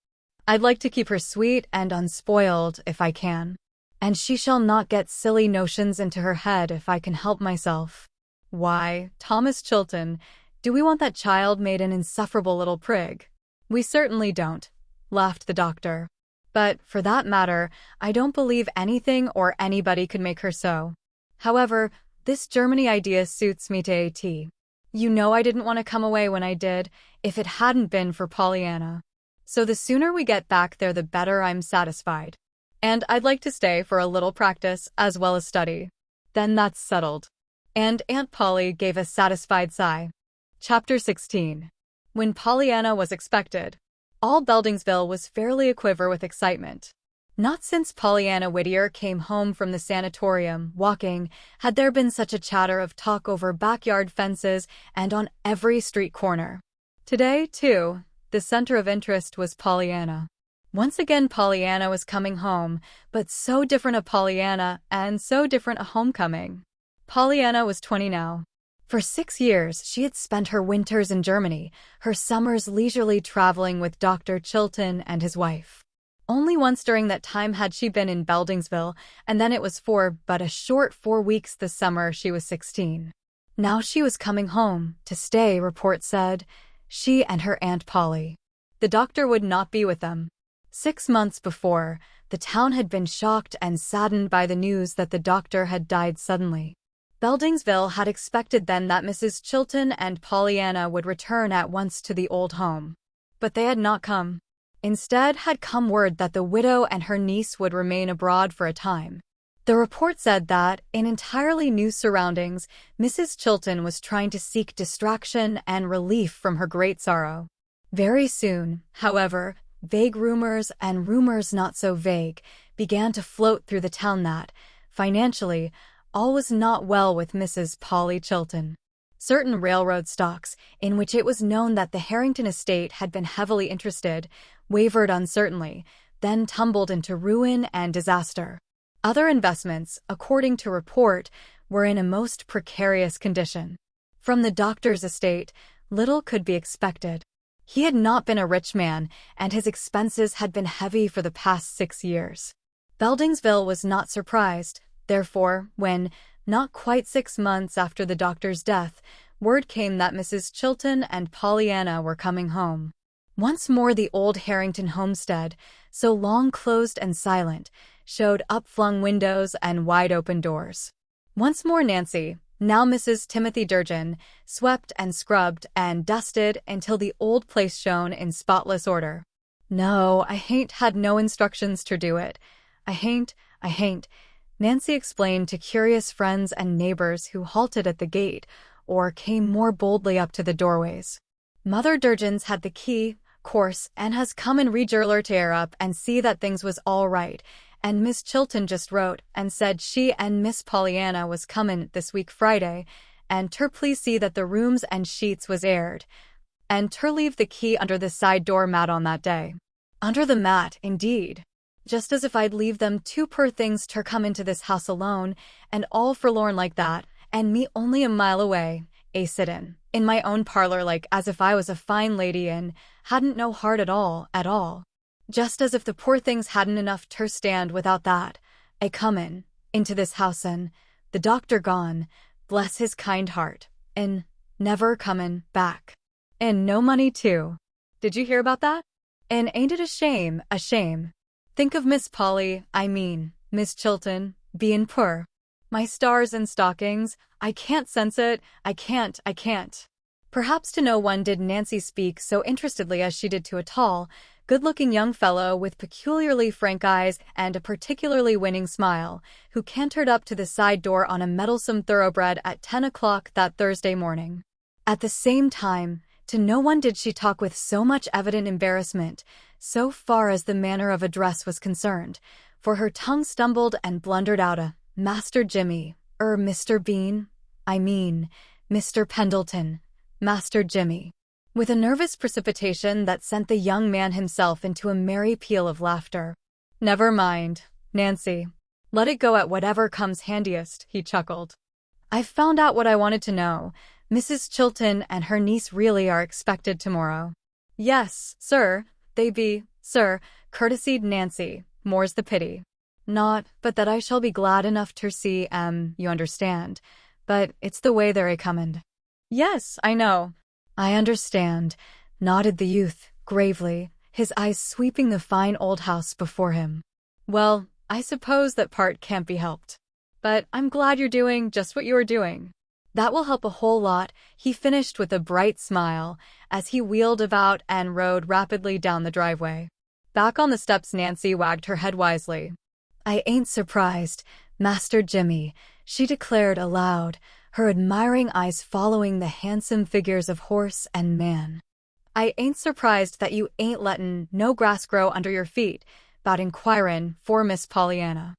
I'd like to keep her sweet and unspoiled if I can. And she shall not get silly notions into her head if I can help myself. Why, Thomas Chilton, do we want that child made an insufferable little prig? We certainly don't, laughed the doctor. But, for that matter, I don't believe anything or anybody could make her so. However, this Germany idea suits me to a T. You know I didn't want to come away when I did, if it hadn't been for Pollyanna. So the sooner we get back there the better, I'm satisfied. And I'd like to stay for a little practice as well as study. Then that's settled. And Aunt Polly gave a satisfied sigh. Chapter 16. When Pollyanna was expected. All Beldingsville was fairly aquiver with excitement. Not since Pollyanna Whittier came home from the sanatorium, walking, had there been such a chatter of talk over backyard fences and on every street corner. Today, too, the center of interest was Pollyanna. Once again Pollyanna was coming home, but so different a Pollyanna and so different a homecoming. Pollyanna was 20 now. For 6 years, she had spent her winters in Germany, her summers leisurely traveling with Dr. Chilton and his wife. Only once during that time had she been in Beldingsville, and then it was for but a short 4 weeks the summer she was 16. Now she was coming home, to stay, report said, she and her Aunt Polly. The doctor would not be with them. 6 months before, the town had been shocked and saddened by the news that the doctor had died suddenly. Beldingsville had expected then that Mrs. Chilton and Pollyanna would return at once to the old home. But they had not come. Instead had come word that the widow and her niece would remain abroad for a time. The report said that, in entirely new surroundings, Mrs. Chilton was trying to seek distraction and relief from her great sorrow. Very soon, however, vague rumors and rumors not so vague began to float through the town that, financially, all was not well with Mrs. Polly Chilton. Certain railroad stocks, in which it was known that the Harrington estate had been heavily interested, wavered uncertainly, then tumbled into ruin and disaster. Other investments, according to report, were in a most precarious condition. From the doctor's estate, little could be expected. He had not been a rich man, and his expenses had been heavy for the past 6 years. Beldingsville was not surprised. Therefore, when, not quite 6 months after the doctor's death, word came that Mrs. Chilton and Pollyanna were coming home. Once more the old Harrington homestead, so long closed and silent, showed upflung windows and wide-open doors. Once more Nancy, now Mrs. Timothy Durgin, swept and scrubbed and dusted until the old place shone in spotless order. No, I hain't had no instructions to do it. I hain't, Nancy explained to curious friends and neighbors who halted at the gate or came more boldly up to the doorways. Mother Durgin's had the key, course, and has come and rejourler to air up and see that things was all right, and Miss Chilton just wrote and said she and Miss Pollyanna was comin' this week Friday, and ter please see that the rooms and sheets was aired, and ter leave the key under the side door mat on that day. Under the mat, indeed. Just as if I'd leave them 2 poor things ter come into this house alone, and all forlorn like that, and me only a mile away, a sittin' in my own parlor like as if I was a fine lady and hadn't no heart at all. Just as if the poor things hadn't enough ter stand without that, a comin' into this house and, the doctor gone, bless his kind heart, and never comin' back. And no money too. Did you hear about that? And ain't it a shame, a shame? Think of Miss Polly, Miss Chilton, bein' poor. My stars and stockings, I can't sense it, I can't. Perhaps to no one did Nancy speak so interestedly as she did to a tall, good-looking young fellow with peculiarly frank eyes and a particularly winning smile, who cantered up to the side door on a mettlesome thoroughbred at 10 o'clock that Thursday morning. At the same time, to no one did she talk with so much evident embarrassment, so far as the manner of address was concerned, for her tongue stumbled and blundered out a, Master Jimmy, Mr. Bean, Mr. Pendleton, Master Jimmy, with a nervous precipitation that sent the young man himself into a merry peal of laughter. Never mind, Nancy. Let it go at whatever comes handiest, he chuckled. I've found out what I wanted to know. Mrs. Chilton and her niece really are expected tomorrow. Yes, sir, they be, sir, courtesied Nancy, more's the pity. Not, but that I shall be glad enough to see you understand. But it's the way they're a-comin'. Yes, I know. I understand, nodded the youth, gravely, his eyes sweeping the fine old house before him. Well, I suppose that part can't be helped. But I'm glad you're doing just what you are doing. That will help a whole lot, he finished with a bright smile, as he wheeled about and rode rapidly down the driveway. Back on the steps, Nancy wagged her head wisely. I ain't surprised, Master Jimmy, she declared aloud, her admiring eyes following the handsome figures of horse and man. I ain't surprised that you ain't lettin' no grass grow under your feet, 'bout inquirin' for Miss Pollyanna.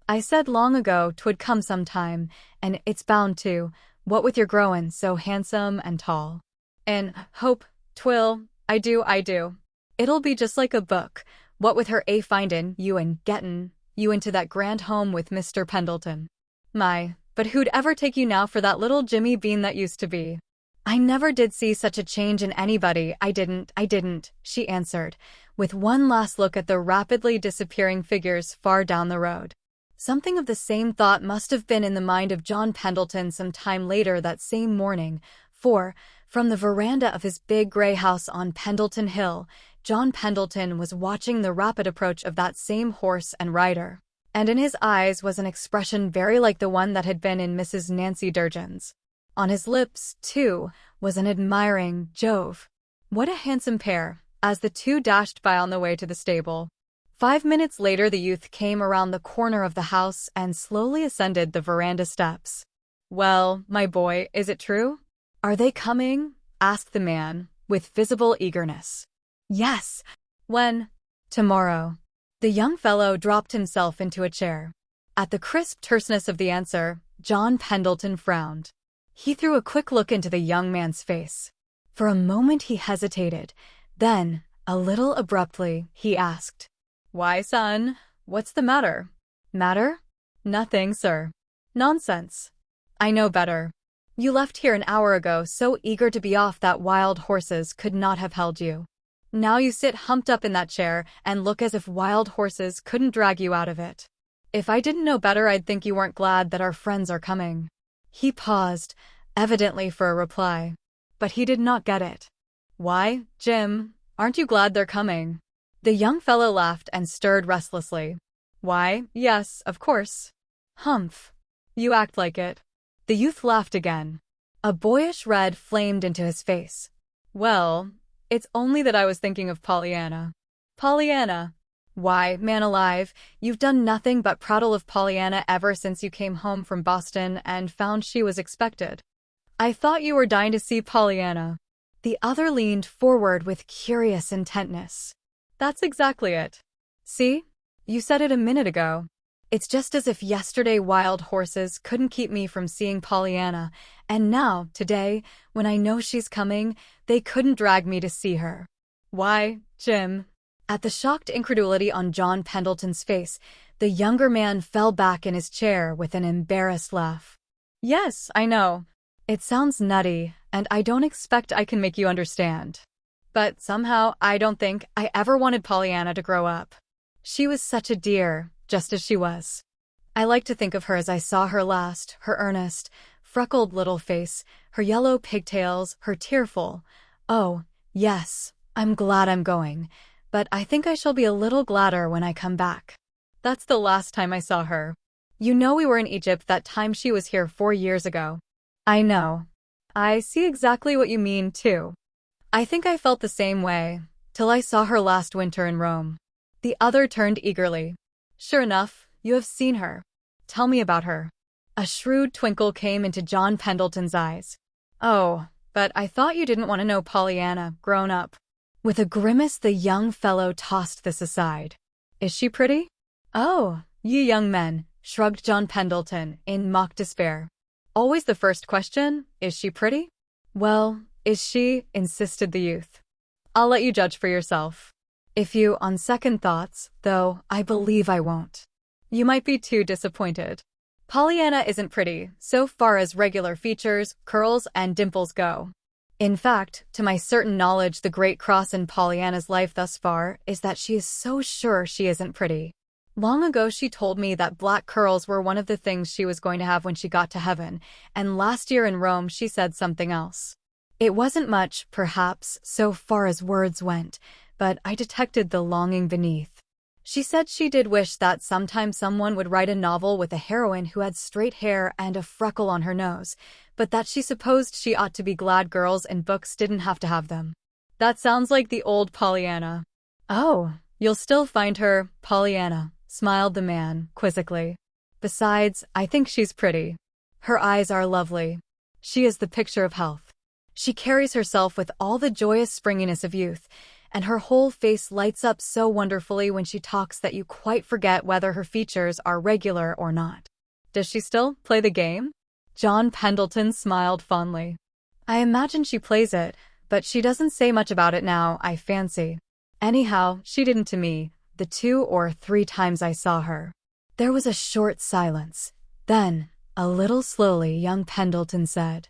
I said long ago 'twould come sometime, and it's bound to, what with your growin' so handsome and tall. And hope 'twill, I do. It'll be just like a book, what with her findin' you and gettin' you into that grand home with Mr. Pendleton. My, but who'd ever take you now for that little Jimmy Bean that used to be? I never did see such a change in anybody, I didn't, she answered, with one last look at the rapidly disappearing figures far down the road. Something of the same thought must have been in the mind of John Pendleton some time later that same morning, for, from the veranda of his big gray house on Pendleton Hill, John Pendleton was watching the rapid approach of that same horse and rider, and in his eyes was an expression very like the one that had been in Mrs. Nancy Durgin's. On his lips, too, was an admiring Jove. What a handsome pair, as the two dashed by on the way to the stable. 5 minutes later the youth came around the corner of the house and slowly ascended the veranda steps. Well, my boy, is it true? Are they coming? Asked the man, with visible eagerness. Yes. When? Tomorrow. The young fellow dropped himself into a chair. At the crisp terseness of the answer, John Pendleton frowned. He threw a quick look into the young man's face. For a moment he hesitated, then, a little abruptly, he asked, Why, son, what's the matter? Matter? Nothing, sir. Nonsense. I know better. You left here an hour ago so eager to be off that wild horses could not have held you. Now you sit humped up in that chair and look as if wild horses couldn't drag you out of it. If I didn't know better, I'd think you weren't glad that our friends are coming. He paused, evidently for a reply. But he did not get it. Why, Jim, aren't you glad they're coming? The young fellow laughed and stirred restlessly. Why, yes, of course. Humph. You act like it. The youth laughed again. A boyish red flamed into his face. Well, it's only that I was thinking of Pollyanna. Pollyanna. Why, man alive, you've done nothing but prattle of Pollyanna ever since you came home from Boston and found she was expected. I thought you were dying to see Pollyanna. The other leaned forward with curious intentness. That's exactly it. See? You said it a minute ago. It's just as if yesterday wild horses couldn't keep me from seeing Pollyanna, and now, today, when I know she's coming, they couldn't drag me to see her. Why, Jim. At the shocked incredulity on John Pendleton's face, the younger man fell back in his chair with an embarrassed laugh. Yes, I know. It sounds nutty, and I don't expect I can make you understand. But somehow, I don't think I ever wanted Pollyanna to grow up. She was such a dear, just as she was. I like to think of her as I saw her last, her earnest, freckled little face, her yellow pigtails, her tearful, oh, yes, I'm glad I'm going, but I think I shall be a little gladder when I come back. That's the last time I saw her. You know we were in Egypt that time she was here 4 years ago. I know. I see exactly what you mean, too. I think I felt the same way, till I saw her last winter in Rome. The other turned eagerly. Sure enough, you have seen her. Tell me about her. A shrewd twinkle came into John Pendleton's eyes. Oh, but I thought you didn't want to know Pollyanna, grown up. With a grimace the young fellow tossed this aside. Is she pretty? Oh, you young men, shrugged John Pendleton, in mock despair. Always the first question, is she pretty? Well, is she, insisted the youth. I'll let you judge for yourself. If you, on second thoughts, though, I believe I won't. You might be too disappointed. Pollyanna isn't pretty, so far as regular features, curls, and dimples go. In fact, to my certain knowledge, the great cross in Pollyanna's life thus far is that she is so sure she isn't pretty. Long ago she told me that black curls were one of the things she was going to have when she got to heaven, and last year in Rome she said something else. It wasn't much, perhaps, so far as words went, but I detected the longing beneath. She said she did wish that sometime someone would write a novel with a heroine who had straight hair and a freckle on her nose, but that she supposed she ought to be glad girls in books didn't have to have them. That sounds like the old Pollyanna. Oh, you'll still find her, Pollyanna, smiled the man, quizzically. Besides, I think she's pretty. Her eyes are lovely. She is the picture of health. She carries herself with all the joyous springiness of youth, and her whole face lights up so wonderfully when she talks that you quite forget whether her features are regular or not. Does she still play the game? John Pendleton smiled fondly. I imagine she plays it, but she doesn't say much about it now, I fancy. Anyhow, she didn't to me, the 2 or 3 times I saw her. There was a short silence. Then, a little slowly, young Pendleton said,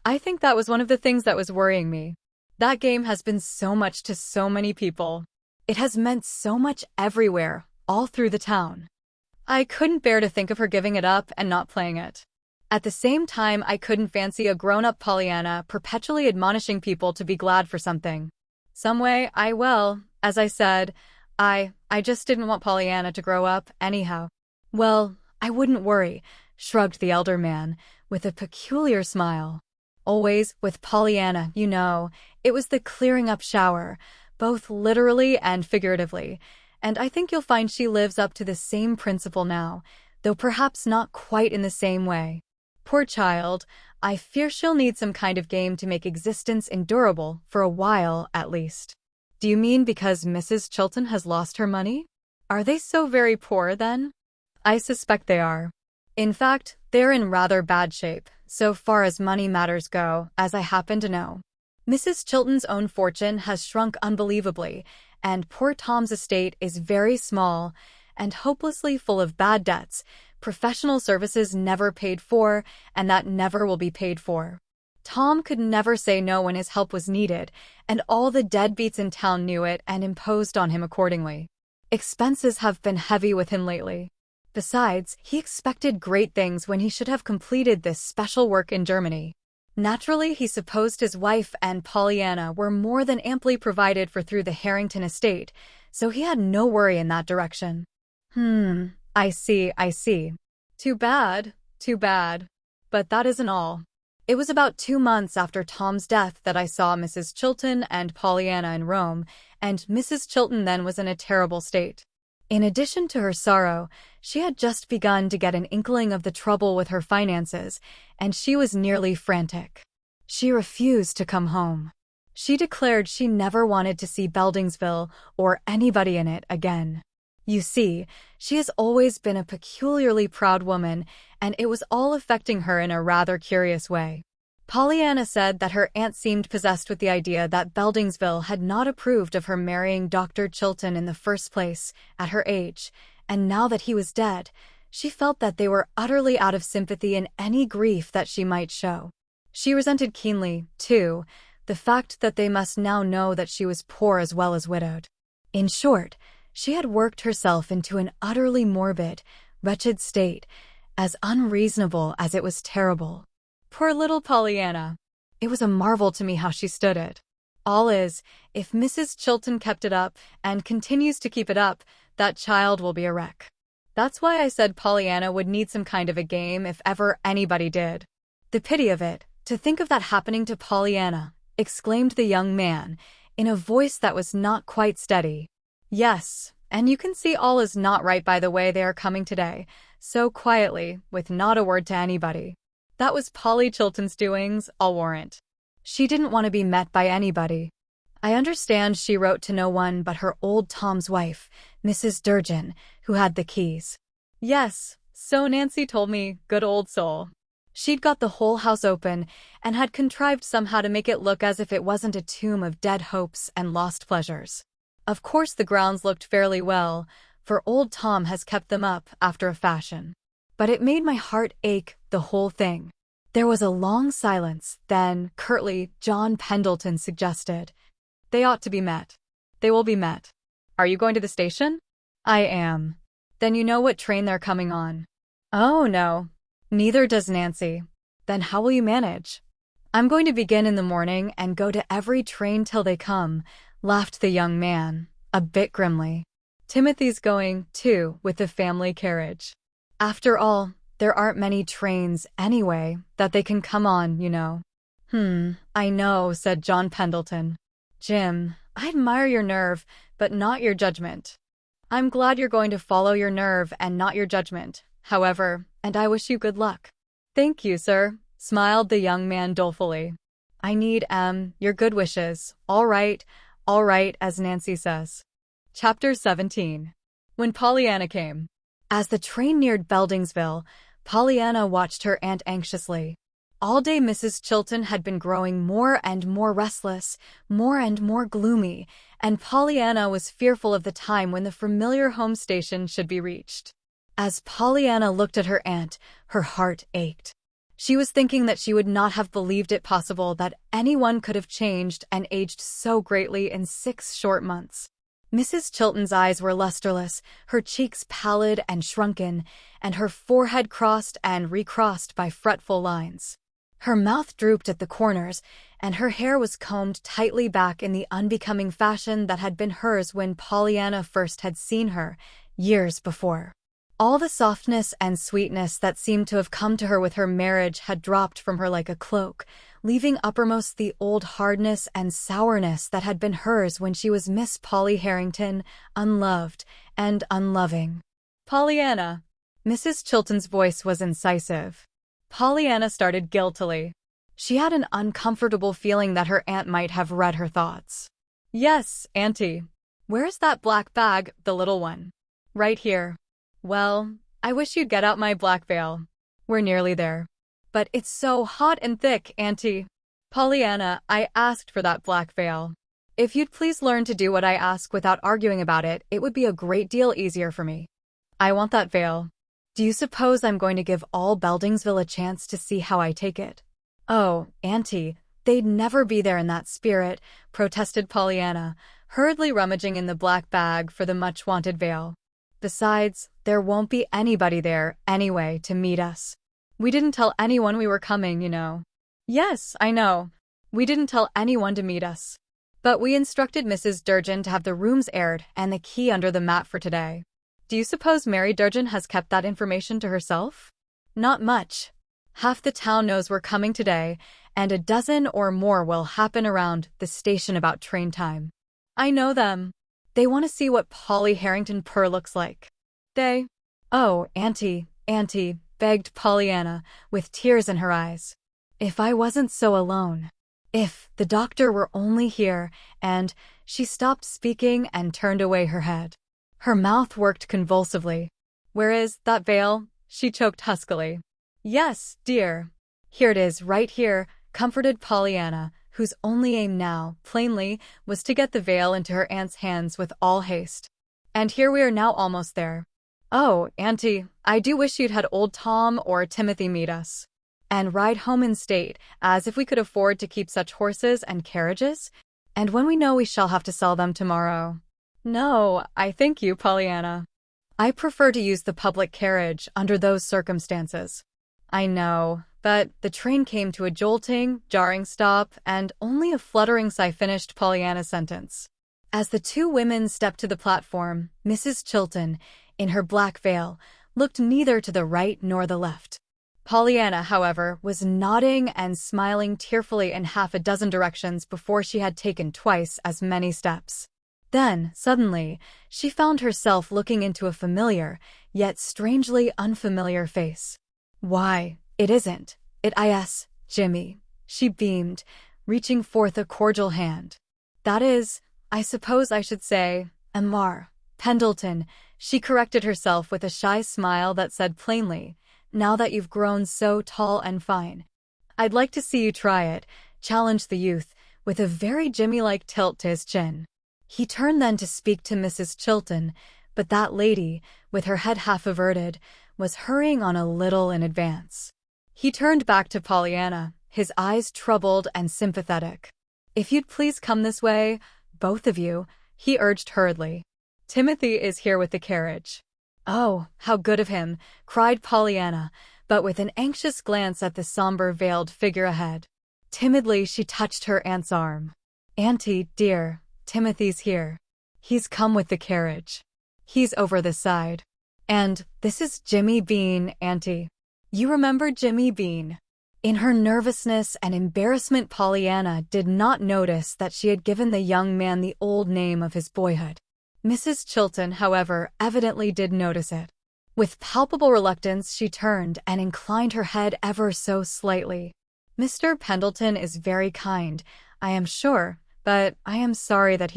I think that was one of the things that was worrying me. That game has been so much to so many people. It has meant so much everywhere, all through the town. I couldn't bear to think of her giving it up and not playing it. At the same time, I couldn't fancy a grown-up Pollyanna perpetually admonishing people to be glad for something. Some way, as I said, I just didn't want Pollyanna to grow up, anyhow. Well, I wouldn't worry, shrugged the elder man, with a peculiar smile. Always, with Pollyanna, you know, it was the clearing up shower, both literally and figuratively, and I think you'll find she lives up to the same principle now, though perhaps not quite in the same way. Poor child, I fear she'll need some kind of game to make existence endurable, for a while, at least. Do you mean because Mrs. Chilton has lost her money? Are they so very poor, then? I suspect they are. In fact, they're in rather bad shape, so far as money matters go, as I happen to know. Mrs. Chilton's own fortune has shrunk unbelievably, and poor Tom's estate is very small and hopelessly full of bad debts, professional services never paid for, and that never will be paid for. Tom could never say no when his help was needed, and all the deadbeats in town knew it and imposed on him accordingly. Expenses have been heavy with him lately. Besides, he expected great things when he should have completed this special work in Germany. Naturally, he supposed his wife and Pollyanna were more than amply provided for through the Harrington estate, so he had no worry in that direction. I see. Too bad. But that isn't all. It was about 2 months after Tom's death that I saw Mrs. Chilton and Pollyanna in Rome, and Mrs. Chilton then was in a terrible state. In addition to her sorrow, she had just begun to get an inkling of the trouble with her finances, and she was nearly frantic. She refused to come home. She declared she never wanted to see Beldingsville or anybody in it again. You see, she has always been a peculiarly proud woman, and it was all affecting her in a rather curious way. Pollyanna said that her aunt seemed possessed with the idea that Beldingsville had not approved of her marrying Dr. Chilton in the first place, at her age, and now that he was dead, she felt that they were utterly out of sympathy in any grief that she might show. She resented keenly, too, the fact that they must now know that she was poor as well as widowed. In short, she had worked herself into an utterly morbid, wretched state, as unreasonable as it was terrible. Poor little Pollyanna. It was a marvel to me how she stood it. All is, if Mrs. Chilton kept it up, and continues to keep it up, that child will be a wreck. That's why I said Pollyanna would need some kind of a game if ever anybody did. The pity of it, to think of that happening to Pollyanna, exclaimed the young man, in a voice that was not quite steady. Yes, and you can see all is not right by the way they are coming today, so quietly, with not a word to anybody. That was Polly Chilton's doings, I'll warrant. She didn't want to be met by anybody. I understand she wrote to no one but her old Tom's wife, Mrs. Durgin, who had the keys. Yes, so Nancy told me, good old soul. She'd got the whole house open and had contrived somehow to make it look as if it wasn't a tomb of dead hopes and lost pleasures. Of course the grounds looked fairly well, for old Tom has kept them up after a fashion. But it made my heart ache, the whole thing. There was a long silence, then, curtly, John Pendleton suggested, "They ought to be met." "They will be met." "Are you going to the station?" "I am." "Then you know what train they're coming on?" "Oh, no. Neither does Nancy." "Then how will you manage?" "I'm going to begin in the morning and go to every train till they come," laughed the young man, a bit grimly. "Timothy's going, too, with the family carriage. After all, there aren't many trains, anyway, that they can come on, you know." I know," said John Pendleton. "Jim, I admire your nerve, but not your judgment." "I'm glad you're going to follow your nerve and not your judgment, however, and I wish you good luck." "Thank you, sir," smiled the young man dolefully. "I need, your good wishes. All right, as Nancy says." Chapter 17. When Pollyanna came. As the train neared Beldingsville, Pollyanna watched her aunt anxiously. All day Mrs. Chilton had been growing more and more restless, more and more gloomy, and Pollyanna was fearful of the time when the familiar home station should be reached. As Pollyanna looked at her aunt, her heart ached. She was thinking that she would not have believed it possible that anyone could have changed and aged so greatly in 6 short months. Mrs. Chilton's eyes were lusterless, her cheeks pallid and shrunken, and her forehead crossed and recrossed by fretful lines. Her mouth drooped at the corners, and her hair was combed tightly back in the unbecoming fashion that had been hers when Pollyanna first had seen her, years before. All the softness and sweetness that seemed to have come to her with her marriage had dropped from her like a cloak, leaving uppermost the old hardness and sourness that had been hers when she was Miss Polly Harrington, unloved and unloving. "Pollyanna." Mrs. Chilton's voice was incisive. Pollyanna started guiltily. She had an uncomfortable feeling that her aunt might have read her thoughts. "Yes, Auntie." "Where's that black bag, the little one?" "Right here." "Well, I wish you'd get out my black veil." "We're nearly there." "But it's so hot and thick, Auntie." "Pollyanna, I asked for that black veil. If you'd please learn to do what I ask without arguing about it, it would be a great deal easier for me. I want that veil. Do you suppose I'm going to give all Beldingsville a chance to see how I take it?" "Oh, Auntie, they'd never be there in that spirit," protested Pollyanna, hurriedly rummaging in the black bag for the much-wanted veil. "Besides, there won't be anybody there, anyway, to meet us. We didn't tell anyone we were coming, you know." "Yes, I know. We didn't tell anyone to meet us. But we instructed Mrs. Durgin to have the rooms aired and the key under the mat for today. Do you suppose Mary Durgin has kept that information to herself?" "Not much. Half the town knows we're coming today, and a dozen or more will happen around the station about train time. I know them. They want to see what Polly Harrington Purr looks like. They—" "Oh, Auntie," begged Pollyanna, with tears in her eyes. "If I wasn't so alone. If the doctor were only here," and she stopped speaking and turned away her head. Her mouth worked convulsively. "Where is that veil?" she choked huskily. "Yes, dear. Here it is, right here," comforted Pollyanna, whose only aim now, plainly, was to get the veil into her aunt's hands with all haste. "And here we are now almost there. Oh, Auntie, I do wish you'd had old Tom or Timothy meet us. And ride home in state, as if we could afford to keep such horses and carriages, and when we know we shall have to sell them tomorrow." "No, I thank you, Pollyanna. I prefer to use the public carriage under those circumstances." "I know, but the train came to a jolting, jarring stop, and only a fluttering sigh finished Pollyanna's sentence. As the two women stepped to the platform, Mrs. Chilton, in her black veil, looked neither to the right nor the left. Pollyanna, however, was nodding and smiling tearfully in half a dozen directions before she had taken twice as many steps. Then, suddenly, she found herself looking into a familiar, yet strangely unfamiliar face. "Why, it isn't. It is, Jimmy," she beamed, reaching forth a cordial hand. "That is, I suppose I should say, Amar Pendleton," she corrected herself with a shy smile that said plainly, "Now that you've grown so tall and fine, I'd like to see you try it," challenged the youth, with a very Jimmy-like tilt to his chin. He turned then to speak to Mrs. Chilton, but that lady, with her head half averted, was hurrying on a little in advance. He turned back to Pollyanna, his eyes troubled and sympathetic. "If you'd please come this way, both of you," he urged hurriedly. "Timothy is here with the carriage." "Oh, how good of him," cried Pollyanna, but with an anxious glance at the somber veiled figure ahead. Timidly she touched her aunt's arm. "Auntie, dear, Timothy's here. He's come with the carriage. He's over this side. And this is Jimmy Bean, Auntie. You remember Jimmy Bean?" In her nervousness and embarrassment, Pollyanna did not notice that she had given the young man the old name of his boyhood. Mrs. Chilton, however, evidently did notice it. With palpable reluctance, she turned and inclined her head ever so slightly. "Mr. Pendleton is very kind, I am sure, but I am sorry that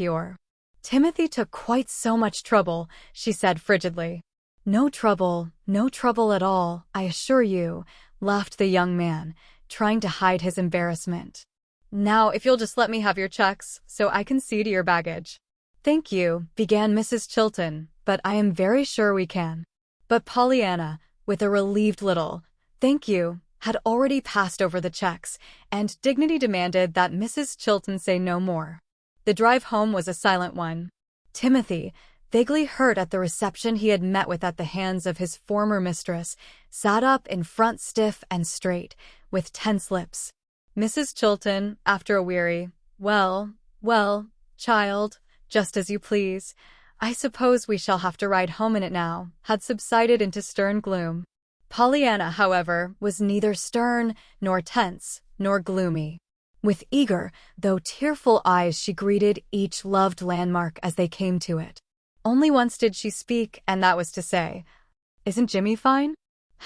Timothy took quite so much trouble," she said frigidly. No trouble at all, I assure you," laughed the young man, trying to hide his embarrassment. "Now, if you'll just let me have your checks, so I can see to your baggage." "Thank you," began Mrs. Chilton, "but I am very sure we can." But Pollyanna, with a relieved little "thank you," had already passed over the checks, and dignity demanded that Mrs. Chilton say no more. The drive home was a silent one. Timothy, vaguely hurt at the reception he had met with at the hands of his former mistress, sat up in front stiff and straight, with tense lips. Mrs. Chilton, after a weary, well, child, just as you please. I suppose we shall have to ride home in it now," had subsided into stern gloom. Pollyanna, however, was neither stern, nor tense, nor gloomy. With eager, though tearful eyes she greeted each loved landmark as they came to it. Only once did she speak, and that was to say, "Isn't Jimmy fine?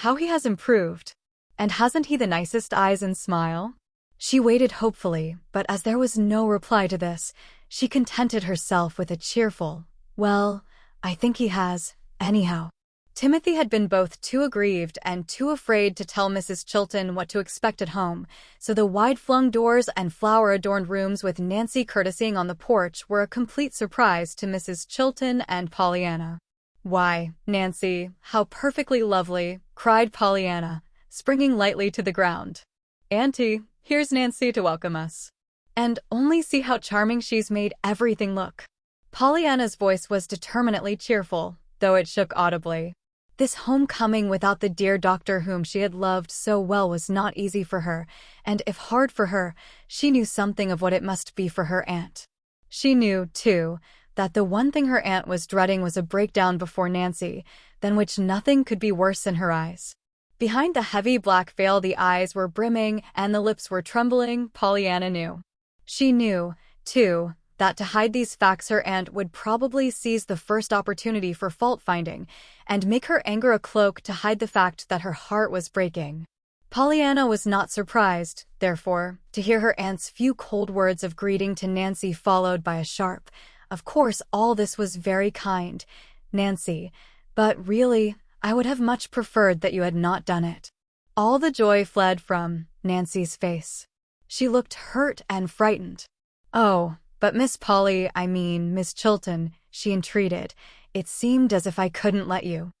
How he has improved! And hasn't he the nicest eyes and smile?" She waited hopefully, but as there was no reply to this, she contented herself with a cheerful, "Well, I think he has, anyhow." Timothy had been both too aggrieved and too afraid to tell Mrs. Chilton what to expect at home, so the wide-flung doors and flower-adorned rooms with Nancy courtesying on the porch were a complete surprise to Mrs. Chilton and Pollyanna. "Why, Nancy, how perfectly lovely!" cried Pollyanna, springing lightly to the ground. "Auntie, here's Nancy to welcome us. And only see how charming she's made everything look." Pollyanna's voice was determinately cheerful, though it shook audibly. This homecoming without the dear doctor whom she had loved so well was not easy for her, and if hard for her, she knew something of what it must be for her aunt. She knew, too, that the one thing her aunt was dreading was a breakdown before Nancy, than which nothing could be worse in her eyes. Behind the heavy black veil the eyes were brimming and the lips were trembling, Pollyanna knew. She knew, too, that to hide these facts her aunt would probably seize the first opportunity for fault-finding, and make her anger a cloak to hide the fact that her heart was breaking. Pollyanna was not surprised, therefore, to hear her aunt's few cold words of greeting to Nancy followed by a sharp, "Of course all this was very kind, Nancy, but really, I would have much preferred that you had not done it." All the joy fled from Nancy's face. She looked hurt and frightened. "Oh, but Miss Miss Chilton," she entreated, "it seemed as if I couldn't let you."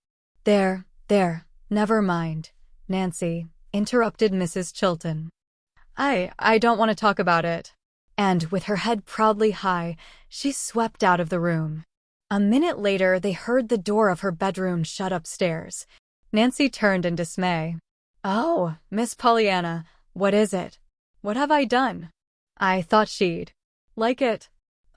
There, never mind, Nancy," interrupted Mrs. Chilton. I don't want to talk about it." And with her head proudly high, she swept out of the room. A minute later, they heard the door of her bedroom shut upstairs. Nancy turned in dismay. "Oh, Miss Pollyanna, what is it? What have I done? I thought she'd like it.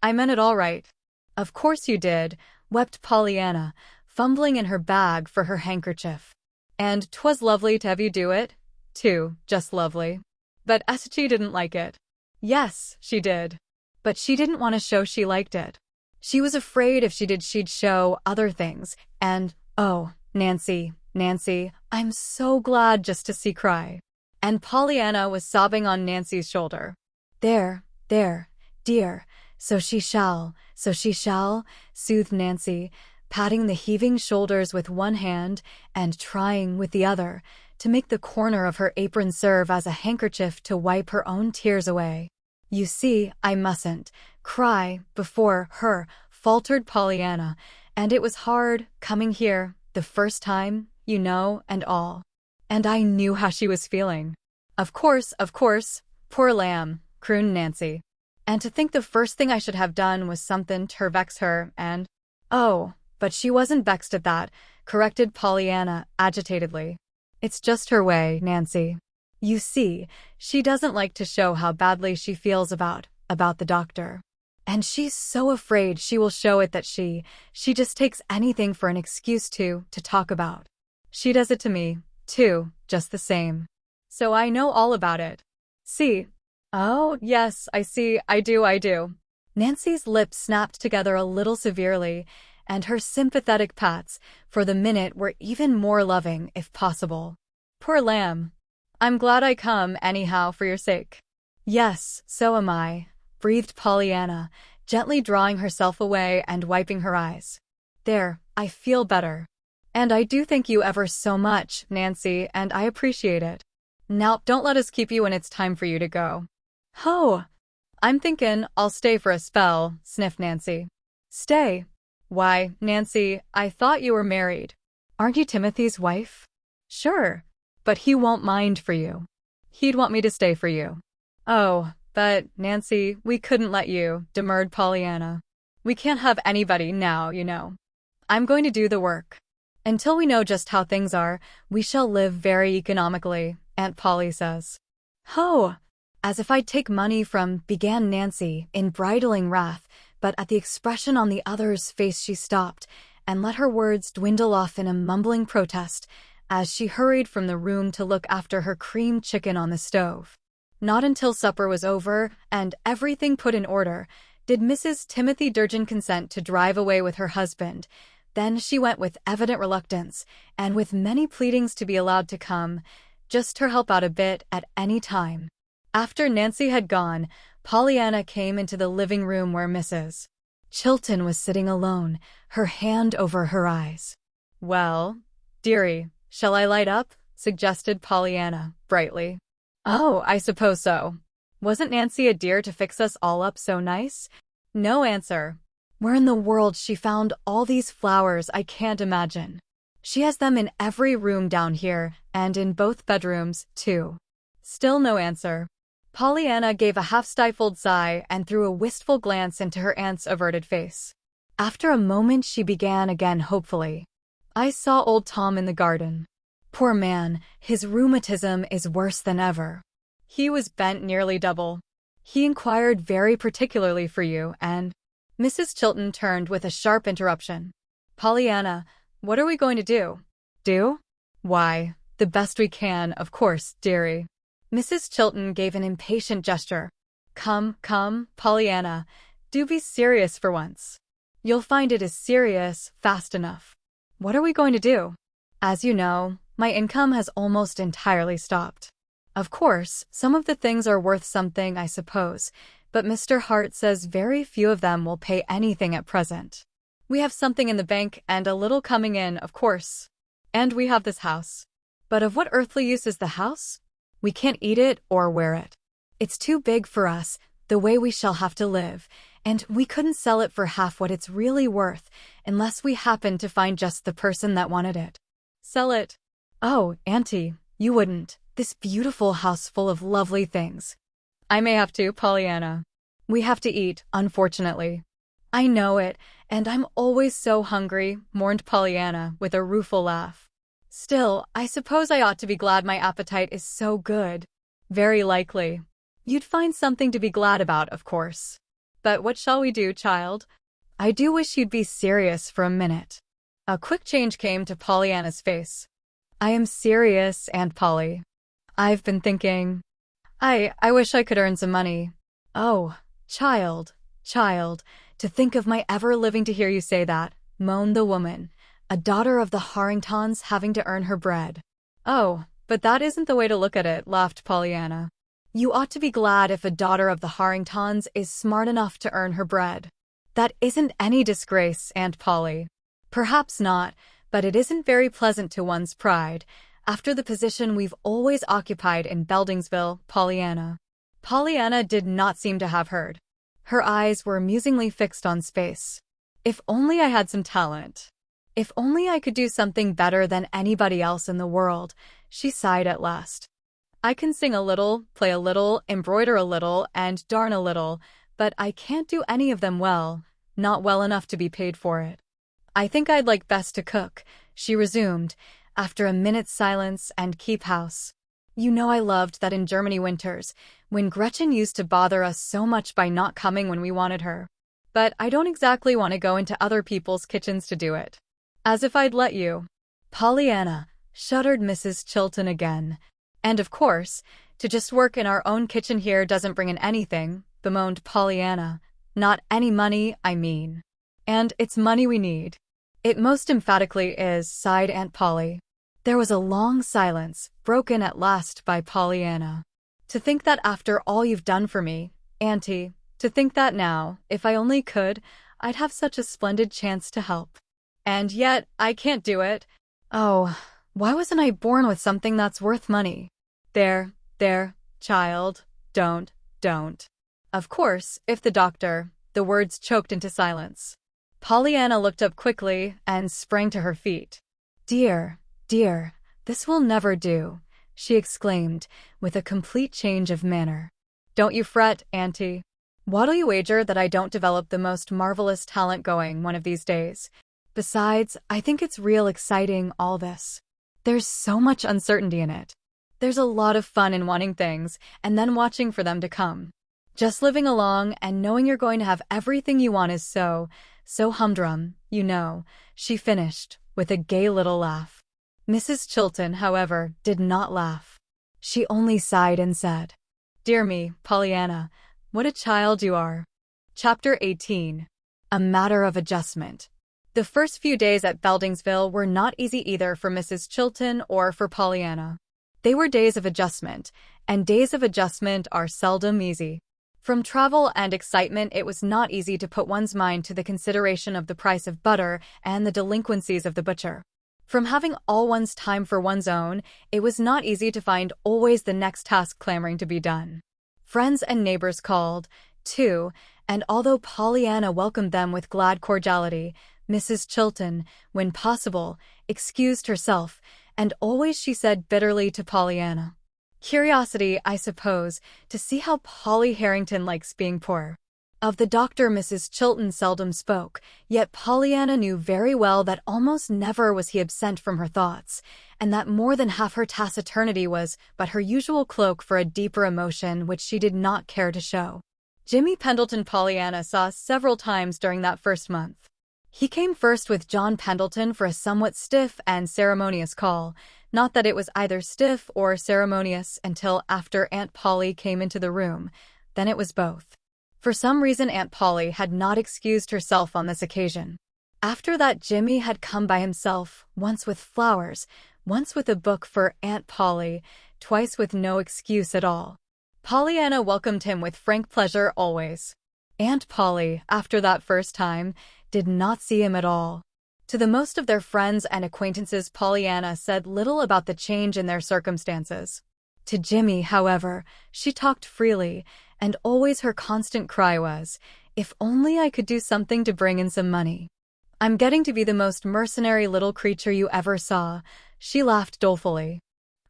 I meant it all right." "Of course you did," wept Pollyanna, fumbling in her bag for her handkerchief. "And 'twas lovely to have you do it, too, just lovely. But she didn't like it." "Yes, she did. But she didn't want to show she liked it. She was afraid if she did she'd show other things, and, oh, Nancy, I'm so glad just to see cry." And Pollyanna was sobbing on Nancy's shoulder. There, dear, so she shall," soothed Nancy, patting the heaving shoulders with one hand and trying, with the other, to make the corner of her apron serve as a handkerchief to wipe her own tears away. You see, I mustn't cry before her, faltered Pollyanna, and it was hard, coming here, the first time, you know, and all. And I knew how she was feeling. Of course, poor lamb, crooned Nancy. And to think the first thing I should have done was something to vex her, and— Oh, but she wasn't vexed at that, corrected Pollyanna agitatedly. It's just her way, Nancy. You see, she doesn't like to show how badly she feels about the doctor. And she's so afraid she will show it that she just takes anything for an excuse to talk about. She does it to me, too, just the same. So I know all about it. See? Oh, yes, I see, I do. Nancy's lips snapped together a little severely, and her sympathetic pats, for the minute, were even more loving, if possible. Poor lamb. I'm glad I come, anyhow, for your sake. Yes, so am I, breathed Pollyanna, gently drawing herself away and wiping her eyes. There, I feel better. And I do thank you ever so much, Nancy, and I appreciate it. Now, don't let us keep you when it's time for you to go. Oh, I'm thinking I'll stay for a spell, sniffed Nancy. Stay? Why, Nancy, I thought you were married. Aren't you Timothy's wife? Sure, but he won't mind for you. He'd want me to stay for you. Oh, but, Nancy, we couldn't let you, demurred Pollyanna. We can't have anybody now, you know. I'm going to do the work. Until we know just how things are, we shall live very economically, Aunt Polly says. Oh, as if I'd take money from, began Nancy, in bridling wrath, but at the expression on the other's face she stopped, and let her words dwindle off in a mumbling protest, as she hurried from the room to look after her creamed chicken on the stove. Not until supper was over, and everything put in order, did Mrs. Timothy Durgin consent to drive away with her husband. Then she went with evident reluctance, and with many pleadings to be allowed to come, just to help out a bit at any time. After Nancy had gone, Pollyanna came into the living room where Mrs. Chilton was sitting alone, her hand over her eyes. Well, dearie, shall I light up? Suggested Pollyanna, brightly. Oh, I suppose so. Wasn't Nancy a dear to fix us all up so nice? No answer. Where in the world she found all these flowers I can't imagine. She has them in every room down here, and in both bedrooms, too. Still no answer. Pollyanna gave a half-stifled sigh and threw a wistful glance into her aunt's averted face. After a moment she began again hopefully. I saw old Tom in the garden. Poor man, his rheumatism is worse than ever. He was bent nearly double. He inquired very particularly for you, and— Mrs. Chilton turned with a sharp interruption. Pollyanna, what are we going to do? Do? Why, the best we can, of course, dearie. Mrs. Chilton gave an impatient gesture. Come, Pollyanna, do be serious for once. You'll find it is serious fast enough. What are we going to do? As you know, my income has almost entirely stopped. Of course, some of the things are worth something, I suppose, but Mr. Hart says very few of them will pay anything at present. We have something in the bank and a little coming in, of course. And we have this house. But of what earthly use is the house? We can't eat it or wear it. It's too big for us, the way we shall have to live, and we couldn't sell it for half what it's really worth unless we happened to find just the person that wanted it. Sell it? Oh, Auntie, you wouldn't. This beautiful house full of lovely things. I may have to, Pollyanna. We have to eat, unfortunately. I know it, and I'm always so hungry, mourned Pollyanna with a rueful laugh. Still, I suppose I ought to be glad my appetite is so good. Very likely. You'd find something to be glad about, of course. But what shall we do, child? I do wish you'd be serious for a minute. A quick change came to Pollyanna's face. I am serious, Aunt Polly. I've been thinking. I wish I could earn some money. Oh, child, to think of my ever living to hear you say that, moaned the woman, a daughter of the Harringtons having to earn her bread. Oh, but that isn't the way to look at it, laughed Pollyanna. You ought to be glad if a daughter of the Harringtons is smart enough to earn her bread. That isn't any disgrace, Aunt Polly. Perhaps not, but it isn't very pleasant to one's pride, after the position we've always occupied in Beldingsville, Pollyanna. Pollyanna did not seem to have heard. Her eyes were musingly fixed on space. If only I had some talent. If only I could do something better than anybody else in the world, she sighed at last. I can sing a little, play a little, embroider a little, and darn a little, but I can't do any of them well, not well enough to be paid for it. I think I'd like best to cook, she resumed, after a minute's silence, and keep house. You know I loved that in Germany winters, when Gretchen used to bother us so much by not coming when we wanted her. But I don't exactly want to go into other people's kitchens to do it. As if I'd let you. Pollyanna, shuddered Mrs. Chilton again. And of course, to just work in our own kitchen here doesn't bring in anything, bemoaned Pollyanna. Not any money, I mean. And it's money we need. It most emphatically is, sighed Aunt Polly. There was a long silence, broken at last by Pollyanna. To think that after all you've done for me, Auntie, to think that now, if I only could, I'd have such a splendid chance to help. And yet, I can't do it. Oh, why wasn't I born with something that's worth money? There, child, don't. Of course, if the doctor, the words choked into silence. Pollyanna looked up quickly and sprang to her feet. Dear, this will never do, she exclaimed, with a complete change of manner. Don't you fret, Auntie. What'll you wager that I don't develop the most marvelous talent going one of these days? Besides, I think it's real exciting, all this. There's so much uncertainty in it. There's a lot of fun in wanting things and then watching for them to come. Just living along and knowing you're going to have everything you want is so humdrum, you know, she finished, with a gay little laugh. Mrs. Chilton, however, did not laugh. She only sighed and said, Dear me, Pollyanna, what a child you are. Chapter 18. A Matter of Adjustment. The first few days at Beldingsville were not easy either for Mrs. Chilton or for Pollyanna. They were days of adjustment, and days of adjustment are seldom easy. From travel and excitement, it was not easy to put one's mind to the consideration of the price of butter and the delinquencies of the butcher. From having all one's time for one's own, it was not easy to find always the next task clamoring to be done. Friends and neighbors called, too, and although Pollyanna welcomed them with glad cordiality, Mrs. Chilton, when possible, excused herself, and always she said bitterly to Pollyanna, Curiosity, I suppose, to see how Polly Harrington likes being poor. Of the doctor Mrs. Chilton seldom spoke, yet Pollyanna knew very well that almost never was he absent from her thoughts, and that more than half her taciturnity was but her usual cloak for a deeper emotion which she did not care to show. Jimmy Pendleton Pollyanna saw several times during that first month. He came first with John Pendleton for a somewhat stiff and ceremonious call, not that it was either stiff or ceremonious until after Aunt Polly came into the room, then it was both. For some reason Aunt Polly had not excused herself on this occasion. After that Jimmy had come by himself, once with flowers, once with a book for Aunt Polly, twice with no excuse at all. Pollyanna welcomed him with frank pleasure always. Aunt Polly, after that first time, did not see him at all. To the most of their friends and acquaintances Pollyanna said little about the change in their circumstances. To Jimmy, however, she talked freely, and always her constant cry was, if only I could do something to bring in some money. I'm getting to be the most mercenary little creature you ever saw, she laughed dolefully.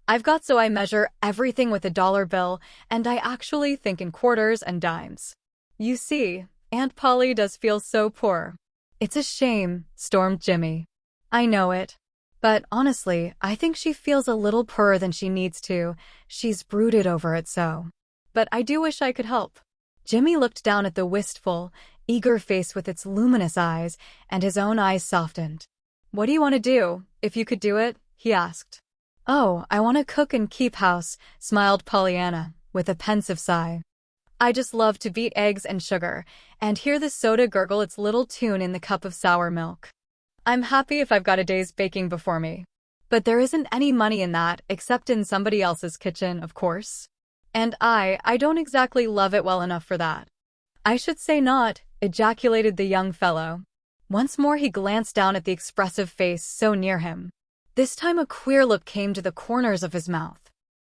I've got so I measure everything with a dollar bill, and I actually think in quarters and dimes. You see, Aunt Polly does feel so poor. It's a shame, stormed Jimmy. I know it. But honestly, I think she feels a little poorer than she needs to. She's brooded over it so. But I do wish I could help. Jimmy looked down at the wistful, eager face with its luminous eyes, and his own eyes softened. What do you want to do, if you could do it? He asked. Oh, I want to cook and keep house, smiled Pollyanna, with a pensive sigh. I just love to beat eggs and sugar, and hear the soda gurgle its little tune in the cup of sour milk. I'm happy if I've got a day's baking before me. But there isn't any money in that, except in somebody else's kitchen, of course. And I don't exactly love it well enough for that. I should say not, ejaculated the young fellow. Once more he glanced down at the expressive face so near him. This time a queer look came to the corners of his mouth.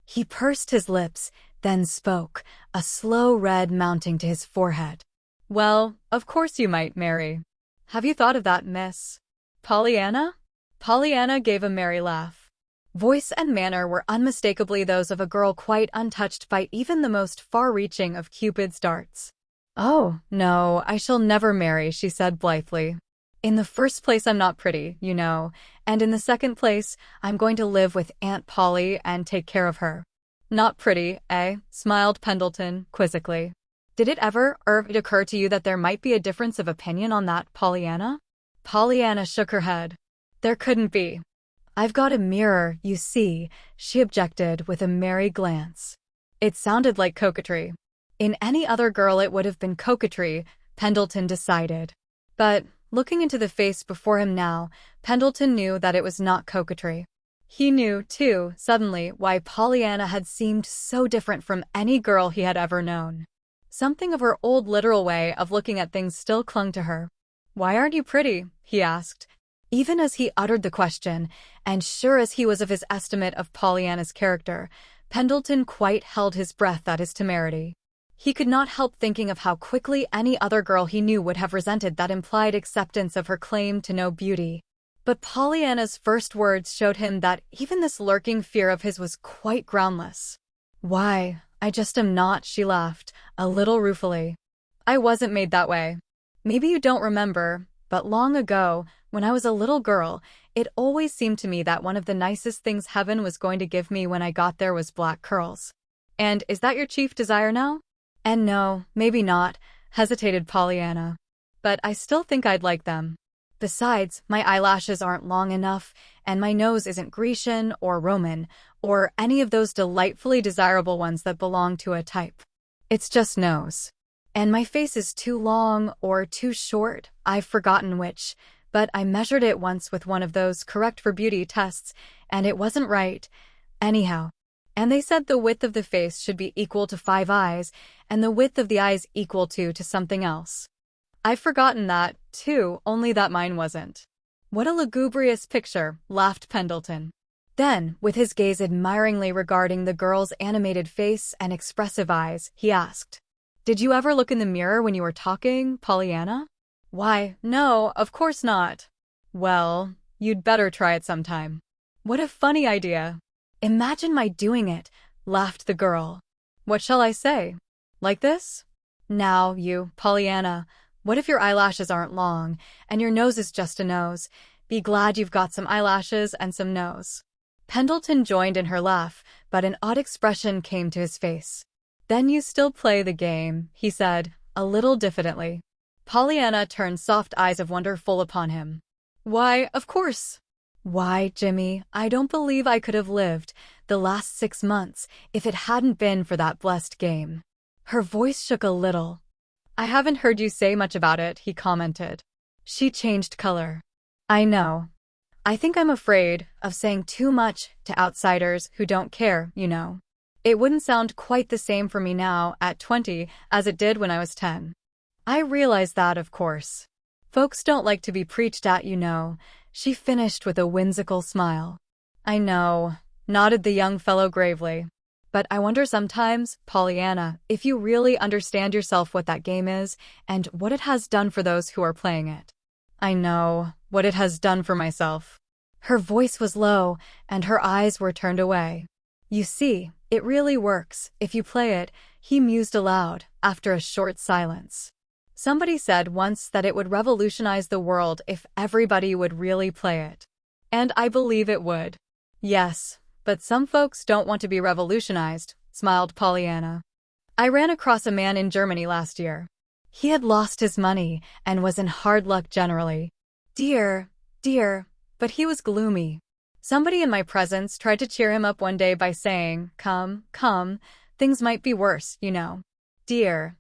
He pursed his lips, then spoke, a slow red mounting to his forehead. "Well, of course you might, Mary. Have you thought of that, Miss Pollyanna?" Pollyanna gave a merry laugh. Voice and manner were unmistakably those of a girl quite untouched by even the most far-reaching of Cupid's darts. "Oh, no, I shall never marry," she said blithely. "In the first place, I'm not pretty, you know, and in the second place, I'm going to live with Aunt Polly and take care of her." "Not pretty, eh?" smiled Pendleton, quizzically. "Did it ever occur to you that there might be a difference of opinion on that, Pollyanna?" Pollyanna shook her head. "There couldn't be. I've got a mirror, you see," she objected with a merry glance. It sounded like coquetry. In any other girl it would have been coquetry, Pendleton decided. But, looking into the face before him now, Pendleton knew that it was not coquetry. He knew, too, suddenly, why Pollyanna had seemed so different from any girl he had ever known. Something of her old literal way of looking at things still clung to her. "Why aren't you pretty?" he asked. Even as he uttered the question, and sure as he was of his estimate of Pollyanna's character, Pendleton quite held his breath at his temerity. He could not help thinking of how quickly any other girl he knew would have resented that implied acceptance of her claim to no beauty. But Pollyanna's first words showed him that even this lurking fear of his was quite groundless. "Why, I just am not," she laughed, a little ruefully. "I wasn't made that way. Maybe you don't remember, but long ago, when I was a little girl, it always seemed to me that one of the nicest things heaven was going to give me when I got there was black curls. And is that your chief desire now?" "And no, maybe not," hesitated Pollyanna. "But I still think I'd like them. Besides, my eyelashes aren't long enough, and my nose isn't Grecian or Roman, or any of those delightfully desirable ones that belong to a type. It's just nose. And my face is too long or too short, I've forgotten which, but I measured it once with one of those correct for beauty tests, and it wasn't right. Anyhow. And they said the width of the face should be equal to 5 eyes, and the width of the eyes equal to something else. I've forgotten that, too, only that mine wasn't." "What a lugubrious picture," laughed Pendleton. Then, with his gaze admiringly regarding the girl's animated face and expressive eyes, he asked, "Did you ever look in the mirror when you were talking, Pollyanna?" "Why, no, of course not." "Well, you'd better try it sometime." "What a funny idea." "Imagine my doing it," laughed the girl. "What shall I say? Like this? Now, you, Pollyanna, what if your eyelashes aren't long, and your nose is just a nose? Be glad you've got some eyelashes and some nose." Pendleton joined in her laugh, but an odd expression came to his face. "Then you still play the game," he said, a little diffidently. Pollyanna turned soft eyes of wonder full upon him. "Why, of course. Why, Jimmy, I don't believe I could have lived the last 6 months if it hadn't been for that blessed game." Her voice shook a little. "I haven't heard you say much about it," he commented. She changed color. "I know. I think I'm afraid of saying too much to outsiders who don't care, you know. It wouldn't sound quite the same for me now, at 20, as it did when I was 10. I realize that, of course. Folks don't like to be preached at, you know," she finished with a whimsical smile. "I know," nodded the young fellow gravely. "But I wonder sometimes, Pollyanna, if you really understand yourself what that game is, and what it has done for those who are playing it." "I know what it has done for myself." Her voice was low, and her eyes were turned away. "You see, it really works, if you play it," he mused aloud, after a short silence. "Somebody said once that it would revolutionize the world if everybody would really play it. And I believe it would." "Yes, but some folks don't want to be revolutionized," smiled Pollyanna. "I ran across a man in Germany last year. He had lost his money and was in hard luck generally. Dear, but he was gloomy. Somebody in my presence tried to cheer him up one day by saying, 'Come, things might be worse, you know.' Dear,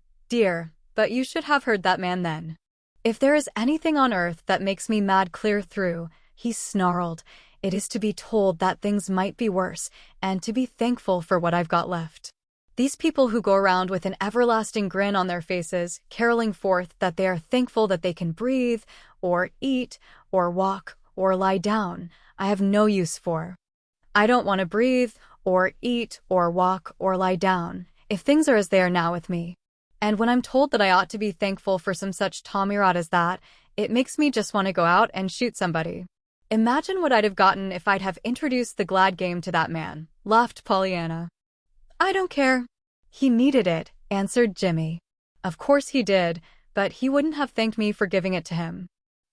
but you should have heard that man then. 'If there is anything on earth that makes me mad clear through,' he snarled, 'it is to be told that things might be worse, and to be thankful for what I've got left.' These people who go around with an everlasting grin on their faces, caroling forth that they are thankful that they can breathe, or eat, or walk, or lie down, I have no use for. I don't want to breathe, or eat, or walk, or lie down, if things are as they are now with me. And when I'm told that I ought to be thankful for some such tommy-rot as that, it makes me just want to go out and shoot somebody. Imagine what I'd have gotten if I'd have introduced the glad game to that man, laughed Pollyanna. I don't care. He needed it, answered Jimmy. Of course he did, but he wouldn't have thanked me for giving it to him.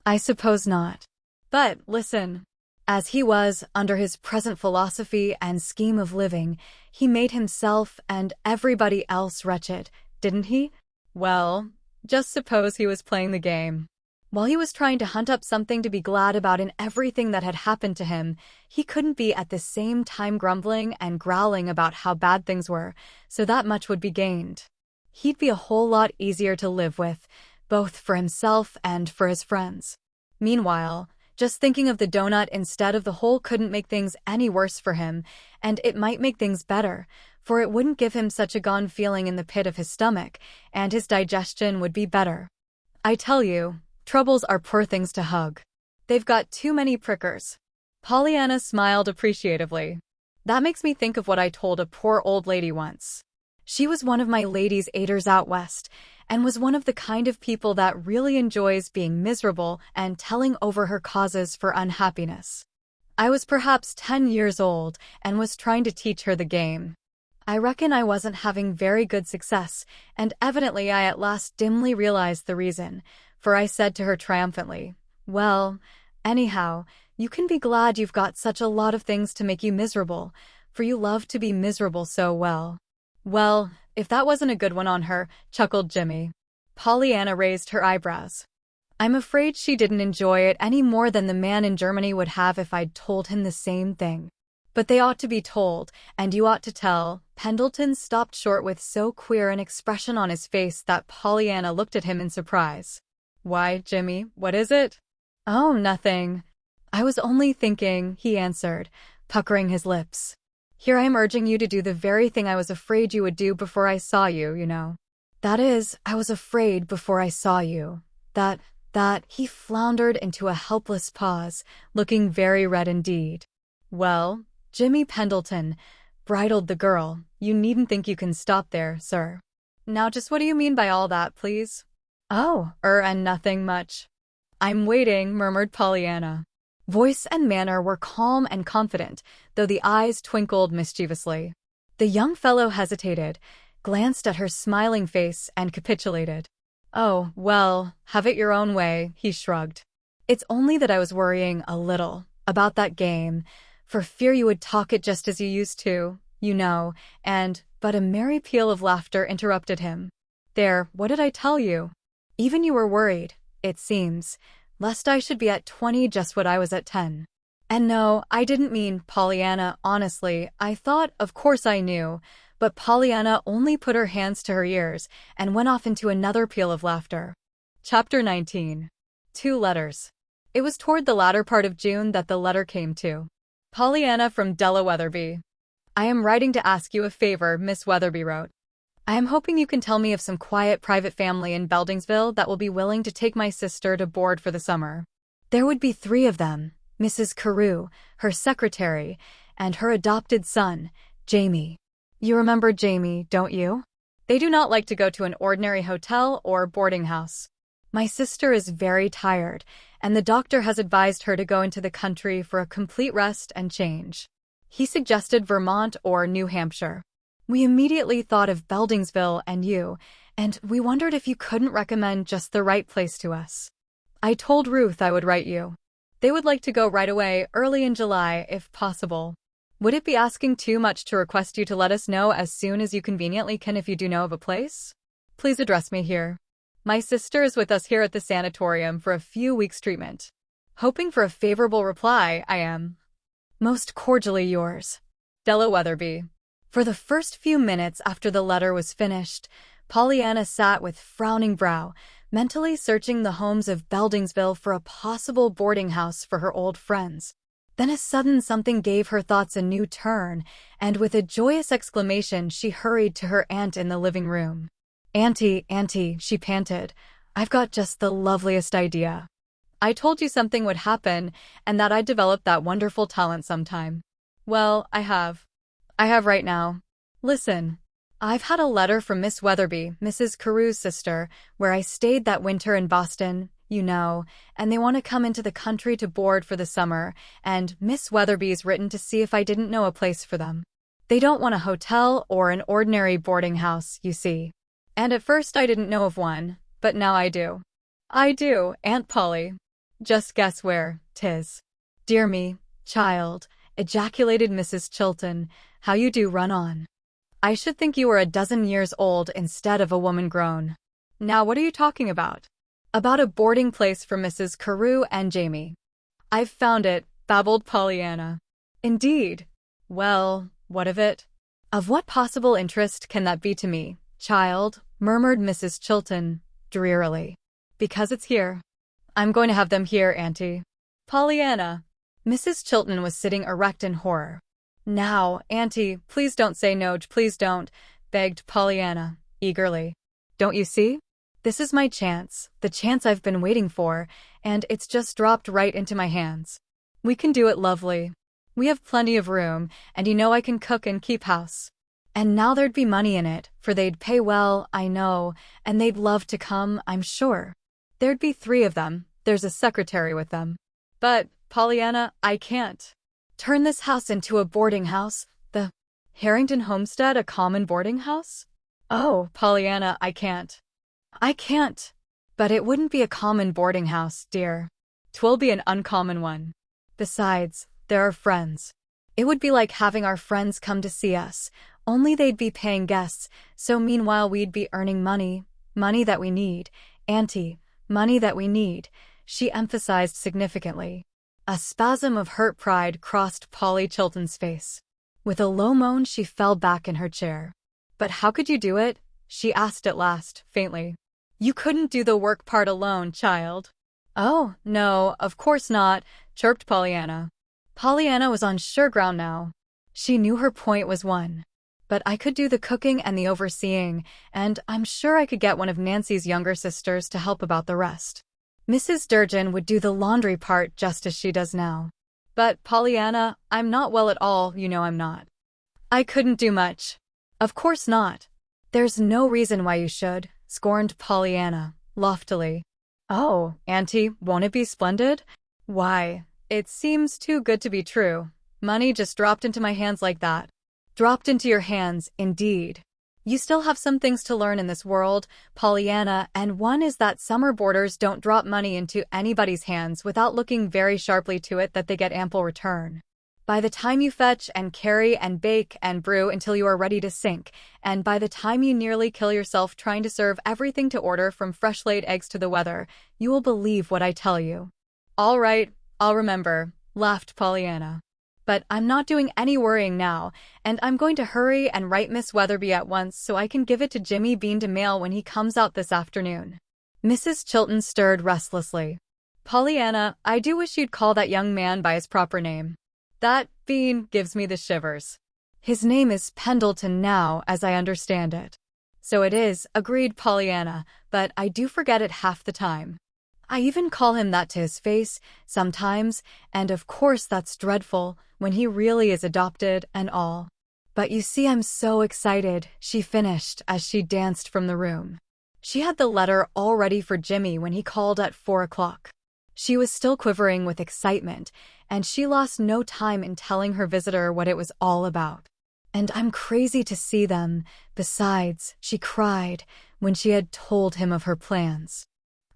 I suppose not. But, listen. As he was, under his present philosophy and scheme of living, he made himself and everybody else wretched, didn't he? Well, just suppose he was playing the game. While he was trying to hunt up something to be glad about in everything that had happened to him, he couldn't be at the same time grumbling and growling about how bad things were, so that much would be gained. He'd be a whole lot easier to live with, both for himself and for his friends. Meanwhile, just thinking of the donut instead of the hole couldn't make things any worse for him, and it might make things better, for it wouldn't give him such a gone feeling in the pit of his stomach, and his digestion would be better. I tell you, troubles are poor things to hug. They've got too many prickers. Pollyanna smiled appreciatively. That makes me think of what I told a poor old lady once. She was one of my ladies' aiders out west, and was one of the kind of people that really enjoys being miserable and telling over her causes for unhappiness. I was perhaps 10 years old and was trying to teach her the game. I reckon I wasn't having very good success, and evidently I at last dimly realized the reason, for I said to her triumphantly, "Well, anyhow, you can be glad you've got such a lot of things to make you miserable, for you love to be miserable so well." Well, if that wasn't a good one on her, chuckled Jimmy. Pollyanna raised her eyebrows. I'm afraid she didn't enjoy it any more than the man in Germany would have if I'd told him the same thing. But they ought to be told, and you ought to tell. Pendleton stopped short with so queer an expression on his face that Pollyanna looked at him in surprise. Why, Jimmy, what is it? Oh, nothing. I was only thinking, he answered, puckering his lips. Here I am urging you to do the very thing I was afraid you would do before I saw you, you know. That is, I was afraid before I saw you. That, he floundered into a helpless pause, looking very red indeed. Well, Jimmy Pendleton, bridled the girl, you needn't think you can stop there, sir. Now just what do you mean by all that, please? Oh, and nothing much. I'm waiting, murmured Pollyanna. Voice and manner were calm and confident, though the eyes twinkled mischievously. The young fellow hesitated, glanced at her smiling face, and capitulated. Oh, well, have it your own way, he shrugged. It's only that I was worrying a little about that game, for fear you would talk it just as you used to, you know, but a merry peal of laughter interrupted him. There, what did I tell you? Even you were worried, it seems, lest I should be at 20 just what I was at 10. And no, I didn't mean, Pollyanna, honestly, I thought, of course I knew, but Pollyanna only put her hands to her ears and went off into another peal of laughter. Chapter 19. 2 letters. It was toward the latter part of June that the letter came to. Pollyanna from Della Weatherby. I am writing to ask you a favor, Miss Weatherby wrote. I am hoping you can tell me of some quiet private family in Beldingsville that will be willing to take my sister to board for the summer. There would be 3 of them, Mrs. Carew, her secretary, and her adopted son, Jamie. You remember Jamie, don't you? They do not like to go to an ordinary hotel or boarding house. My sister is very tired, and the doctor has advised her to go into the country for a complete rest and change. He suggested Vermont or New Hampshire. We immediately thought of Beldingsville and you, and we wondered if you couldn't recommend just the right place to us. I told Ruth I would write you. They would like to go right away, early in July, if possible. Would it be asking too much to request you to let us know as soon as you conveniently can if you do know of a place? Please address me here. My sister is with us here at the sanatorium for a few weeks' treatment. Hoping for a favorable reply, I am. Most cordially yours, Della Weatherby. For the first few minutes after the letter was finished, Pollyanna sat with frowning brow, mentally searching the homes of Beldingsville for a possible boarding house for her old friends. Then a sudden something gave her thoughts a new turn, and with a joyous exclamation she hurried to her aunt in the living room. Auntie, she panted, I've got just the loveliest idea. I told you something would happen, and that I'd develop that wonderful talent sometime. Well, I have right now. Listen. I've had a letter from Miss Weatherby, Mrs. Carew's sister, where I stayed that winter in Boston, you know, and they want to come into the country to board for the summer, and Miss Weatherby's written to see if I didn't know a place for them. They don't want a hotel or an ordinary boarding house, you see. And at first I didn't know of one, but now I do. I do, Aunt Polly. Just guess where 'tis. Dear me, child, ejaculated Mrs. Chilton, how you do run on. I should think you were a dozen years old instead of a woman grown. Now what are you talking about? About a boarding place for Mrs. Carew and Jamie. I've found it, babbled Pollyanna. Indeed. Well, what of it? Of what possible interest can that be to me, child? Murmured Mrs. Chilton, drearily. Because it's here. I'm going to have them here, Auntie. Pollyanna. Mrs. Chilton was sitting erect in horror. Now, Auntie, please don't say no, please don't, begged Pollyanna, eagerly. Don't you see? This is my chance, the chance I've been waiting for, and it's just dropped right into my hands. We can do it lovely. We have plenty of room, and you know I can cook and keep house. And now there'd be money in it, for they'd pay well, I know, and they'd love to come, I'm sure. There'd be 3 of them, there's a secretary with them. But, Pollyanna, I can't. Turn this house into a boarding house, the Harrington homestead a common boarding house? Oh, Pollyanna, I can't. I can't. But it wouldn't be a common boarding house, dear. 'Twill be an uncommon one. Besides, there are friends. It would be like having our friends come to see us, only they'd be paying guests, so meanwhile we'd be earning money, money that we need, Auntie, money that we need, she emphasized significantly. A spasm of hurt pride crossed Polly Chilton's face. With a low moan she fell back in her chair. But how could you do it? She asked at last, faintly. You couldn't do the work part alone, child. Oh, no, of course not, chirped Pollyanna. Pollyanna was on sure ground now. She knew her point was won. But I could do the cooking and the overseeing, and I'm sure I could get one of Nancy's younger sisters to help about the rest. Mrs. Durgin would do the laundry part just as she does now. But, Pollyanna, I'm not well at all, you know I'm not. I couldn't do much. Of course not. There's no reason why you should, scorned Pollyanna, loftily. Oh, Auntie, won't it be splendid? Why, it seems too good to be true. Money just dropped into my hands like that. Dropped into your hands, indeed. You still have some things to learn in this world, Pollyanna, and one is that summer boarders don't drop money into anybody's hands without looking very sharply to it that they get ample return. By the time you fetch and carry and bake and brew until you are ready to sink, and by the time you nearly kill yourself trying to serve everything to order from fresh-laid eggs to the weather, you will believe what I tell you. All right, I'll remember, laughed Pollyanna. But I'm not doing any worrying now, and I'm going to hurry and write Miss Weatherby at once so I can give it to Jimmy Bean to mail when he comes out this afternoon. Mrs. Chilton stirred restlessly. Pollyanna, I do wish you'd call that young man by his proper name. That Bean gives me the shivers. His name is Pendleton now, as I understand it. So it is, agreed Pollyanna, but I do forget it half the time. I even call him that to his face, sometimes, and of course that's dreadful, when he really is adopted and all. But you see I'm so excited, she finished as she danced from the room. She had the letter all ready for Jimmy when he called at 4 o'clock. She was still quivering with excitement, and she lost no time in telling her visitor what it was all about. And I'm crazy to see them, besides, she cried, when she had told him of her plans.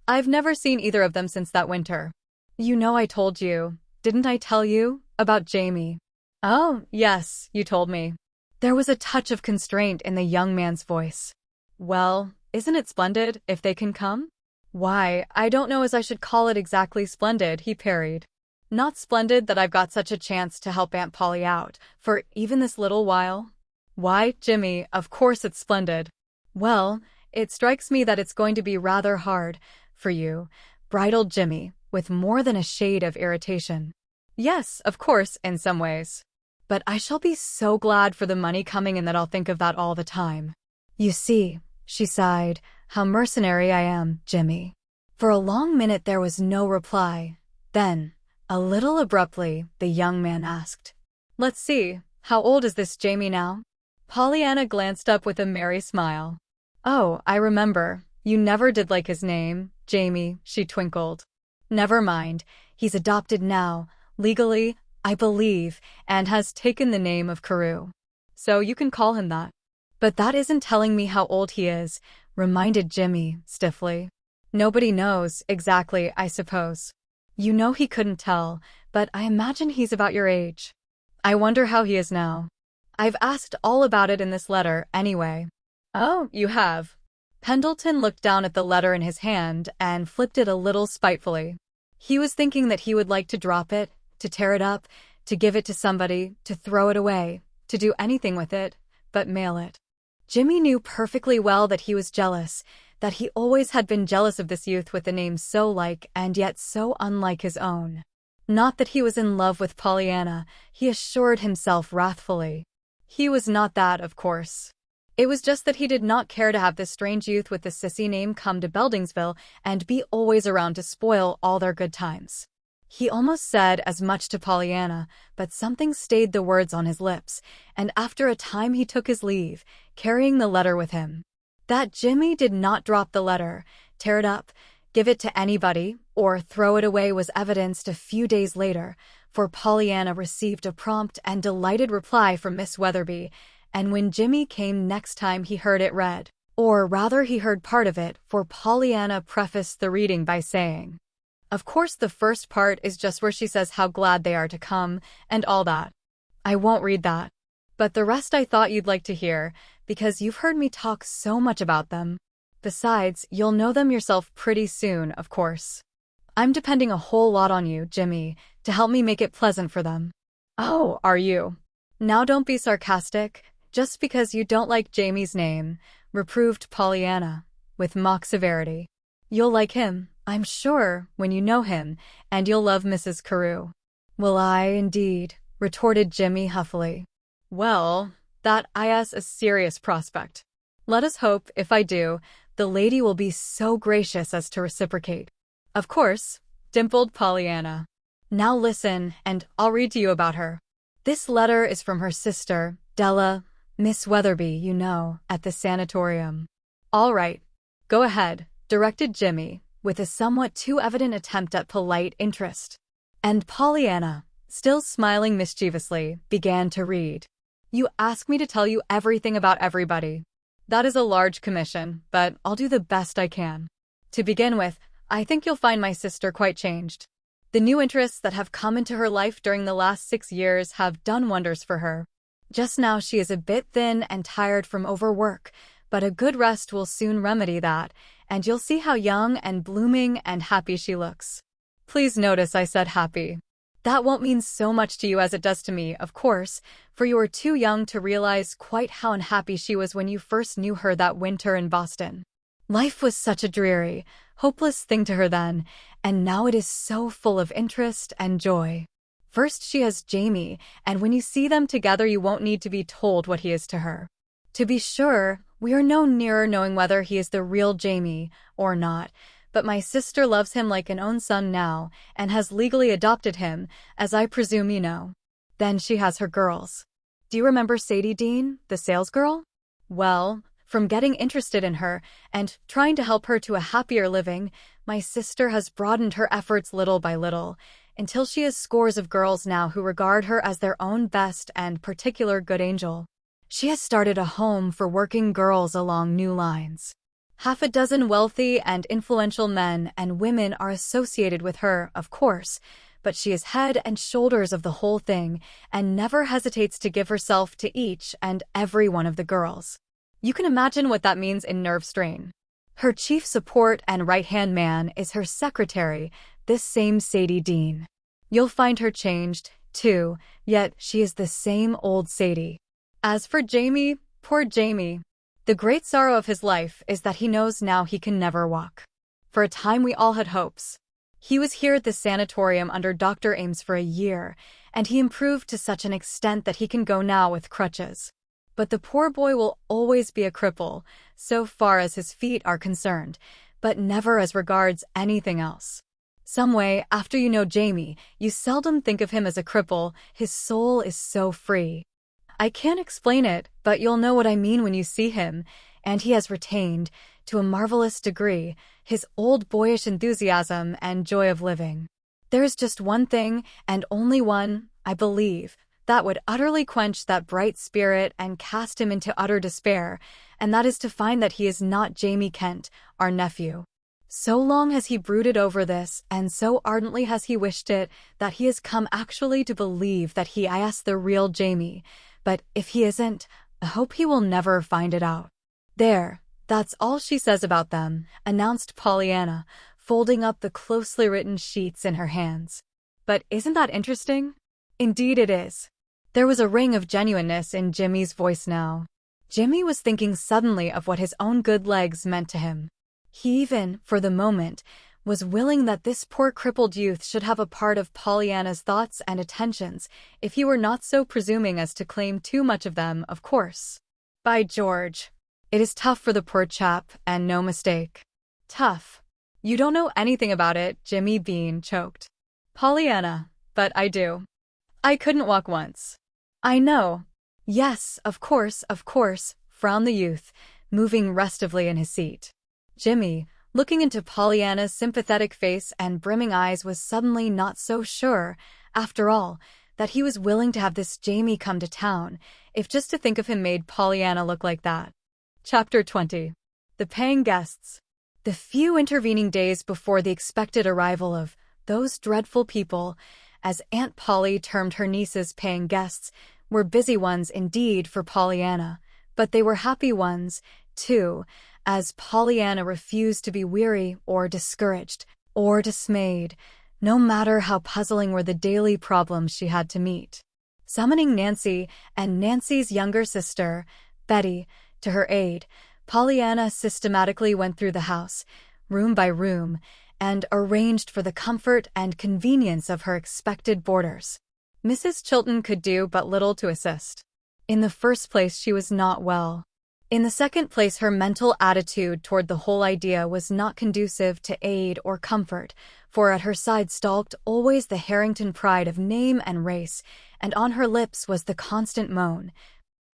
I've never seen either of them since that winter. You know I told you, didn't I tell you, about Jamie? Oh, yes, you told me. There was a touch of constraint in the young man's voice. Well, isn't it splendid, if they can come? Why, I don't know as I should call it exactly splendid, he parried. Not splendid that I've got such a chance to help Aunt Polly out, for even this little while. Why, Jimmy, of course it's splendid. Well, it strikes me that it's going to be rather hard, for you, bridled Jimmy, with more than a shade of irritation. Yes, of course, in some ways. But I shall be so glad for the money coming in that I'll think of that all the time. You see, she sighed, how mercenary I am, Jimmy. For a long minute there was no reply. Then, a little abruptly, the young man asked, Let's see, how old is this Jamie now? Pollyanna glanced up with a merry smile. Oh, I remember. You never did like his name, Jamie, she twinkled. Never mind. He's adopted now, legally, I believe, and has taken the name of Carew. So you can call him that. But that isn't telling me how old he is, reminded Jimmy, stiffly. Nobody knows, exactly, I suppose. You know he couldn't tell, but I imagine he's about your age. I wonder how he is now. I've asked all about it in this letter, anyway. Oh, you have. Pendleton looked down at the letter in his hand and flipped it a little spitefully. He was thinking that he would like to drop it, to tear it up, to give it to somebody, to throw it away, to do anything with it, but mail it. Jimmy knew perfectly well that he was jealous, that he always had been jealous of this youth with a name so like and yet so unlike his own. Not that he was in love with Pollyanna, he assured himself wrathfully. He was not that, of course. It was just that he did not care to have this strange youth with the sissy name come to Beldingsville and be always around to spoil all their good times. He almost said as much to Pollyanna, but something stayed the words on his lips, and after a time he took his leave, carrying the letter with him. That Jimmy did not drop the letter, tear it up, give it to anybody, or throw it away was evidenced a few days later, for Pollyanna received a prompt and delighted reply from Miss Weatherby, and when Jimmy came next time he heard it read. Or rather he heard part of it, for Pollyanna prefaced the reading by saying, "Of course the first part is just where she says how glad they are to come, and all that. I won't read that. But the rest I thought you'd like to hear, because you've heard me talk so much about them. Besides, you'll know them yourself pretty soon, of course. I'm depending a whole lot on you, Jimmy, to help me make it pleasant for them." "Oh, are you? Now don't be sarcastic, just because you don't like Jamie's name," reproved Pollyanna, with mock severity. "You'll like him, I'm sure, when you know him, and you'll love Mrs. Carew." "Will I, indeed?" retorted Jimmy huffily. "Well, that is a serious prospect. Let us hope, if I do, the lady will be so gracious as to reciprocate." "Of course," dimpled Pollyanna. "Now listen, and I'll read to you about her. This letter is from her sister, Della, Miss Weatherby, you know, at the sanatorium." "All right. Go ahead," directed Jimmy, with a somewhat too evident attempt at polite interest. And Pollyanna, still smiling mischievously, began to read. "You ask me to tell you everything about everybody. That is a large commission, but I'll do the best I can. To begin with, I think you'll find my sister quite changed. The new interests that have come into her life during the last 6 years have done wonders for her. Just now she is a bit thin and tired from overwork, but a good rest will soon remedy that, and you'll see how young and blooming and happy she looks." Please notice I said happy. That won't mean so much to you as it does to me, of course, for you are too young to realize quite how unhappy she was when you first knew her that winter in Boston. Life was such a dreary, hopeless thing to her then, and now it is so full of interest and joy. First she has Jamie, and when you see them together you won't need to be told what he is to her. To be sure, we are no nearer knowing whether he is the real Jamie or not, but my sister loves him like an own son now, and has legally adopted him, as I presume you know. Then she has her girls. Do you remember Sadie Dean, the salesgirl? Well, from getting interested in her, and trying to help her to a happier living, my sister has broadened her efforts little by little, until she has scores of girls now who regard her as their own best and particular good angel. She has started a home for working girls along new lines. Half a dozen wealthy and influential men and women are associated with her, of course, but she is head and shoulders of the whole thing and never hesitates to give herself to each and every one of the girls. You can imagine what that means in nerve strain. Her chief support and right-hand man is her secretary, this same Sadie Dean. You'll find her changed, too, yet she is the same old Sadie. As for Jamie, poor Jamie, the great sorrow of his life is that he knows now he can never walk. For a time we all had hopes. He was here at the sanatorium under Dr. Ames for a year, and he improved to such an extent that he can go now with crutches. But the poor boy will always be a cripple, so far as his feet are concerned, but never as regards anything else. Some way, after you know Jamie, you seldom think of him as a cripple, his soul is so free. I can't explain it, but you'll know what I mean when you see him, and he has retained, to a marvelous degree, his old boyish enthusiasm and joy of living. There is just one thing, and only one, I believe, that would utterly quench that bright spirit and cast him into utter despair, and that is to find that he is not Jamie Kent, our nephew. So long has he brooded over this, and so ardently has he wished it, that he has come actually to believe that he is the real Jamie. But if he isn't, I hope he will never find it out. There, that's all she says about them, announced Pollyanna, folding up the closely written sheets in her hands. But isn't that interesting? Indeed it is. There was a ring of genuineness in Jimmy's voice now. Jimmy was thinking suddenly of what his own good legs meant to him. He even, for the moment, was willing that this poor crippled youth should have a part of Pollyanna's thoughts and attentions, if he were not so presuming as to claim too much of them, of course. By George, it is tough for the poor chap, and no mistake. Tough. You don't know anything about it, Jimmy Bean choked. Pollyanna, but I do. I couldn't walk once. I know. Yes, of course, frowned the youth, moving restively in his seat. Jimmy, looking into Pollyanna's sympathetic face and brimming eyes, was suddenly not so sure, after all, that he was willing to have this Jamie come to town, if just to think of him made Pollyanna look like that. Chapter 20. The Paying Guests. The few intervening days before the expected arrival of those dreadful people, as Aunt Polly termed her niece's paying guests, were busy ones indeed for Pollyanna, but they were happy ones, too, as Pollyanna refused to be weary or discouraged or dismayed, no matter how puzzling were the daily problems she had to meet. Summoning Nancy and Nancy's younger sister, Betty, to her aid, Pollyanna systematically went through the house, room by room, and arranged for the comfort and convenience of her expected boarders. Mrs. Chilton could do but little to assist. In the first place, she was not well. In the second place, her mental attitude toward the whole idea was not conducive to aid or comfort, for at her side stalked always the Harrington pride of name and race, and on her lips was the constant moan,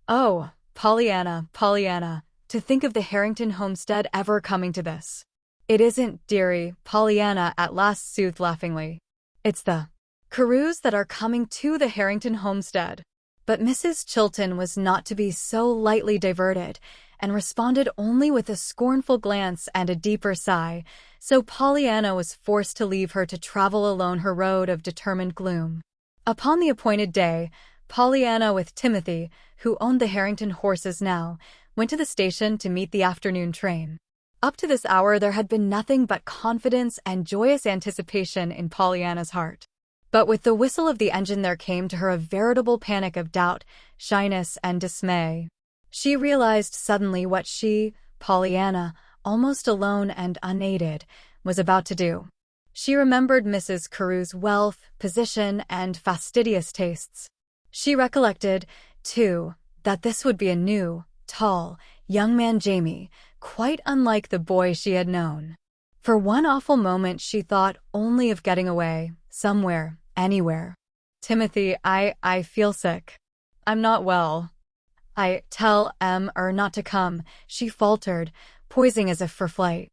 "Oh, Pollyanna, Pollyanna, to think of the Harrington homestead ever coming to this." "It isn't, dearie," Pollyanna at last soothed laughingly. "It's the Carews that are coming to the Harrington homestead." But Mrs. Chilton was not to be so lightly diverted, and responded only with a scornful glance and a deeper sigh, so Pollyanna was forced to leave her to travel alone her road of determined gloom. Upon the appointed day, Pollyanna with Timothy, who owned the Harrington horses now, went to the station to meet the afternoon train. Up to this hour there had been nothing but confidence and joyous anticipation in Pollyanna's heart. But with the whistle of the engine there came to her a veritable panic of doubt, shyness, and dismay. She realized suddenly what she, Pollyanna, almost alone and unaided, was about to do. She remembered Mrs. Carew's wealth, position, and fastidious tastes. She recollected, too, that this would be a new, tall, young man Jamie, quite unlike the boy she had known. For one awful moment she thought only of getting away, somewhere, anywhere. "Timothy, I feel sick. I'm not well. I tell not to come," she faltered, poising as if for flight.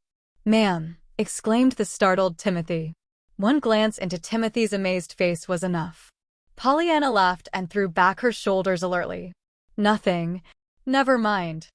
"Ma'am," exclaimed the startled Timothy. One glance into Timothy's amazed face was enough. Pollyanna laughed and threw back her shoulders alertly. "Nothing. Never mind.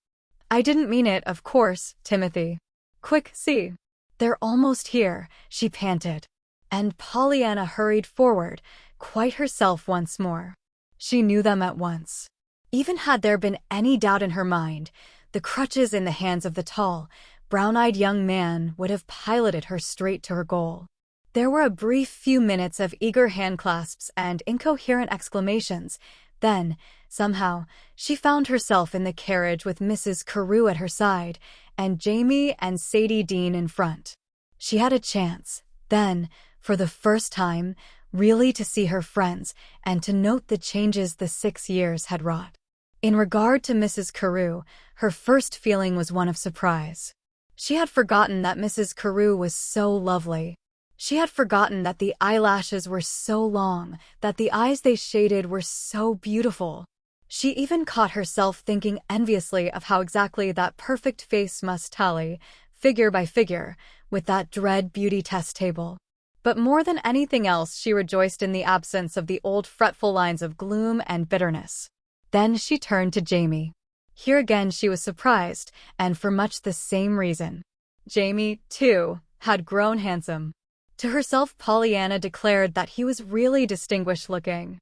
I didn't mean it, of course, Timothy. Quick, see. They're almost here," she panted. And Pollyanna hurried forward, quite herself once more. She knew them at once. Even had there been any doubt in her mind, the crutches in the hands of the tall, brown-eyed young man would have piloted her straight to her goal. There were a brief few minutes of eager handclasps and incoherent exclamations. Then, somehow, she found herself in the carriage with Mrs. Carew at her side, and Jamie and Sadie Dean in front. She had a chance, then, for the first time, really to see her friends and to note the changes the 6 years had wrought. In regard to Mrs. Carew, her first feeling was one of surprise. She had forgotten that Mrs. Carew was so lovely. She had forgotten that the eyelashes were so long, that the eyes they shaded were so beautiful. She even caught herself thinking enviously of how exactly that perfect face must tally, figure by figure, with that dread beauty test table. But more than anything else, she rejoiced in the absence of the old fretful lines of gloom and bitterness. Then she turned to Jamie. Here again she was surprised, and for much the same reason. Jamie, too, had grown handsome. To herself, Pollyanna declared that he was really distinguished-looking.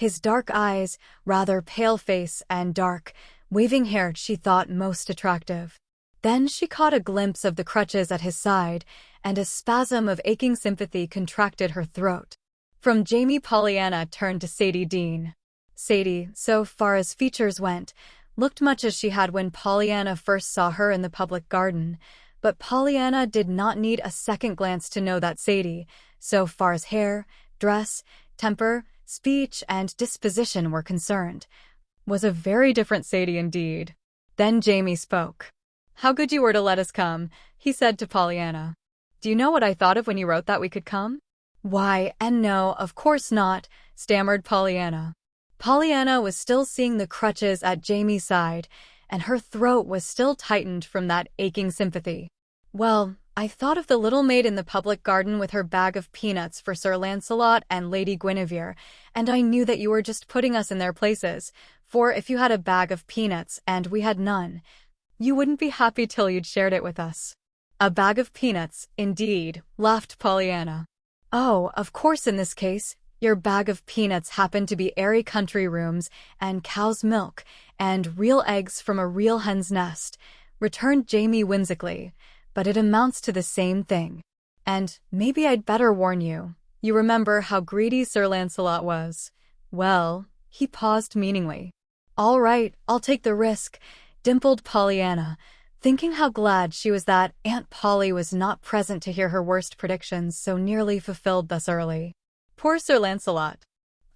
His dark eyes, rather pale face, and dark, waving hair she thought most attractive. Then she caught a glimpse of the crutches at his side, and a spasm of aching sympathy contracted her throat. From Jamie, Pollyanna turned to Sadie Dean. Sadie, so far as features went, looked much as she had when Pollyanna first saw her in the public garden, but Pollyanna did not need a second glance to know that Sadie, so far as hair, dress, temper, speech, and disposition were concerned, was a very different Sadie indeed. Then Jamie spoke. "How good you were to let us come," he said to Pollyanna. "Do you know what I thought of when you wrote that we could come?" "Why, and no, of course not," stammered Pollyanna. Pollyanna was still seeing the crutches at Jamie's side, and her throat was still tightened from that aching sympathy. "Well, I thought of the little maid in the public garden with her bag of peanuts for Sir Lancelot and Lady Guinevere, and I knew that you were just putting us in their places, for if you had a bag of peanuts and we had none, you wouldn't be happy till you'd shared it with us." "A bag of peanuts, indeed," laughed Pollyanna. "Oh, of course in this case, your bag of peanuts happened to be airy country rooms and cow's milk and real eggs from a real hen's nest," returned Jamie whimsically, "but it amounts to the same thing. And maybe I'd better warn you. You remember how greedy Sir Lancelot was. Well," he paused meaningly. "All right, I'll take the risk," dimpled Pollyanna, thinking how glad she was that Aunt Polly was not present to hear her worst predictions so nearly fulfilled thus early. Poor Sir Lancelot.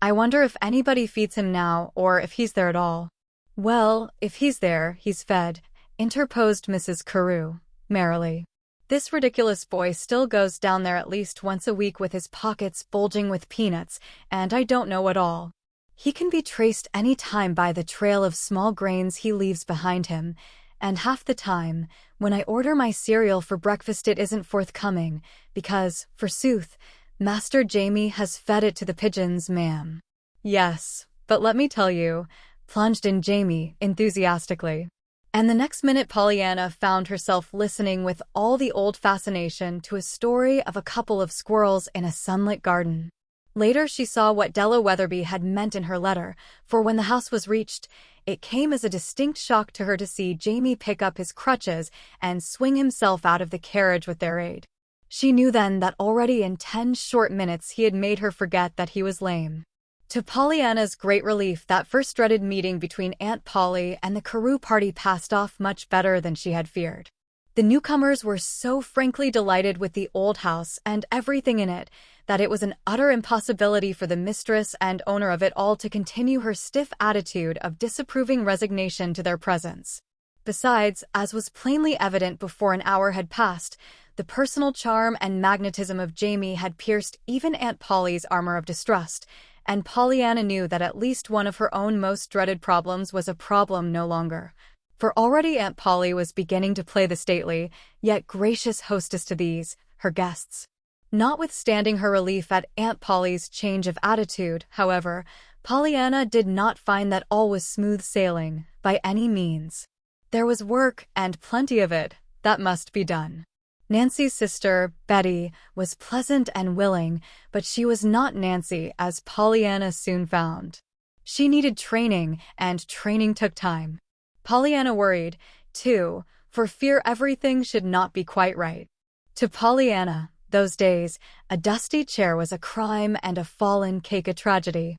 I wonder if anybody feeds him now, or if he's there at all. "Well, if he's there, he's fed," interposed Mrs. Carew, merrily. "This ridiculous boy still goes down there at least once a week with his pockets bulging with peanuts, and I don't know what all. He can be traced any time by the trail of small grains he leaves behind him, and half the time, when I order my cereal for breakfast it isn't forthcoming, because, forsooth, Master Jamie has fed it to the pigeons, ma'am." "Yes, but let me tell you," plunged in Jamie, enthusiastically. And the next minute Pollyanna found herself listening with all the old fascination to a story of a couple of squirrels in a sunlit garden. Later she saw what Della Weatherby had meant in her letter, for when the house was reached, it came as a distinct shock to her to see Jamie pick up his crutches and swing himself out of the carriage with their aid. She knew then that already in 10 short minutes he had made her forget that he was lame. To Pollyanna's great relief, that first dreaded meeting between Aunt Polly and the Carew party passed off much better than she had feared. The newcomers were so frankly delighted with the old house and everything in it that it was an utter impossibility for the mistress and owner of it all to continue her stiff attitude of disapproving resignation to their presence. Besides, as was plainly evident before an hour had passed, the personal charm and magnetism of Jamie had pierced even Aunt Polly's armor of distrust, and Pollyanna knew that at least one of her own most dreaded problems was a problem no longer. For already Aunt Polly was beginning to play the stately, yet gracious hostess to these, her guests. Notwithstanding her relief at Aunt Polly's change of attitude, however, Pollyanna did not find that all was smooth sailing, by any means. There was work, and plenty of it, that must be done. Nancy's sister, Betty, was pleasant and willing, but she was not Nancy, as Pollyanna soon found. She needed training, and training took time. Pollyanna worried, too, for fear everything should not be quite right. To Pollyanna, those days, a dusty chair was a crime and a fallen cake a tragedy.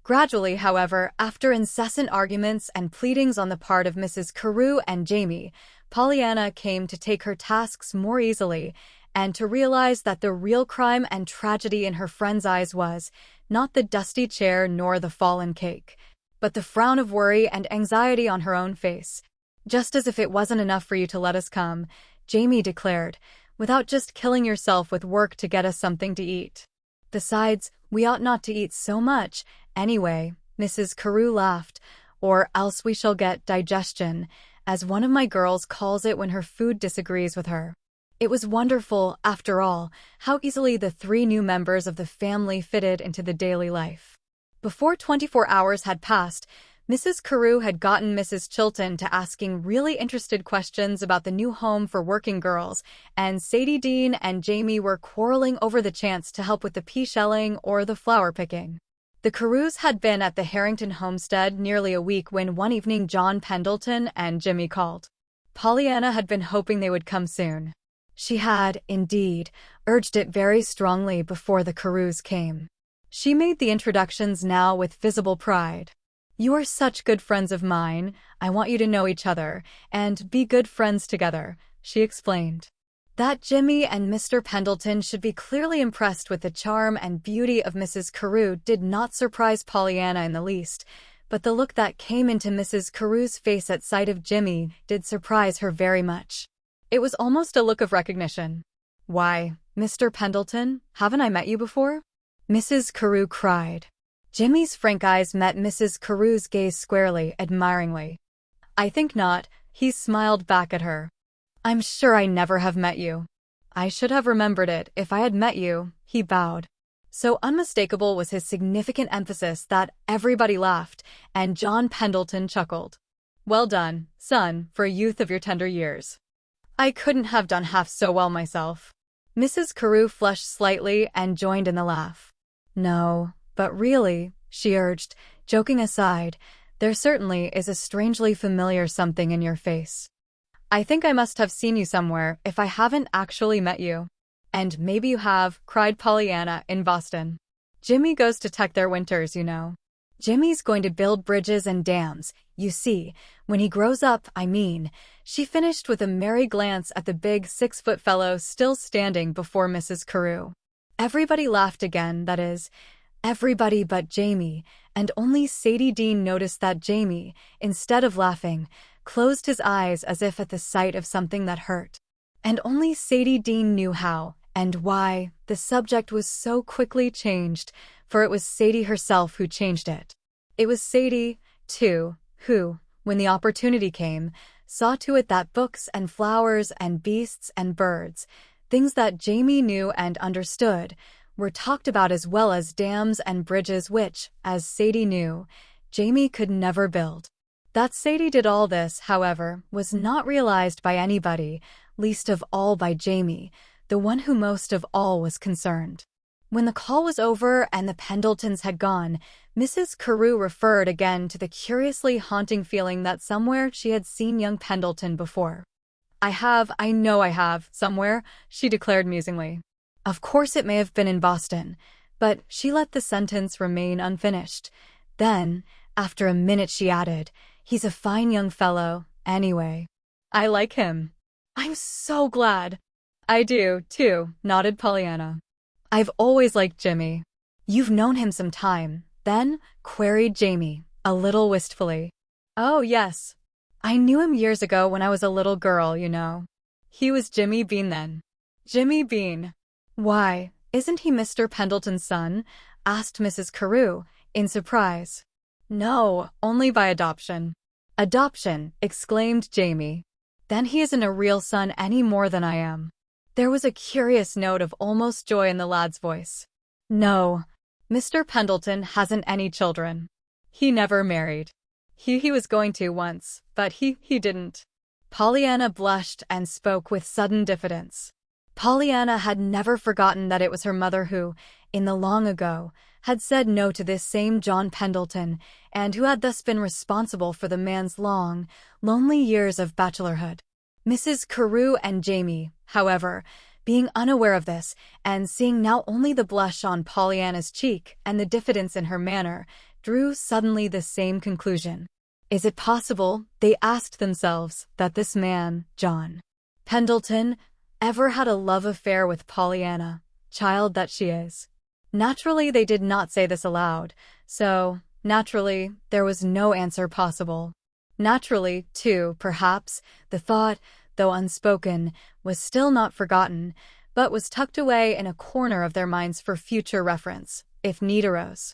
Gradually, however, after incessant arguments and pleadings on the part of Mrs. Carew and Jamie, Pollyanna came to take her tasks more easily and to realize that the real crime and tragedy in her friend's eyes was not the dusty chair nor the fallen cake, but the frown of worry and anxiety on her own face. "Just as if it wasn't enough for you to let us come," Jamie declared, "without just killing yourself with work to get us something to eat. Besides, we ought not to eat so much, anyway." Mrs. Carew laughed. or else we shall get digestion, as one of my girls calls it when her food disagrees with her. It was wonderful, after all, how easily the 3 new members of the family fitted into the daily life. Before 24 hours had passed, Mrs. Carew had gotten Mrs. Chilton to asking really interested questions about the new home for working girls, and Sadie Dean and Jamie were quarreling over the chance to help with the pea shelling or the flower picking. The Carews had been at the Harrington homestead nearly a week when one evening John Pendleton and Jimmy called. Pollyanna had been hoping they would come soon. She had, indeed, urged it very strongly before the Carews came. She made the introductions now with visible pride. "You are such good friends of mine. I want you to know each other, and be good friends together," she explained. That Jimmy and Mr. Pendleton should be clearly impressed with the charm and beauty of Mrs. Carew did not surprise Pollyanna in the least, but the look that came into Mrs. Carew's face at sight of Jimmy did surprise her very much. It was almost a look of recognition. "Why, Mr. Pendleton, haven't I met you before?" Mrs. Carew cried. Jimmy's frank eyes met Mrs. Carew's gaze squarely, admiringly. "I think not," he smiled back at her. "I'm sure I never have met you." "I should have remembered it if I had met you," he bowed. So unmistakable was his significant emphasis that everybody laughed, and John Pendleton chuckled. "Well done, son, for a youth of your tender years. I couldn't have done half so well myself." Mrs. Carew flushed slightly and joined in the laugh. "No, but really," she urged, joking aside, "there certainly is a strangely familiar something in your face. I think I must have seen you somewhere if I haven't actually met you." "And maybe you have," cried Pollyanna, "in Boston. Jimmy goes to tech their winters, you know. Jimmy's going to build bridges and dams, you see, when he grows up, I mean," she finished with a merry glance at the big 6-foot fellow still standing before Mrs. Carew. Everybody laughed again, that is, everybody but Jamie, and only Sadie Dean noticed that Jamie, instead of laughing, closed his eyes as if at the sight of something that hurt. And only Sadie Dean knew how, and why, the subject was so quickly changed, for it was Sadie herself who changed it. It was Sadie, too, who, when the opportunity came, saw to it that books and flowers and beasts and birds, things that Jamie knew and understood, were talked about as well as dams and bridges which, as Sadie knew, Jamie could never build. That Sadie did all this, however, was not realized by anybody, least of all by Jamie, the one who most of all was concerned. When the call was over and the Pendletons had gone, Mrs. Carew referred again to the curiously haunting feeling that somewhere she had seen young Pendleton before. I know I have, somewhere," she declared musingly. "Of course it may have been in Boston," but she let the sentence remain unfinished. Then, after a minute, she added, "He's a fine young fellow, anyway. I like him." "I'm so glad." "I do, too," nodded Pollyanna. "I've always liked Jimmy." "You've known him some time, then?" queried Jamie, a little wistfully. "Oh, yes. I knew him years ago when I was a little girl, you know." "He was Jimmy Bean then." "Jimmy Bean? Why, isn't he Mr. Pendleton's son?" asked Mrs. Carew, in surprise. "No, only by adoption." "Adoption!" exclaimed Jamie. "Then he isn't a real son any more than I am." There was a curious note of almost joy in the lad's voice. "No, Mr. Pendleton hasn't any children. He never married. He was going to once, but he didn't." Pollyanna blushed and spoke with sudden diffidence. Pollyanna had never forgotten that it was her mother who, in the long ago, had said no to this same John Pendleton, and who had thus been responsible for the man's long, lonely years of bachelorhood. Mrs. Carew and Jamie, however, being unaware of this, and seeing now only the blush on Pollyanna's cheek and the diffidence in her manner, drew suddenly the same conclusion. Is it possible, they asked themselves, that this man, John Pendleton, ever had a love affair with Pollyanna, child that she is? Naturally, they did not say this aloud, so, naturally, there was no answer possible. Naturally, too, perhaps, the thought, though unspoken, was still not forgotten, but was tucked away in a corner of their minds for future reference, if need arose.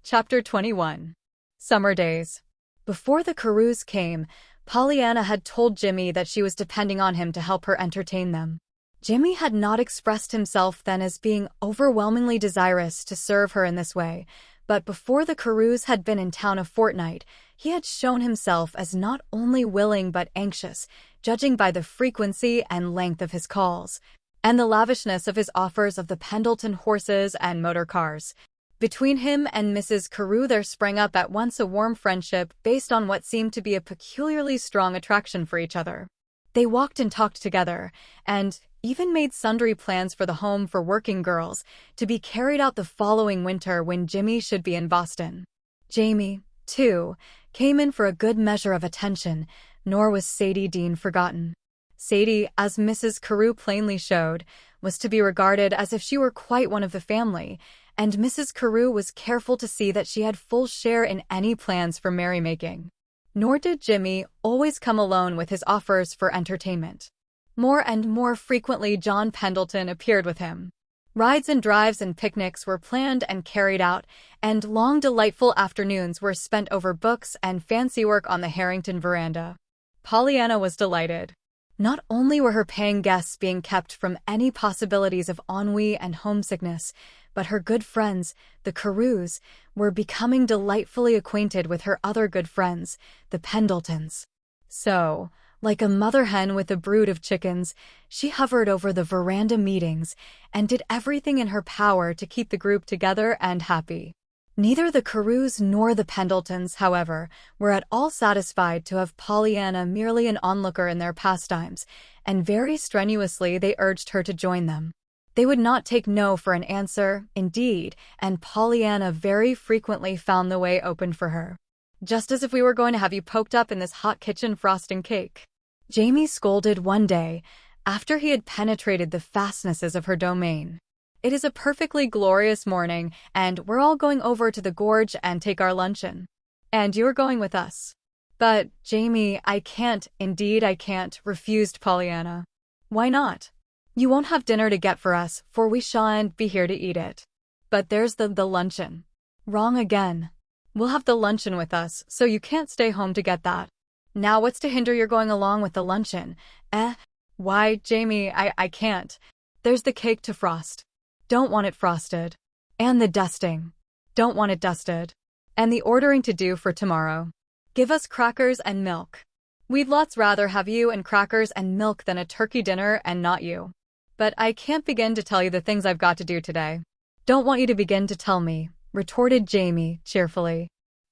Chapter 21. Summer Days. Before the Carews came, Pollyanna had told Jimmy that she was depending on him to help her entertain them. Jimmy had not expressed himself then as being overwhelmingly desirous to serve her in this way, but before the Carews had been in town a fortnight, he had shown himself as not only willing but anxious, judging by the frequency and length of his calls, and the lavishness of his offers of the Pendleton horses and motor cars. Between him and Mrs. Carew there sprang up at once a warm friendship based on what seemed to be a peculiarly strong attraction for each other. They walked and talked together, and even made sundry plans for the home for working girls, to be carried out the following winter when Jimmy should be in Boston. Jamie, too, came in for a good measure of attention, nor was Sadie Dean forgotten. Sadie, as Mrs. Carew plainly showed, was to be regarded as if she were quite one of the family, and Mrs. Carew was careful to see that she had full share in any plans for merrymaking. Nor did Jimmy always come alone with his offers for entertainment. More and more frequently John Pendleton appeared with him. Rides and drives and picnics were planned and carried out, and long delightful afternoons were spent over books and fancy work on the Harrington veranda. Pollyanna was delighted. Not only were her paying guests being kept from any possibilities of ennui and homesickness, but her good friends, the Carews, were becoming delightfully acquainted with her other good friends, the Pendletons. So, like a mother hen with a brood of chickens, she hovered over the veranda meetings and did everything in her power to keep the group together and happy. Neither the Carews nor the Pendletons, however, were at all satisfied to have Pollyanna merely an onlooker in their pastimes, and very strenuously they urged her to join them. They would not take no for an answer, indeed, and Pollyanna very frequently found the way open for her. "Just as if we were going to have you poked up in this hot kitchen frosting cake," Jamie scolded one day, after he had penetrated the fastnesses of her domain. "It is a perfectly glorious morning, and we're all going over to the gorge and take our luncheon. And you're going with us." "But, Jamie, I can't, indeed I can't," refused Pollyanna. "Why not? You won't have dinner to get for us, for we shan't be here to eat it." "But there's the luncheon." "Wrong again. We'll have the luncheon with us, so you can't stay home to get that." "Now what's to hinder your going along with the luncheon, eh?" "Why, Jamie, I can't. There's the cake to frost. Don't want it frosted. And the dusting. Don't want it dusted. And the ordering to do for tomorrow. Give us crackers and milk. We'd lots rather have you and crackers and milk than a turkey dinner and not you. But I can't begin to tell you the things I've got to do today." "Don't want you to begin to tell me," retorted Jamie cheerfully.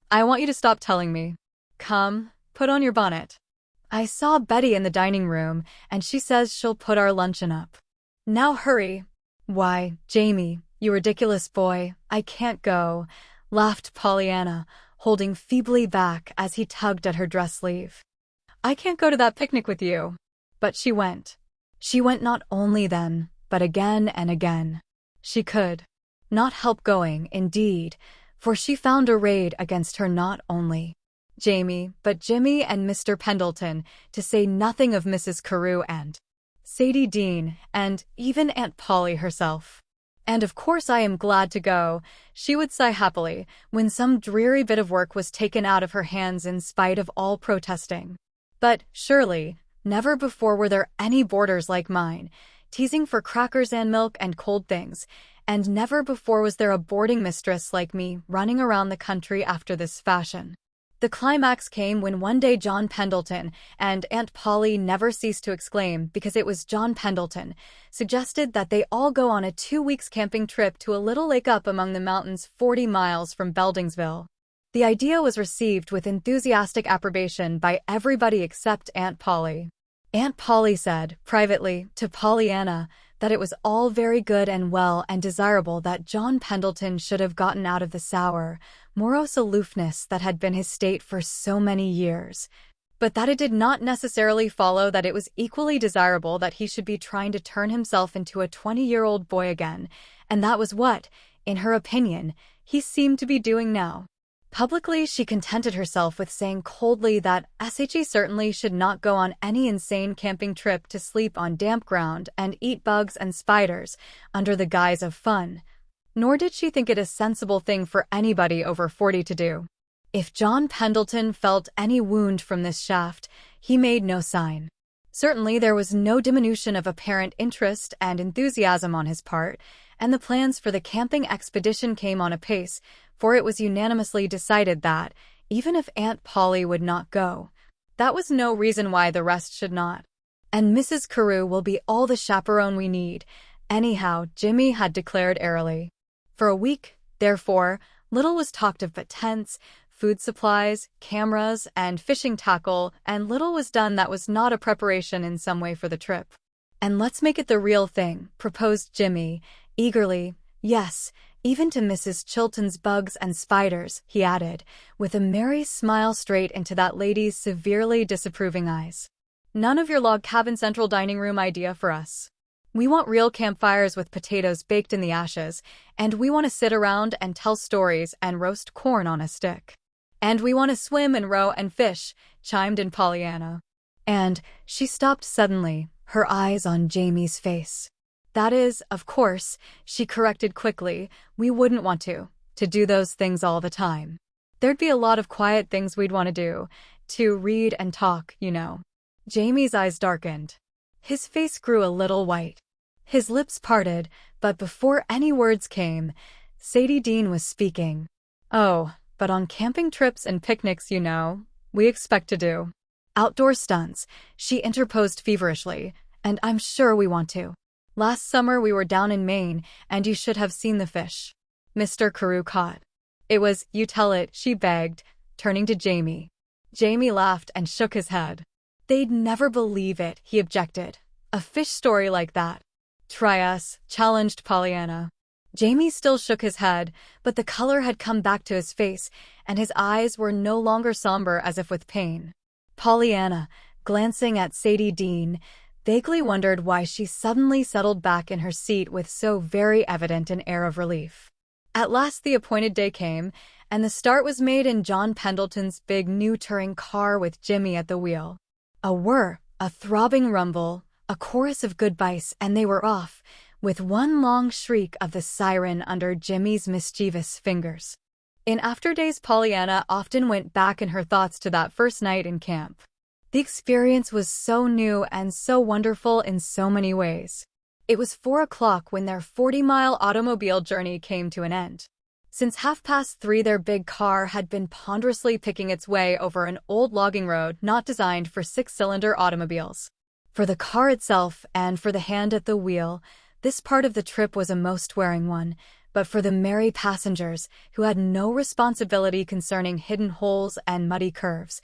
"I want you to stop telling me. Come, put on your bonnet. I saw Betty in the dining room, and she says she'll put our luncheon up. Now hurry." "Why, Jamie, you ridiculous boy, I can't go," laughed Pollyanna, holding feebly back as he tugged at her dress sleeve. "I can't go to that picnic with you." But she went. She went not only then, but again and again. She could not help going, indeed, for she found arrayed against her not only Jamie, but Jimmy and Mr. Pendleton, to say nothing of Mrs. Carew and Sadie Dean, and even Aunt Polly herself. "And of course I am glad to go," she would sigh happily, when some dreary bit of work was taken out of her hands in spite of all protesting. "But, surely, never before were there any boarders like mine, teasing for crackers and milk and cold things, and never before was there a boarding mistress like me running around the country after this fashion." The climax came when one day John Pendleton, and Aunt Polly never ceased to exclaim because it was John Pendleton, suggested that they all go on a 2 weeks camping trip to a little lake up among the mountains 40 miles from Beldingsville. The idea was received with enthusiastic approbation by everybody except Aunt Polly. Aunt Polly said, privately, to Pollyanna, that it was all very good and well and desirable that John Pendleton should have gotten out of the sour, morose aloofness that had been his state for so many years, but that it did not necessarily follow that it was equally desirable that he should be trying to turn himself into a 20-year-old boy again, and that was what, in her opinion, he seemed to be doing now. Publicly, she contented herself with saying coldly that SHE certainly should not go on any insane camping trip to sleep on damp ground and eat bugs and spiders under the guise of fun, nor did she think it a sensible thing for anybody over 40 to do. If John Pendleton felt any wound from this shaft, he made no sign. Certainly there was no diminution of apparent interest and enthusiasm on his part, and the plans for the camping expedition came on apace, for it was unanimously decided that, even if Aunt Polly would not go, that was no reason why the rest should not. And Mrs. Carew will be all the chaperone we need, anyhow, Jimmy had declared airily. For a week, therefore, little was talked of but tents, food supplies, cameras, and fishing tackle, and little was done that was not a preparation in some way for the trip. "And let's make it the real thing," proposed Jimmy, eagerly. "Yes, even to Mrs. Chilton's bugs and spiders," he added, with a merry smile straight into that lady's severely disapproving eyes. "None of your log cabin central dining room idea for us. We want real campfires with potatoes baked in the ashes, and we want to sit around and tell stories and roast corn on a stick. And we want to swim and row and fish," chimed in Pollyanna. And she stopped suddenly, her eyes on Jamie's face. "That is, of course," she corrected quickly, "we wouldn't want to do those things all the time. There'd be a lot of quiet things we'd want to read and talk, you know." Jamie's eyes darkened. His face grew a little white. His lips parted, but before any words came, Sadie Dean was speaking. "Oh, but on camping trips and picnics, you know, we expect to do outdoor stunts," she interposed feverishly, "and I'm sure we want to. Last summer we were down in Maine, and you should have seen the fish Mr. Carew caught. It was, you tell it," she begged, turning to Jamie. Jamie laughed and shook his head. "They'd never believe it," he objected. "A fish story like that." "Try us," challenged Pollyanna. Jamie still shook his head, but the color had come back to his face, and his eyes were no longer somber as if with pain. Pollyanna, glancing at Sadie Dean, vaguely wondered why she suddenly settled back in her seat with so very evident an air of relief. At last the appointed day came, and the start was made in John Pendleton's big new touring car with Jimmy at the wheel. A whir, a throbbing rumble, a chorus of goodbyes, and they were off, with one long shriek of the siren under Jimmy's mischievous fingers. In after days, Pollyanna often went back in her thoughts to that first night in camp. The experience was so new and so wonderful in so many ways. It was 4 o'clock when their 40-mile automobile journey came to an end. Since 3:30, their big car had been ponderously picking its way over an old logging road not designed for 6-cylinder automobiles. For the car itself and for the hand at the wheel, this part of the trip was a most wearing one, but for the merry passengers, who had no responsibility concerning hidden holes and muddy curves,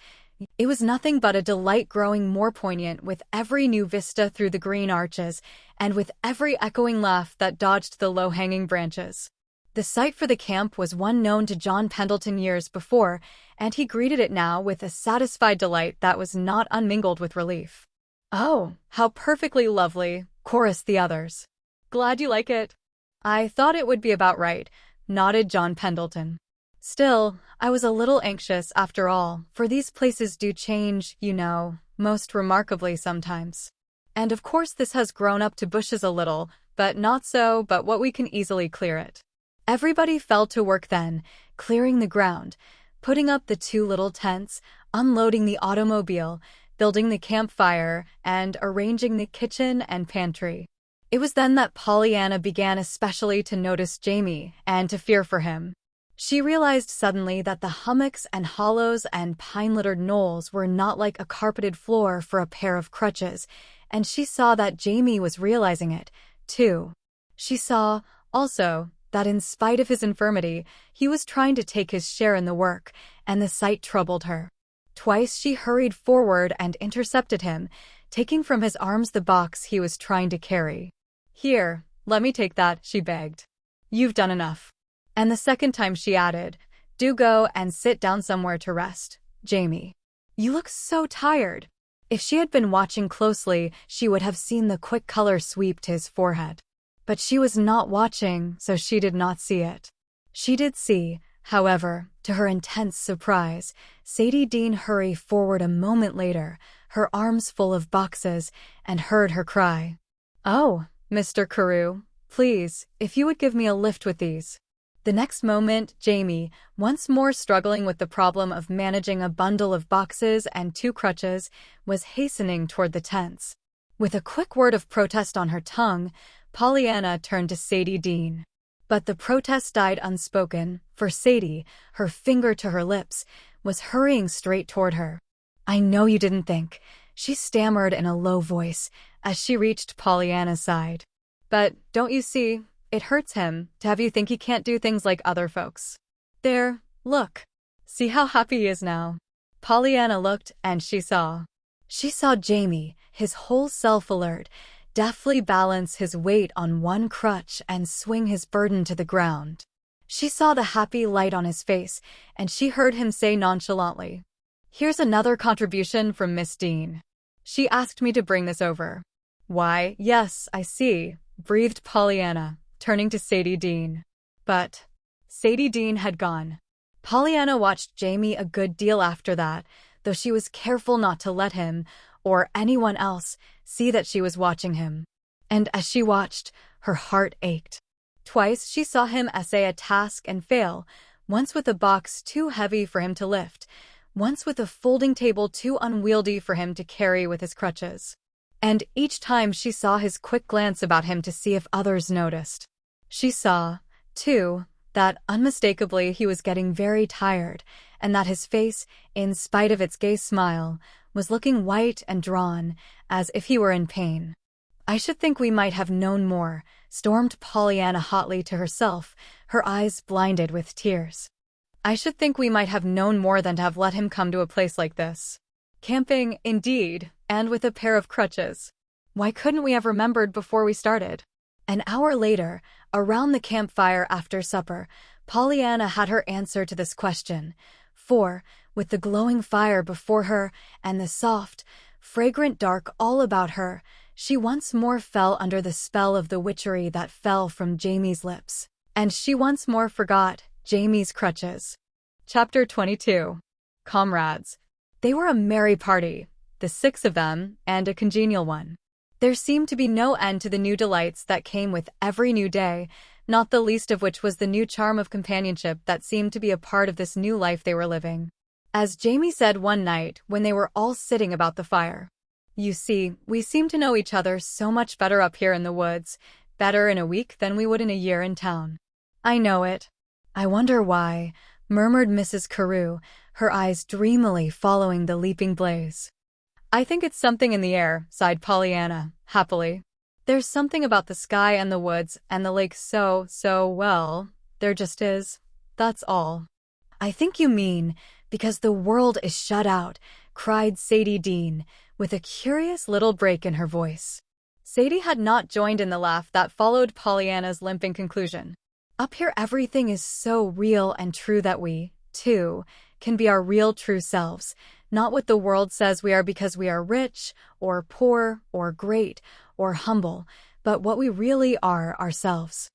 it was nothing but a delight, growing more poignant with every new vista through the green arches and with every echoing laugh that dodged the low-hanging branches. The site for the camp was one known to John Pendleton years before, and he greeted it now with a satisfied delight that was not unmingled with relief. "Oh, how perfectly lovely," chorused the others. "Glad you like it." "I thought it would be about right," nodded John Pendleton. "Still, I was a little anxious after all, for these places do change, you know, most remarkably sometimes. And of course this has grown up to bushes a little, but not so but what we can easily clear it." Everybody fell to work then, clearing the ground, putting up the 2 little tents, unloading the automobile, building the campfire, and arranging the kitchen and pantry. It was then that Pollyanna began especially to notice Jamie and to fear for him. She realized suddenly that the hummocks and hollows and pine-littered knolls were not like a carpeted floor for a pair of crutches, and she saw that Jamie was realizing it, too. She saw, also, that in spite of his infirmity, he was trying to take his share in the work, and the sight troubled her. Twice she hurried forward and intercepted him, taking from his arms the box he was trying to carry. "Here, let me take that," she begged. "You've done enough." And the second time she added, "Do go and sit down somewhere to rest, Jamie. You look so tired." If she had been watching closely, she would have seen the quick color sweep to his forehead. But she was not watching, so she did not see it. She did see, however, to her intense surprise, Sadie Dean hurry forward a moment later, her arms full of boxes, and heard her cry, "Oh, Mr. Carew, please, if you would give me a lift with these." The next moment, Jamie, once more struggling with the problem of managing a bundle of boxes and 2 crutches, was hastening toward the tents. With a quick word of protest on her tongue, Pollyanna turned to Sadie Dean. But the protest died unspoken, for Sadie, her finger to her lips, was hurrying straight toward her. "I know you didn't think," she stammered in a low voice as she reached Pollyanna's side. "But don't you see, it hurts him to have you think he can't do things like other folks. There, look. See how happy he is now." Pollyanna looked and she saw. She saw Jamie, his whole self alert, deftly balance his weight on one crutch and swing his burden to the ground. She saw the happy light on his face, and she heard him say nonchalantly, "Here's another contribution from Miss Dean. She asked me to bring this over." "Why, yes, I see," breathed Pollyanna, turning to Sadie Dean. But Sadie Dean had gone. Pollyanna watched Jamie a good deal after that, though she was careful not to let him, or anyone else, see that she was watching him. And as she watched, her heart ached. Twice she saw him essay a task and fail, once with a box too heavy for him to lift, once with a folding table too unwieldy for him to carry with his crutches. And each time she saw his quick glance about him to see if others noticed. She saw, too, that unmistakably he was getting very tired, and that his face, in spite of its gay smile, was looking white and drawn, as if he were in pain. "I should think we might have known more," stormed Pollyanna hotly to herself, her eyes blinded with tears. "I should think we might have known more than to have let him come to a place like this. Camping, indeed, and with a pair of crutches. Why couldn't we have remembered before we started?" An hour later, around the campfire after supper, Pollyanna had her answer to this question, for, with the glowing fire before her and the soft, fragrant dark all about her, she once more fell under the spell of the witchery that fell from Jamie's lips, and she once more forgot Jamie's crutches. Chapter 22. Comrades. They were a merry party, the 6 of them, and a congenial one. There seemed to be no end to the new delights that came with every new day, not the least of which was the new charm of companionship that seemed to be a part of this new life they were living. As Jamie said one night when they were all sitting about the fire, "You see, we seem to know each other so much better up here in the woods, better in a week than we would in a year in town." "I know it. I wonder why," murmured Mrs. Carew, her eyes dreamily following the leaping blaze. "I think it's something in the air," sighed Pollyanna, happily. "There's something about the sky and the woods and the lake well, there just is. That's all." "I think you mean because the world is shut out," cried Sadie Dean, with a curious little break in her voice. Sadie had not joined in the laugh that followed Pollyanna's limping conclusion. "Up here everything is so real and true that we, too, can be our real true selves, not what the world says we are because we are rich, or poor, or great, or humble, but what we really are ourselves."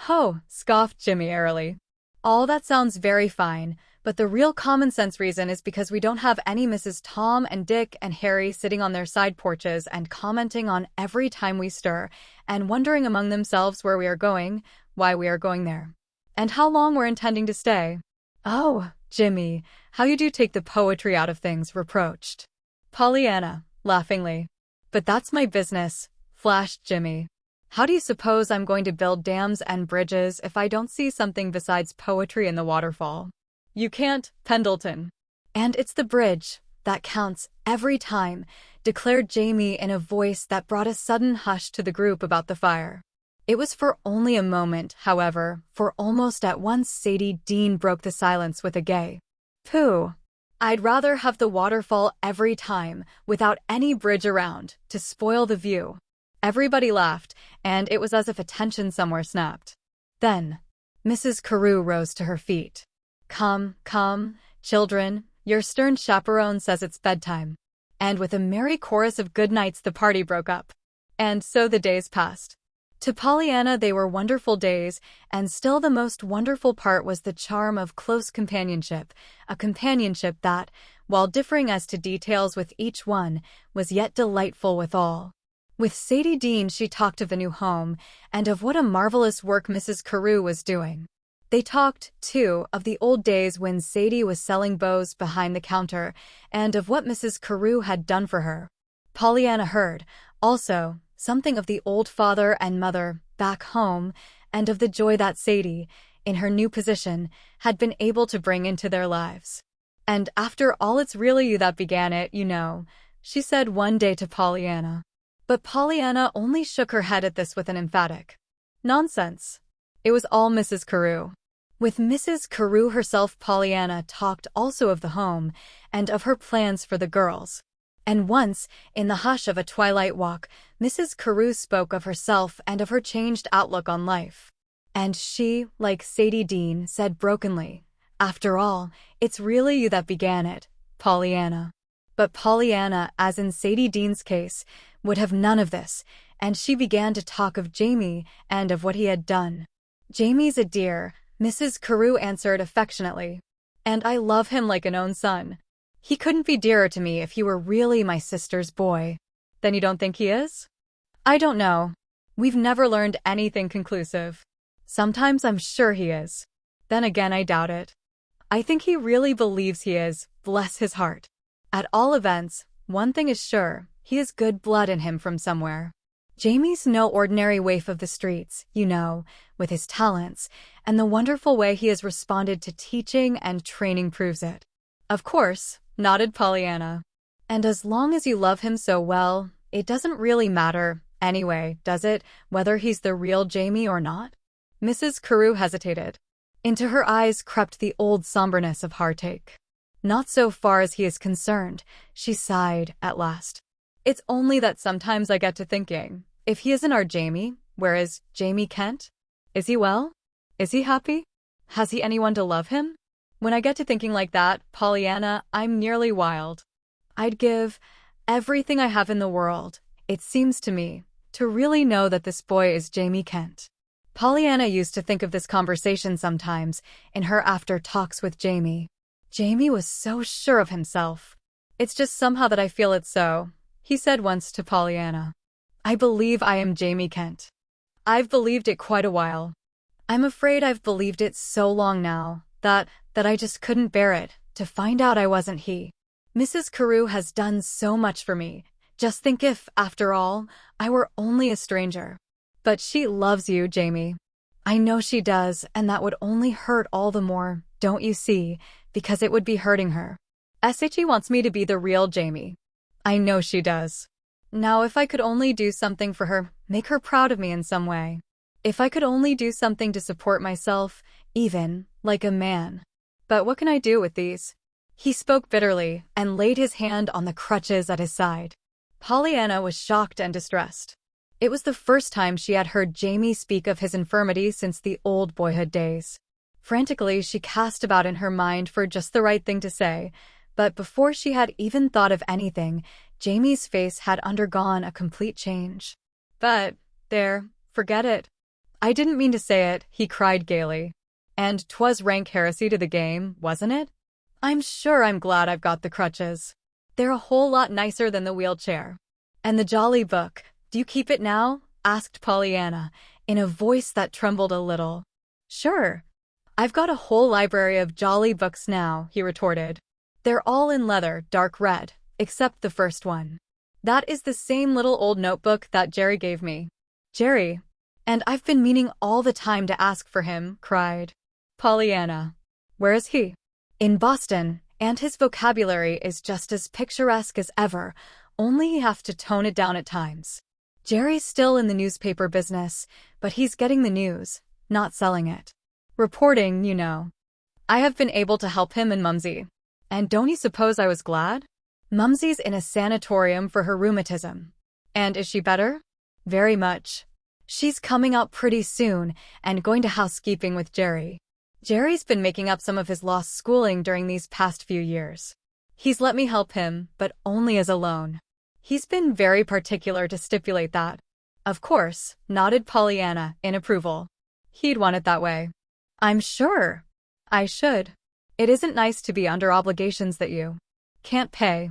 "Ho," scoffed Jimmy airily. "All that sounds very fine, but the real common-sense reason is because we don't have any Mrs. Tom and Dick and Harry sitting on their side porches and commenting on every time we stir, and wondering among themselves where we are going, why we are going there, and how long we're intending to stay." "Oh, Jimmy, how you do take the poetry out of things," reproached Pollyanna, laughingly. "But that's my business," flashed Jimmy. "How do you suppose I'm going to build dams and bridges if I don't see something besides poetry in the waterfall?" "You can't, Pendleton." "And it's the bridge that counts every time," declared Jamie in a voice that brought a sudden hush to the group about the fire. It was for only a moment, however, for almost at once Sadie Dean broke the silence with a gay, "Pooh! I'd rather have the waterfall every time, without any bridge around, to spoil the view." Everybody laughed, and it was as if a tension somewhere snapped. Then, Mrs. Carew rose to her feet. Come, children, your stern chaperone says it's bedtime." And with a merry chorus of good nights the party broke up. And so the days passed. To Pollyanna they were wonderful days, and still the most wonderful part was the charm of close companionship, a companionship that, while differing as to details with each one, was yet delightful with all. With Sadie Dean she talked of the new home, and of what a marvelous work Mrs. Carew was doing. They talked, too, of the old days when Sadie was selling bows behind the counter and of what Mrs. Carew had done for her. Pollyanna heard, also, something of the old father and mother back home and of the joy that Sadie, in her new position, had been able to bring into their lives. "And after all, it's really you that began it, you know," she said one day to Pollyanna. But Pollyanna only shook her head at this with an emphatic nonsense. It was all Mrs. Carew. With Mrs. Carew herself, Pollyanna talked also of the home and of her plans for the girls. And once, in the hush of a twilight walk, Mrs. Carew spoke of herself and of her changed outlook on life. And she, like Sadie Dean, said brokenly, "After all, it's really you that began it, Pollyanna." But Pollyanna, as in Sadie Dean's case, would have none of this, and she began to talk of Jamie and of what he had done. "Jamie's a dear," Mrs. Carew answered affectionately. "And I love him like an own son. He couldn't be dearer to me if he were really my sister's boy." "Then you don't think he is?" "I don't know. We've never learned anything conclusive. Sometimes I'm sure he is. Then again, I doubt it. I think he really believes he is, bless his heart. At all events, one thing is sure, he has good blood in him from somewhere. Jamie's no ordinary waif of the streets, you know, with his talents, and the wonderful way he has responded to teaching and training proves it." "Of course," nodded Pollyanna. "And as long as you love him so well, it doesn't really matter, anyway, does it, whether he's the real Jamie or not?" Mrs. Carew hesitated. Into her eyes crept the old somberness of heartache. "Not so far as he is concerned," she sighed at last. "It's only that sometimes I get to thinking, if he isn't our Jamie, where is Jamie Kent? Is he well? Is he happy? Has he anyone to love him? When I get to thinking like that, Pollyanna, I'm nearly wild. I'd give everything I have in the world, it seems to me, to really know that this boy is Jamie Kent." Pollyanna used to think of this conversation sometimes in her after talks with Jamie. Jamie was so sure of himself. "It's just somehow that I feel it so," he said once to Pollyanna. "I believe I am Jamie Kent. I've believed it quite a while. I'm afraid I've believed it so long now that I just couldn't bear it, to find out I wasn't he. Mrs. Carew has done so much for me. Just think if, after all, I were only a stranger. But she loves you, Jamie. I know she does, and that would only hurt all the more, don't you see, because it would be hurting her. She wants me to be the real Jamie. I know she does. Now if I could only do something for her, make her proud of me in some way. If I could only do something to support myself, even, like a man. But what can I do with these?" He spoke bitterly and laid his hand on the crutches at his side. Pollyanna was shocked and distressed. It was the first time she had heard Jamie speak of his infirmity since the old boyhood days. Frantically, she cast about in her mind for just the right thing to say, but before she had even thought of anything, Jamie's face had undergone a complete change. "But, there, forget it. I didn't mean to say it," he cried gaily. "And 'twas rank heresy to the game, wasn't it? I'm sure I'm glad I've got the crutches. They're a whole lot nicer than the wheelchair. And the jolly book, do you keep it now?" asked Pollyanna, in a voice that trembled a little. "Sure. I've got a whole library of jolly books now," he retorted. "They're all in leather, dark red, except the first one. That is the same little old notebook that Jerry gave me." "Jerry? And I've been meaning all the time to ask for him," cried Pollyanna. "Where is he?" "In Boston, and his vocabulary is just as picturesque as ever, only he has to tone it down at times. Jerry's still in the newspaper business, but he's getting the news, not selling it. Reporting, you know. I have been able to help him and Mumsy. And don't you suppose I was glad? Mumsy's in a sanatorium for her rheumatism. And is she better? Very much. She's coming out pretty soon and going to housekeeping with Jerry. Jerry's been making up some of his lost schooling during these past few years. He's let me help him, but only as a loan. He's been very particular to stipulate that." "Of course," nodded Pollyanna in approval. "He'd want it that way." "I'm sure. I should. It isn't nice to be under obligations that you can't pay.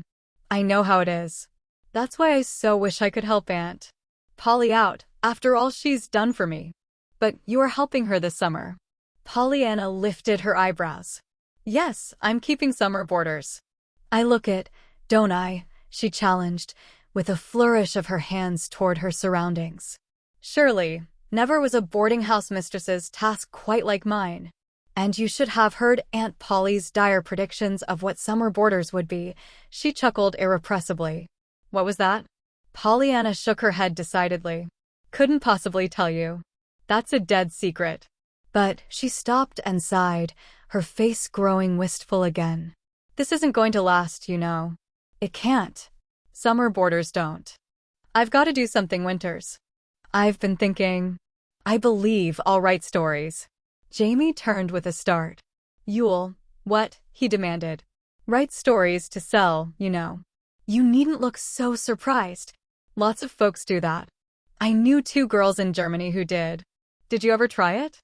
I know how it is. That's why I so wish I could help Aunt Polly out, after all she's done for me. But you are helping her this summer." Pollyanna lifted her eyebrows. Yes, I'm keeping summer boarders. I look it, don't I? She challenged, with a flourish of her hands toward her surroundings. Surely, never was a boarding house mistress's task quite like mine. And you should have heard Aunt Polly's dire predictions of what summer boarders would be. She chuckled irrepressibly. What was that? Pollyanna shook her head decidedly. Couldn't possibly tell you. That's a dead secret. But she stopped and sighed, her face growing wistful again. This isn't going to last, you know. It can't. Summer boarders don't. I've got to do something winters. I've been thinking. I believe I'll write stories. Jamie turned with a start. You'll, what? He demanded. Write stories to sell, you know. You needn't look so surprised. Lots of folks do that. I knew 2 girls in Germany who did. Did you ever try it?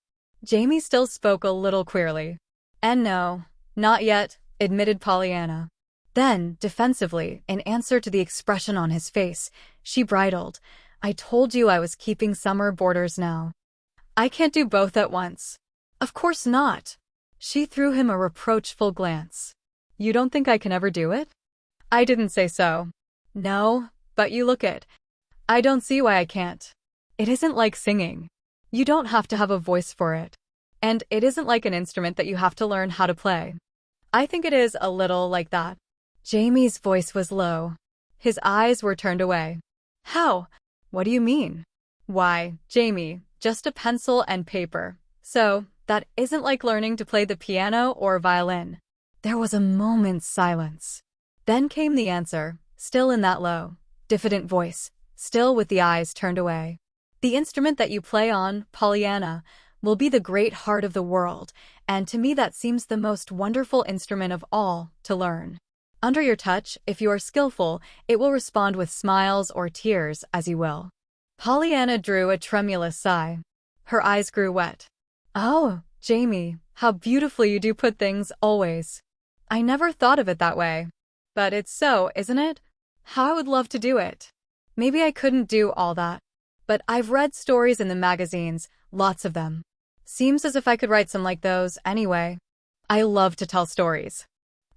Jamie still spoke a little queerly. And no, not yet, admitted Pollyanna. Then, defensively, in answer to the expression on his face, she bridled. I told you I was keeping summer boarders now. I can't do both at once. Of course not. She threw him a reproachful glance. You don't think I can ever do it? I didn't say so. No, but you look it. I don't see why I can't. It isn't like singing. You don't have to have a voice for it. And it isn't like an instrument that you have to learn how to play. I think it is a little like that. Jamie's voice was low. His eyes were turned away. How? What do you mean? Why, Jamie, just a pencil and paper. So, that isn't like learning to play the piano or violin. There was a moment's silence. Then came the answer, still in that low, diffident voice, still with the eyes turned away. The instrument that you play on, Pollyanna, will be the great heart of the world, and to me that seems the most wonderful instrument of all to learn. Under your touch, if you are skillful, it will respond with smiles or tears, as you will. Pollyanna drew a tremulous sigh. Her eyes grew wet. Oh, Jamie, how beautifully you do put things, always. I never thought of it that way. But it's so, isn't it? How I would love to do it. Maybe I couldn't do all that. But I've read stories in the magazines, lots of them. Seems as if I could write some like those, anyway. I love to tell stories.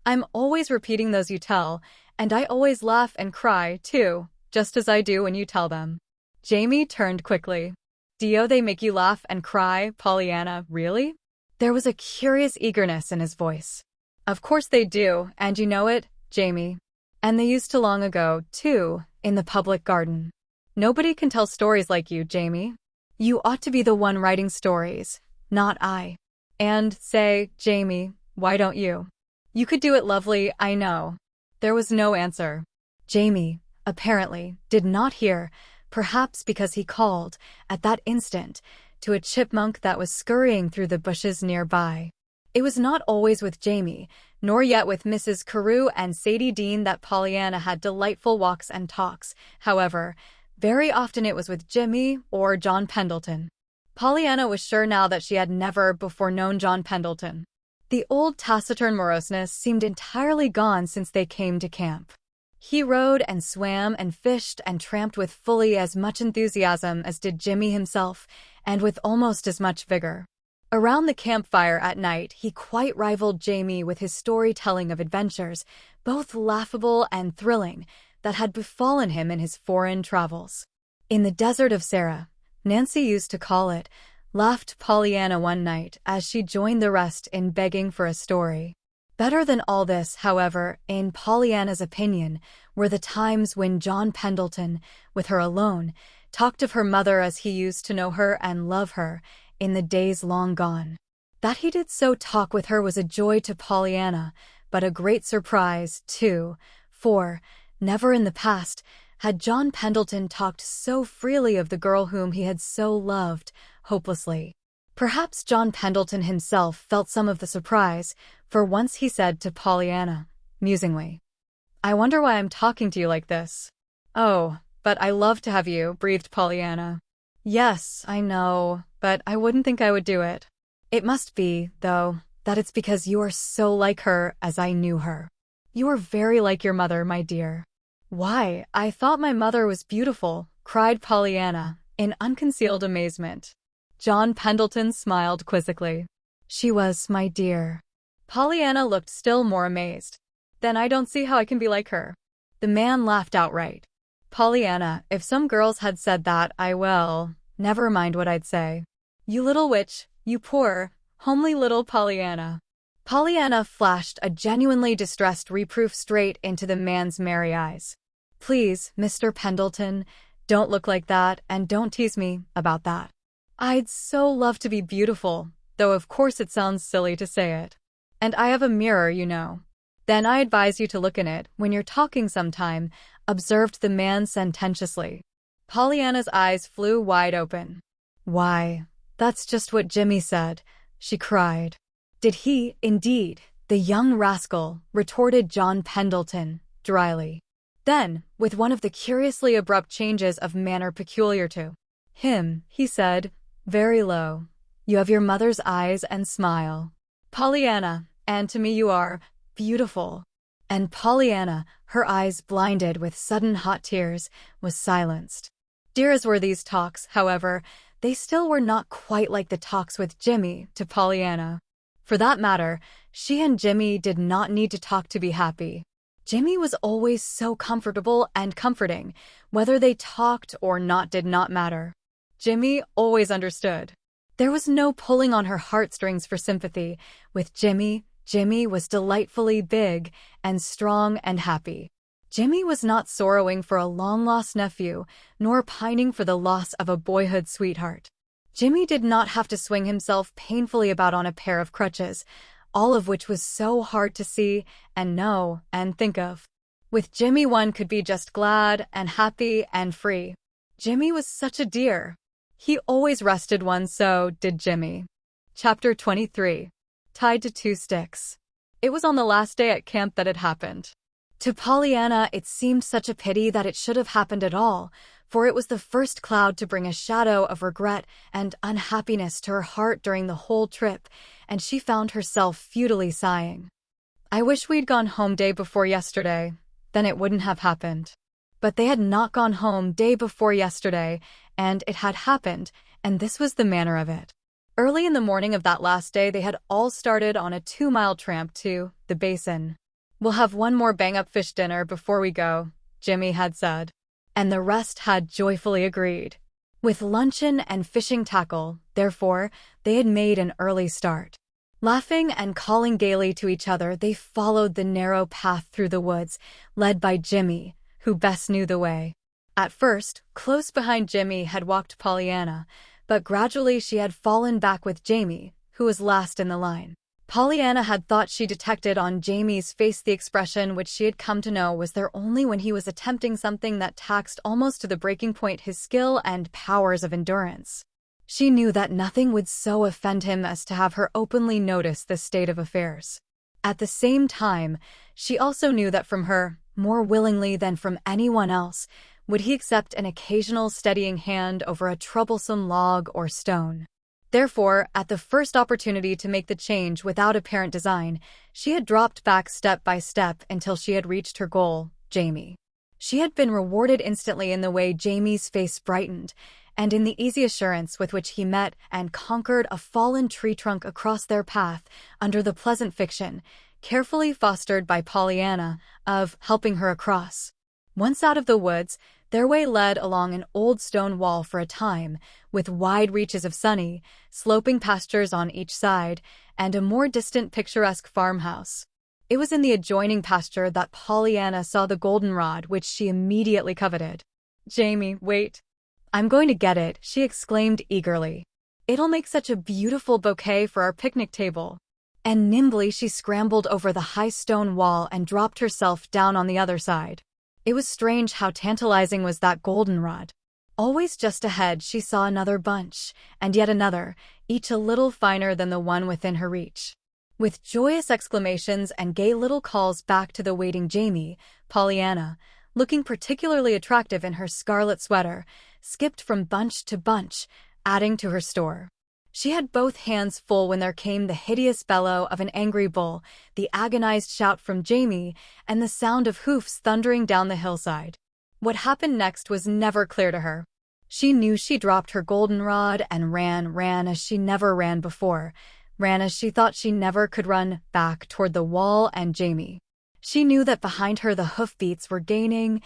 I'm always repeating those you tell, and I always laugh and cry, too, just as I do when you tell them. Jamie turned quickly. Do they make you laugh and cry, Pollyanna, really? There was a curious eagerness in his voice. Of course they do, and you know it, Jamie. And they used to long ago, too, in the public garden. Nobody can tell stories like you, Jamie. You ought to be the one writing stories, not I. And, say, Jamie, why don't you? You could do it lovely, I know. There was no answer. Jamie, apparently, did not hear, perhaps because he called, at that instant, to a chipmunk that was scurrying through the bushes nearby. It was not always with Jamie, nor yet with Mrs. Carew and Sadie Dean that Pollyanna had delightful walks and talks. However, very often it was with Jimmy or John Pendleton. Pollyanna was sure now that she had never before known John Pendleton. The old taciturn moroseness seemed entirely gone since they came to camp. He rode and swam and fished and tramped with fully as much enthusiasm as did Jimmy himself, and with almost as much vigor. Around the campfire at night, he quite rivaled Jamie with his storytelling of adventures, both laughable and thrilling, that had befallen him in his foreign travels. In the desert of Sarah, Nancy used to call it, laughed Pollyanna one night as she joined the rest in begging for a story. Better than all this, however, in Pollyanna's opinion, were the times when John Pendleton, with her alone, talked of her mother as he used to know her and love her, in the days long gone. That he did so talk with her was a joy to Pollyanna, but a great surprise, too, for, never in the past, had John Pendleton talked so freely of the girl whom he had so loved, hopelessly. Perhaps John Pendleton himself felt some of the surprise, for once he said to Pollyanna, musingly, I wonder why I'm talking to you like this. Oh, but I love to have you, breathed Pollyanna. Yes, I know, but I wouldn't think I would do it. It must be, though, that it's because you are so like her as I knew her. You are very like your mother, my dear. Why, I thought my mother was beautiful, cried Pollyanna, in unconcealed amazement. John Pendleton smiled quizzically. She was, my dear. Pollyanna looked still more amazed. Then I don't see how I can be like her. The man laughed outright. Pollyanna, if some girls had said that, never mind what I'd say. You little witch, you poor, homely little Pollyanna. Pollyanna flashed a genuinely distressed reproof straight into the man's merry eyes. Please, Mr. Pendleton, don't look like that and don't tease me about that. I'd so love to be beautiful, though of course it sounds silly to say it. And I have a mirror, you know. Then I advise you to look in it when you're talking sometime, observed the man sententiously. Pollyanna's eyes flew wide open. Why, that's just what Jimmy said, she cried. Did he, indeed, the young rascal, retorted John Pendleton, dryly. Then, with one of the curiously abrupt changes of manner peculiar to him, he said, very low, you have your mother's eyes and smile, Pollyanna, and to me you are beautiful. And Pollyanna, her eyes blinded with sudden hot tears, was silenced. Dear as were these talks, however, they still were not quite like the talks with Jimmy to Pollyanna. For that matter, she and Jimmy did not need to talk to be happy. Jimmy was always so comfortable and comforting, whether they talked or not did not matter. Jimmy always understood. There was no pulling on her heartstrings for sympathy. With Jimmy, Jimmy was delightfully big and strong and happy. Jimmy was not sorrowing for a long-lost nephew, nor pining for the loss of a boyhood sweetheart. Jimmy did not have to swing himself painfully about on a pair of crutches, all of which was so hard to see and know and think of. With Jimmy one could be just glad and happy and free. Jimmy was such a dear. He always rested one, so did Jimmy. Chapter 23. Tied to two sticks. It was on the last day at camp that it happened. To Pollyanna it seemed such a pity that it should have happened at all, for it was the first cloud to bring a shadow of regret and unhappiness to her heart during the whole trip, and she found herself futilely sighing. I wish we'd gone home day before yesterday, then it wouldn't have happened. But they had not gone home day before yesterday, and it had happened, and this was the manner of it. Early in the morning of that last day they had all started on a 2-mile tramp to the basin. We'll have one more bang-up fish dinner before we go, Jimmy had said. And the rest had joyfully agreed. With luncheon and fishing tackle, therefore, they had made an early start. Laughing and calling gaily to each other, they followed the narrow path through the woods, led by Jimmy, who best knew the way. At first, close behind Jimmy had walked Pollyanna, but gradually she had fallen back with Jamie, who was last in the line. Pollyanna had thought she detected on Jamie's face the expression which she had come to know was there only when he was attempting something that taxed almost to the breaking point his skill and powers of endurance. She knew that nothing would so offend him as to have her openly notice this state of affairs. At the same time, she also knew that from her, more willingly than from anyone else, would he accept an occasional steadying hand over a troublesome log or stone. Therefore, at the first opportunity to make the change without apparent design, she had dropped back step by step until she had reached her goal, Jamie. She had been rewarded instantly in the way Jamie's face brightened, and in the easy assurance with which he met and conquered a fallen tree trunk across their path under the pleasant fiction, carefully fostered by Pollyanna, of helping her across. Once out of the woods, their way led along an old stone wall for a time, with wide reaches of sunny, sloping pastures on each side, and a more distant picturesque farmhouse. It was in the adjoining pasture that Pollyanna saw the goldenrod which she immediately coveted. "Jamie, wait. I'm going to get it," she exclaimed eagerly. "It'll make such a beautiful bouquet for our picnic table." And nimbly she scrambled over the high stone wall and dropped herself down on the other side. It was strange how tantalizing was that goldenrod. Always just ahead she saw another bunch, and yet another, each a little finer than the one within her reach. With joyous exclamations and gay little calls back to the waiting Jamie, Pollyanna, looking particularly attractive in her scarlet sweater, skipped from bunch to bunch, adding to her store. She had both hands full when there came the hideous bellow of an angry bull, the agonized shout from Jamie, and the sound of hoofs thundering down the hillside. What happened next was never clear to her. She knew she dropped her goldenrod and ran as she never ran before, ran as she thought she never could run back toward the wall and Jamie. She knew that behind her the hoofbeats were gaining,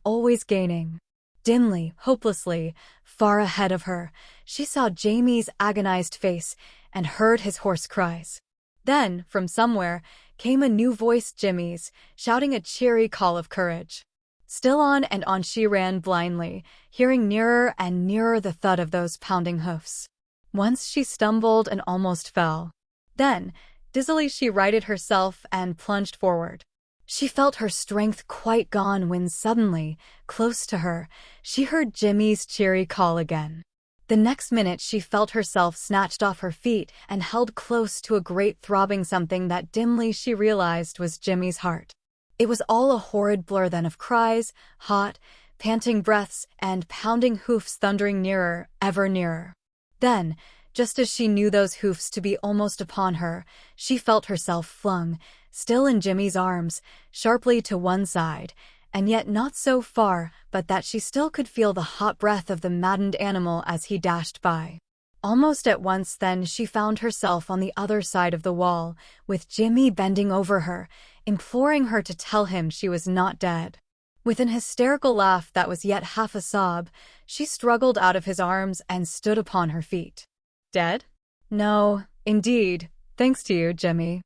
always gaining. Dimly, hopelessly, far ahead of her, she saw Jamie's agonized face and heard his hoarse cries. Then, from somewhere, came a new voice, Jimmy's, shouting a cheery call of courage. Still on and on she ran blindly, hearing nearer and nearer the thud of those pounding hoofs. Once she stumbled and almost fell. Then, dizzily she righted herself and plunged forward. She felt her strength quite gone when suddenly, close to her, she heard Jimmy's cheery call again. The next minute she felt herself snatched off her feet and held close to a great throbbing something that dimly she realized was Jimmy's heart. It was all a horrid blur then of cries, hot, panting breaths, and pounding hoofs thundering nearer, ever nearer. Then, just as she knew those hoofs to be almost upon her, she felt herself flung, still in Jimmy's arms, sharply to one side, and yet not so far but that she still could feel the hot breath of the maddened animal as he dashed by. Almost at once then she found herself on the other side of the wall, with Jimmy bending over her, imploring her to tell him she was not dead. With an hysterical laugh that was yet half a sob, she struggled out of his arms and stood upon her feet. Dead? No, indeed, thanks to you, Jimmy.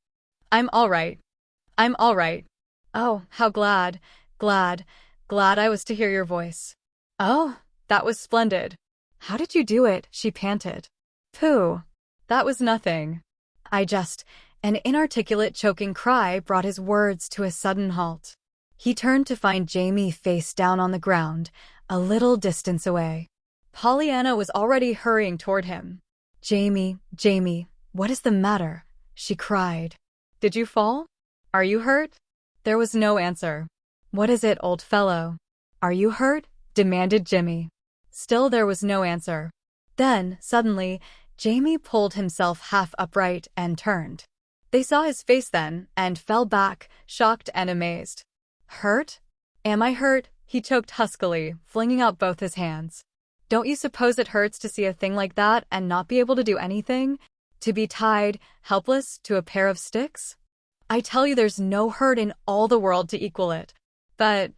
I'm all right. I'm all right. Oh, how glad I was to hear your voice. Oh, that was splendid. How did you do it? She panted. Pooh, that was nothing. An inarticulate choking cry brought his words to a sudden halt. He turned to find Jamie face down on the ground, a little distance away. Pollyanna was already hurrying toward him. Jamie, what is the matter? She cried. Did you fall? Are you hurt? There was no answer. What is it, old fellow? Are you hurt? Demanded Jimmy. Still there was no answer. Then, suddenly, Jamie pulled himself half upright and turned. They saw his face then, and fell back, shocked and amazed. Hurt? Am I hurt? He choked huskily, flinging out both his hands. Don't you suppose it hurts to see a thing like that and not be able to do anything? To be tied, helpless, to a pair of sticks? I tell you there's no hurt in all the world to equal it. But,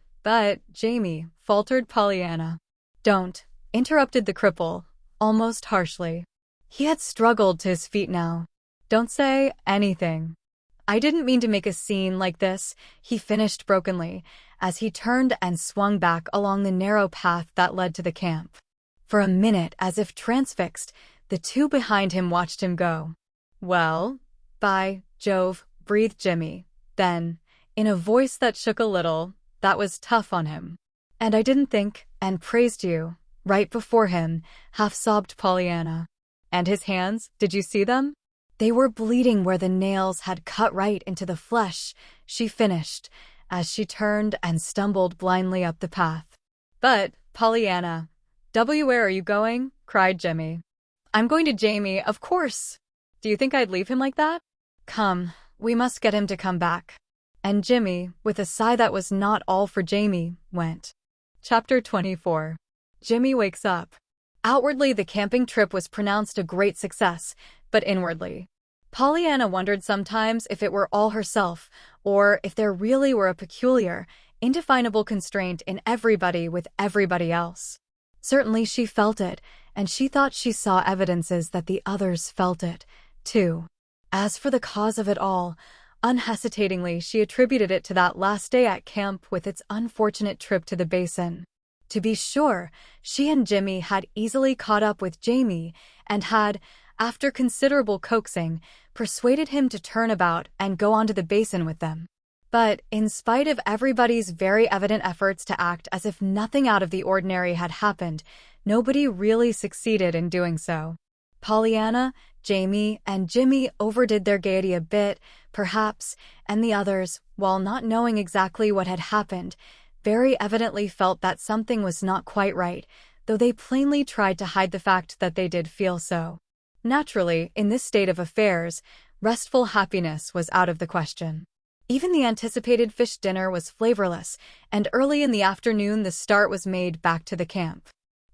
Jamie, faltered Pollyanna. Don't, interrupted the cripple, almost harshly. He had struggled to his feet now. Don't say anything. I didn't mean to make a scene like this, he finished brokenly, as he turned and swung back along the narrow path that led to the camp. For a minute, as if transfixed, the two behind him watched him go. Well, by Jove, breathed Jimmy. Then, in a voice that shook a little, that was tough on him. And I didn't think, and praised you, right before him, half-sobbed Pollyanna. And his hands, did you see them? They were bleeding where the nails had cut right into the flesh, she finished, as she turned and stumbled blindly up the path. But, Pollyanna, where are you going? Cried Jimmy. I'm going to Jamie, of course. Do you think I'd leave him like that? Come, we must get him to come back. And Jimmy, with a sigh that was not all for Jamie, went. Chapter 24. Jimmy wakes up. Outwardly, the camping trip was pronounced a great success, but inwardly, Pollyanna wondered sometimes if it were all herself, or if there really were a peculiar, indefinable constraint in everybody with everybody else. Certainly she felt it, and she thought she saw evidences that the others felt it, too. As for the cause of it all, unhesitatingly she attributed it to that last day at camp with its unfortunate trip to the basin. To be sure, she and Jimmy had easily caught up with Jamie and had, after considerable coaxing, persuaded him to turn about and go on to the basin with them. But, in spite of everybody's very evident efforts to act as if nothing out of the ordinary had happened, nobody really succeeded in doing so. Pollyanna, Jamie, and Jimmy overdid their gaiety a bit, perhaps, and the others, while not knowing exactly what had happened, very evidently felt that something was not quite right, though they plainly tried to hide the fact that they did feel so. Naturally, in this state of affairs, restful happiness was out of the question. Even the anticipated fish dinner was flavorless, and early in the afternoon the start was made back to the camp.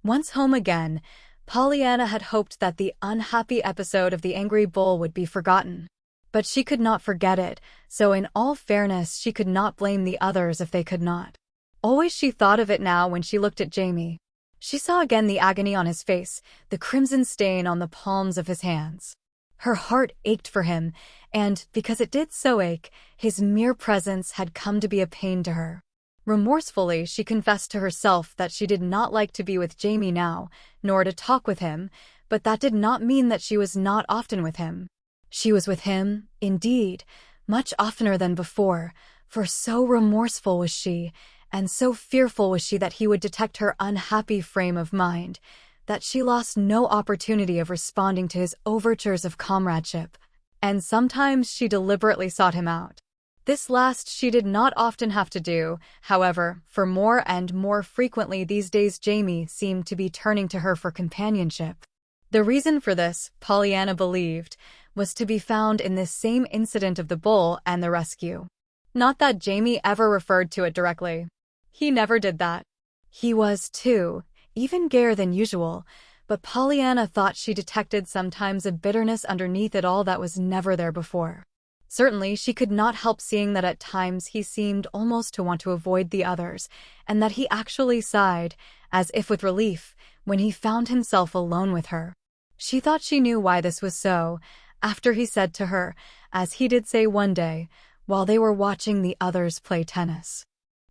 Once home again, Pollyanna had hoped that the unhappy episode of the angry bull would be forgotten. But she could not forget it, so in all fairness she could not blame the others if they could not. Always she thought of it now when she looked at Jamie. She saw again the agony on his face, the crimson stain on the palms of his hands. Her heart ached for him, and, because it did so ache, his mere presence had come to be a pain to her. Remorsefully, she confessed to herself that she did not like to be with Jamie now, nor to talk with him, but that did not mean that she was not often with him. She was with him, indeed, much oftener than before, for so remorseful was she, and so fearful was she that he would detect her unhappy frame of mind, that she lost no opportunity of responding to his overtures of comradeship, and sometimes she deliberately sought him out. This last she did not often have to do, however, for more and more frequently these days Jamie seemed to be turning to her for companionship. The reason for this, Pollyanna believed, was to be found in this same incident of the bull and the rescue. Not that Jamie ever referred to it directly. He never did that. He was, too, even gayer than usual, but Pollyanna thought she detected sometimes a bitterness underneath it all that was never there before. Certainly, she could not help seeing that at times he seemed almost to want to avoid the others, and that he actually sighed, as if with relief, when he found himself alone with her. She thought she knew why this was so, after he said to her, as he did say one day, while they were watching the others play tennis.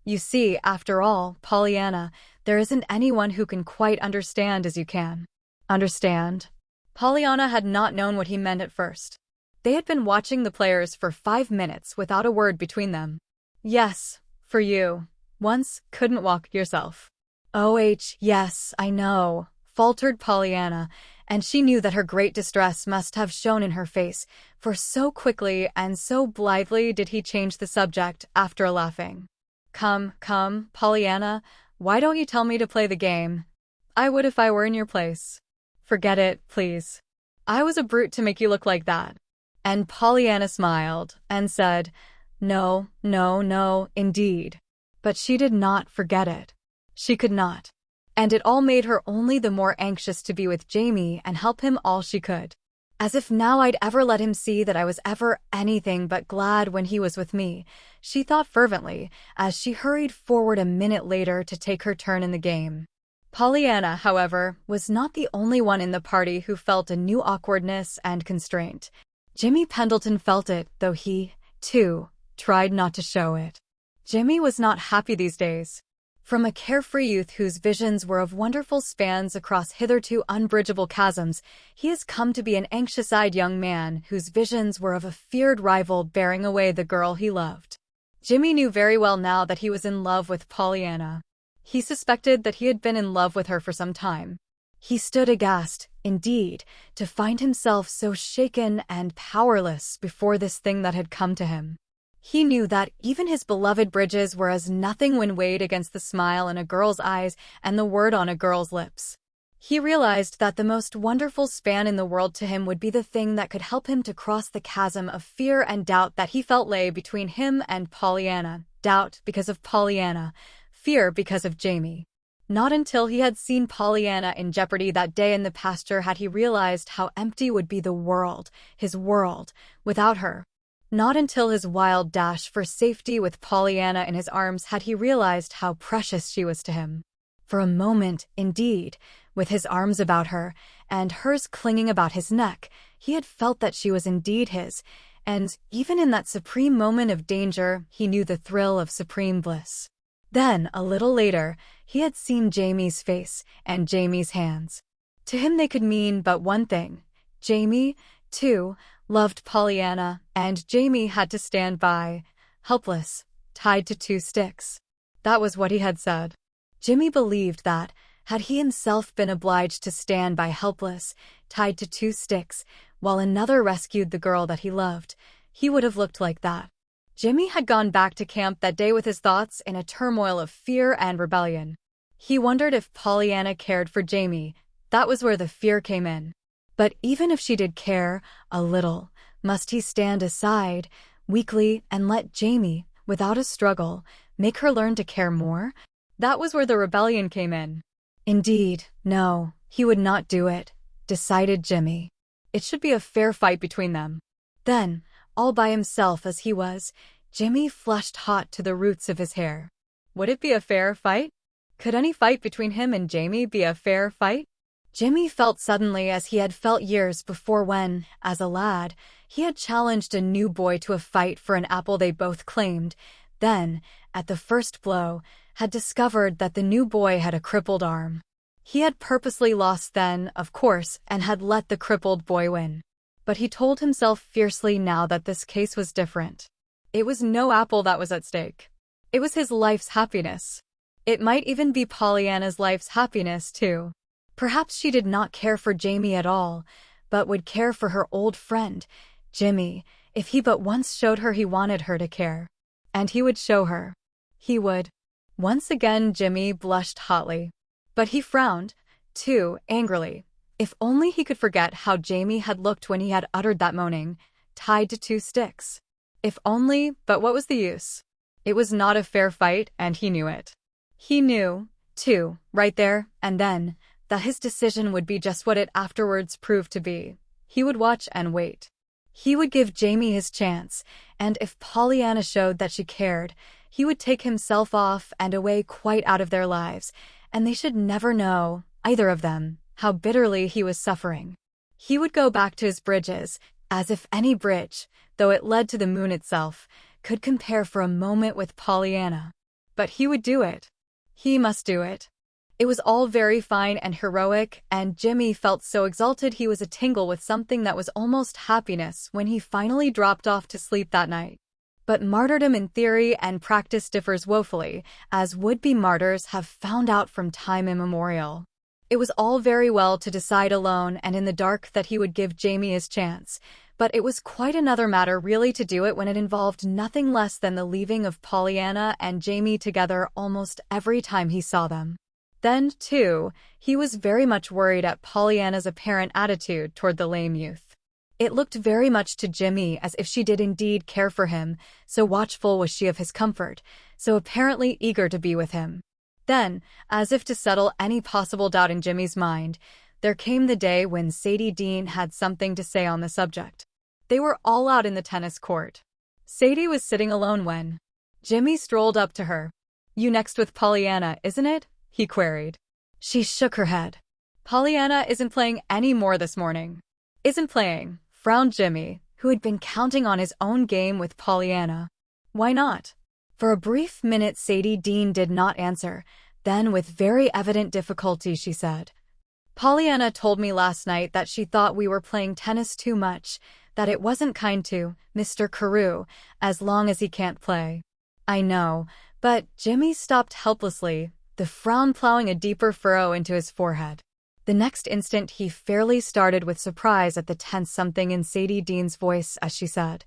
"You see, after all, Pollyanna, there isn't anyone who can quite understand as you can." Understand? Pollyanna had not known what he meant at first. They had been watching the players for 5 minutes without a word between them. "Yes, for you. Once couldn't walk yourself." "Oh, yes, I know," faltered Pollyanna, and she knew that her great distress must have shown in her face, for so quickly and so blithely did he change the subject, after laughing. Come, Pollyanna, why don't you tell me to play the game? I would if I were in your place." "Forget it, please. I was a brute to make you look like that." And Pollyanna smiled and said, No, indeed. But she did not forget it. She could not. And it all made her only the more anxious to be with Jamie and help him all she could. "As if now I'd ever let him see that I was ever anything but glad when he was with me," she thought fervently, as she hurried forward a minute later to take her turn in the game. Pollyanna, however, was not the only one in the party who felt a new awkwardness and constraint. Jimmy Pendleton felt it, though he, too, tried not to show it. Jimmy was not happy these days. From a carefree youth whose visions were of wonderful spans across hitherto unbridgeable chasms, he has come to be an anxious-eyed young man whose visions were of a feared rival bearing away the girl he loved. Jimmy knew very well now that he was in love with Pollyanna. He suspected that he had been in love with her for some time. He stood aghast, indeed, to find himself so shaken and powerless before this thing that had come to him. He knew that even his beloved bridges were as nothing when weighed against the smile in a girl's eyes and the word on a girl's lips. He realized that the most wonderful span in the world to him would be the thing that could help him to cross the chasm of fear and doubt that he felt lay between him and Pollyanna. Doubt because of Pollyanna, fear because of Jamie. Not until he had seen Pollyanna in jeopardy that day in the pasture had he realized how empty would be the world, his world, without her. Not until his wild dash for safety with Pollyanna in his arms had he realized how precious she was to him. For a moment, indeed, with his arms about her, and hers clinging about his neck, he had felt that she was indeed his, and even in that supreme moment of danger, he knew the thrill of supreme bliss. Then, a little later, he had seen Jamie's face and Jamie's hands. To him they could mean but one thing. Jamie, too, loved Pollyanna, and Jamie had to stand by, helpless, tied to 2 sticks. That was what he had said. Jimmy believed that, had he himself been obliged to stand by helpless, tied to 2 sticks, while another rescued the girl that he loved, he would have looked like that. Jimmy had gone back to camp that day with his thoughts in a turmoil of fear and rebellion. He wondered if Pollyanna cared for Jamie. That was where the fear came in. But even if she did care, a little, must he stand aside, weakly, and let Jamie, without a struggle, make her learn to care more? That was where the rebellion came in. Indeed, no, He would not do it, decided Jimmy. It should be a fair fight between them. Then, all by himself as he was, Jimmy flushed hot to the roots of his hair. Would it be a fair fight? Could any fight between him and Jamie be a fair fight? Jimmy felt suddenly as he had felt years before when, as a lad, he had challenged a new boy to a fight for an apple they both claimed, then, at the first blow, had discovered that the new boy had a crippled arm. He had purposely lost then, of course, and had let the crippled boy win. But he told himself fiercely now that this case was different. It was no apple that was at stake. It was his life's happiness. It might even be Pollyanna's life's happiness, too. Perhaps she did not care for Jamie at all, but would care for her old friend, Jimmy, if he but once showed her he wanted her to care. And he would show her. He would. Once again Jimmy blushed hotly. But he frowned, too, angrily. If only he could forget how Jamie had looked when he had uttered that moaning, tied to 2 sticks. If only, but what was the use? It was not a fair fight, and he knew it. He knew, too, right there and then, that his decision would be just what it afterwards proved to be. He would watch and wait. He would give Jamie his chance, and if Pollyanna showed that she cared, he would take himself off and away quite out of their lives, and they should never know, either of them, how bitterly he was suffering. He would go back to his bridges, as if any bridge, though it led to the moon itself, could compare for a moment with Pollyanna. But he would do it. He must do it. It was all very fine and heroic, and Jimmy felt so exalted he was a-tingle with something that was almost happiness when he finally dropped off to sleep that night. But martyrdom in theory and practice differs woefully, as would-be martyrs have found out from time immemorial. It was all very well to decide alone and in the dark that he would give Jamie his chance, but it was quite another matter really to do it when it involved nothing less than the leaving of Pollyanna and Jamie together almost every time he saw them. Then, too, he was very much worried at Pollyanna's apparent attitude toward the lame youth. It looked very much to Jimmy as if she did indeed care for him, so watchful was she of his comfort, so apparently eager to be with him. Then, as if to settle any possible doubt in Jimmy's mind, there came the day when Sadie Dean had something to say on the subject. They were all out in the tennis court. Sadie was sitting alone when Jimmy strolled up to her. "You next with Pollyanna, isn't it?" he queried. She shook her head. "Pollyanna isn't playing any more this morning." "Isn't playing," frowned Jimmy, who had been counting on his own game with Pollyanna. "Why not?" For a brief minute Sadie Dean did not answer, then with very evident difficulty she said, "Pollyanna told me last night that she thought we were playing tennis too much, that it wasn't kind to Mr. Carew, as long as he can't play." "I know, but—" Jimmy stopped helplessly, the frown plowing a deeper furrow into his forehead. The next instant he fairly started with surprise at the tense something in Sadie Dean's voice as she said,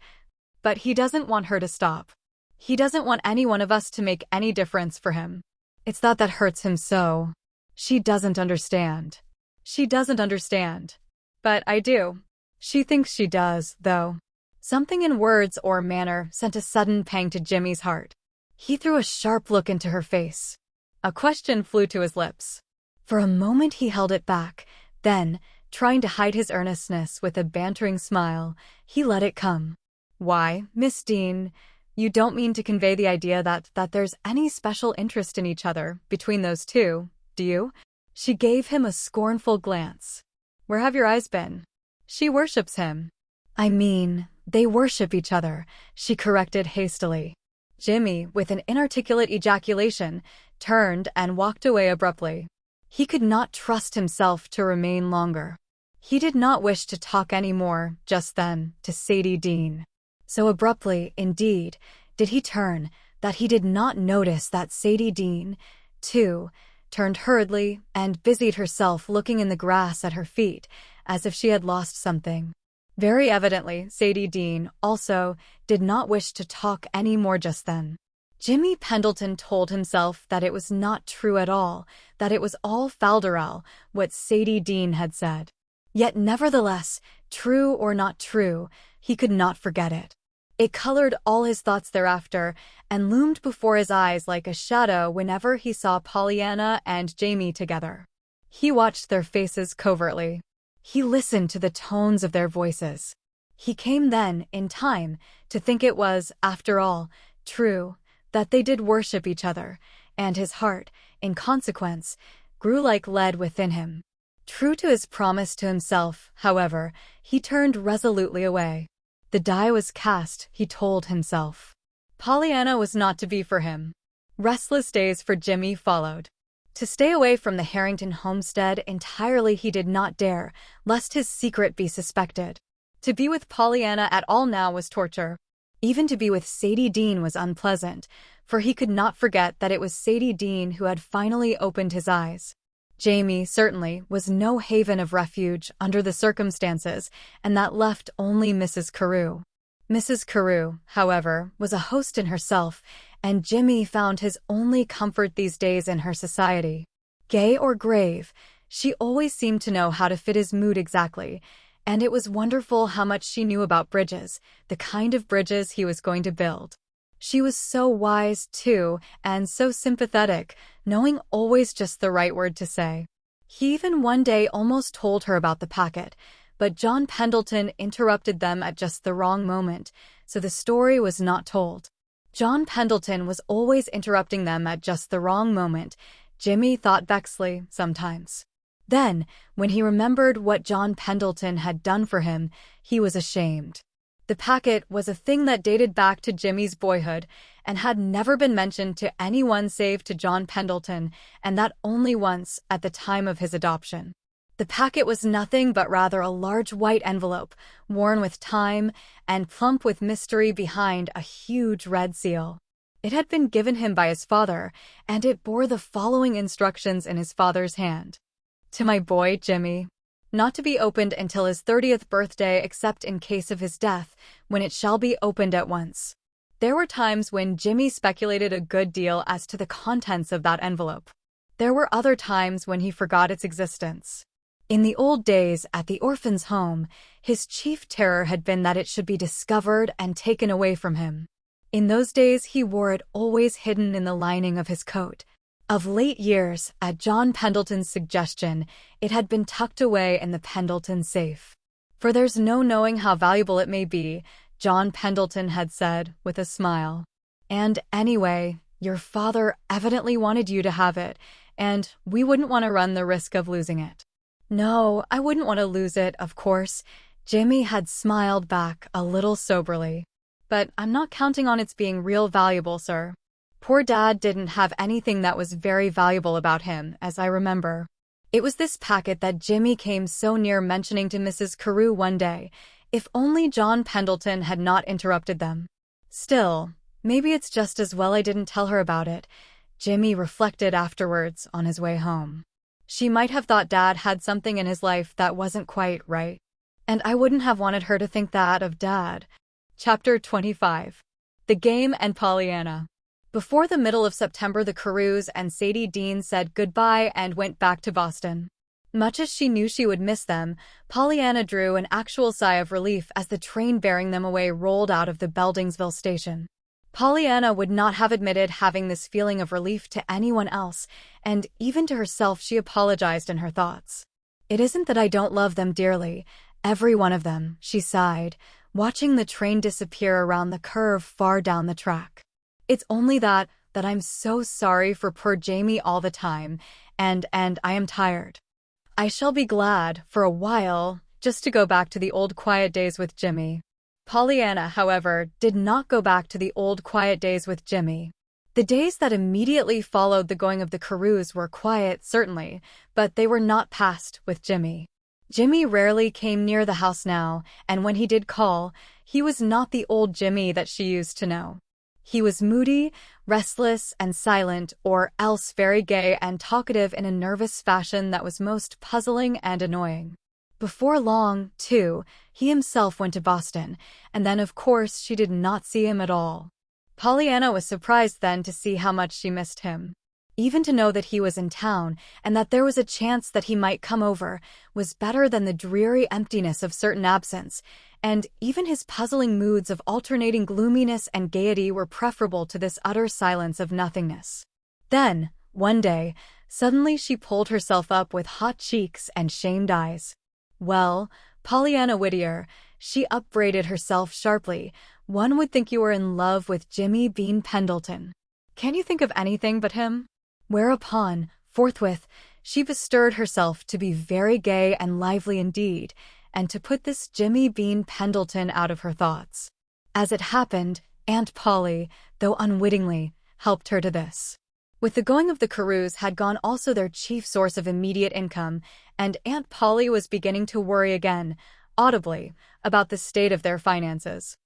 "But he doesn't want her to stop. He doesn't want any one of us to make any difference for him. It's that hurts him so. She doesn't understand. She doesn't understand. But I do. She thinks she does, though." Something in words or manner sent a sudden pang to Jimmy's heart. He threw a sharp look into her face. A question flew to his lips. For a moment he held it back, then, trying to hide his earnestness with a bantering smile, he let it come. "Why, Miss Dean, you don't mean to convey the idea that there's any special interest in each other between those two, do you?" She gave him a scornful glance. "Where have your eyes been? She worships him." "I mean, they worship each other," she corrected hastily. Jimmy, with an inarticulate ejaculation, turned and walked away abruptly. He could not trust himself to remain longer. He did not wish to talk any more, just then, to Sadie Dean. So abruptly, indeed, did he turn, that he did not notice that Sadie Dean, too, turned hurriedly and busied herself looking in the grass at her feet, as if she had lost something. Very evidently, Sadie Dean, also, did not wish to talk any more just then. Jimmy Pendleton told himself that it was not true at all, that it was all falderal, what Sadie Dean had said. Yet nevertheless, true or not true, he could not forget it. It colored all his thoughts thereafter, and loomed before his eyes like a shadow whenever he saw Pollyanna and Jamie together. He watched their faces covertly. He listened to the tones of their voices. He came then, in time, to think it was, after all, true, that they did worship each other, and his heart, in consequence, grew like lead within him. True to his promise to himself, however, he turned resolutely away. The die was cast, he told himself. Pollyanna was not to be for him. Restless days for Jimmy followed. To stay away from the Harrington homestead entirely he did not dare, lest his secret be suspected. To be with Pollyanna at all now was torture. Even to be with Sadie Dean was unpleasant, for he could not forget that it was Sadie Dean who had finally opened his eyes. Jamie, certainly, was no haven of refuge under the circumstances, and that left only Mrs. Carew. Mrs. Carew, however, was a host in herself, and Jimmy found his only comfort these days in her society. Gay or grave, she always seemed to know how to fit his mood exactly, and it was wonderful how much she knew about bridges, the kind of bridges he was going to build. She was so wise, too, and so sympathetic, knowing always just the right word to say. He even one day almost told her about the packet, but John Pendleton interrupted them at just the wrong moment, so the story was not told. John Pendleton was always interrupting them at just the wrong moment, Jimmy thought vexedly sometimes. Then, when he remembered what John Pendleton had done for him, he was ashamed. The packet was a thing that dated back to Jimmy's boyhood and had never been mentioned to anyone save to John Pendleton, and that only once at the time of his adoption. The packet was nothing but rather a large white envelope, worn with time and plump with mystery behind a huge red seal. It had been given him by his father, and it bore the following instructions in his father's hand. To my boy, Jimmy. Not to be opened until his 30th birthday except in case of his death, when it shall be opened at once. There were times when Jimmy speculated a good deal as to the contents of that envelope. There were other times when he forgot its existence. In the old days at the orphan's home, his chief terror had been that it should be discovered and taken away from him. In those days he wore it always hidden in the lining of his coat. Of late years, at John Pendleton's suggestion, it had been tucked away in the Pendleton safe. For there's no knowing how valuable it may be, John Pendleton had said, with a smile. And anyway, your father evidently wanted you to have it, and we wouldn't want to run the risk of losing it. No, I wouldn't want to lose it, of course. Jimmy had smiled back a little soberly. But I'm not counting on its being real valuable, sir. Poor Dad didn't have anything that was very valuable about him, as I remember. It was this packet that Jimmy came so near mentioning to Mrs. Carew one day, if only John Pendleton had not interrupted them. Still, maybe it's just as well I didn't tell her about it, Jimmy reflected afterwards on his way home. She might have thought Dad had something in his life that wasn't quite right. And I wouldn't have wanted her to think that of Dad. Chapter 25. The Game and Pollyanna. Before the middle of September, the Carews and Sadie Dean said goodbye and went back to Boston. Much as she knew she would miss them, Pollyanna drew an actual sigh of relief as the train bearing them away rolled out of the Beldingsville station. Pollyanna would not have admitted having this feeling of relief to anyone else, and even to herself she apologized in her thoughts. It isn't that I don't love them dearly, every one of them, she sighed, watching the train disappear around the curve far down the track. It's only that I'm so sorry for poor Jamie all the time, and I am tired. I shall be glad, for a while, just to go back to the old quiet days with Jimmy. Pollyanna, however, did not go back to the old quiet days with Jimmy. The days that immediately followed the going of the Carews were quiet, certainly, but they were not passed with Jimmy. Jimmy rarely came near the house now, and when he did call, he was not the old Jimmy that she used to know. He was moody, restless, and silent, or else very gay and talkative in a nervous fashion that was most puzzling and annoying. Before long, too, he himself went to Boston, and then of course she did not see him at all. Pollyanna was surprised then to see how much she missed him. Even to know that he was in town, and that there was a chance that he might come over, was better than the dreary emptiness of certain absence, and even his puzzling moods of alternating gloominess and gaiety were preferable to this utter silence of nothingness. Then, one day, Suddenly she pulled herself up with hot cheeks and shamed eyes. "Well, Pollyanna Whittier," she upbraided herself sharply, "one would think you were in love with Jimmy Bean Pendleton. Can't you think of anything but him?" Whereupon, forthwith, she bestirred herself to be very gay and lively indeed, and to put this Jimmy Bean Pendleton out of her thoughts. As it happened, Aunt Polly, though unwittingly, helped her to this. With the going of the Carews had gone also their chief source of immediate income, and Aunt Polly was beginning to worry again, audibly, about the state of their finances.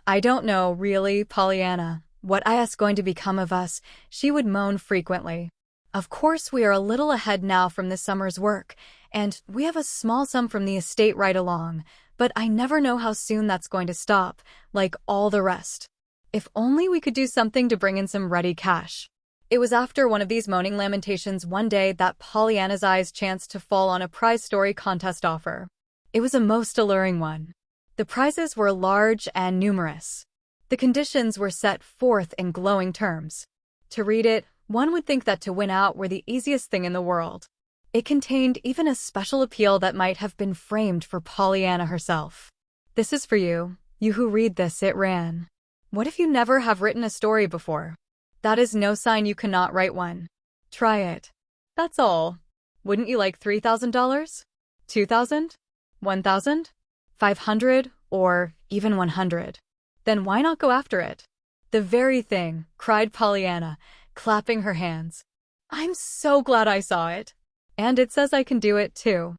"I don't know, really, Pollyanna, what is going to become of us," she would moan frequently. "Of course we are a little ahead now from this summer's work, and we have a small sum from the estate right along, but I never know how soon that's going to stop, like all the rest. If only we could do something to bring in some ready cash." It was after one of these moaning lamentations one day that Pollyanna's eyes chanced to fall on a prize story contest offer. It was a most alluring one. The prizes were large and numerous. The conditions were set forth in glowing terms. To read it, one would think that to win out were the easiest thing in the world. It contained even a special appeal that might have been framed for Pollyanna herself. "This is for you, you who read this," it ran. "What if you never have written a story before? That is no sign you cannot write one. Try it. That's all. Wouldn't you like $3,000? 2,000? 1,000? 500? Or even 100? Then why not go after it?" "The very thing," cried Pollyanna, clapping her hands. "I'm so glad I saw it. And it says I can do it, too.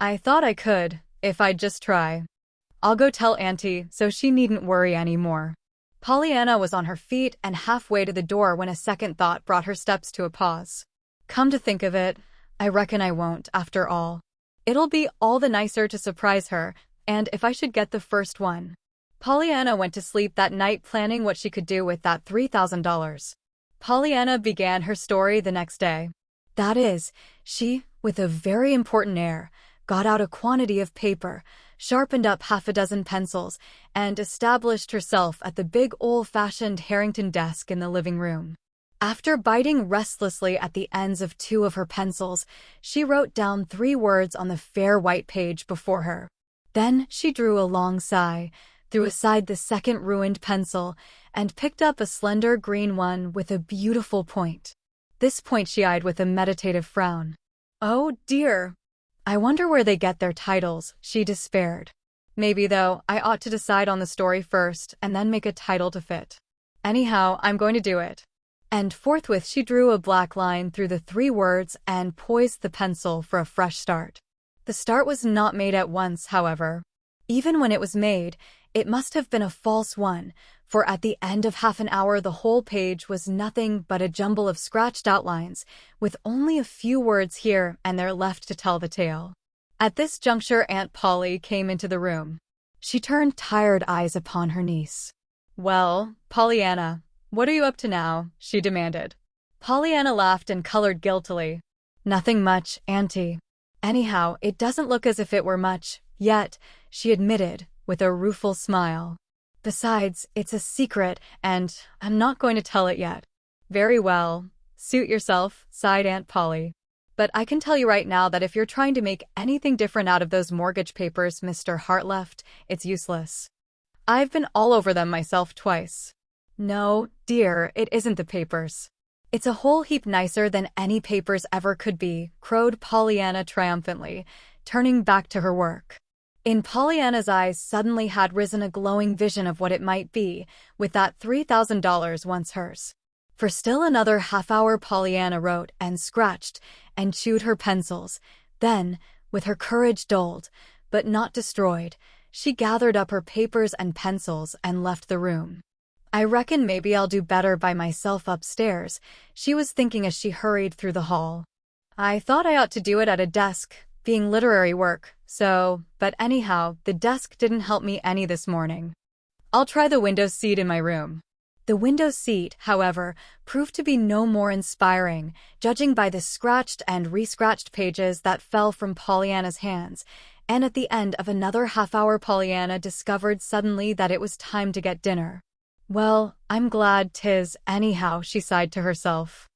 I thought I could, if I'd just try. I'll go tell Auntie so she needn't worry any more." Pollyanna was on her feet and halfway to the door when a second thought brought her steps to a pause. "Come to think of it, I reckon I won't, after all. It'll be all the nicer to surprise her, and if I should get the first one." Pollyanna went to sleep that night planning what she could do with that $3,000. Pollyanna began her story the next day. That is, she, with a very important air, got out a quantity of paper, sharpened up half a dozen pencils, and established herself at the big old-fashioned Harrington desk in the living room. After biting restlessly at the ends of two of her pencils, she wrote down 3 words on the fair white page before her. Then she drew a long sigh, threw aside the second ruined pencil, and picked up a slender green one with a beautiful point. This point she eyed with a meditative frown. "Oh, dear. I wonder where they get their titles," she despaired. "Maybe, though, I ought to decide on the story first and then make a title to fit. Anyhow, I'm going to do it." And forthwith she drew a black line through the 3 words and poised the pencil for a fresh start. The start was not made at once, however. Even when it was made, it must have been a false one, for at the end of half an hour the whole page was nothing but a jumble of scratched outlines, with only a few words here and there left to tell the tale. At this juncture Aunt Polly came into the room. She turned tired eyes upon her niece. "Well, Pollyanna, what are you up to now?" she demanded. Pollyanna laughed and colored guiltily. "Nothing much, Auntie. Anyhow, it doesn't look as if it were much, yet," she admitted, with a rueful smile. "Besides, it's a secret, and I'm not going to tell it yet." "Very well. Suit yourself," sighed Aunt Polly. "But I can tell you right now that if you're trying to make anything different out of those mortgage papers Mr. Hart left, it's useless. I've been all over them myself twice." "No, dear, it isn't the papers. It's a whole heap nicer than any papers ever could be," crowed Pollyanna triumphantly, turning back to her work. In Pollyanna's eyes suddenly had risen a glowing vision of what it might be, with that $3,000 once hers. For still another half-hour Pollyanna wrote and scratched and chewed her pencils. Then, with her courage dulled, but not destroyed, she gathered up her papers and pencils and left the room. "I reckon maybe I'll do better by myself upstairs," she was thinking as she hurried through the hall. "I thought I ought to do it at a desk, being literary work, but anyhow, the desk didn't help me any this morning. I'll try the window seat in my room." The window seat, however, proved to be no more inspiring, judging by the scratched and re-scratched pages that fell from Pollyanna's hands, and at the end of another half-hour Pollyanna discovered suddenly that it was time to get dinner. "Well, I'm glad 'tis, anyhow," she sighed to herself.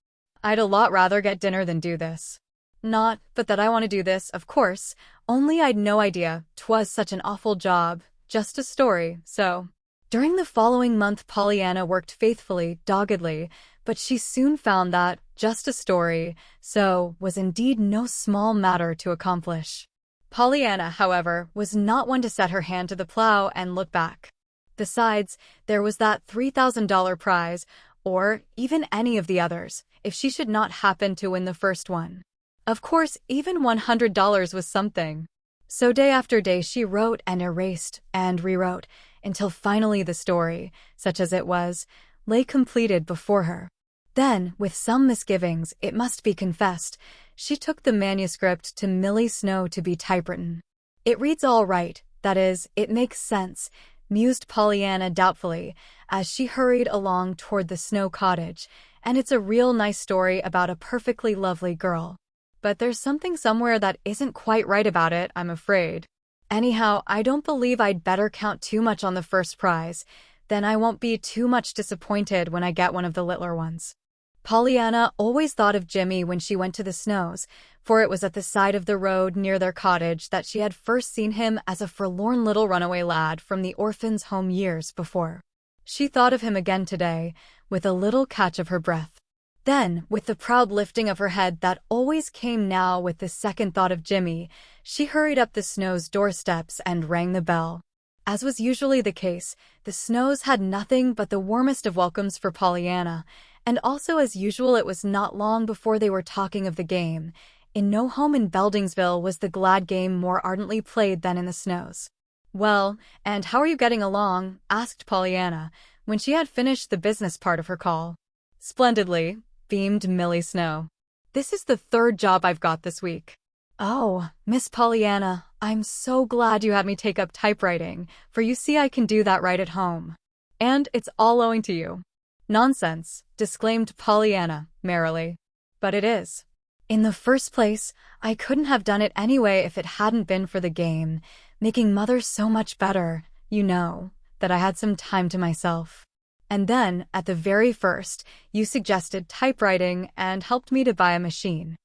I'd a lot rather get dinner than do this. Not but that I want to do this, of course, only I'd no idea 'twas such an awful job, just a story, so. During the following month Pollyanna worked faithfully, doggedly, but she soon found that just a story, so was indeed no small matter to accomplish. Pollyanna, however, was not one to set her hand to the plow and look back. Besides, there was that $3,000 prize, or even any of the others, if she should not happen to win the first one. Of course, even $100 was something. So day after day she wrote and erased and rewrote, until finally the story, such as it was, lay completed before her. Then, with some misgivings, it must be confessed, she took the manuscript to Millie Snow to be typewritten. It reads all right, that is, it makes sense, mused Pollyanna doubtfully, as she hurried along toward the Snow cottage, and it's a real nice story about a perfectly lovely girl. But there's something somewhere that isn't quite right about it, I'm afraid. Anyhow, I don't believe I'd better count too much on the first prize, then I won't be too much disappointed when I get one of the littler ones. Pollyanna always thought of Jimmy when she went to the Snows, for it was at the side of the road near their cottage that she had first seen him as a forlorn little runaway lad from the orphan's home years before. She thought of him again today, with a little catch of her breath. Then, with the proud lifting of her head that always came now with the second thought of Jimmy, she hurried up the Snows' doorsteps and rang the bell. As was usually the case, the Snows had nothing but the warmest of welcomes for Pollyanna, and also as usual it was not long before they were talking of the game. In no home in Beldingsville was the glad game more ardently played than in the Snows. "Well, and how are you getting along?" asked Pollyanna, when she had finished the business part of her call. "Splendidly," beamed Millie Snow. "This is the third job I've got this week." "Oh, Miss Pollyanna, I'm so glad you had me take up typewriting, for you see I can do that right at home. And it's all owing to you." "Nonsense," disclaimed Pollyanna, merrily. "But it is. In the first place, I couldn't have done it anyway if it hadn't been for the game, making Mother so much better, you know, that I had some time to myself. And then, at the very first, you suggested typewriting and helped me to buy a machine.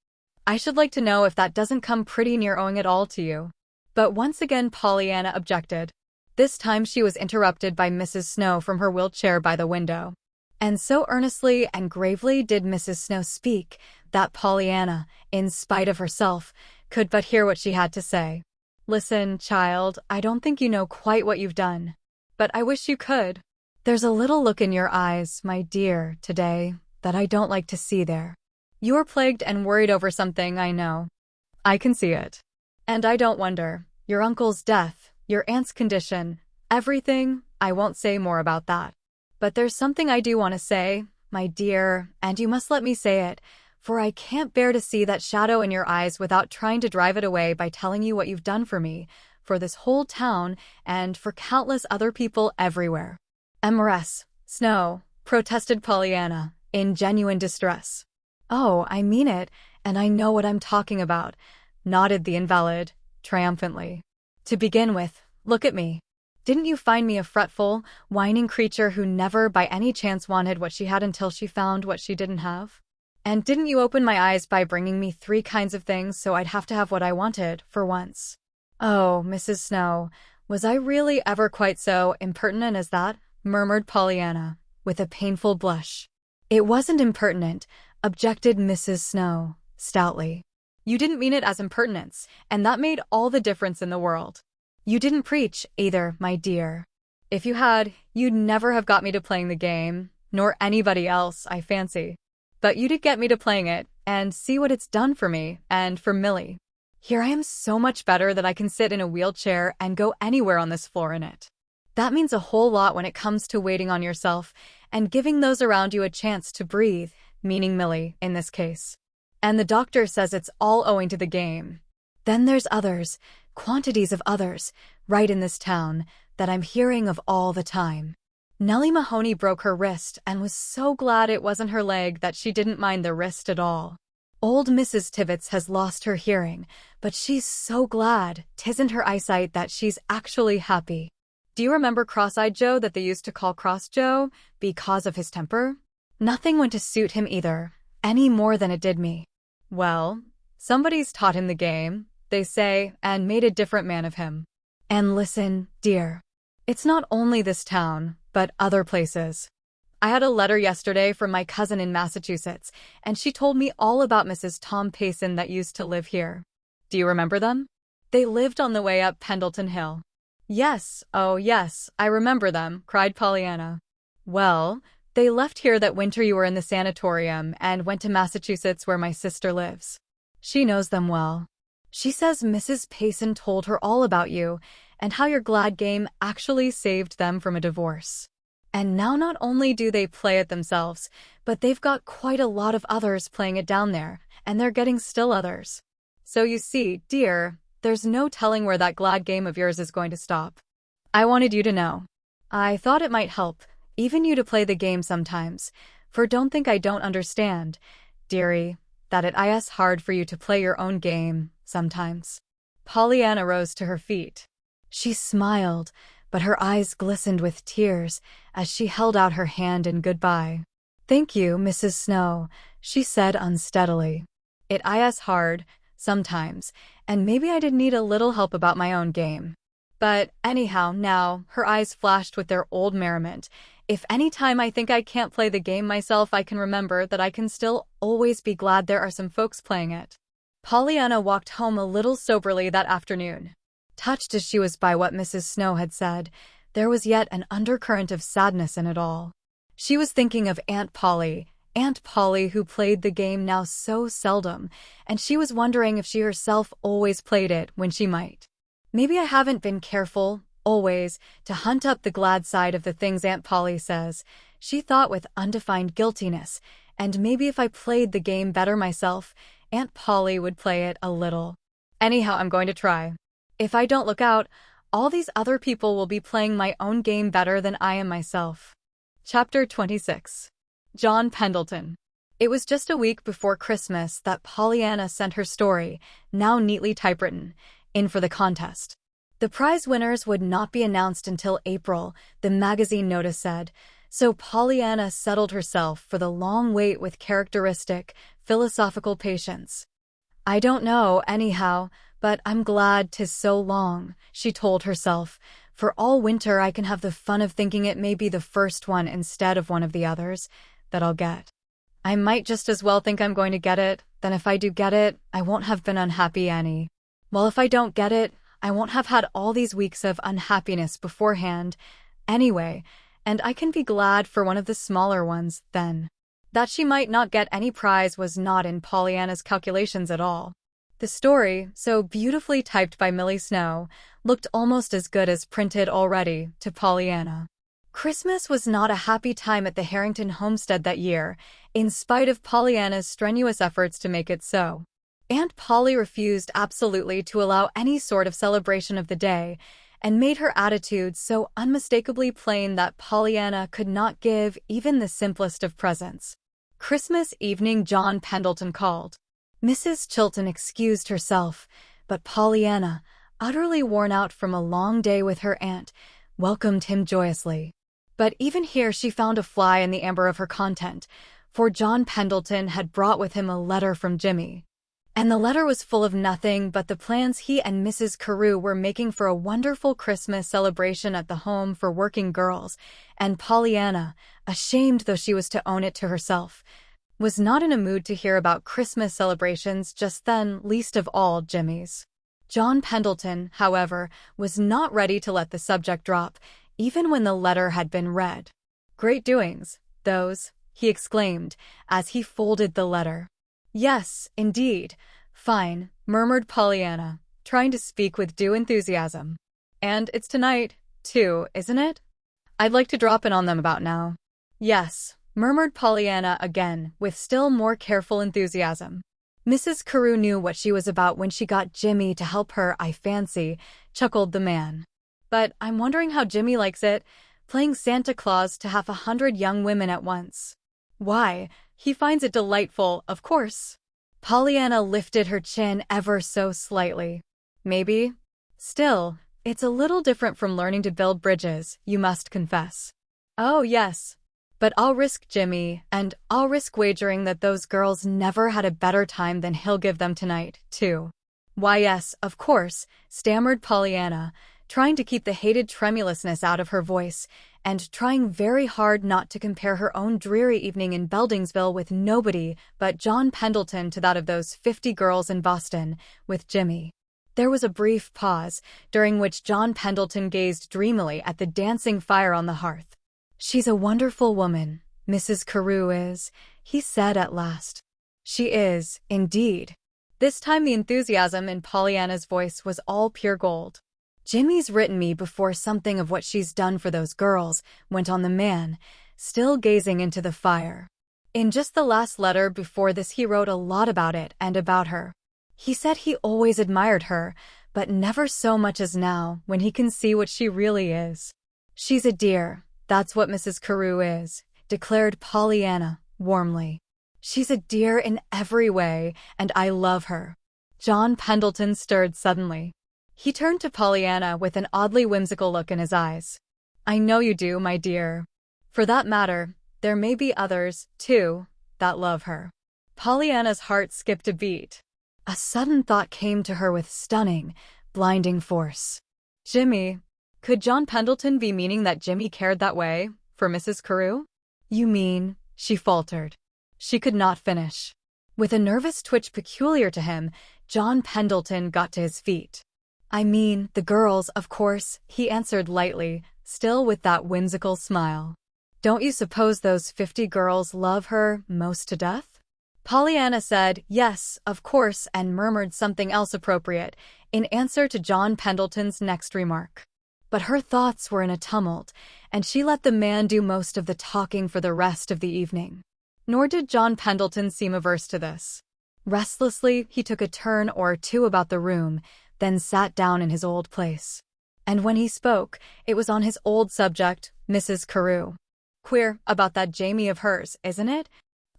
I should like to know if that doesn't come pretty near owing it all to you." But once again Pollyanna objected. This time she was interrupted by Mrs. Snow from her wheelchair by the window. And so earnestly and gravely did Mrs. Snow speak that Pollyanna, in spite of herself, could but hear what she had to say. "Listen, child, I don't think you know quite what you've done. But I wish you could. There's a little look in your eyes, my dear, today, that I don't like to see there. You are plagued and worried over something, I know. I can see it. And I don't wonder. Your uncle's death, your aunt's condition, everything, I won't say more about that. But there's something I do want to say, my dear, and you must let me say it, for I can't bear to see that shadow in your eyes without trying to drive it away by telling you what you've done for me, for this whole town, and for countless other people everywhere." "Mrs. Snow," protested Pollyanna, in genuine distress. "Oh, I mean it, and I know what I'm talking about," nodded the invalid, triumphantly. "To begin with, look at me. Didn't you find me a fretful, whining creature who never by any chance wanted what she had until she found what she didn't have? And didn't you open my eyes by bringing me 3 kinds of things so I'd have to have what I wanted, for once?" "Oh, Mrs. Snow, was I really ever quite so impertinent as that?" murmured Pollyanna, with a painful blush. "It wasn't impertinent," objected Mrs. Snow, stoutly. "You didn't mean it as impertinence, and that made all the difference in the world. You didn't preach, either, my dear. If you had, you'd never have got me to playing the game, nor anybody else, I fancy. But you did get me to playing it, and see what it's done for me, and for Millie. Here I am so much better that I can sit in a wheelchair and go anywhere on this floor in it. That means a whole lot when it comes to waiting on yourself, and giving those around you a chance to breathe, meaning Millie, in this case. And the doctor says it's all owing to the game. Then there's others, quantities of others, right in this town, that I'm hearing of all the time. Nellie Mahoney broke her wrist and was so glad it wasn't her leg that she didn't mind the wrist at all. Old Mrs. Tibbets has lost her hearing, but she's so glad 'tisn't her eyesight that she's actually happy. Do you remember Cross-Eyed Joe that they used to call Cross Joe, because of his temper? Nothing went to suit him either, any more than it did me. Well, somebody's taught him the game, they say, and made a different man of him. And listen, dear, it's not only this town, but other places. I had a letter yesterday from my cousin in Massachusetts, and she told me all about Mrs. Tom Payson that used to live here. Do you remember them? They lived on the way up Pendleton Hill. Yes, oh yes, I remember them, cried Pollyanna. Well, they left here that winter you were in the sanatorium and went to Massachusetts where my sister lives. She knows them well. She says Mrs. Payson told her all about you and how your glad game actually saved them from a divorce. And now not only do they play it themselves, but they've got quite a lot of others playing it down there, and they're getting still others. So you see, dear, there's no telling where that glad game of yours is going to stop. I wanted you to know. I thought it might help, even you to play the game sometimes, for don't think I don't understand, dearie, that it is hard for you to play your own game sometimes. Pollyanna rose to her feet. She smiled, but her eyes glistened with tears as she held out her hand in goodbye. Thank you, Mrs. Snow, she said unsteadily. It is hard, sometimes, and maybe I did need a little help about my own game. But anyhow, now, her eyes flashed with their old merriment. If any time I think I can't play the game myself, I can remember that I can still always be glad there are some folks playing it. Pollyanna walked home a little soberly that afternoon. Touched as she was by what Mrs. Snow had said, there was yet an undercurrent of sadness in it all. She was thinking of Aunt Polly who played the game now so seldom, and she was wondering if she herself always played it when she might. Maybe I haven't been careful, always, to hunt up the glad side of the things Aunt Polly says, she thought with undefined guiltiness, and maybe if I played the game better myself, Aunt Polly would play it a little. Anyhow, I'm going to try. If I don't look out, all these other people will be playing my own game better than I am myself. Chapter 26. John Pendleton. It was just a week before Christmas that Pollyanna sent her story, now neatly typewritten, in for the contest. The prize winners would not be announced until April, the magazine notice said, so Pollyanna settled herself for the long wait with characteristic, philosophical patience. I don't know, anyhow, but I'm glad 'tis so long, she told herself, for all winter I can have the fun of thinking it may be the first one instead of one of the others that I'll get. I might just as well think I'm going to get it, then if I do get it, I won't have been unhappy any. Well, if I don't get it, I won't have had all these weeks of unhappiness beforehand, anyway, and I can be glad for one of the smaller ones, then. That she might not get any prize was not in Pollyanna's calculations at all. The story, so beautifully typed by Millie Snow, looked almost as good as printed already to Pollyanna. Christmas was not a happy time at the Harrington homestead that year, in spite of Pollyanna's strenuous efforts to make it so. Aunt Polly refused absolutely to allow any sort of celebration of the day, and made her attitude so unmistakably plain that Pollyanna could not give even the simplest of presents. Christmas evening, John Pendleton called. Mrs. Chilton excused herself, but Pollyanna, utterly worn out from a long day with her aunt, welcomed him joyously. But even here she found a fly in the amber of her content, for John Pendleton had brought with him a letter from Jimmy. And the letter was full of nothing but the plans he and Mrs. Carew were making for a wonderful Christmas celebration at the home for working girls, and Pollyanna, ashamed though she was to own it to herself, was not in a mood to hear about Christmas celebrations just then, least of all Jimmy's. John Pendleton, however, was not ready to let the subject drop, even when the letter had been read. Great doings, those, he exclaimed, as he folded the letter. Yes, indeed. Fine, murmured Pollyanna, trying to speak with due enthusiasm. And it's tonight, too, isn't it? I'd like to drop in on them about now. Yes, murmured Pollyanna again, with still more careful enthusiasm. Mrs. Carew knew what she was about when she got Jimmy to help her, I fancy, chuckled the man. But I'm wondering how Jimmy likes it, playing Santa Claus to 100 young women at once. Why, he finds it delightful, of course. Pollyanna lifted her chin ever so slightly. Maybe. Still, it's a little different from learning to build bridges, you must confess. Oh, yes. But I'll risk Jimmy, and I'll risk wagering that those girls never had a better time than he'll give them tonight, too. Why, yes, of course, stammered Pollyanna, trying to keep the hated tremulousness out of her voice, and trying very hard not to compare her own dreary evening in Beldingsville with nobody but John Pendleton to that of those 50 girls in Boston, with Jimmy. There was a brief pause, during which John Pendleton gazed dreamily at the dancing fire on the hearth. "She's a wonderful woman, Mrs. Carew is," he said at last. "She is, indeed." This time the enthusiasm in Pollyanna's voice was all pure gold. "Jimmy's written me before something of what she's done for those girls," went on the man, still gazing into the fire. "In just the last letter before this he wrote a lot about it and about her. He said he always admired her, but never so much as now, when he can see what she really is. She's a dear, that's what Mrs. Carew is," declared Pollyanna, warmly. "She's a dear in every way, and I love her." John Pendleton stirred suddenly. He turned to Pollyanna with an oddly whimsical look in his eyes. "I know you do, my dear. For that matter, there may be others, too, that love her." Pollyanna's heart skipped a beat. A sudden thought came to her with stunning, blinding force. Jimmy. Could John Pendleton be meaning that Jimmy cared that way for Mrs. Carew? "You mean," she faltered. She could not finish. With a nervous twitch peculiar to him, John Pendleton got to his feet. "I mean, the girls, of course," he answered lightly, still with that whimsical smile. "Don't you suppose those 50 girls love her most to death?" Pollyanna said, "Yes, of course," and murmured something else appropriate, in answer to John Pendleton's next remark. But her thoughts were in a tumult, and she let the man do most of the talking for the rest of the evening. Nor did John Pendleton seem averse to this. Restlessly, he took a turn or two about the room, then sat down in his old place. And when he spoke, it was on his old subject, Mrs. Carew. "Queer about that Jamie of hers, isn't it?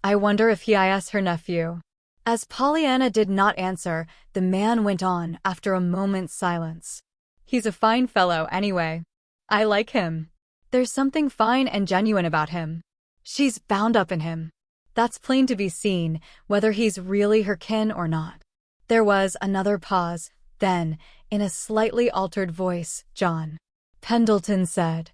I wonder if he is her nephew." As Pollyanna did not answer, the man went on after a moment's silence. "He's a fine fellow, anyway. I like him. There's something fine and genuine about him. She's bound up in him. That's plain to be seen, whether he's really her kin or not." There was another pause. Then, in a slightly altered voice, John Pendleton said,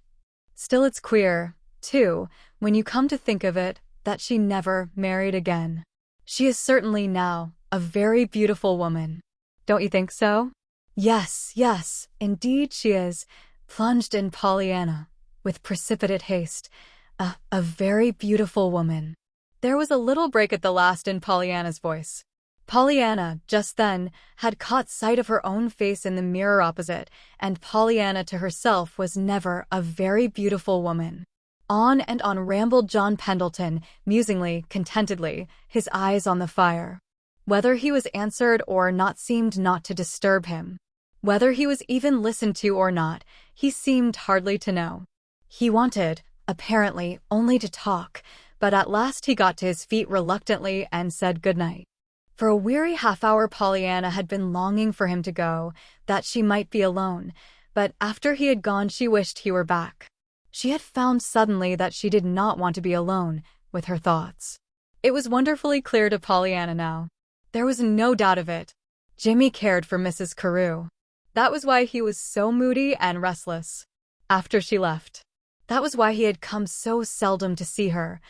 "Still it's queer, too, when you come to think of it, that she never married again. She is certainly now a very beautiful woman. Don't you think so?" "Yes, yes, indeed she is," plunged in Pollyanna, with precipitate haste. A very beautiful woman." There was a little break at the last in Pollyanna's voice. Pollyanna, just then, had caught sight of her own face in the mirror opposite, and Pollyanna to herself was never a very beautiful woman. On and on rambled John Pendleton, musingly, contentedly, his eyes on the fire. Whether he was answered or not seemed not to disturb him. Whether he was even listened to or not, he seemed hardly to know. He wanted, apparently, only to talk, but at last he got to his feet reluctantly and said goodnight. For a weary half-hour Pollyanna had been longing for him to go, that she might be alone, but after he had gone she wished he were back. She had found suddenly that she did not want to be alone with her thoughts. It was wonderfully clear to Pollyanna now. There was no doubt of it. Jimmy cared for Mrs. Carew. That was why he was so moody and restless after she left. That was why he had come so seldom to see her.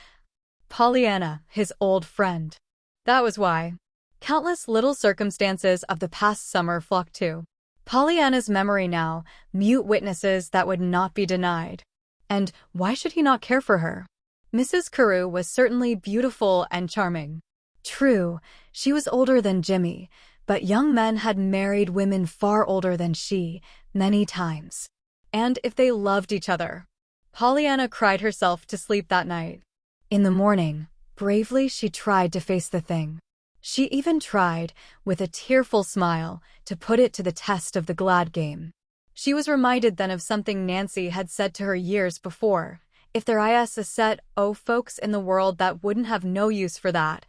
Pollyanna, his old friend. That was why. Countless little circumstances of the past summer flocked to Pollyanna's memory now, mute witnesses that would not be denied. And why should he not care for her? Mrs. Carew was certainly beautiful and charming. True, she was older than Jimmy, but young men had married women far older than she, many times. And if they loved each other. Pollyanna cried herself to sleep that night. In the morning, bravely she tried to face the thing. She even tried, with a tearful smile, to put it to the test of the glad game. She was reminded then of something Nancy had said to her years before. If there is a set o' folks in the world that wouldn't have no use for that,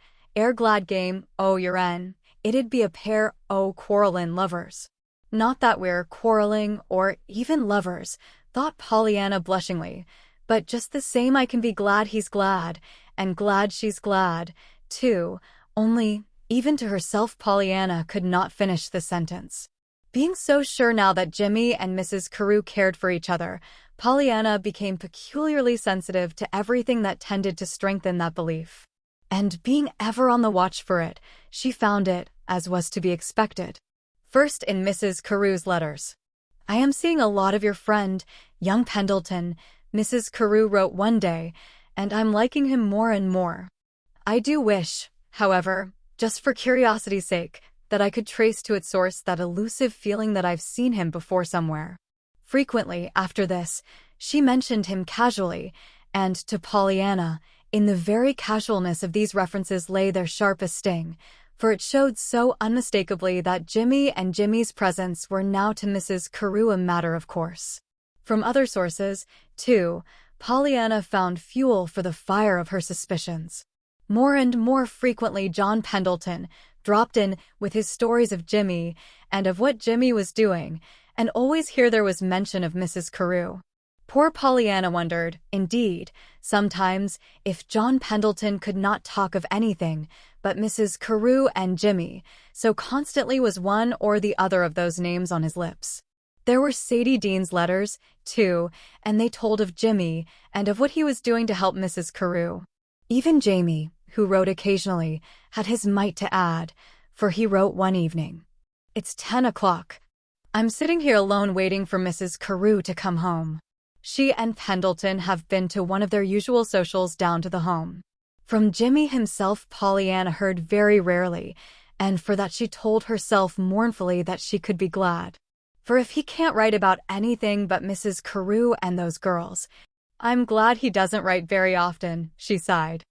glad game, it'd be a pair o' quarrelin' lovers. Not that we're quarreling or even lovers, thought Pollyanna blushingly, But just the same, I can be glad he's glad, and glad she's glad, too. Only, even to herself, Pollyanna could not finish the sentence. Being so sure now that Jimmy and Mrs. Carew cared for each other, Pollyanna became peculiarly sensitive to everything that tended to strengthen that belief. And being ever on the watch for it, she found it, as was to be expected. First, in Mrs. Carew's letters. "I am seeing a lot of your friend, young Pendleton," Mrs. Carew wrote one day, "and I'm liking him more and more. I do wish, however, just for curiosity's sake, that I could trace to its source that elusive feeling that I've seen him before somewhere." Frequently, after this, she mentioned him casually, and to Pollyanna, in the very casualness of these references lay their sharpest sting, for it showed so unmistakably that Jimmy and Jimmy's presence were now to Mrs. Carew a matter of course. From other sources, too, Pollyanna found fuel for the fire of her suspicions. More and more frequently John Pendleton dropped in with his stories of Jimmy and of what Jimmy was doing, and always here there was mention of Mrs. Carew. Poor Pollyanna wondered, indeed, sometimes, if John Pendleton could not talk of anything but Mrs. Carew and Jimmy, so constantly was one or the other of those names on his lips. There were Sadie Dean's letters, too, and they told of Jimmy and of what he was doing to help Mrs. Carew. Even Jamie, who wrote occasionally, had his mite to add, for he wrote one evening, "It's 10 o'clock. I'm sitting here alone waiting for Mrs. Carew to come home. She and Pendleton have been to one of their usual socials down to the home." From Jimmy himself Pollyanna heard very rarely, and for that she told herself mournfully that she could be glad. For if he can't write about anything but Mrs. Carew and those girls, I'm glad he doesn't write very often, she sighed.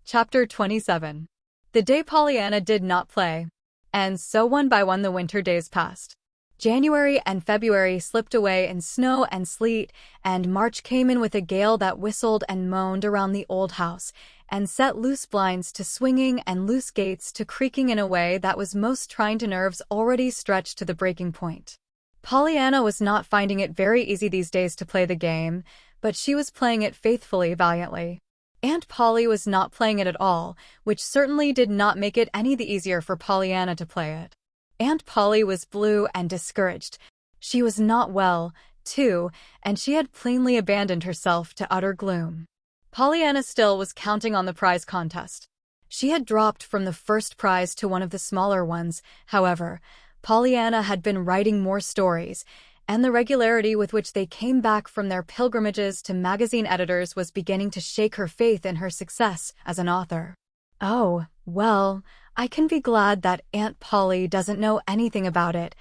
Chapter 27. The day Pollyanna did not play. And so one by one the winter days passed. January and February slipped away in snow and sleet, and March came in with a gale that whistled and moaned around the old house, and set loose blinds to swinging and loose gates to creaking in a way that was most trying to nerves already stretched to the breaking point. Pollyanna was not finding it very easy these days to play the game, but she was playing it faithfully, valiantly. Aunt Polly was not playing it at all, which certainly did not make it any the easier for Pollyanna to play it. Aunt Polly was blue and discouraged. She was not well, too, and she had plainly abandoned herself to utter gloom. Pollyanna still was counting on the prize contest. She had dropped from the first prize to one of the smaller ones, however. Pollyanna had been writing more stories, and the regularity with which they came back from their pilgrimages to magazine editors was beginning to shake her faith in her success as an author. "Oh, well, I can be glad that Aunt Polly doesn't know anything about it,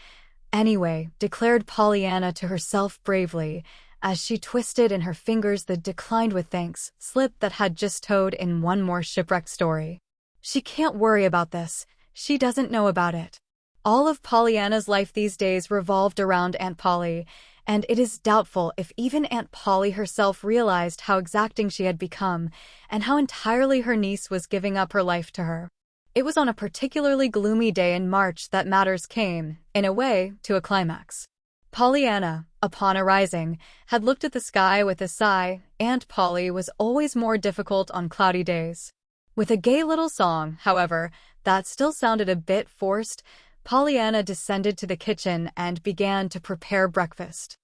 anyway," declared Pollyanna to herself bravely, as she twisted in her fingers the "declined with thanks" slip that had just towed in one more shipwrecked story. "She can't worry about this. She doesn't know about it." All of Pollyanna's life these days revolved around Aunt Polly, and it is doubtful if even Aunt Polly herself realized how exacting she had become, and how entirely her niece was giving up her life to her. It was on a particularly gloomy day in March that matters came, in a way, to a climax. Pollyanna, upon arising, had looked at the sky with a sigh. Aunt Polly was always more difficult on cloudy days. With a gay little song, however, that still sounded a bit forced, Pollyanna descended to the kitchen and began to prepare breakfast.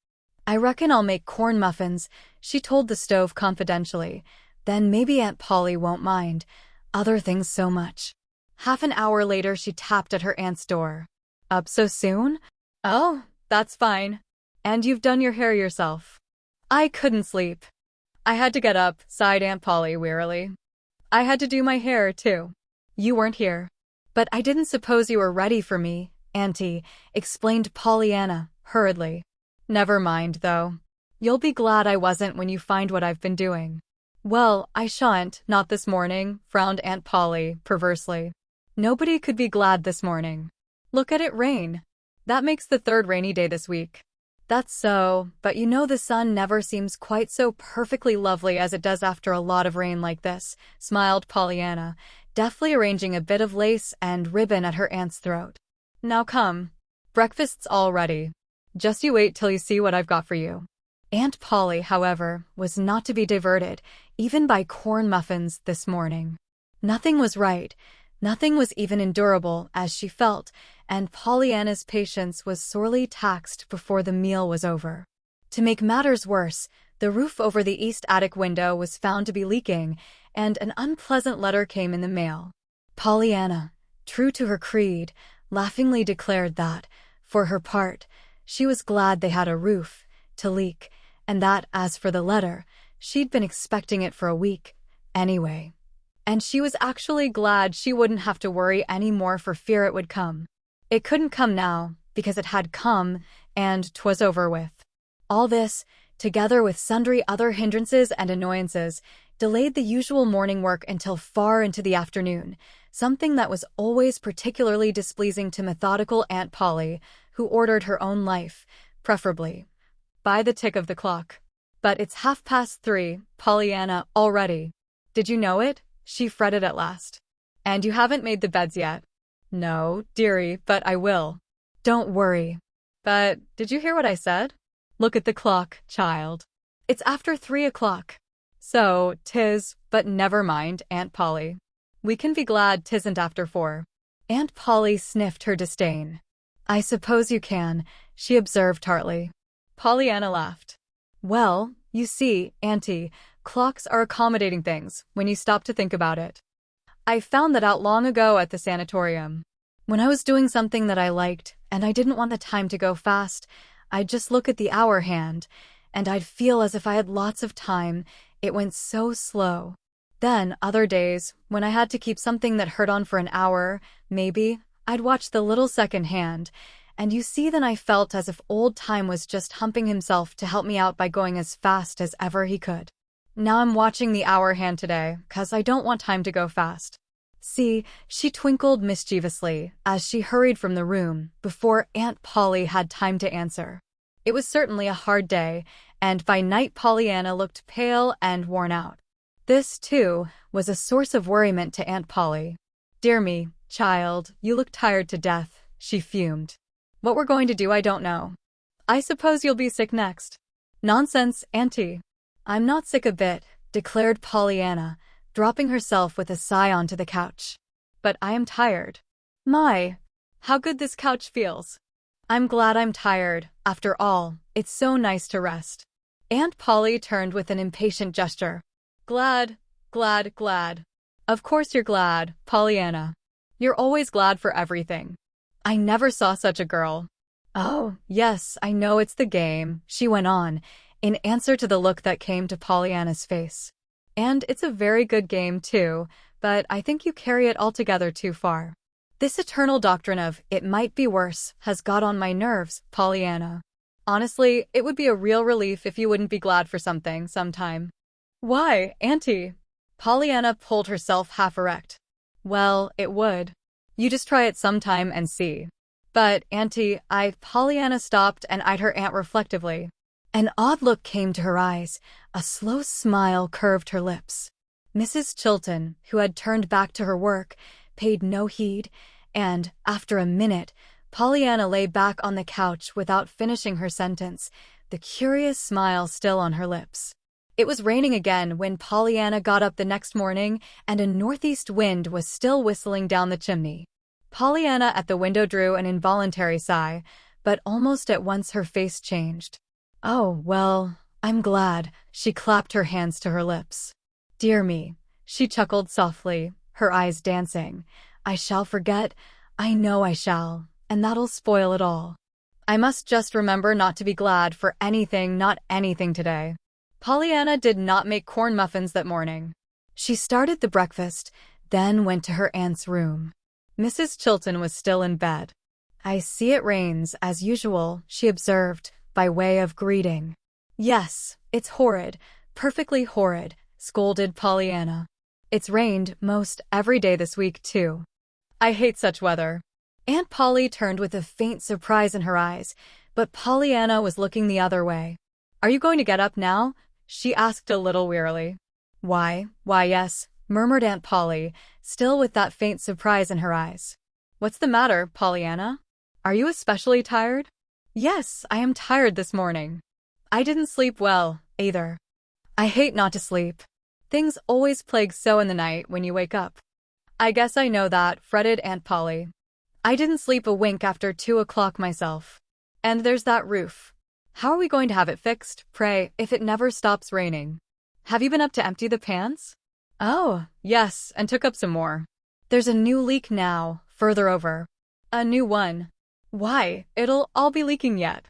"I reckon I'll make corn muffins," she told the stove confidentially. "Then maybe Aunt Polly won't mind. Other things so much." Half an hour later she tapped at her aunt's door. "Up so soon?" "Oh, that's fine. And you've done your hair yourself." "I couldn't sleep. I had to get up," sighed Aunt Polly wearily. "I had to do my hair, too. You weren't here." "But I didn't suppose you were ready for me, Auntie," explained Pollyanna, hurriedly. "Never mind, though. You'll be glad I wasn't when you find what I've been doing." "Well, I shan't, not this morning," frowned Aunt Polly, perversely. "Nobody could be glad this morning. Look at it rain. That makes the third rainy day this week." "That's so, but you know the sun never seems quite so perfectly lovely as it does after a lot of rain like this," smiled Pollyanna, deftly arranging a bit of lace and ribbon at her aunt's throat. "Now come. Breakfast's all ready. Just you wait till you see what I've got for you." Aunt Polly, however, was not to be diverted, even by corn muffins this morning. Nothing was right, nothing was even endurable, as she felt, and Pollyanna's patience was sorely taxed before the meal was over. To make matters worse, the roof over the east attic window was found to be leaking, and an unpleasant letter came in the mail. Pollyanna, true to her creed, laughingly declared that, for her part, she was glad they had a roof to leak, and that, as for the letter, she'd been expecting it for a week, anyway. And she was actually glad she wouldn't have to worry any more for fear it would come. It couldn't come now, because it had come, and 'twas over with. All this, together with sundry other hindrances and annoyances, delayed the usual morning work until far into the afternoon, something that was always particularly displeasing to methodical Aunt Polly, who ordered her own life, preferably by the tick of the clock. "But it's 3:30, Pollyanna, already. Did you know it?" she fretted at last. "And you haven't made the beds yet." "No, dearie, but I will." "Don't worry." "But did you hear what I said? Look at the clock, child. It's after 3 o'clock. So 'tis, but never mind, Aunt Polly. We can be glad 'tisn't after 4. Aunt Polly sniffed her disdain. "I suppose you can," she observed tartly. Pollyanna laughed. "Well, you see, Auntie, clocks are accommodating things when you stop to think about it. I found that out long ago at the sanatorium. When I was doing something that I liked and I didn't want the time to go fast, I'd just look at the hour hand, and I'd feel as if I had lots of time. It went so slow. Then, other days, when I had to keep something that hurt on for an hour, maybe, I'd watch the little second hand, and you see then I felt as if old time was just humping himself to help me out by going as fast as ever he could. Now I'm watching the hour hand today, 'cause I don't want time to go fast. See," she twinkled mischievously as she hurried from the room before Aunt Polly had time to answer. It was certainly a hard day, and by night Pollyanna looked pale and worn out. This, too, was a source of worriment to Aunt Polly. "Dear me, child, you look tired to death," she fumed. "What we're going to do I don't know. I suppose you'll be sick next." "Nonsense, Auntie. I'm not sick a bit," declared Pollyanna, dropping herself with a sigh onto the couch. "But I am tired. My, how good this couch feels. I'm glad I'm tired, after all. It's so nice to rest." Aunt Polly turned with an impatient gesture. "Glad, glad, glad. Of course you're glad, Pollyanna. You're always glad for everything. I never saw such a girl." "Oh, yes, I know it's the game," she went on, in answer to the look that came to Pollyanna's face. "And it's a very good game, too, but I think you carry it altogether too far. This eternal doctrine of 'it might be worse' has got on my nerves, Pollyanna. Honestly, it would be a real relief if you wouldn't be glad for something, sometime." "Why, Auntie?" Pollyanna pulled herself half erect. "Well, it would. You just try it sometime and see." "But, Auntie, Pollyanna stopped and eyed her aunt reflectively. An odd look came to her eyes, a slow smile curved her lips. Mrs. Chilton, who had turned back to her work, paid no heed, and, after a minute, Pollyanna lay back on the couch without finishing her sentence, the curious smile still on her lips. It was raining again when Pollyanna got up the next morning, and a northeast wind was still whistling down the chimney. Pollyanna at the window drew an involuntary sigh, but almost at once her face changed. "Oh, well, I'm glad," she clapped her hands to her lips. "Dear me," she chuckled softly, her eyes dancing. "I shall forget, I know I shall, and that'll spoil it all. I must just remember not to be glad for anything, not anything today." Pollyanna did not make corn muffins that morning. She started the breakfast, then went to her aunt's room. Mrs. Chilton was still in bed. "I see it rains, as usual," she observed, by way of greeting. "Yes, it's horrid, perfectly horrid," scolded Pollyanna. "It's rained most every day this week, too. I hate such weather." Aunt Polly turned with a faint surprise in her eyes, but Pollyanna was looking the other way. "Are you going to get up now?" she asked a little wearily. Why, yes," murmured Aunt Polly, still with that faint surprise in her eyes. "What's the matter, Pollyanna? Are you especially tired?" "Yes, I am tired this morning. I didn't sleep well, either. I hate not to sleep. Things always plague so in the night when you wake up. I guess I know that, fretted Aunt Polly. I didn't sleep a wink after 2 o'clock myself. And there's that roof. How are we going to have it fixed, pray, if it never stops raining? Have you been up to empty the pans? Oh, yes, and took up some more. There's a new leak now, further over. A new one. Why, it'll all be leaking yet.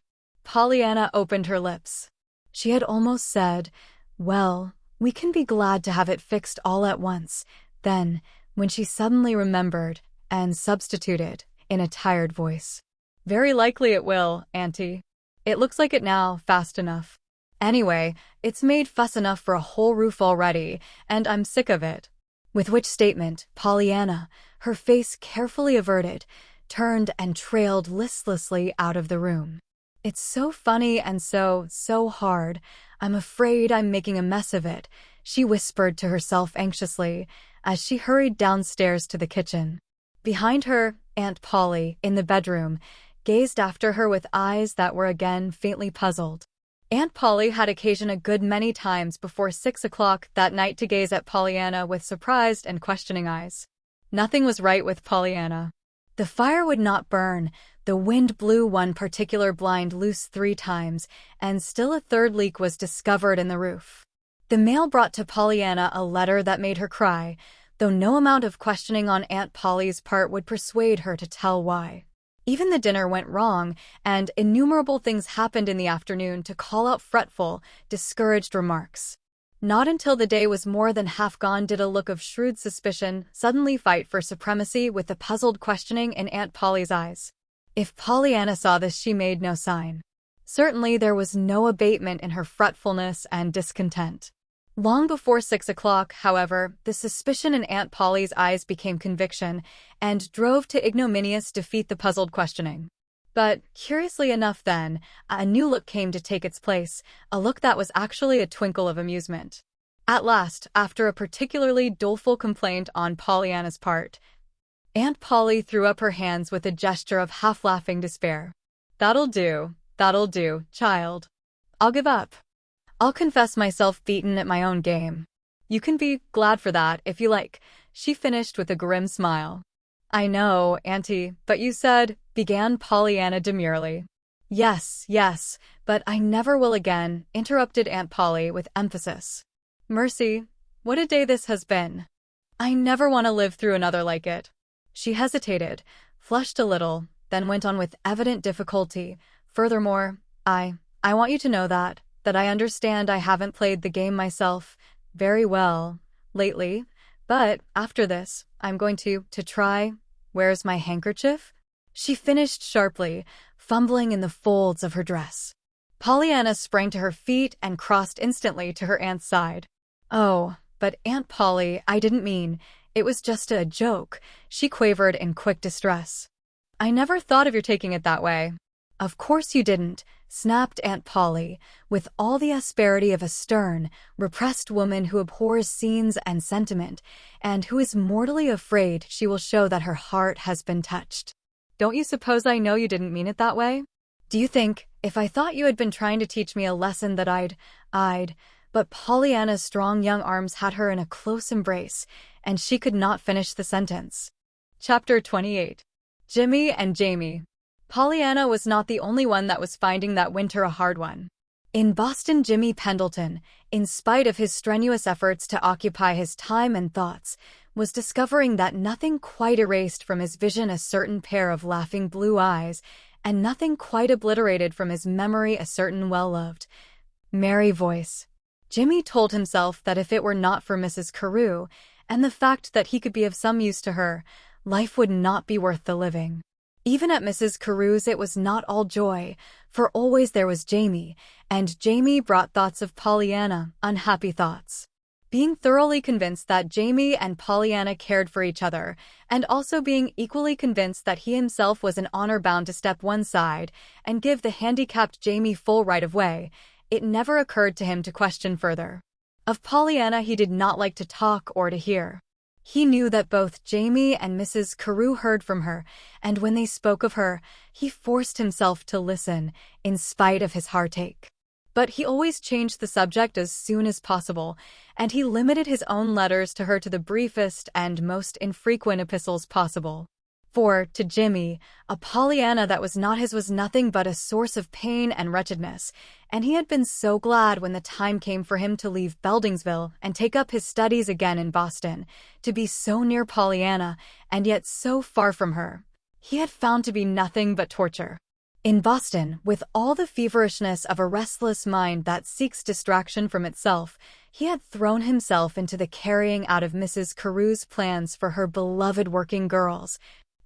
Pollyanna opened her lips. She had almost said, well, we can be glad to have it fixed all at once. Then, when she suddenly remembered, and substituted, in a tired voice. Very likely it will, Auntie. It looks like it now, fast enough. Anyway, it's made fuss enough for a whole roof already, and I'm sick of it. With which statement, Pollyanna, her face carefully averted, turned and trailed listlessly out of the room. It's so funny and so hard. I'm afraid I'm making a mess of it, she whispered to herself anxiously, as she hurried downstairs to the kitchen. Behind her, Aunt Polly, in the bedroom, gazed after her with eyes that were again faintly puzzled. Aunt Polly had occasion a good many times before 6 o'clock that night to gaze at Pollyanna with surprised and questioning eyes. Nothing was right with Pollyanna. The fire would not burn, the wind blew one particular blind loose 3 times, and still a third leak was discovered in the roof. The mail brought to Pollyanna a letter that made her cry, though no amount of questioning on Aunt Polly's part would persuade her to tell why. Even the dinner went wrong, and innumerable things happened in the afternoon to call out fretful, discouraged remarks. Not until the day was more than half gone did a look of shrewd suspicion suddenly fight for supremacy with the puzzled questioning in Aunt Polly's eyes. If Pollyanna saw this, she made no sign. Certainly there was no abatement in her fretfulness and discontent. Long before 6 o'clock, however, the suspicion in Aunt Polly's eyes became conviction, and drove to ignominious defeat the puzzled questioning. But, curiously enough then, a new look came to take its place, a look that was actually a twinkle of amusement. At last, after a particularly doleful complaint on Pollyanna's part, Aunt Polly threw up her hands with a gesture of half-laughing despair. That'll do, child. I'll give up. I'll confess myself beaten at my own game. You can be glad for that, if you like, she finished with a grim smile. I know, Auntie, but you said, began Pollyanna demurely. Yes, but I never will again, interrupted Aunt Polly with emphasis. Mercy, what a day this has been. I never want to live through another like it. She hesitated, flushed a little, then went on with evident difficulty. Furthermore, I want you to know that I understand I haven't played the game myself very well lately, but after this, I'm going to try. Where's my handkerchief? She finished sharply, fumbling in the folds of her dress. Pollyanna sprang to her feet and crossed instantly to her aunt's side. Oh, but Aunt Polly, I didn't mean, it was just a joke, she quavered in quick distress. I never thought of your taking it that way. Of course you didn't, snapped Aunt Polly, with all the asperity of a stern, repressed woman who abhors scenes and sentiment, and who is mortally afraid she will show that her heart has been touched. Don't you suppose I know you didn't mean it that way? Do you think, if I thought you had been trying to teach me a lesson that I'd... But Pollyanna's strong young arms had her in a close embrace, and she could not finish the sentence. Chapter 28. Jimmy and Jamie. Pollyanna was not the only one that was finding that winter a hard one. In Boston, Jimmy Pendleton, in spite of his strenuous efforts to occupy his time and thoughts, was discovering that nothing quite erased from his vision a certain pair of laughing blue eyes, and nothing quite obliterated from his memory a certain well-loved, merry voice. Jimmy told himself that if it were not for Mrs. Carew, and the fact that he could be of some use to her, life would not be worth the living. Even at Mrs. Carew's it was not all joy, for always there was Jamie, and Jamie brought thoughts of Pollyanna, unhappy thoughts. Being thoroughly convinced that Jamie and Pollyanna cared for each other, and also being equally convinced that he himself was in honor bound to step one side and give the handicapped Jamie full right of way, it never occurred to him to question further. Of Pollyanna he did not like to talk or to hear. He knew that both Jamie and Mrs. Carew heard from her, and when they spoke of her, he forced himself to listen, in spite of his heartache. But he always changed the subject as soon as possible, and he limited his own letters to her to the briefest and most infrequent epistles possible. For, to Jimmy, a Pollyanna that was not his was nothing but a source of pain and wretchedness, and he had been so glad when the time came for him to leave Beldingsville and take up his studies again in Boston, to be so near Pollyanna and yet so far from her. He had found to be nothing but torture. In Boston, with all the feverishness of a restless mind that seeks distraction from itself, he had thrown himself into the carrying out of Mrs. Carew's plans for her beloved working girls,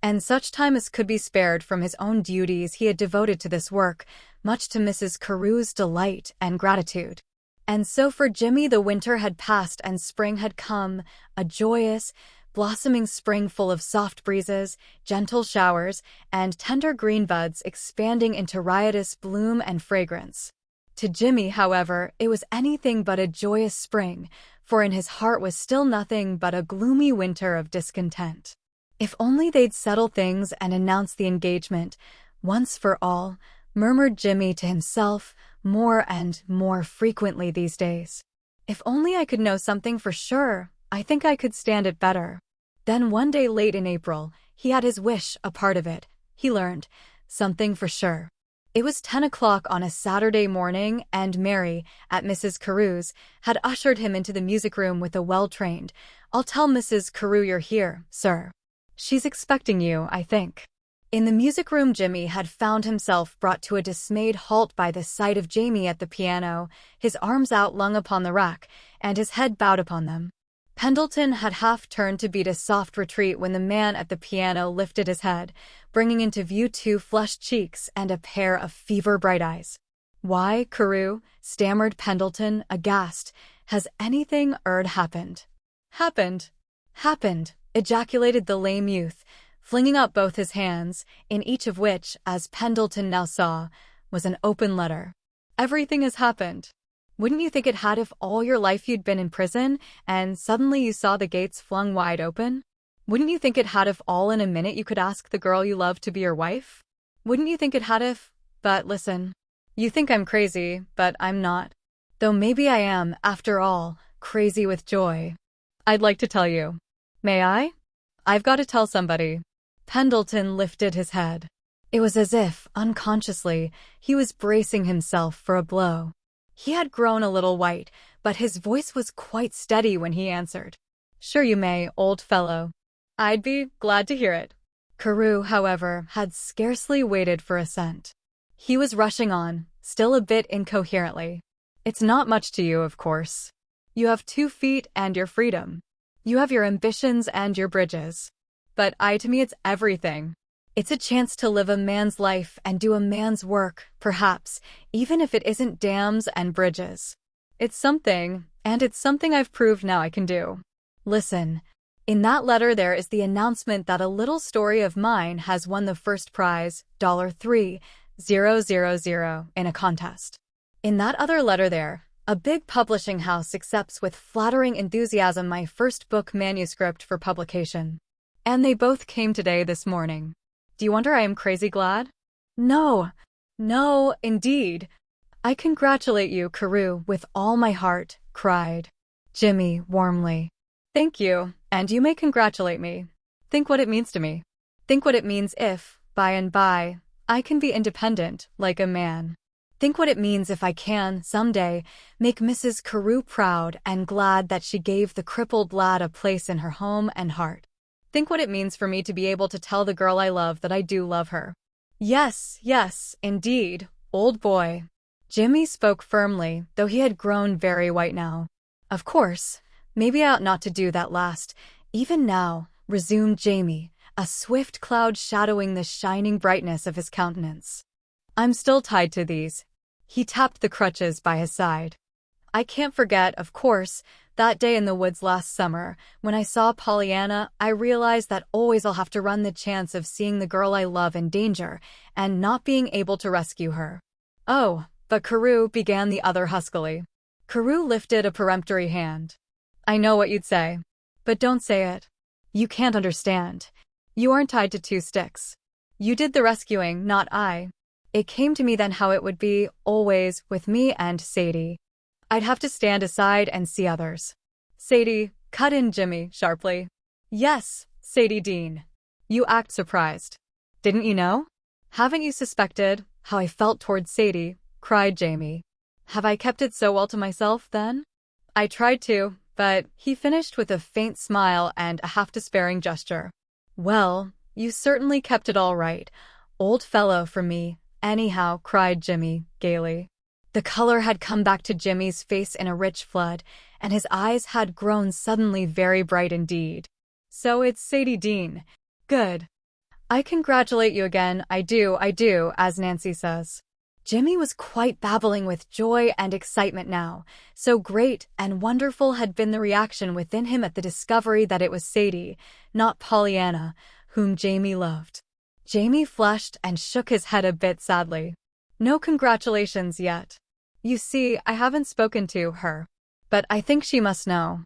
and such time as could be spared from his own duties he had devoted to this work, much to Mrs. Carew's delight and gratitude. And so for Jimmy the winter had passed and spring had come, a joyous, blossoming spring full of soft breezes, gentle showers, and tender green buds expanding into riotous bloom and fragrance. To Jimmy, however, it was anything but a joyous spring, for in his heart was still nothing but a gloomy winter of discontent. If only they'd settle things and announce the engagement, once for all, murmured Jimmy to himself more and more frequently these days. If only I could know something for sure, I think I could stand it better. Then one day late in April, he had his wish, a part of it, he learned, something for sure. It was 10 o'clock on a Saturday morning, and Mary, at Mrs. Carew's, had ushered him into the music room with a well-trained, "I'll tell Mrs. Carew you're here, sir. She's expecting you, I think." In the music room Jimmy had found himself brought to a dismayed halt by the sight of Jamie at the piano, his arms outlung upon the rack, and his head bowed upon them. Pendleton had half turned to beat a soft retreat when the man at the piano lifted his head, bringing into view 2 flushed cheeks and a pair of fever-bright eyes. "Why, Carew," stammered Pendleton, aghast, "has anything happened?" "Happened? Happened," ejaculated the lame youth, flinging up both his hands, in each of which, as Pendleton now saw, was an open letter. "Everything has happened. Wouldn't you think it had if all your life you'd been in prison, and suddenly you saw the gates flung wide open? Wouldn't you think it had if all in a minute you could ask the girl you love to be your wife? Wouldn't you think it had if— But listen. You think I'm crazy, but I'm not. Though maybe I am, after all, crazy with joy. I'd like to tell you. May I? I've got to tell somebody." Pendleton lifted his head. It was as if, unconsciously, he was bracing himself for a blow. He had grown a little white, but his voice was quite steady when he answered. "Sure you may, old fellow. I'd be glad to hear it." Carew, however, had scarcely waited for assent. He was rushing on, still a bit incoherently. "It's not much to you, of course. You have 2 feet and your freedom. You have your ambitions and your bridges. But to me it's everything. It's a chance to live a man's life and do a man's work, perhaps, even if it isn't dams and bridges. It's something, and it's something I've proved now I can do. Listen. In that letter there is the announcement that a little story of mine has won the first prize, $3,000, in a contest. In that other letter there, a big publishing house accepts with flattering enthusiasm my first book manuscript for publication. And they both came today this morning. Do you wonder I am crazy glad? No, indeed. I congratulate you, Carew, with all my heart," cried Jimmy warmly. "Thank you, and you may congratulate me. Think what it means to me. Think what it means if, by and by, I can be independent, like a man. Think what it means if I can, someday, make Mrs. Carew proud and glad that she gave the crippled lad a place in her home and heart. Think what it means for me to be able to tell the girl I love that I do love her. Yes, indeed, old boy." Jimmy spoke firmly, though he had grown very white now. "Of course, maybe I ought not to do that last. Even now," resumed Jamie, a swift cloud shadowing the shining brightness of his countenance. "I'm still tied to these." He tapped the crutches by his side. "I can't forget, of course, that day in the woods last summer, when I saw Pollyanna. I realized that always I'll have to run the chance of seeing the girl I love in danger and not being able to rescue her." "Oh, but Carew," began the other huskily. Carew lifted a peremptory hand. "I know what you'd say. But don't say it. You can't understand. You aren't tied to 2 sticks. You did the rescuing, not I. It came to me then how it would be, always, with me and Sadie. I'd have to stand aside and see others. Sadie, cut in Jimmy, sharply. Yes, Sadie Dean. You act surprised. Didn't you know? Haven't you suspected how I felt towards Sadie? Cried Jamie. Have I kept it so well to myself, then? I tried to, but he finished with a faint smile and a half-despairing gesture. Well, you certainly kept it all right, old fellow, for me, anyhow, cried Jimmy, gaily. The color had come back to Jimmy's face in a rich flood, and his eyes had grown suddenly very bright indeed. So it's Sadie Dean. Good. I congratulate you again, I do, as Nancy says. Jimmy was quite babbling with joy and excitement now. So great and wonderful had been the reaction within him at the discovery that it was Sadie, not Pollyanna, whom Jamie loved. Jamie flushed and shook his head a bit sadly. No congratulations yet. You see, I haven't spoken to her. But I think she must know.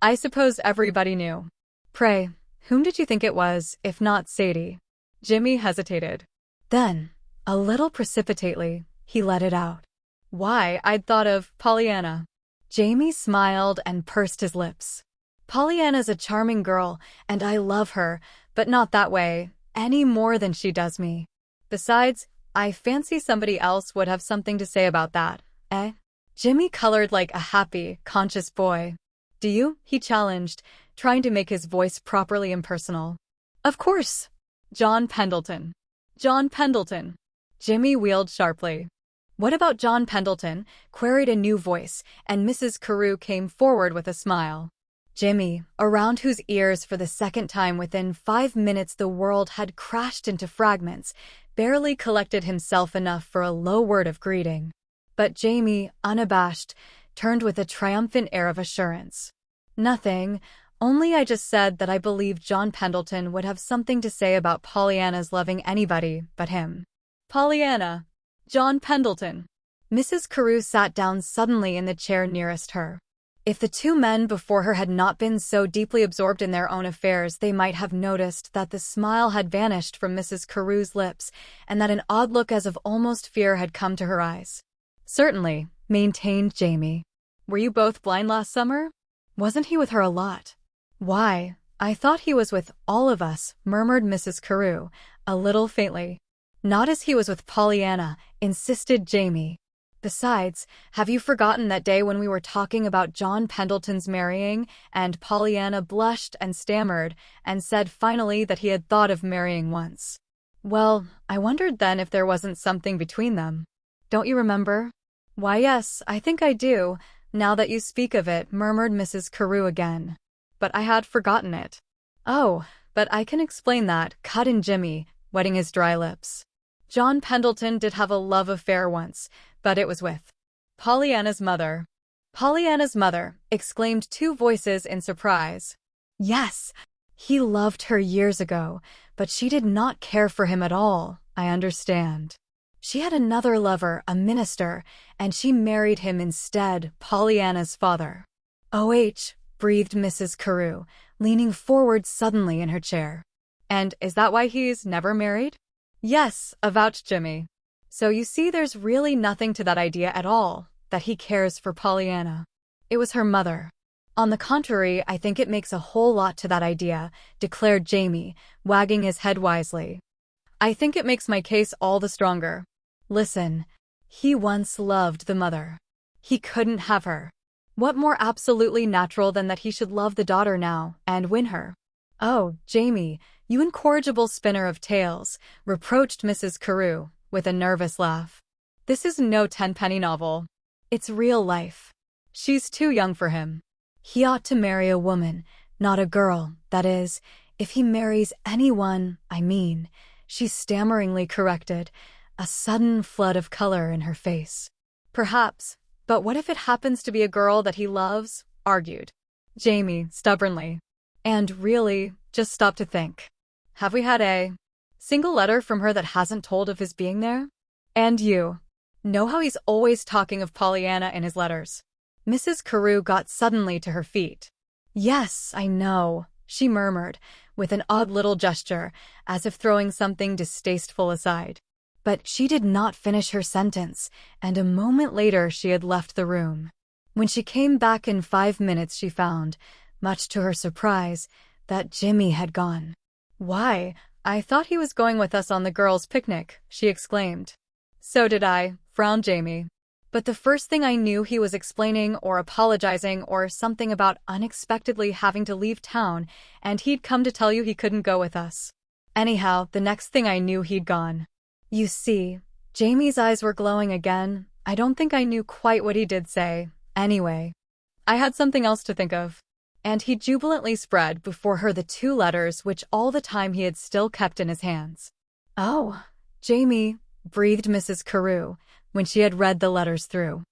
I suppose everybody knew. Pray, whom did you think it was, if not Sadie? Jimmy hesitated. Then, a little precipitately, he let it out. Why, I'd thought of Pollyanna. Jamie smiled and pursed his lips. Pollyanna's a charming girl, and I love her, but not that way, any more than she does me. Besides, I fancy somebody else would have something to say about that, eh? Jimmy colored like a happy, conscious boy. Do you? He challenged, trying to make his voice properly impersonal. Of course. John Pendleton. John Pendleton. Jimmy wheeled sharply. What about John Pendleton? Queried a new voice, and Mrs. Carew came forward with a smile. Jimmy, around whose ears for the second time within 5 minutes the world had crashed into fragments, barely collected himself enough for a low word of greeting. But Jamie, unabashed, turned with a triumphant air of assurance. Nothing, only I just said that I believed John Pendleton would have something to say about Pollyanna's loving anybody but him. Pollyanna. John Pendleton. Mrs. Carew sat down suddenly in the chair nearest her. If the two men before her had not been so deeply absorbed in their own affairs, they might have noticed that the smile had vanished from Mrs. Carew's lips, and that an odd look as of almost fear had come to her eyes. Certainly, maintained Jamie. Were you both blind last summer? Wasn't he with her a lot? Why, I thought he was with all of us, murmured Mrs. Carew, a little faintly. Not as he was with Pollyanna, insisted Jamie. Besides, have you forgotten that day when we were talking about John Pendleton's marrying, and Pollyanna blushed and stammered, and said finally that he had thought of marrying once? Well, I wondered then if there wasn't something between them. Don't you remember? Why, yes, I think I do, now that you speak of it, murmured Mrs. Carew again. But I had forgotten it. Oh, but I can explain that, cut in Jimmy, wetting his dry lips. John Pendleton did have a love affair once, but it was with Pollyanna's mother. Pollyanna's mother, exclaimed two voices in surprise. Yes, he loved her years ago, but she did not care for him at all, I understand. She had another lover, a minister, and she married him instead, Pollyanna's father. O.H., breathed Mrs. Carew, leaning forward suddenly in her chair. And is that why he's never married? Yes, avouched Jimmy. So you see there's really nothing to that idea at all, that he cares for Pollyanna. It was her mother. On the contrary, I think it makes a whole lot to that idea, declared Jamie, wagging his head wisely. I think it makes my case all the stronger. Listen, he once loved the mother. He couldn't have her. What more absolutely natural than that he should love the daughter now, and win her? Oh, Jamie, you incorrigible spinner of tales, reproached Mrs. Carew, with a nervous laugh. This is no tenpenny novel. It's real life. She's too young for him. He ought to marry a woman, not a girl, that is, if he marries anyone, I mean, she stammeringly corrected, a sudden flood of color in her face. Perhaps, but what if it happens to be a girl that he loves? Argued Jamie, stubbornly. And really, just stop to think. Have we had a single letter from her that hasn't told of his being there? And you know how he's always talking of Pollyanna in his letters. Mrs. Carew got suddenly to her feet. Yes, I know, she murmured, with an odd little gesture, as if throwing something distasteful aside. But she did not finish her sentence, and a moment later she had left the room. When she came back in 5 minutes, she found, much to her surprise, that Jimmy had gone. "Why, I thought he was going with us on the girls' picnic," she exclaimed. "So did I," frowned Jamie. "But the first thing I knew, he was explaining or apologizing or something about unexpectedly having to leave town, and he'd come to tell you he couldn't go with us. Anyhow, the next thing I knew, he'd gone." You see, Jamie's eyes were glowing again. "I don't think I knew quite what he did say. Anyway, I had something else to think of." And he jubilantly spread before her the 2 letters which all the time he had still kept in his hands. "Oh, Jamie," breathed Mrs. Carew, when she had read the letters through.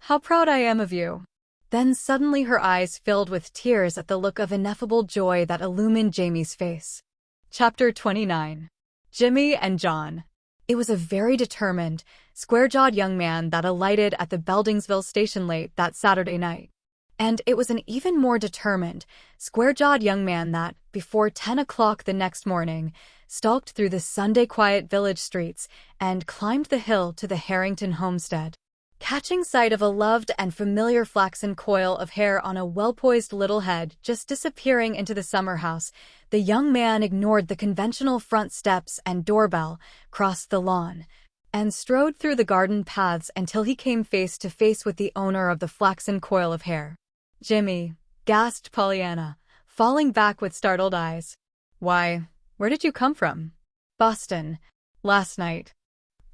"How proud I am of you." Then suddenly her eyes filled with tears at the look of ineffable joy that illumined Jamie's face. Chapter 29. Jimmy and John. It was a very determined, square-jawed young man that alighted at the Beldingsville station late that Saturday night. And it was an even more determined, square-jawed young man that, before 10 o'clock the next morning, stalked through the Sunday quiet village streets and climbed the hill to the Harrington homestead. Catching sight of a loved and familiar flaxen coil of hair on a well-poised little head just disappearing into the summer house, the young man ignored the conventional front steps and doorbell, crossed the lawn, and strode through the garden paths until he came face to face with the owner of the flaxen coil of hair. "Jimmy," gasped Pollyanna, falling back with startled eyes. "Why, where did you come from?" "Boston. Last night."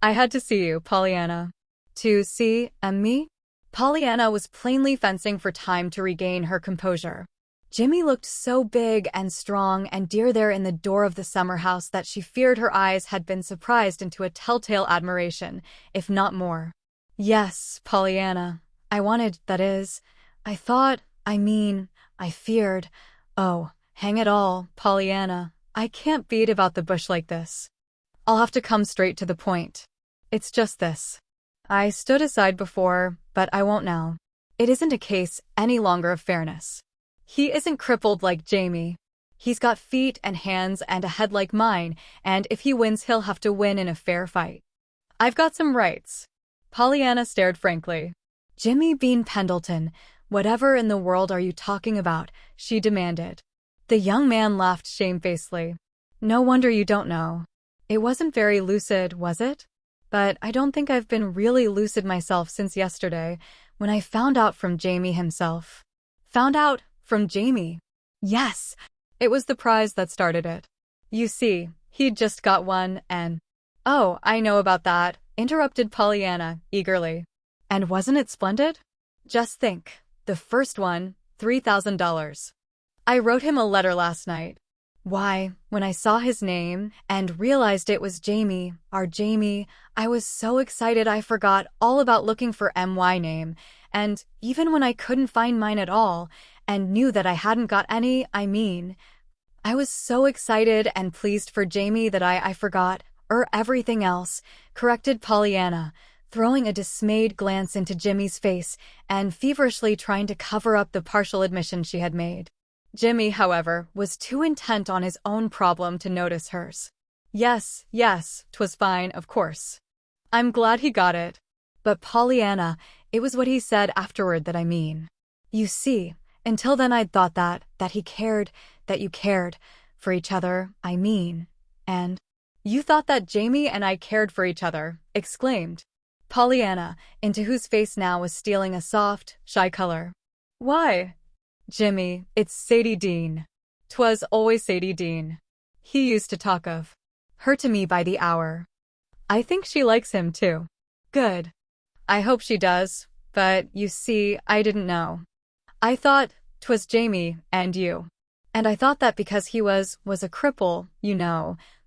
"I had to see you, Pollyanna." "To see me?" Pollyanna was plainly fencing for time to regain her composure. Jimmy looked so big and strong and dear there in the door of the summer house that she feared her eyes had been surprised into a telltale admiration, if not more. "Yes, Pollyanna. I wanted, that is, I thought, I feared. Oh, hang it all, Pollyanna. I can't beat about the bush like this. I'll have to come straight to the point. It's just this. I stood aside before, but I won't now. It isn't a case any longer of fairness. He isn't crippled like Jamie. He's got feet and hands and a head like mine, and if he wins, he'll have to win in a fair fight. I've got some rights." Pollyanna stared frankly. "Jimmy Bean Pendleton, whatever in the world are you talking about?" she demanded. The young man laughed shamefacedly. "No wonder you don't know. It wasn't very lucid, was it? But I don't think I've been really lucid myself since yesterday, when I found out from Jamie himself." "Found out from Jamie?" "Yes. It was the prize that started it. You see, he'd just got one and—" "Oh, I know about that," interrupted Pollyanna eagerly. "And wasn't it splendid? Just think, the first one, $3,000. I wrote him a letter last night. Why, when I saw his name and realized it was Jamie, our Jamie, I was so excited I forgot all about looking for my name, and even when I couldn't find mine at all, and knew that I hadn't got any, I was so excited and pleased for Jamie that I forgot, everything else," corrected Pollyanna, throwing a dismayed glance into Jimmy's face and feverishly trying to cover up the partial admission she had made. Jimmy, however, was too intent on his own problem to notice hers. Yes, 'twas fine, of course. I'm glad he got it. But Pollyanna, it was what he said afterward that I mean. You see, until then I'd thought that he cared, that you cared, for each other, and—" "You thought that Jamie and I cared for each other," exclaimed Pollyanna, into whose face now was stealing a soft, shy color. "Why, Jimmy, it's Sadie Dean. 'Twas always Sadie Dean. He used to talk of her to me by the hour. I think she likes him too." "Good. I hope she does, but you see, I didn't know. I thought 'twas Jamie and you. And I thought that because he was a cripple,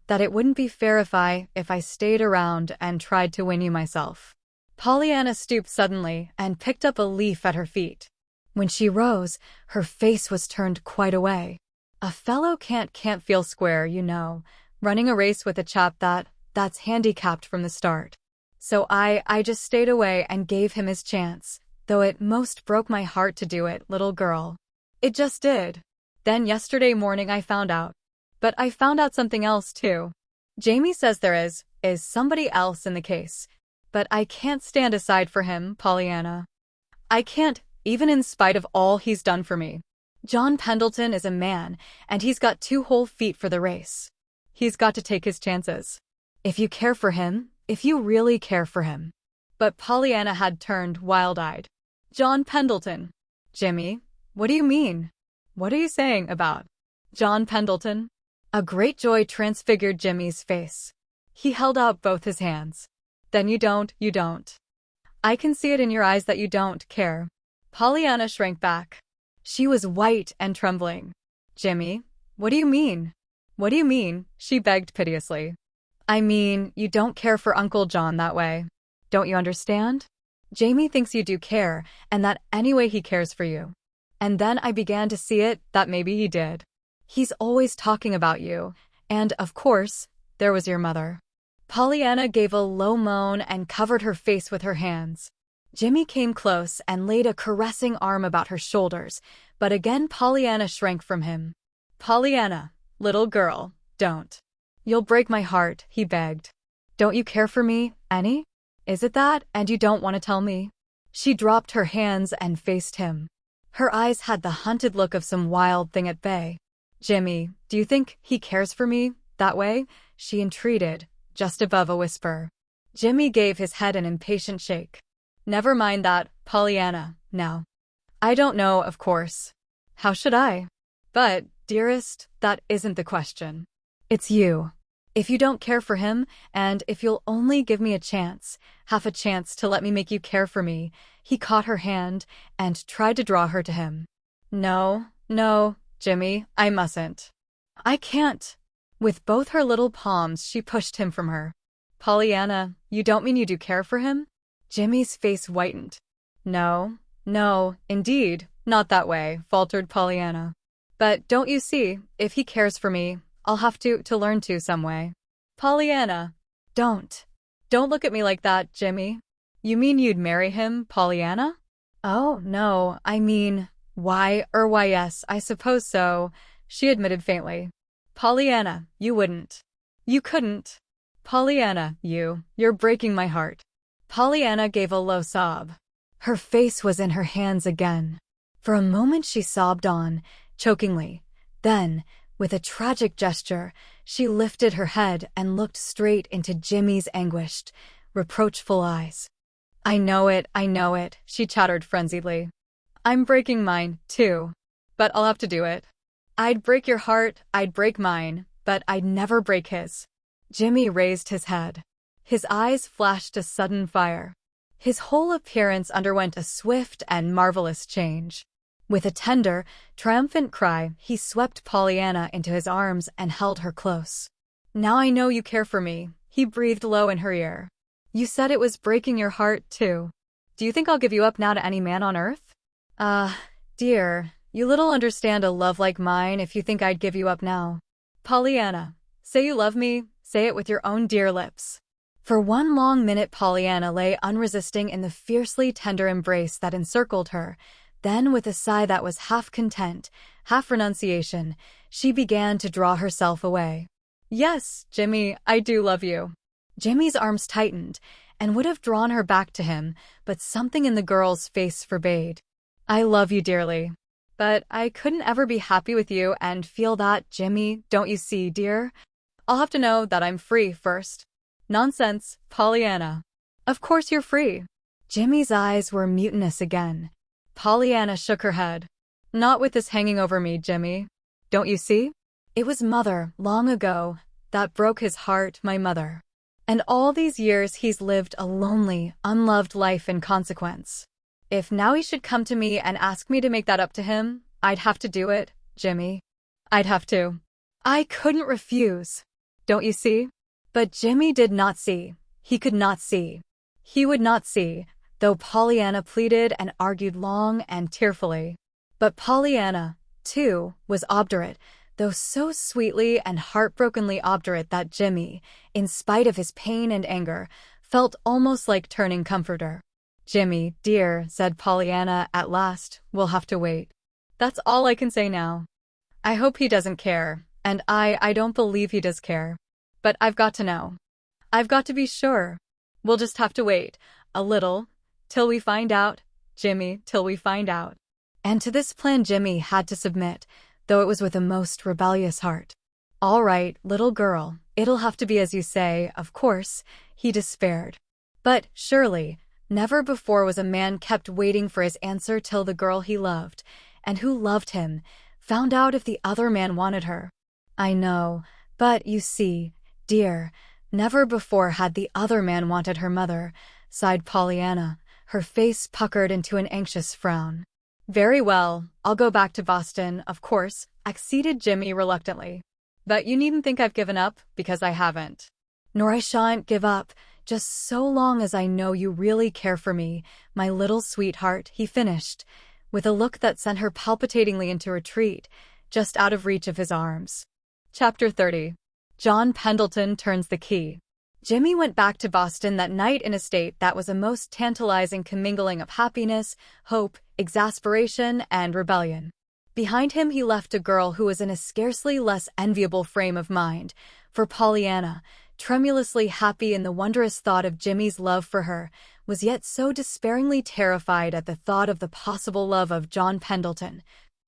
that it wouldn't be fair if I stayed around and tried to win you myself." Pollyanna stooped suddenly and picked up a leaf at her feet. When she rose, her face was turned quite away. "A fellow can't feel square, running a race with a chap that's handicapped from the start. So I just stayed away and gave him his chance, though it most broke my heart to do it, little girl. It just did. Then yesterday morning I found out. But I found out something else too. Jamie says there is somebody else in the case. But I can't stand aside for him, Pollyanna. I can't, even in spite of all he's done for me. John Pendleton is a man, and he's got 2 whole feet for the race. He's got to take his chances. If you care for him, if you really care for him. But Pollyanna had turned wild-eyed. John Pendleton. Jimmy, what do you mean? What are you saying about John Pendleton? A great joy transfigured Jimmy's face. He held out both his hands. Then you don't. I can see it in your eyes that you don't care. Pollyanna shrank back. She was white and trembling. Jimmy, what do you mean? What do you mean? She begged piteously. I mean, you don't care for Uncle John that way. Don't you understand? Jamie thinks you do care, and that anyway he cares for you. And then I began to see it, that maybe he did. He's always talking about you, and, of course, there was your mother. Pollyanna gave a low moan and covered her face with her hands. Jimmy came close and laid a caressing arm about her shoulders, but again Pollyanna shrank from him. Pollyanna, little girl, don't. You'll break my heart, he begged. Don't you care for me, any? Is it that, and you don't want to tell me? She dropped her hands and faced him. Her eyes had the hunted look of some wild thing at bay. Jimmy, do you think he cares for me, that way? She entreated, just above a whisper. Jimmy gave his head an impatient shake. Never mind that, Pollyanna, now. I don't know, of course. How should I? But, dearest, that isn't the question. It's you. If you don't care for him, and if you'll only give me a chance, half a chance to let me make you care for me, he caught her hand and tried to draw her to him. No, Jimmy, I mustn't. I can't. With both her little palms, she pushed him from her. Pollyanna, you don't mean you do care for him? Jimmy's face whitened. No, indeed, not that way, faltered Pollyanna. But don't you see, if he cares for me, I'll have to learn to some way. Pollyanna, don't look at me like that, Jimmy. You mean you'd marry him, Pollyanna? Oh, no, I mean, why yes, I suppose so, she admitted faintly. Pollyanna, you wouldn't. You couldn't. Pollyanna, you're breaking my heart. Pollyanna gave a low sob. Her face was in her hands again. For a moment she sobbed on, chokingly. Then, with a tragic gesture, she lifted her head and looked straight into Jimmy's anguished, reproachful eyes. I know it, she chattered frenziedly. I'm breaking mine, too. But I'll have to do it. I'd break your heart, I'd break mine, but I'd never break his. Jimmy raised his head. His eyes flashed a sudden fire. His whole appearance underwent a swift and marvelous change. With a tender, triumphant cry, he swept Pollyanna into his arms and held her close. Now I know you care for me, he breathed low in her ear. You said it was breaking your heart, too. Do you think I'll give you up now to any man on earth? Dear, you little understand a love like mine if you think I'd give you up now. Pollyanna, say you love me, say it with your own dear lips. For one long minute Pollyanna lay unresisting in the fiercely tender embrace that encircled her. Then, with a sigh that was half content, half renunciation, she began to draw herself away. Yes, Jimmy, I do love you. Jimmy's arms tightened and would have drawn her back to him, but something in the girl's face forbade. I love you dearly. But I couldn't ever be happy with you and feel that, Jimmy, don't you see, dear? I'll have to know that I'm free first. Nonsense, Pollyanna. Of course you're free. Jimmy's eyes were mutinous again. Pollyanna shook her head. Not with this hanging over me, Jimmy. Don't you see? It was Mother, long ago, that broke his heart, my mother. And all these years he's lived a lonely, unloved life in consequence. If now he should come to me and ask me to make that up to him, I'd have to do it, Jimmy. I'd have to. I couldn't refuse. Don't you see? But Jimmy did not see. He could not see. He would not see, though Pollyanna pleaded and argued long and tearfully. But Pollyanna, too, was obdurate, though so sweetly and heartbrokenly obdurate that Jimmy, in spite of his pain and anger, felt almost like turning comforter. Jimmy, dear, said Pollyanna at last, we'll have to wait. That's all I can say now. I hope he doesn't care, and I don't believe he does care. But I've got to know. I've got to be sure. We'll just have to wait a little till we find out, Jimmy, till we find out. And to this plan Jimmy had to submit, though it was with a most rebellious heart. All right, little girl, it'll have to be as you say, of course, he despaired. But, surely, never before was a man kept waiting for his answer till the girl he loved, and who loved him, found out if the other man wanted her. I know, but you see, dear, never before had the other man wanted her mother, sighed Pollyanna, her face puckered into an anxious frown. Very well, I'll go back to Boston, of course, acceded Jimmy reluctantly. But you needn't think I've given up, because I haven't. Nor I shan't give up, just so long as I know you really care for me, my little sweetheart, he finished, with a look that sent her palpitatingly into retreat, just out of reach of his arms. Chapter 30. John Pendleton turns the key. Jimmy went back to Boston that night in a state that was a most tantalizing commingling of happiness, hope, exasperation, and rebellion. Behind him he left a girl who was in a scarcely less enviable frame of mind, for Pollyanna, tremulously happy in the wondrous thought of Jimmy's love for her, was yet so despairingly terrified at the thought of the possible love of John Pendleton,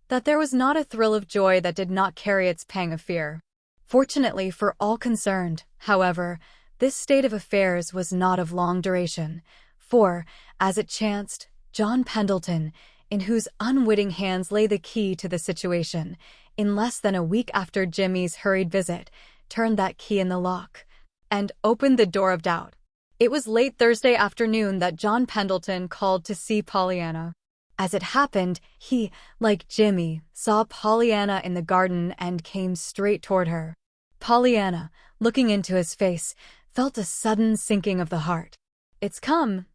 that there was not a thrill of joy that did not carry its pang of fear. Fortunately for all concerned, however, this state of affairs was not of long duration, for, as it chanced, John Pendleton, in whose unwitting hands lay the key to the situation, in less than a week after Jimmy's hurried visit, turned that key in the lock, and opened the door of doubt. It was late Thursday afternoon that John Pendleton called to see Pollyanna. As it happened, he, like Jimmy, saw Pollyanna in the garden and came straight toward her. Pollyanna, looking into his face, felt a sudden sinking of the heart. It's come,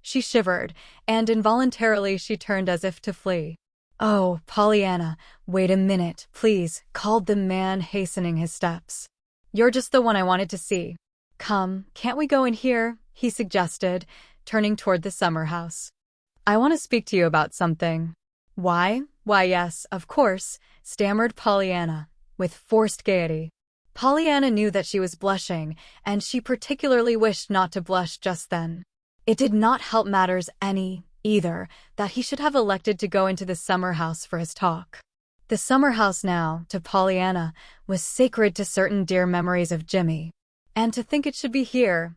she shivered, and involuntarily she turned as if to flee. Oh, Pollyanna, wait a minute, please, called the man, hastening his steps. You're just the one I wanted to see. Come, can't we go in here? He suggested, turning toward the summer house. I want to speak to you about something. Why, yes, of course, stammered Pollyanna, with forced gaiety. Pollyanna knew that she was blushing, and she particularly wished not to blush just then. It did not help matters any, either, that he should have elected to go into the summer house for his talk. The summer house now, to Pollyanna, was sacred to certain dear memories of Jimmy. And to think it should be here,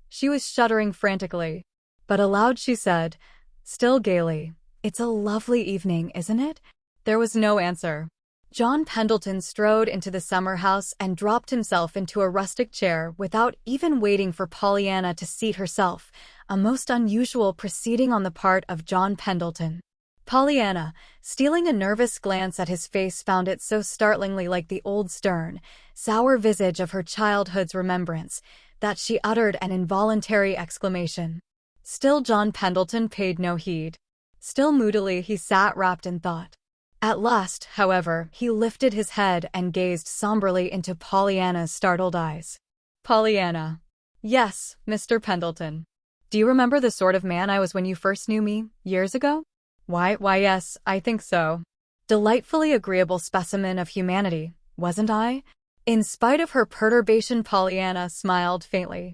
she was shuddering frantically. But aloud she said, still gaily, "It's a lovely evening, isn't it?" There was no answer. John Pendleton strode into the summer house and dropped himself into a rustic chair without even waiting for Pollyanna to seat herself, a most unusual proceeding on the part of John Pendleton. Pollyanna, stealing a nervous glance at his face, found it so startlingly like the old stern, sour visage of her childhood's remembrance, that she uttered an involuntary exclamation. Still John Pendleton paid no heed. Still moodily he sat wrapped in thought. At last, however, he lifted his head and gazed somberly into Pollyanna's startled eyes. Pollyanna. Yes, Mr. Pendleton. Do you remember the sort of man I was when you first knew me, years ago? Why, yes, I think so. Delightfully agreeable specimen of humanity, wasn't I? In spite of her perturbation, Pollyanna smiled faintly.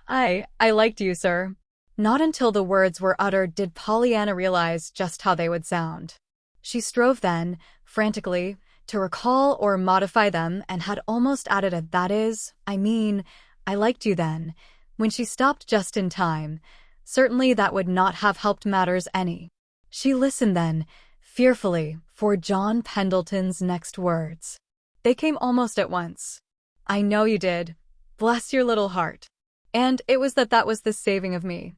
I liked you, sir. Not until the words were uttered did Pollyanna realize just how they would sound. She strove then, frantically, to recall or modify them, and had almost added a "that is, I mean, I liked you then," when she stopped just in time. Certainly that would not have helped matters any. She listened then, fearfully, for John Pendleton's next words. They came almost at once. "I know you did. Bless your little heart. And it was that was the saving of me.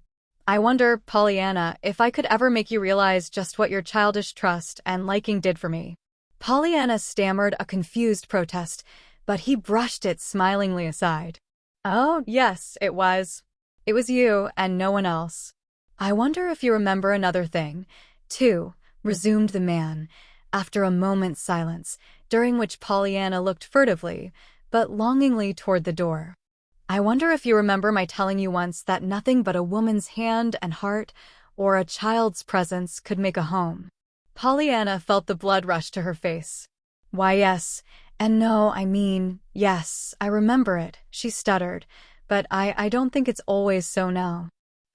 I wonder, Pollyanna, if I could ever make you realize just what your childish trust and liking did for me." Pollyanna stammered a confused protest, but he brushed it smilingly aside. "Oh, yes, it was. It was you and no one else. I wonder if you remember another thing, too," resumed the man, after a moment's silence, during which Pollyanna looked furtively, but longingly toward the door. "I wonder if you remember my telling you once that nothing but a woman's hand and heart, or a child's presence, could make a home." Pollyanna felt the blood rush to her face. "Why, yes, And no, I mean, yes, I remember it, she stuttered, but I don't think it's always so now.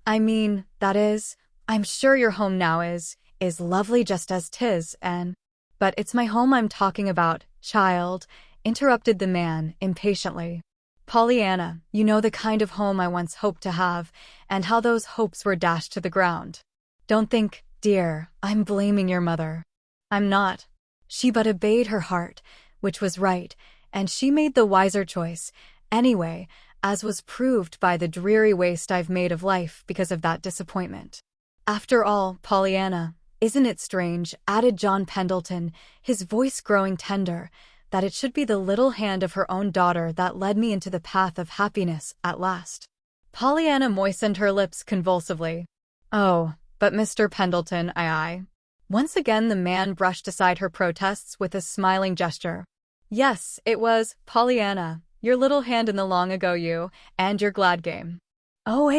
I mean, that is, I'm sure your home now is lovely just as 'tis, and... But it's my home I'm talking about, child, interrupted the man impatiently. Pollyanna, you know the kind of home I once hoped to have, and how those hopes were dashed to the ground. Don't think, dear, I'm blaming your mother. I'm not. She but obeyed her heart, which was right, and she made the wiser choice, anyway, as was proved by the dreary waste I've made of life because of that disappointment. After all, Pollyanna, isn't it strange, added John Pendleton, his voice growing tender, that it should be the little hand of her own daughter that led me into the path of happiness at last. Pollyanna moistened her lips convulsively. Oh, but Mr. Pendleton, I. Once again the man brushed aside her protests with a smiling gesture. Yes, it was, Pollyanna, your little hand in the long ago you, and your glad game. Oh.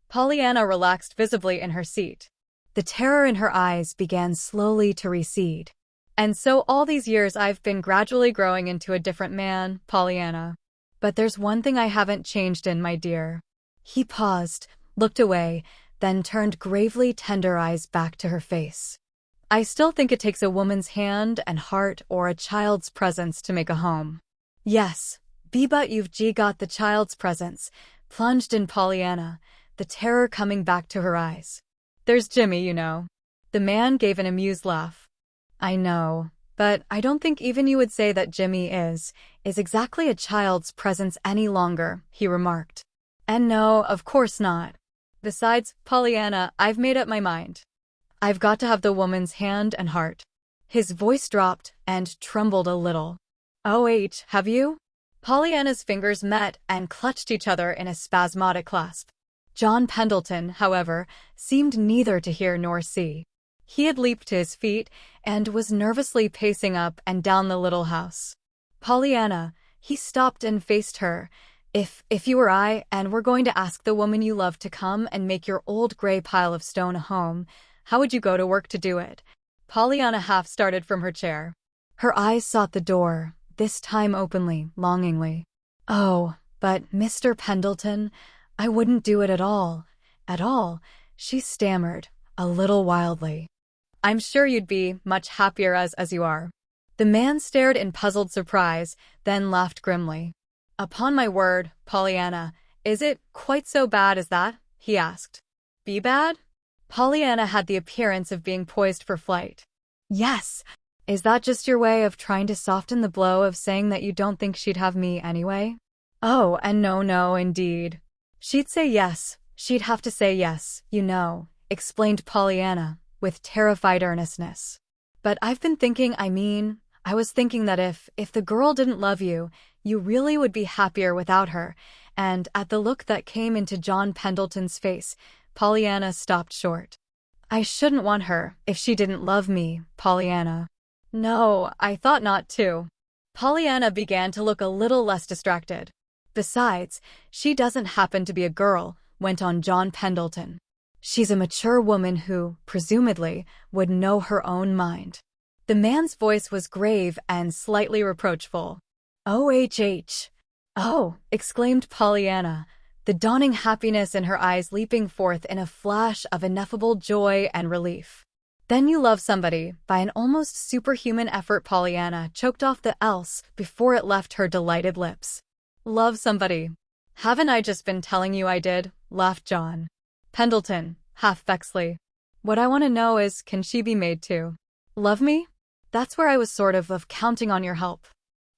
Pollyanna relaxed visibly in her seat. The terror in her eyes began slowly to recede. And so all these years I've been gradually growing into a different man, Pollyanna. But there's one thing I haven't changed in, my dear. He paused, looked away, then turned gravely tender eyes back to her face. I still think it takes a woman's hand and heart or a child's presence to make a home. Yes, but you've got the child's presence, plunged in Pollyanna, the terror coming back to her eyes. There's Jimmy, you know. The man gave an amused laugh. I know, but I don't think even you would say that Jimmy is exactly a child's presence any longer, he remarked. And no, of course not. Besides, Pollyanna, I've made up my mind. I've got to have the woman's hand and heart. His voice dropped and trembled a little. Oh, have you? Pollyanna's fingers met and clutched each other in a spasmodic clasp. John Pendleton, however, seemed neither to hear nor see. He had leaped to his feet and was nervously pacing up and down the little house. Pollyanna, he stopped and faced her. If you were I, and were going to ask the woman you love to come and make your old gray pile of stone a home, how would you go to work to do it? Pollyanna half started from her chair. Her eyes sought the door, this time openly, longingly. Oh, but Mr. Pendleton, I wouldn't do it at all, she stammered, a little wildly. I'm sure you'd be much happier as you are. The man stared in puzzled surprise, then laughed grimly. Upon my word, Pollyanna, is it quite so bad as that? He asked. Be bad? Pollyanna had the appearance of being poised for flight. Yes. Is that just your way of trying to soften the blow of saying that you don't think she'd have me anyway? Oh, and no, indeed. She'd say yes. She'd have to say yes, you know, explained Pollyanna, with terrified earnestness. But I've been thinking, I was thinking that if the girl didn't love you, you really would be happier without her, and at the look that came into John Pendleton's face, Pollyanna stopped short. I shouldn't want her if she didn't love me, Pollyanna. No, I thought not too. Pollyanna began to look a little less distracted. Besides, she doesn't happen to be a girl, went on John Pendleton. She's a mature woman who, presumably, would know her own mind. The man's voice was grave and slightly reproachful. Oh, exclaimed Pollyanna, the dawning happiness in her eyes leaping forth in a flash of ineffable joy and relief. Then you love somebody. By an almost superhuman effort, Pollyanna choked off the else before it left her delighted lips. Love somebody. Haven't I just been telling you I did? Laughed John Pendleton, half vexedly. What I want to know is, can she be made to love me? That's where I was sort of counting on your help.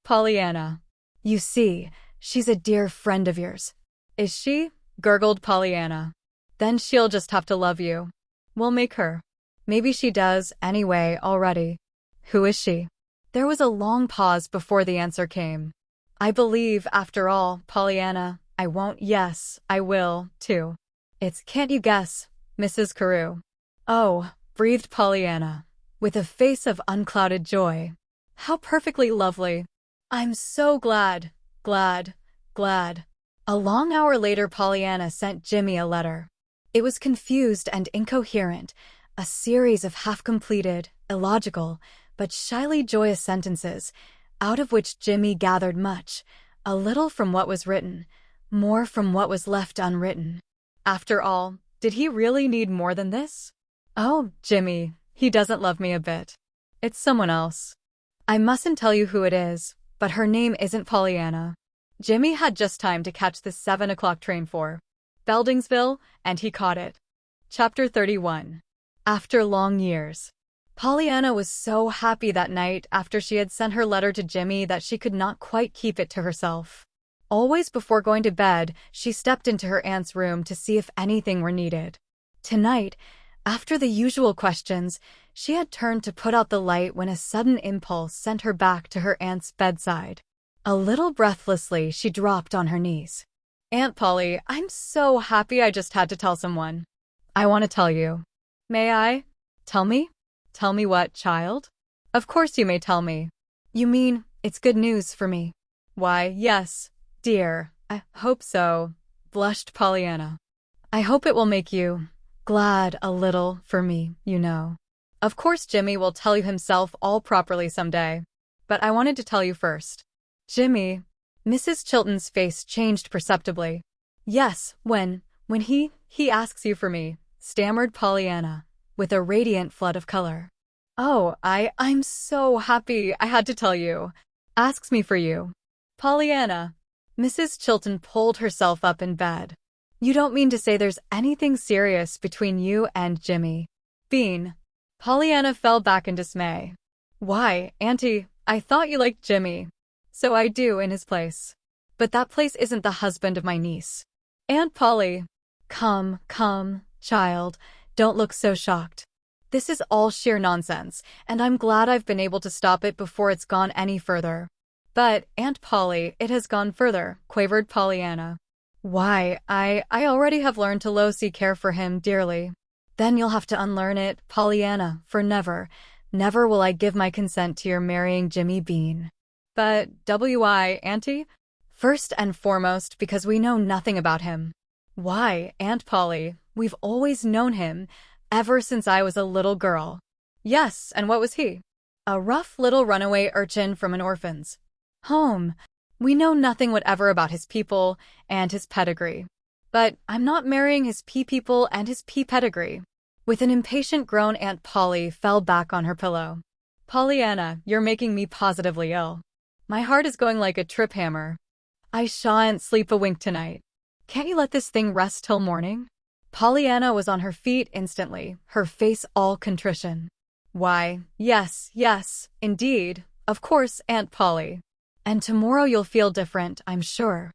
Pollyanna. You see, she's a dear friend of yours. Is she? Gurgled Pollyanna. Then she'll just have to love you. We'll make her. Maybe she does, anyway, already. Who is she? There was a long pause before the answer came. I believe, after all, Pollyanna, I won't. Yes, I will, too. It's, can't you guess, Mrs. Carew? Oh, breathed Pollyanna, with a face of unclouded joy. How perfectly lovely. I'm so glad. A long hour later, Pollyanna sent Jimmy a letter. It was confused and incoherent, a series of half-completed, illogical, but shyly joyous sentences, out of which Jimmy gathered much, a little from what was written, more from what was left unwritten. After all, did he really need more than this? Oh, Jimmy, he doesn't love me a bit. It's someone else. I mustn't tell you who it is, but her name isn't Pollyanna. Jimmy had just time to catch the 7 o'clock train for Beldingsville, and he caught it. Chapter 31. After long years. Pollyanna was so happy that night after she had sent her letter to Jimmy that she could not quite keep it to herself. Always before going to bed, she stepped into her aunt's room to see if anything were needed. Tonight, after the usual questions, she had turned to put out the light when a sudden impulse sent her back to her aunt's bedside. A little breathlessly, she dropped on her knees. Aunt Polly, I'm so happy I just had to tell someone. I want to tell you. May I? Tell me? Tell me what, child? Of course you may tell me. You mean, it's good news for me? Why, yes, dear, I hope so, blushed Pollyanna. I hope it will make you glad a little for me, you know. Of course Jimmy will tell you himself all properly someday. But I wanted to tell you first. Jimmy, Mrs. Chilton's face changed perceptibly. Yes, when he asks you for me, stammered Pollyanna, with a radiant flood of color. Oh, I'm so happy I had to tell you. Asks me for you. Pollyanna. Mrs. Chilton pulled herself up in bed. You don't mean to say there's anything serious between you and Jimmy Bean? Pollyanna fell back in dismay. Why, Auntie, I thought you liked Jimmy. So I do in his place. But that place isn't the husband of my niece. Aunt Polly. Come, child, don't look so shocked. This is all sheer nonsense, and I'm glad I've been able to stop it before it's gone any further. But, Aunt Polly, it has gone further, quavered Pollyanna. Why, I already have learned to low-key care for him dearly. Then you'll have to unlearn it, Pollyanna, for never will I give my consent to your marrying Jimmy Bean. But, why, Auntie? First and foremost, because we know nothing about him. Why, Aunt Polly, we've always known him, ever since I was a little girl. Yes, and what was he? A rough little runaway urchin from an orphan's home. We know nothing whatever about his people and his pedigree. But I'm not marrying his people and his pedigree. With an impatient groan, Aunt Polly fell back on her pillow. Pollyanna, you're making me positively ill. My heart is going like a trip hammer. I shan't sleep a wink tonight. Can't you let this thing rest till morning? Pollyanna was on her feet instantly, her face all contrition. Why, yes, indeed, of course, Aunt Polly. And tomorrow you'll feel different, I'm sure.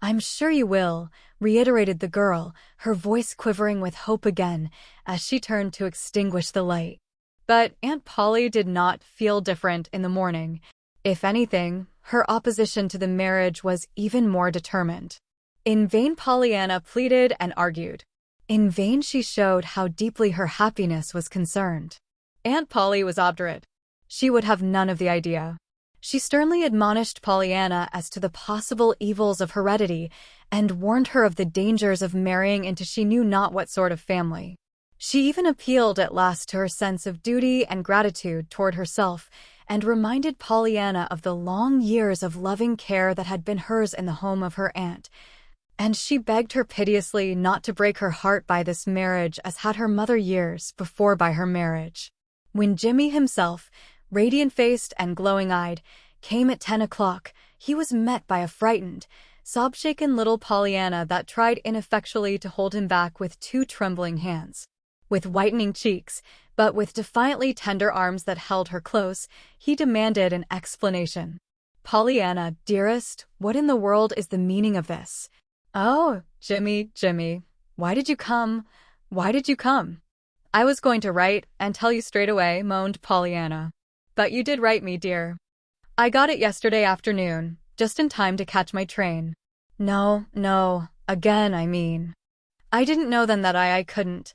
I'm sure you will, reiterated the girl, her voice quivering with hope again, as she turned to extinguish the light. But Aunt Polly did not feel different in the morning. If anything, her opposition to the marriage was even more determined. In vain Pollyanna pleaded and argued. In vain she showed how deeply her happiness was concerned. Aunt Polly was obdurate. She would have none of the idea. She sternly admonished Pollyanna as to the possible evils of heredity and warned her of the dangers of marrying into she knew not what sort of family. She even appealed at last to her sense of duty and gratitude toward herself and reminded Pollyanna of the long years of loving care that had been hers in the home of her aunt. And she begged her piteously not to break her heart by this marriage as had her mother years before by her marriage. When Jimmy himself, radiant-faced and glowing-eyed, came at 10 o'clock, he was met by a frightened, sob-shaken little Pollyanna that tried ineffectually to hold him back with two trembling hands. With whitening cheeks, but with defiantly tender arms that held her close, he demanded an explanation. Pollyanna, dearest, what in the world is the meaning of this? Oh, Jimmy, why did you come? Why did you come? I was going to write and tell you straight away, moaned Pollyanna. But you did write me, dear. I got it yesterday afternoon, just in time to catch my train. No, again, I mean. I didn't know then that I couldn't.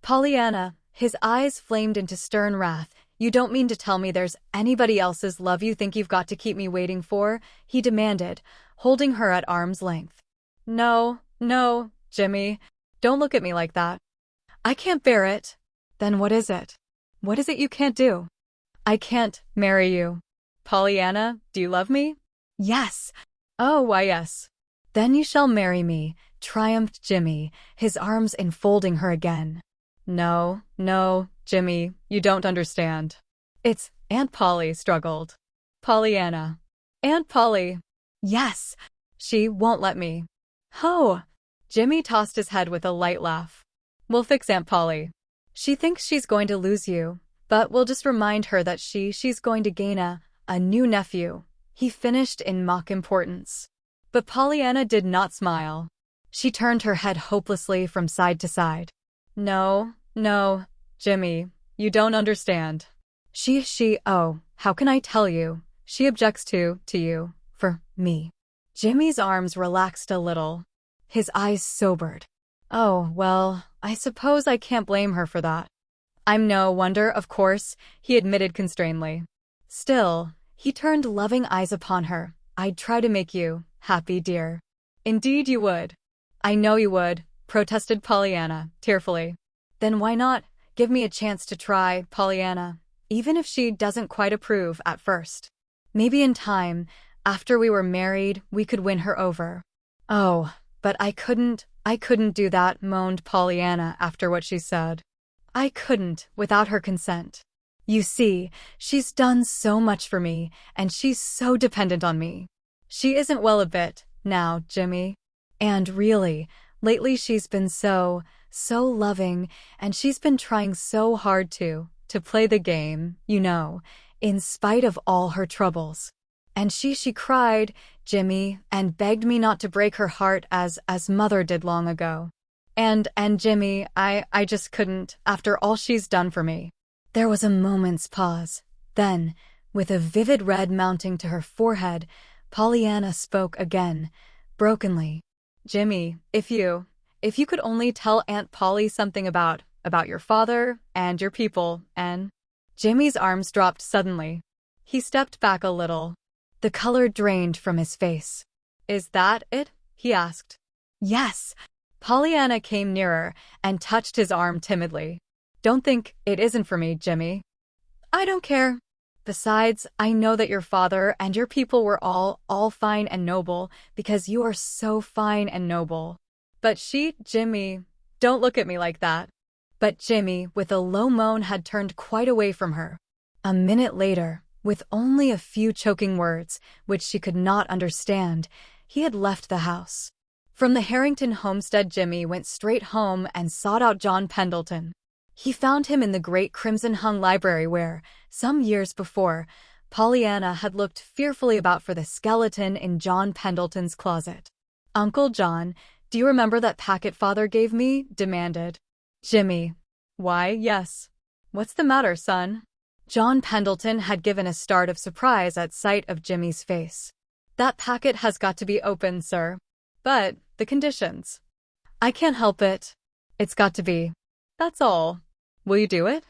Pollyanna, his eyes flamed into stern wrath. You don't mean to tell me there's anybody else's love you think you've got to keep me waiting for? He demanded, holding her at arm's length. No, Jimmy, don't look at me like that. I can't bear it. Then what is it? What is it you can't do? I can't marry you. Pollyanna, do you love me? Yes. Oh, why yes. Then you shall marry me, triumphed Jimmy, his arms enfolding her again. No, no, Jimmy, you don't understand. It's Aunt Polly struggled. Pollyanna. Aunt Polly. Yes. She won't let me. Oh. Jimmy tossed his head with a light laugh. We'll fix Aunt Polly. She thinks she's going to lose you, but we'll just remind her that she's going to gain a new nephew, he finished in mock importance. But Pollyanna did not smile. She turned her head hopelessly from side to side. No, no, Jimmy, you don't understand. Oh, how can I tell you? She objects to you, for me. Jimmy's arms relaxed a little. His eyes sobered. Oh, well, I suppose I can't blame her for that. I'm no wonder, of course, he admitted constrainedly. Still, he turned loving eyes upon her. I'd try to make you happy, dear. Indeed you would. I know you would, protested Pollyanna, tearfully. Then why not give me a chance to try, Pollyanna, even if she doesn't quite approve at first? Maybe in time, after we were married, we could win her over. Oh, but I couldn't do that, moaned Pollyanna after what she said. I couldn't, without her consent. You see, she's done so much for me, and she's so dependent on me. She isn't well a bit, now, Jimmy. And really, lately she's been so loving, and she's been trying so hard to play the game, you know, in spite of all her troubles. And she cried, Jimmy, and begged me not to break her heart as Mother did long ago. And Jimmy, I just couldn't, after all she's done for me. There was a moment's pause. Then, with a vivid red mounting to her forehead, Pollyanna spoke again, brokenly. Jimmy, if you could only tell Aunt Polly something about your father and your people, and... Jimmy's arms dropped suddenly. He stepped back a little. The color drained from his face. Is that it? He asked. Yes. Pollyanna came nearer and touched his arm timidly. Don't think it isn't for me, Jimmy. I don't care. Besides, I know that your father and your people were all fine and noble because you are so fine and noble. But Jimmy, don't look at me like that. But Jimmy, with a low moan, had turned quite away from her. A minute later, with only a few choking words, which she could not understand, he had left the house. From the Harrington homestead, Jimmy went straight home and sought out John Pendleton. He found him in the great crimson-hung library where, some years before, Pollyanna had looked fearfully about for the skeleton in John Pendleton's closet. Uncle John, do you remember that packet Father gave me? Demanded Jimmy. Why, yes. What's the matter, son? John Pendleton had given a start of surprise at sight of Jimmy's face. That packet has got to be opened, sir. But the conditions. I can't help it. It's got to be. That's all. Will you do it?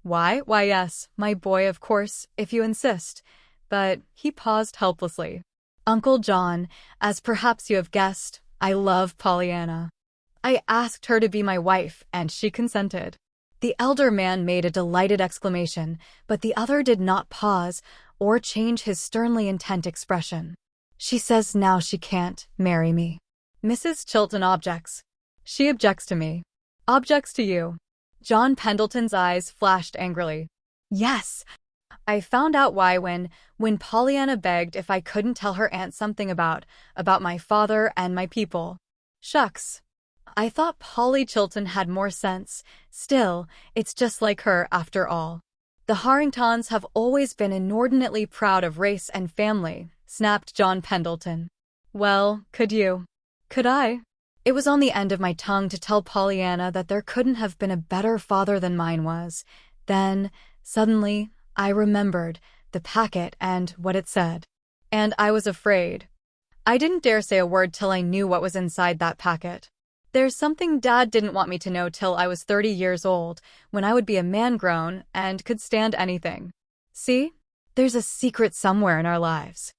Why, yes, my boy, of course, if you insist. But he paused helplessly. Uncle John, as perhaps you have guessed, I love Pollyanna. I asked her to be my wife, and she consented. The elder man made a delighted exclamation, but the other did not pause or change his sternly intent expression. She says now she can't marry me. Mrs. Chilton objects. She objects to me. Objects to you. John Pendleton's eyes flashed angrily. Yes. I found out why when Pollyanna begged if I couldn't tell her aunt something about my father and my people. Shucks. I thought Polly Chilton had more sense. Still, it's just like her after all. The Harringtons have always been inordinately proud of race and family, snapped John Pendleton. Well, could you? Could I? It was on the end of my tongue to tell Pollyanna that there couldn't have been a better father than mine was. Then, suddenly, I remembered the packet and what it said. And I was afraid. I didn't dare say a word till I knew what was inside that packet. There's something Dad didn't want me to know till I was 30 years old, when I would be a man grown and could stand anything. See? There's a secret somewhere in our lives.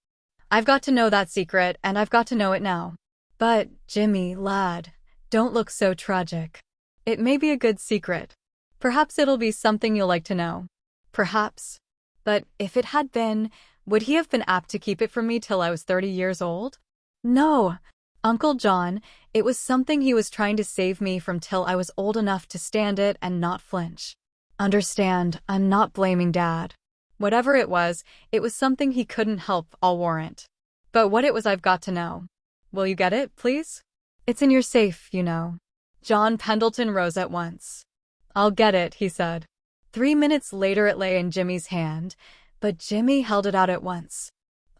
I've got to know that secret, and I've got to know it now. But, Jimmy, lad, don't look so tragic. It may be a good secret. Perhaps it'll be something you'll like to know. Perhaps. But if it had been, would he have been apt to keep it from me till I was 30 years old? No, Uncle John, it was something he was trying to save me from till I was old enough to stand it and not flinch. Understand, I'm not blaming Dad. Whatever it was something he couldn't help, I'll warrant. But what it was I've got to know. Will you get it, please? It's in your safe, you know. John Pendleton rose at once. I'll get it, he said. 3 minutes later it lay in Jimmy's hand, but Jimmy held it out at once.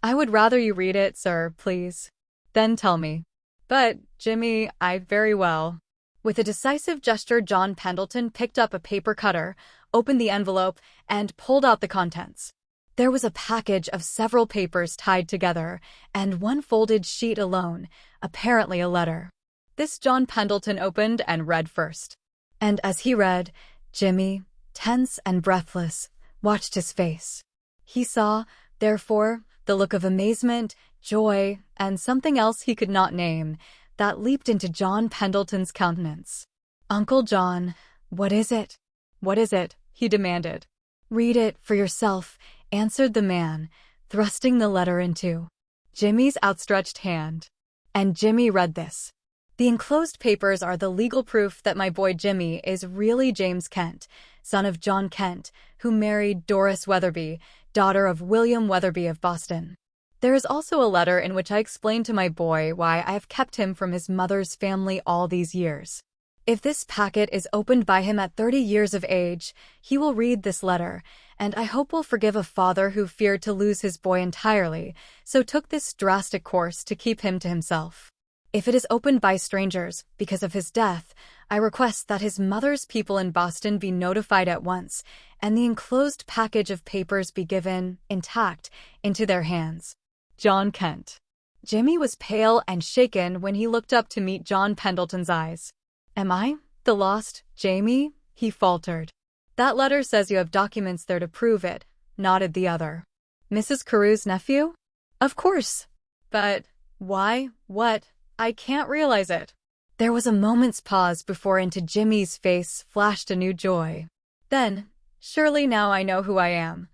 I would rather you read it, sir, please. Then tell me. But, Jimmy, very well. With a decisive gesture, John Pendleton picked up a paper cutter, opened the envelope, and pulled out the contents. There was a package of several papers tied together, and one folded sheet alone, apparently a letter. This John Pendleton opened and read first. And as he read, Jimmy, tense and breathless, watched his face. He saw, therefore, the look of amazement, joy, and something else he could not name, that leaped into John Pendleton's countenance. Uncle John, what is it? What is it? He demanded. Read it for yourself, answered the man, thrusting the letter into Jimmy's outstretched hand. And Jimmy read this. The enclosed papers are the legal proof that my boy Jimmy is really James Kent, son of John Kent, who married Doris Weatherby, daughter of William Weatherby of Boston. There is also a letter in which I explain to my boy why I have kept him from his mother's family all these years. If this packet is opened by him at 30 years of age, he will read this letter, and I hope will forgive a father who feared to lose his boy entirely, so took this drastic course to keep him to himself. If it is opened by strangers, because of his death, I request that his mother's people in Boston be notified at once, and the enclosed package of papers be given, intact, into their hands. John Kent. Jimmy was pale and shaken when he looked up to meet John Pendleton's eyes. Am I the lost Jamie? He faltered. That letter says you have documents there to prove it, nodded the other. Mrs. Carew's nephew? Of course. But why? What? I can't realize it. There was a moment's pause before into Jimmy's face flashed a new joy. Then, surely now I know who I am.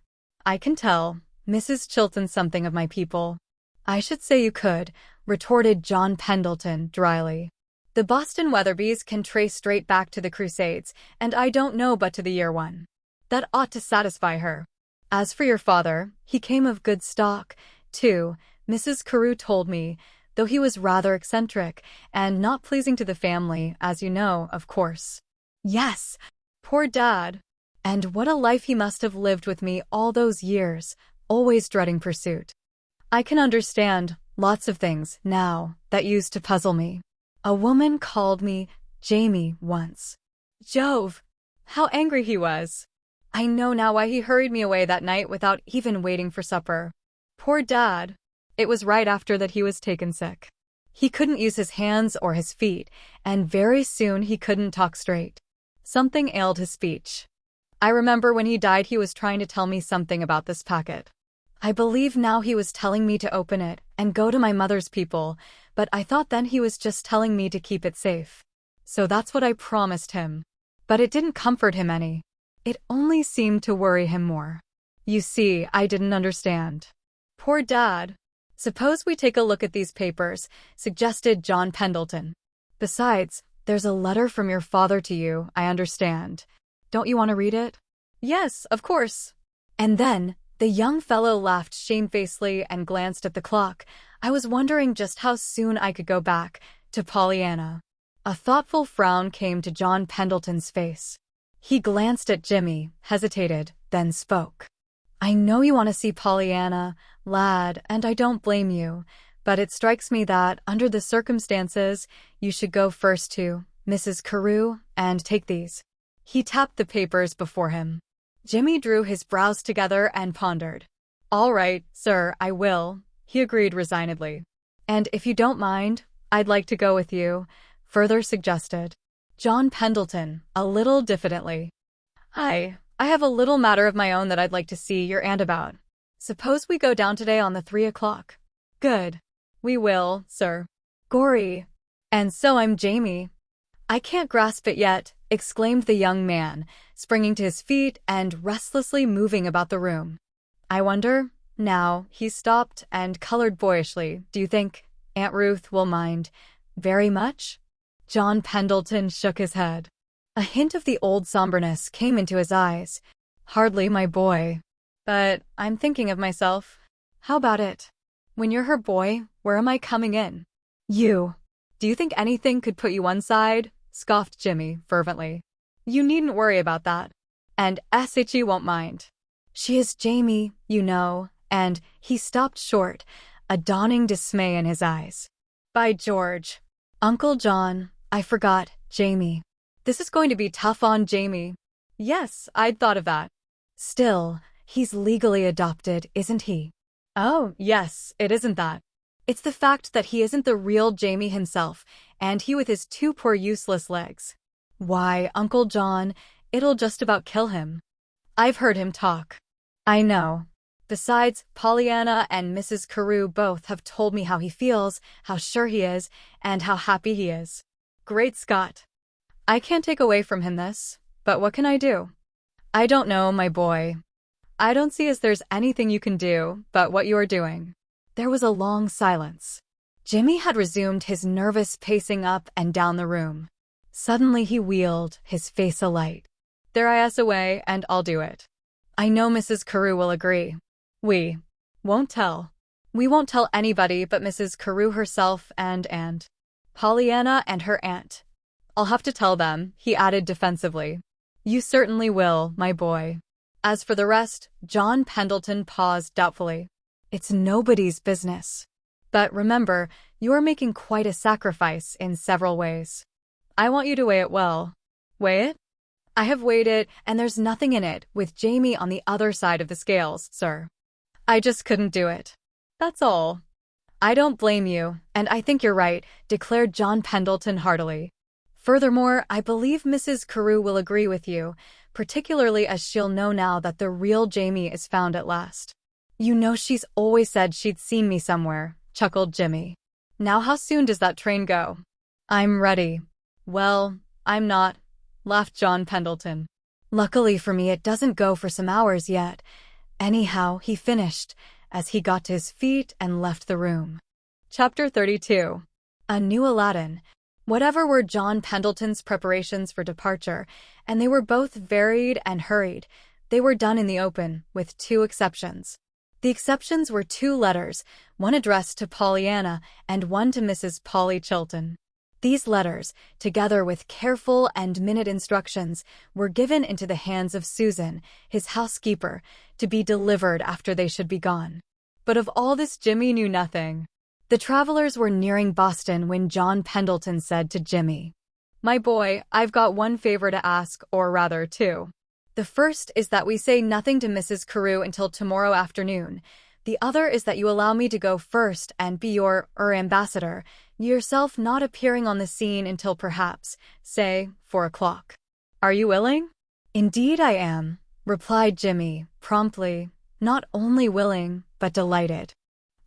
I can tell Mrs. Chilton something of my people. I should say you could, retorted John Pendleton dryly. The Boston Weatherbys can trace straight back to the Crusades, and I don't know but to the year 1. That ought to satisfy her. As for your father, he came of good stock, too, Mrs. Carew told me, though he was rather eccentric, and not pleasing to the family, as you know, of course. Yes, poor Dad. And what a life he must have lived with me all those years, always dreading pursuit. I can understand lots of things, now, that used to puzzle me. A woman called me Jamie once. Jove! How angry he was. I know now why he hurried me away that night without even waiting for supper. Poor Dad. It was right after that he was taken sick. He couldn't use his hands or his feet, and very soon he couldn't talk straight. Something ailed his speech. I remember when he died he was trying to tell me something about this packet. I believe now he was telling me to open it and go to my mother's people, but I thought then he was just telling me to keep it safe. So that's what I promised him. But it didn't comfort him any. It only seemed to worry him more. You see, I didn't understand. Poor Dad. Suppose we take a look at these papers, suggested John Pendleton. Besides, there's a letter from your father to you, I understand. Don't you want to read it? Yes, of course. And then, the young fellow laughed shamefacedly and glanced at the clock. I was wondering just how soon I could go back to Pollyanna. A thoughtful frown came to John Pendleton's face. He glanced at Jimmy, hesitated, then spoke. I know you want to see Pollyanna, lad, and I don't blame you, but it strikes me that, under the circumstances, you should go first to Mrs. Carew and take these. He tapped the papers before him. Jimmy drew his brows together and pondered. All right, sir, I will, he agreed resignedly. And if you don't mind, I'd like to go with you, further suggested John Pendleton, a little diffidently. I have a little matter of my own that I'd like to see your aunt about. Suppose we go down today on the 3 o'clock. Good. We will, sir. Gory. And so I'm Jamie. I can't grasp it yet, exclaimed the young man, springing to his feet and restlessly moving about the room. I wonder, Now, he stopped and colored boyishly. Do you think Aunt Ruth will mind very much? John Pendleton shook his head. A hint of the old somberness came into his eyes. Hardly, my boy. But I'm thinking of myself. How about it? When you're her boy, where am I coming in? You. Do you think anything could put you one side? Scoffed Jimmy fervently. You needn't worry about that. And SHE won't mind. She is Jamie, you know, and he stopped short, a dawning dismay in his eyes. By George. Uncle John, I forgot, Jamie. This is going to be tough on Jamie. Yes, I'd thought of that. Still, he's legally adopted, isn't he? Oh, yes, it isn't that. It's the fact that he isn't the real Jamie himself, and he with his two poor useless legs. Why, Uncle John, it'll just about kill him. I've heard him talk. I know. Besides, Pollyanna and Mrs. Carew both have told me how he feels, how sure he is, and how happy he is. Great Scott. I can't take away from him this, but what can I do? I don't know, my boy. I don't see as there's anything you can do but what you are doing. There was a long silence. Jimmy had resumed his nervous pacing up and down the room. Suddenly he wheeled, his face alight. There I ass away, and I'll do it. I know Mrs. Carew will agree. We won't tell. We won't tell anybody but Mrs. Carew herself and Pollyanna and her aunt. I'll have to tell them, he added defensively. You certainly will, my boy. As for the rest, John Pendleton paused doubtfully. It's nobody's business. But remember, you're making quite a sacrifice in several ways. I want you to weigh it well. Weigh it? I have weighed it, and there's nothing in it, with Jamie on the other side of the scales, sir. I just couldn't do it. That's all. I don't blame you, and I think you're right, declared John Pendleton heartily. Furthermore, I believe Mrs. Carew will agree with you, particularly as she'll know now that the real Jamie is found at last. You know she's always said she'd seen me somewhere, chuckled Jimmy. Now how soon does that train go? I'm ready. Well, I'm not, laughed John Pendleton. Luckily for me it doesn't go for some hours yet. Anyhow, he finished, as he got to his feet and left the room. Chapter 32. A New Aladdin. Whatever were John Pendleton's preparations for departure, and they were both varied and hurried, they were done in the open, with two exceptions. The exceptions were two letters, one addressed to Pollyanna and one to Mrs. Polly Chilton. These letters, together with careful and minute instructions, were given into the hands of Susan, his housekeeper, to be delivered after they should be gone. But of all this Jimmy knew nothing. The travelers were nearing Boston when John Pendleton said to Jimmy, My boy, I've got one favor to ask, or rather two. The first is that we say nothing to Mrs. Carew until tomorrow afternoon. The other is that you allow me to go first and be your ambassador, yourself not appearing on the scene until perhaps, say, 4 o'clock. Are you willing? Indeed I am, replied Jimmy, promptly, not only willing, but delighted.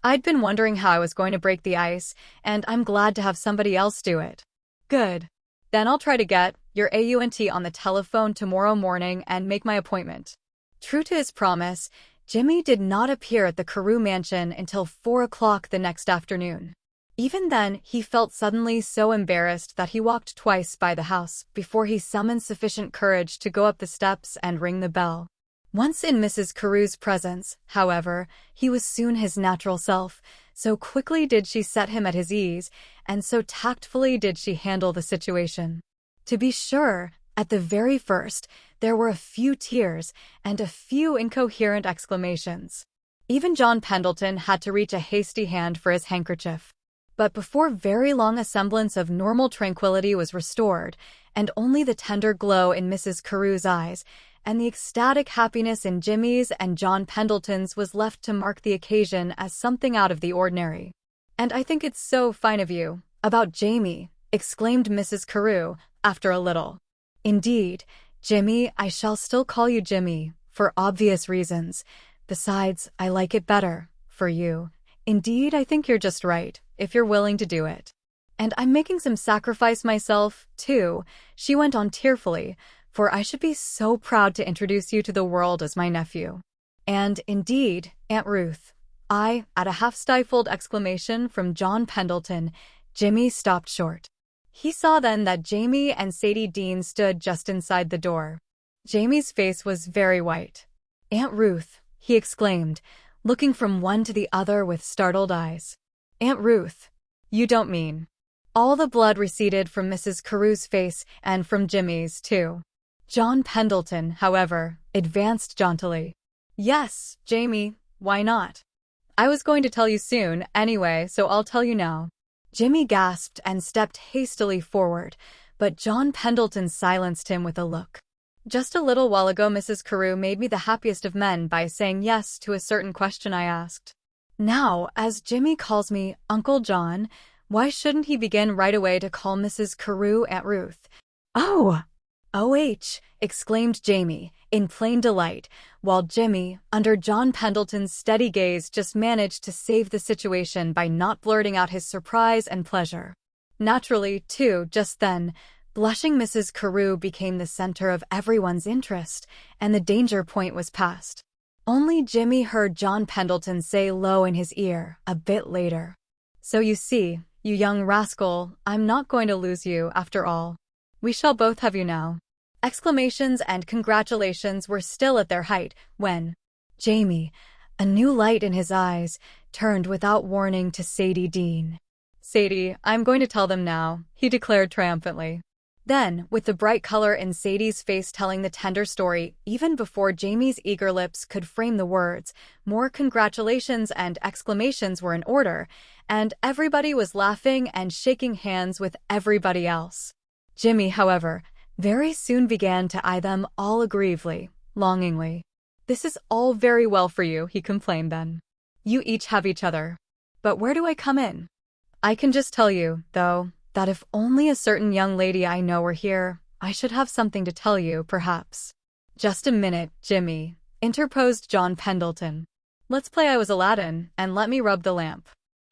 I'd been wondering how I was going to break the ice, and I'm glad to have somebody else do it. Good. Then I'll try to get your aunt on the telephone tomorrow morning and make my appointment. True to his promise, Jimmy did not appear at the Carew mansion until 4 o'clock the next afternoon. Even then, he felt suddenly so embarrassed that he walked twice by the house before he summoned sufficient courage to go up the steps and ring the bell. Once in Mrs. Carew's presence, however, he was soon his natural self, so quickly did she set him at his ease, and so tactfully did she handle the situation. To be sure, at the very first, there were a few tears and a few incoherent exclamations. Even John Pendleton had to reach a hasty hand for his handkerchief. But before very long a semblance of normal tranquility was restored, and only the tender glow in Mrs. Carew's eyes, and the ecstatic happiness in Jimmy's and John Pendleton's was left to mark the occasion as something out of the ordinary. And I think it's so fine of you, about Jamie, exclaimed Mrs. Carew, after a little. Indeed, Jimmy, I shall still call you Jimmy, for obvious reasons. Besides, I like it better, for you. Indeed, I think you're just right, if you're willing to do it. And I'm making some sacrifice myself, too, she went on tearfully, for I should be so proud to introduce you to the world as my nephew. And indeed, Aunt Ruth, at a half-stifled exclamation from John Pendleton, Jimmy stopped short. He saw then that Jamie and Sadie Dean stood just inside the door. Jamie's face was very white. "Aunt Ruth," he exclaimed, looking from one to the other with startled eyes. "Aunt Ruth, you don't mean—" All the blood receded from Mrs. Carew's face and from Jimmy's, too. John Pendleton, however, advanced jauntily. "Yes, Jamie, why not? I was going to tell you soon, anyway, so I'll tell you now." Jimmy gasped and stepped hastily forward, but John Pendleton silenced him with a look. "Just a little while ago Mrs. Carew made me the happiest of men by saying yes to a certain question I asked. Now, as Jimmy calls me Uncle John, why shouldn't he begin right away to call Mrs. Carew Aunt Ruth?" "Oh! O.H.!" exclaimed Jamie, in plain delight, while Jimmy, under John Pendleton's steady gaze, just managed to save the situation by not blurting out his surprise and pleasure. Naturally, too, just then, blushing Mrs. Carew became the center of everyone's interest, and the danger point was passed. Only Jimmy heard John Pendleton say low in his ear, a bit later, "So you see, you young rascal, I'm not going to lose you, after all. We shall both have you now." Exclamations and congratulations were still at their height when Jamie, a new light in his eyes, turned without warning to Sadie Dean. "Sadie, I'm going to tell them now," he declared triumphantly. Then, with the bright color in Sadie's face telling the tender story, even before Jamie's eager lips could frame the words, more congratulations and exclamations were in order, and everybody was laughing and shaking hands with everybody else. Jimmy, however, very soon began to eye them all aggrievedly, longingly. "This is all very well for you," he complained then. "You each have each other. But where do I come in? I can just tell you, though, that if only a certain young lady I know were here, I should have something to tell you, perhaps." "Just a minute, Jimmy," interposed John Pendleton. "Let's play I was Aladdin, and let me rub the lamp.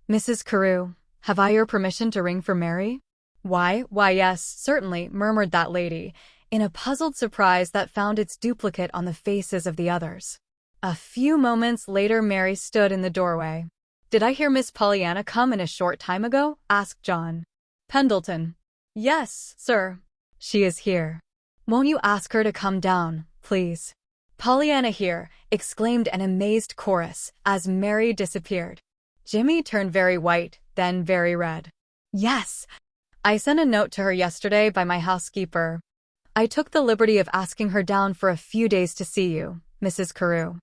Mrs. Carew, have I your permission to ring for Mary?" Why, yes, certainly," murmured that lady, in a puzzled surprise that found its duplicate on the faces of the others. A few moments later Mary stood in the doorway. "Did I hear Miss Pollyanna come in a short time ago?" asked John Pendleton. "Yes, sir. She is here. Won't you ask her to come down, please?" "Pollyanna here!" exclaimed an amazed chorus, as Mary disappeared. Jimmy turned very white, then very red. "Yes! I sent a note to her yesterday by my housekeeper. I took the liberty of asking her down for a few days to see you, Mrs. Carew.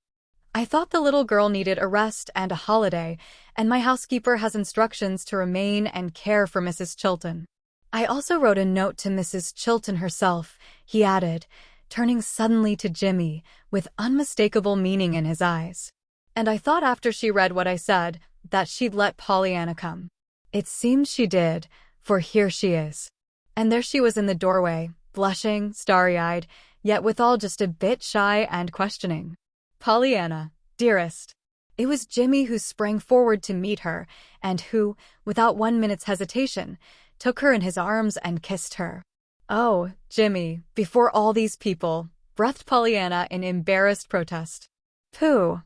I thought the little girl needed a rest and a holiday, and my housekeeper has instructions to remain and care for Mrs. Chilton. I also wrote a note to Mrs. Chilton herself," he added, turning suddenly to Jimmy, with unmistakable meaning in his eyes. "And I thought after she read what I said, that she'd let Pollyanna come. It seems she did, for here she is." And there she was in the doorway, blushing, starry-eyed, yet withal just a bit shy and questioning. "Pollyanna, dearest." It was Jimmy who sprang forward to meet her, and who, without 1 minute's hesitation, took her in his arms and kissed her. "Oh, Jimmy, before all these people," breathed Pollyanna in embarrassed protest. "Pooh.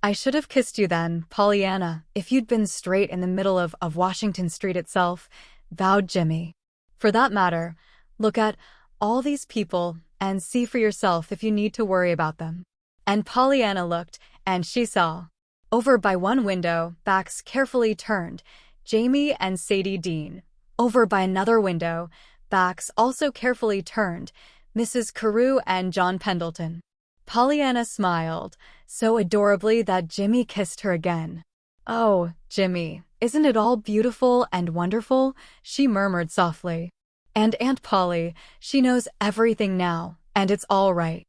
I should have kissed you then, Pollyanna, if you'd been straight in the middle of Washington Street itself," vowed Jimmy. "For that matter, look at all these people and see for yourself if you need to worry about them." And Pollyanna looked, and she saw, over by one window, backs carefully turned, Jamie and Sadie Dean. Over by another window, backs also carefully turned, Mrs. Carew and John Pendleton. Pollyanna smiled, so adorably that Jimmy kissed her again. "Oh, Jimmy, isn't it all beautiful and wonderful?" she murmured softly. "And Aunt Polly, she knows everything now, and it's all right.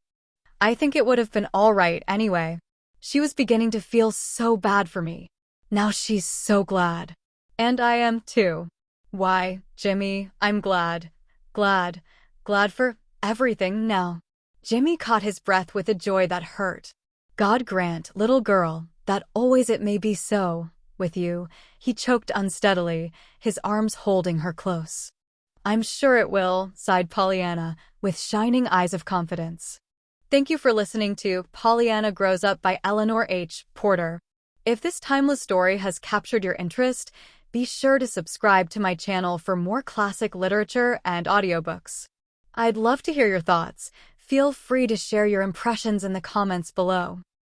I think it would have been all right anyway. She was beginning to feel so bad for me. Now she's so glad. And I am too. Why, Jimmy, I'm glad for everything now." Jimmy caught his breath with a joy that hurt. "God grant, little girl, that always it may be so, with you," he choked unsteadily, his arms holding her close. "I'm sure it will," sighed Pollyanna, with shining eyes of confidence. Thank you for listening to Pollyanna Grows Up by Eleanor H. Porter. If this timeless story has captured your interest, be sure to subscribe to my channel for more classic literature and audiobooks. I'd love to hear your thoughts. Feel free to share your impressions in the comments below.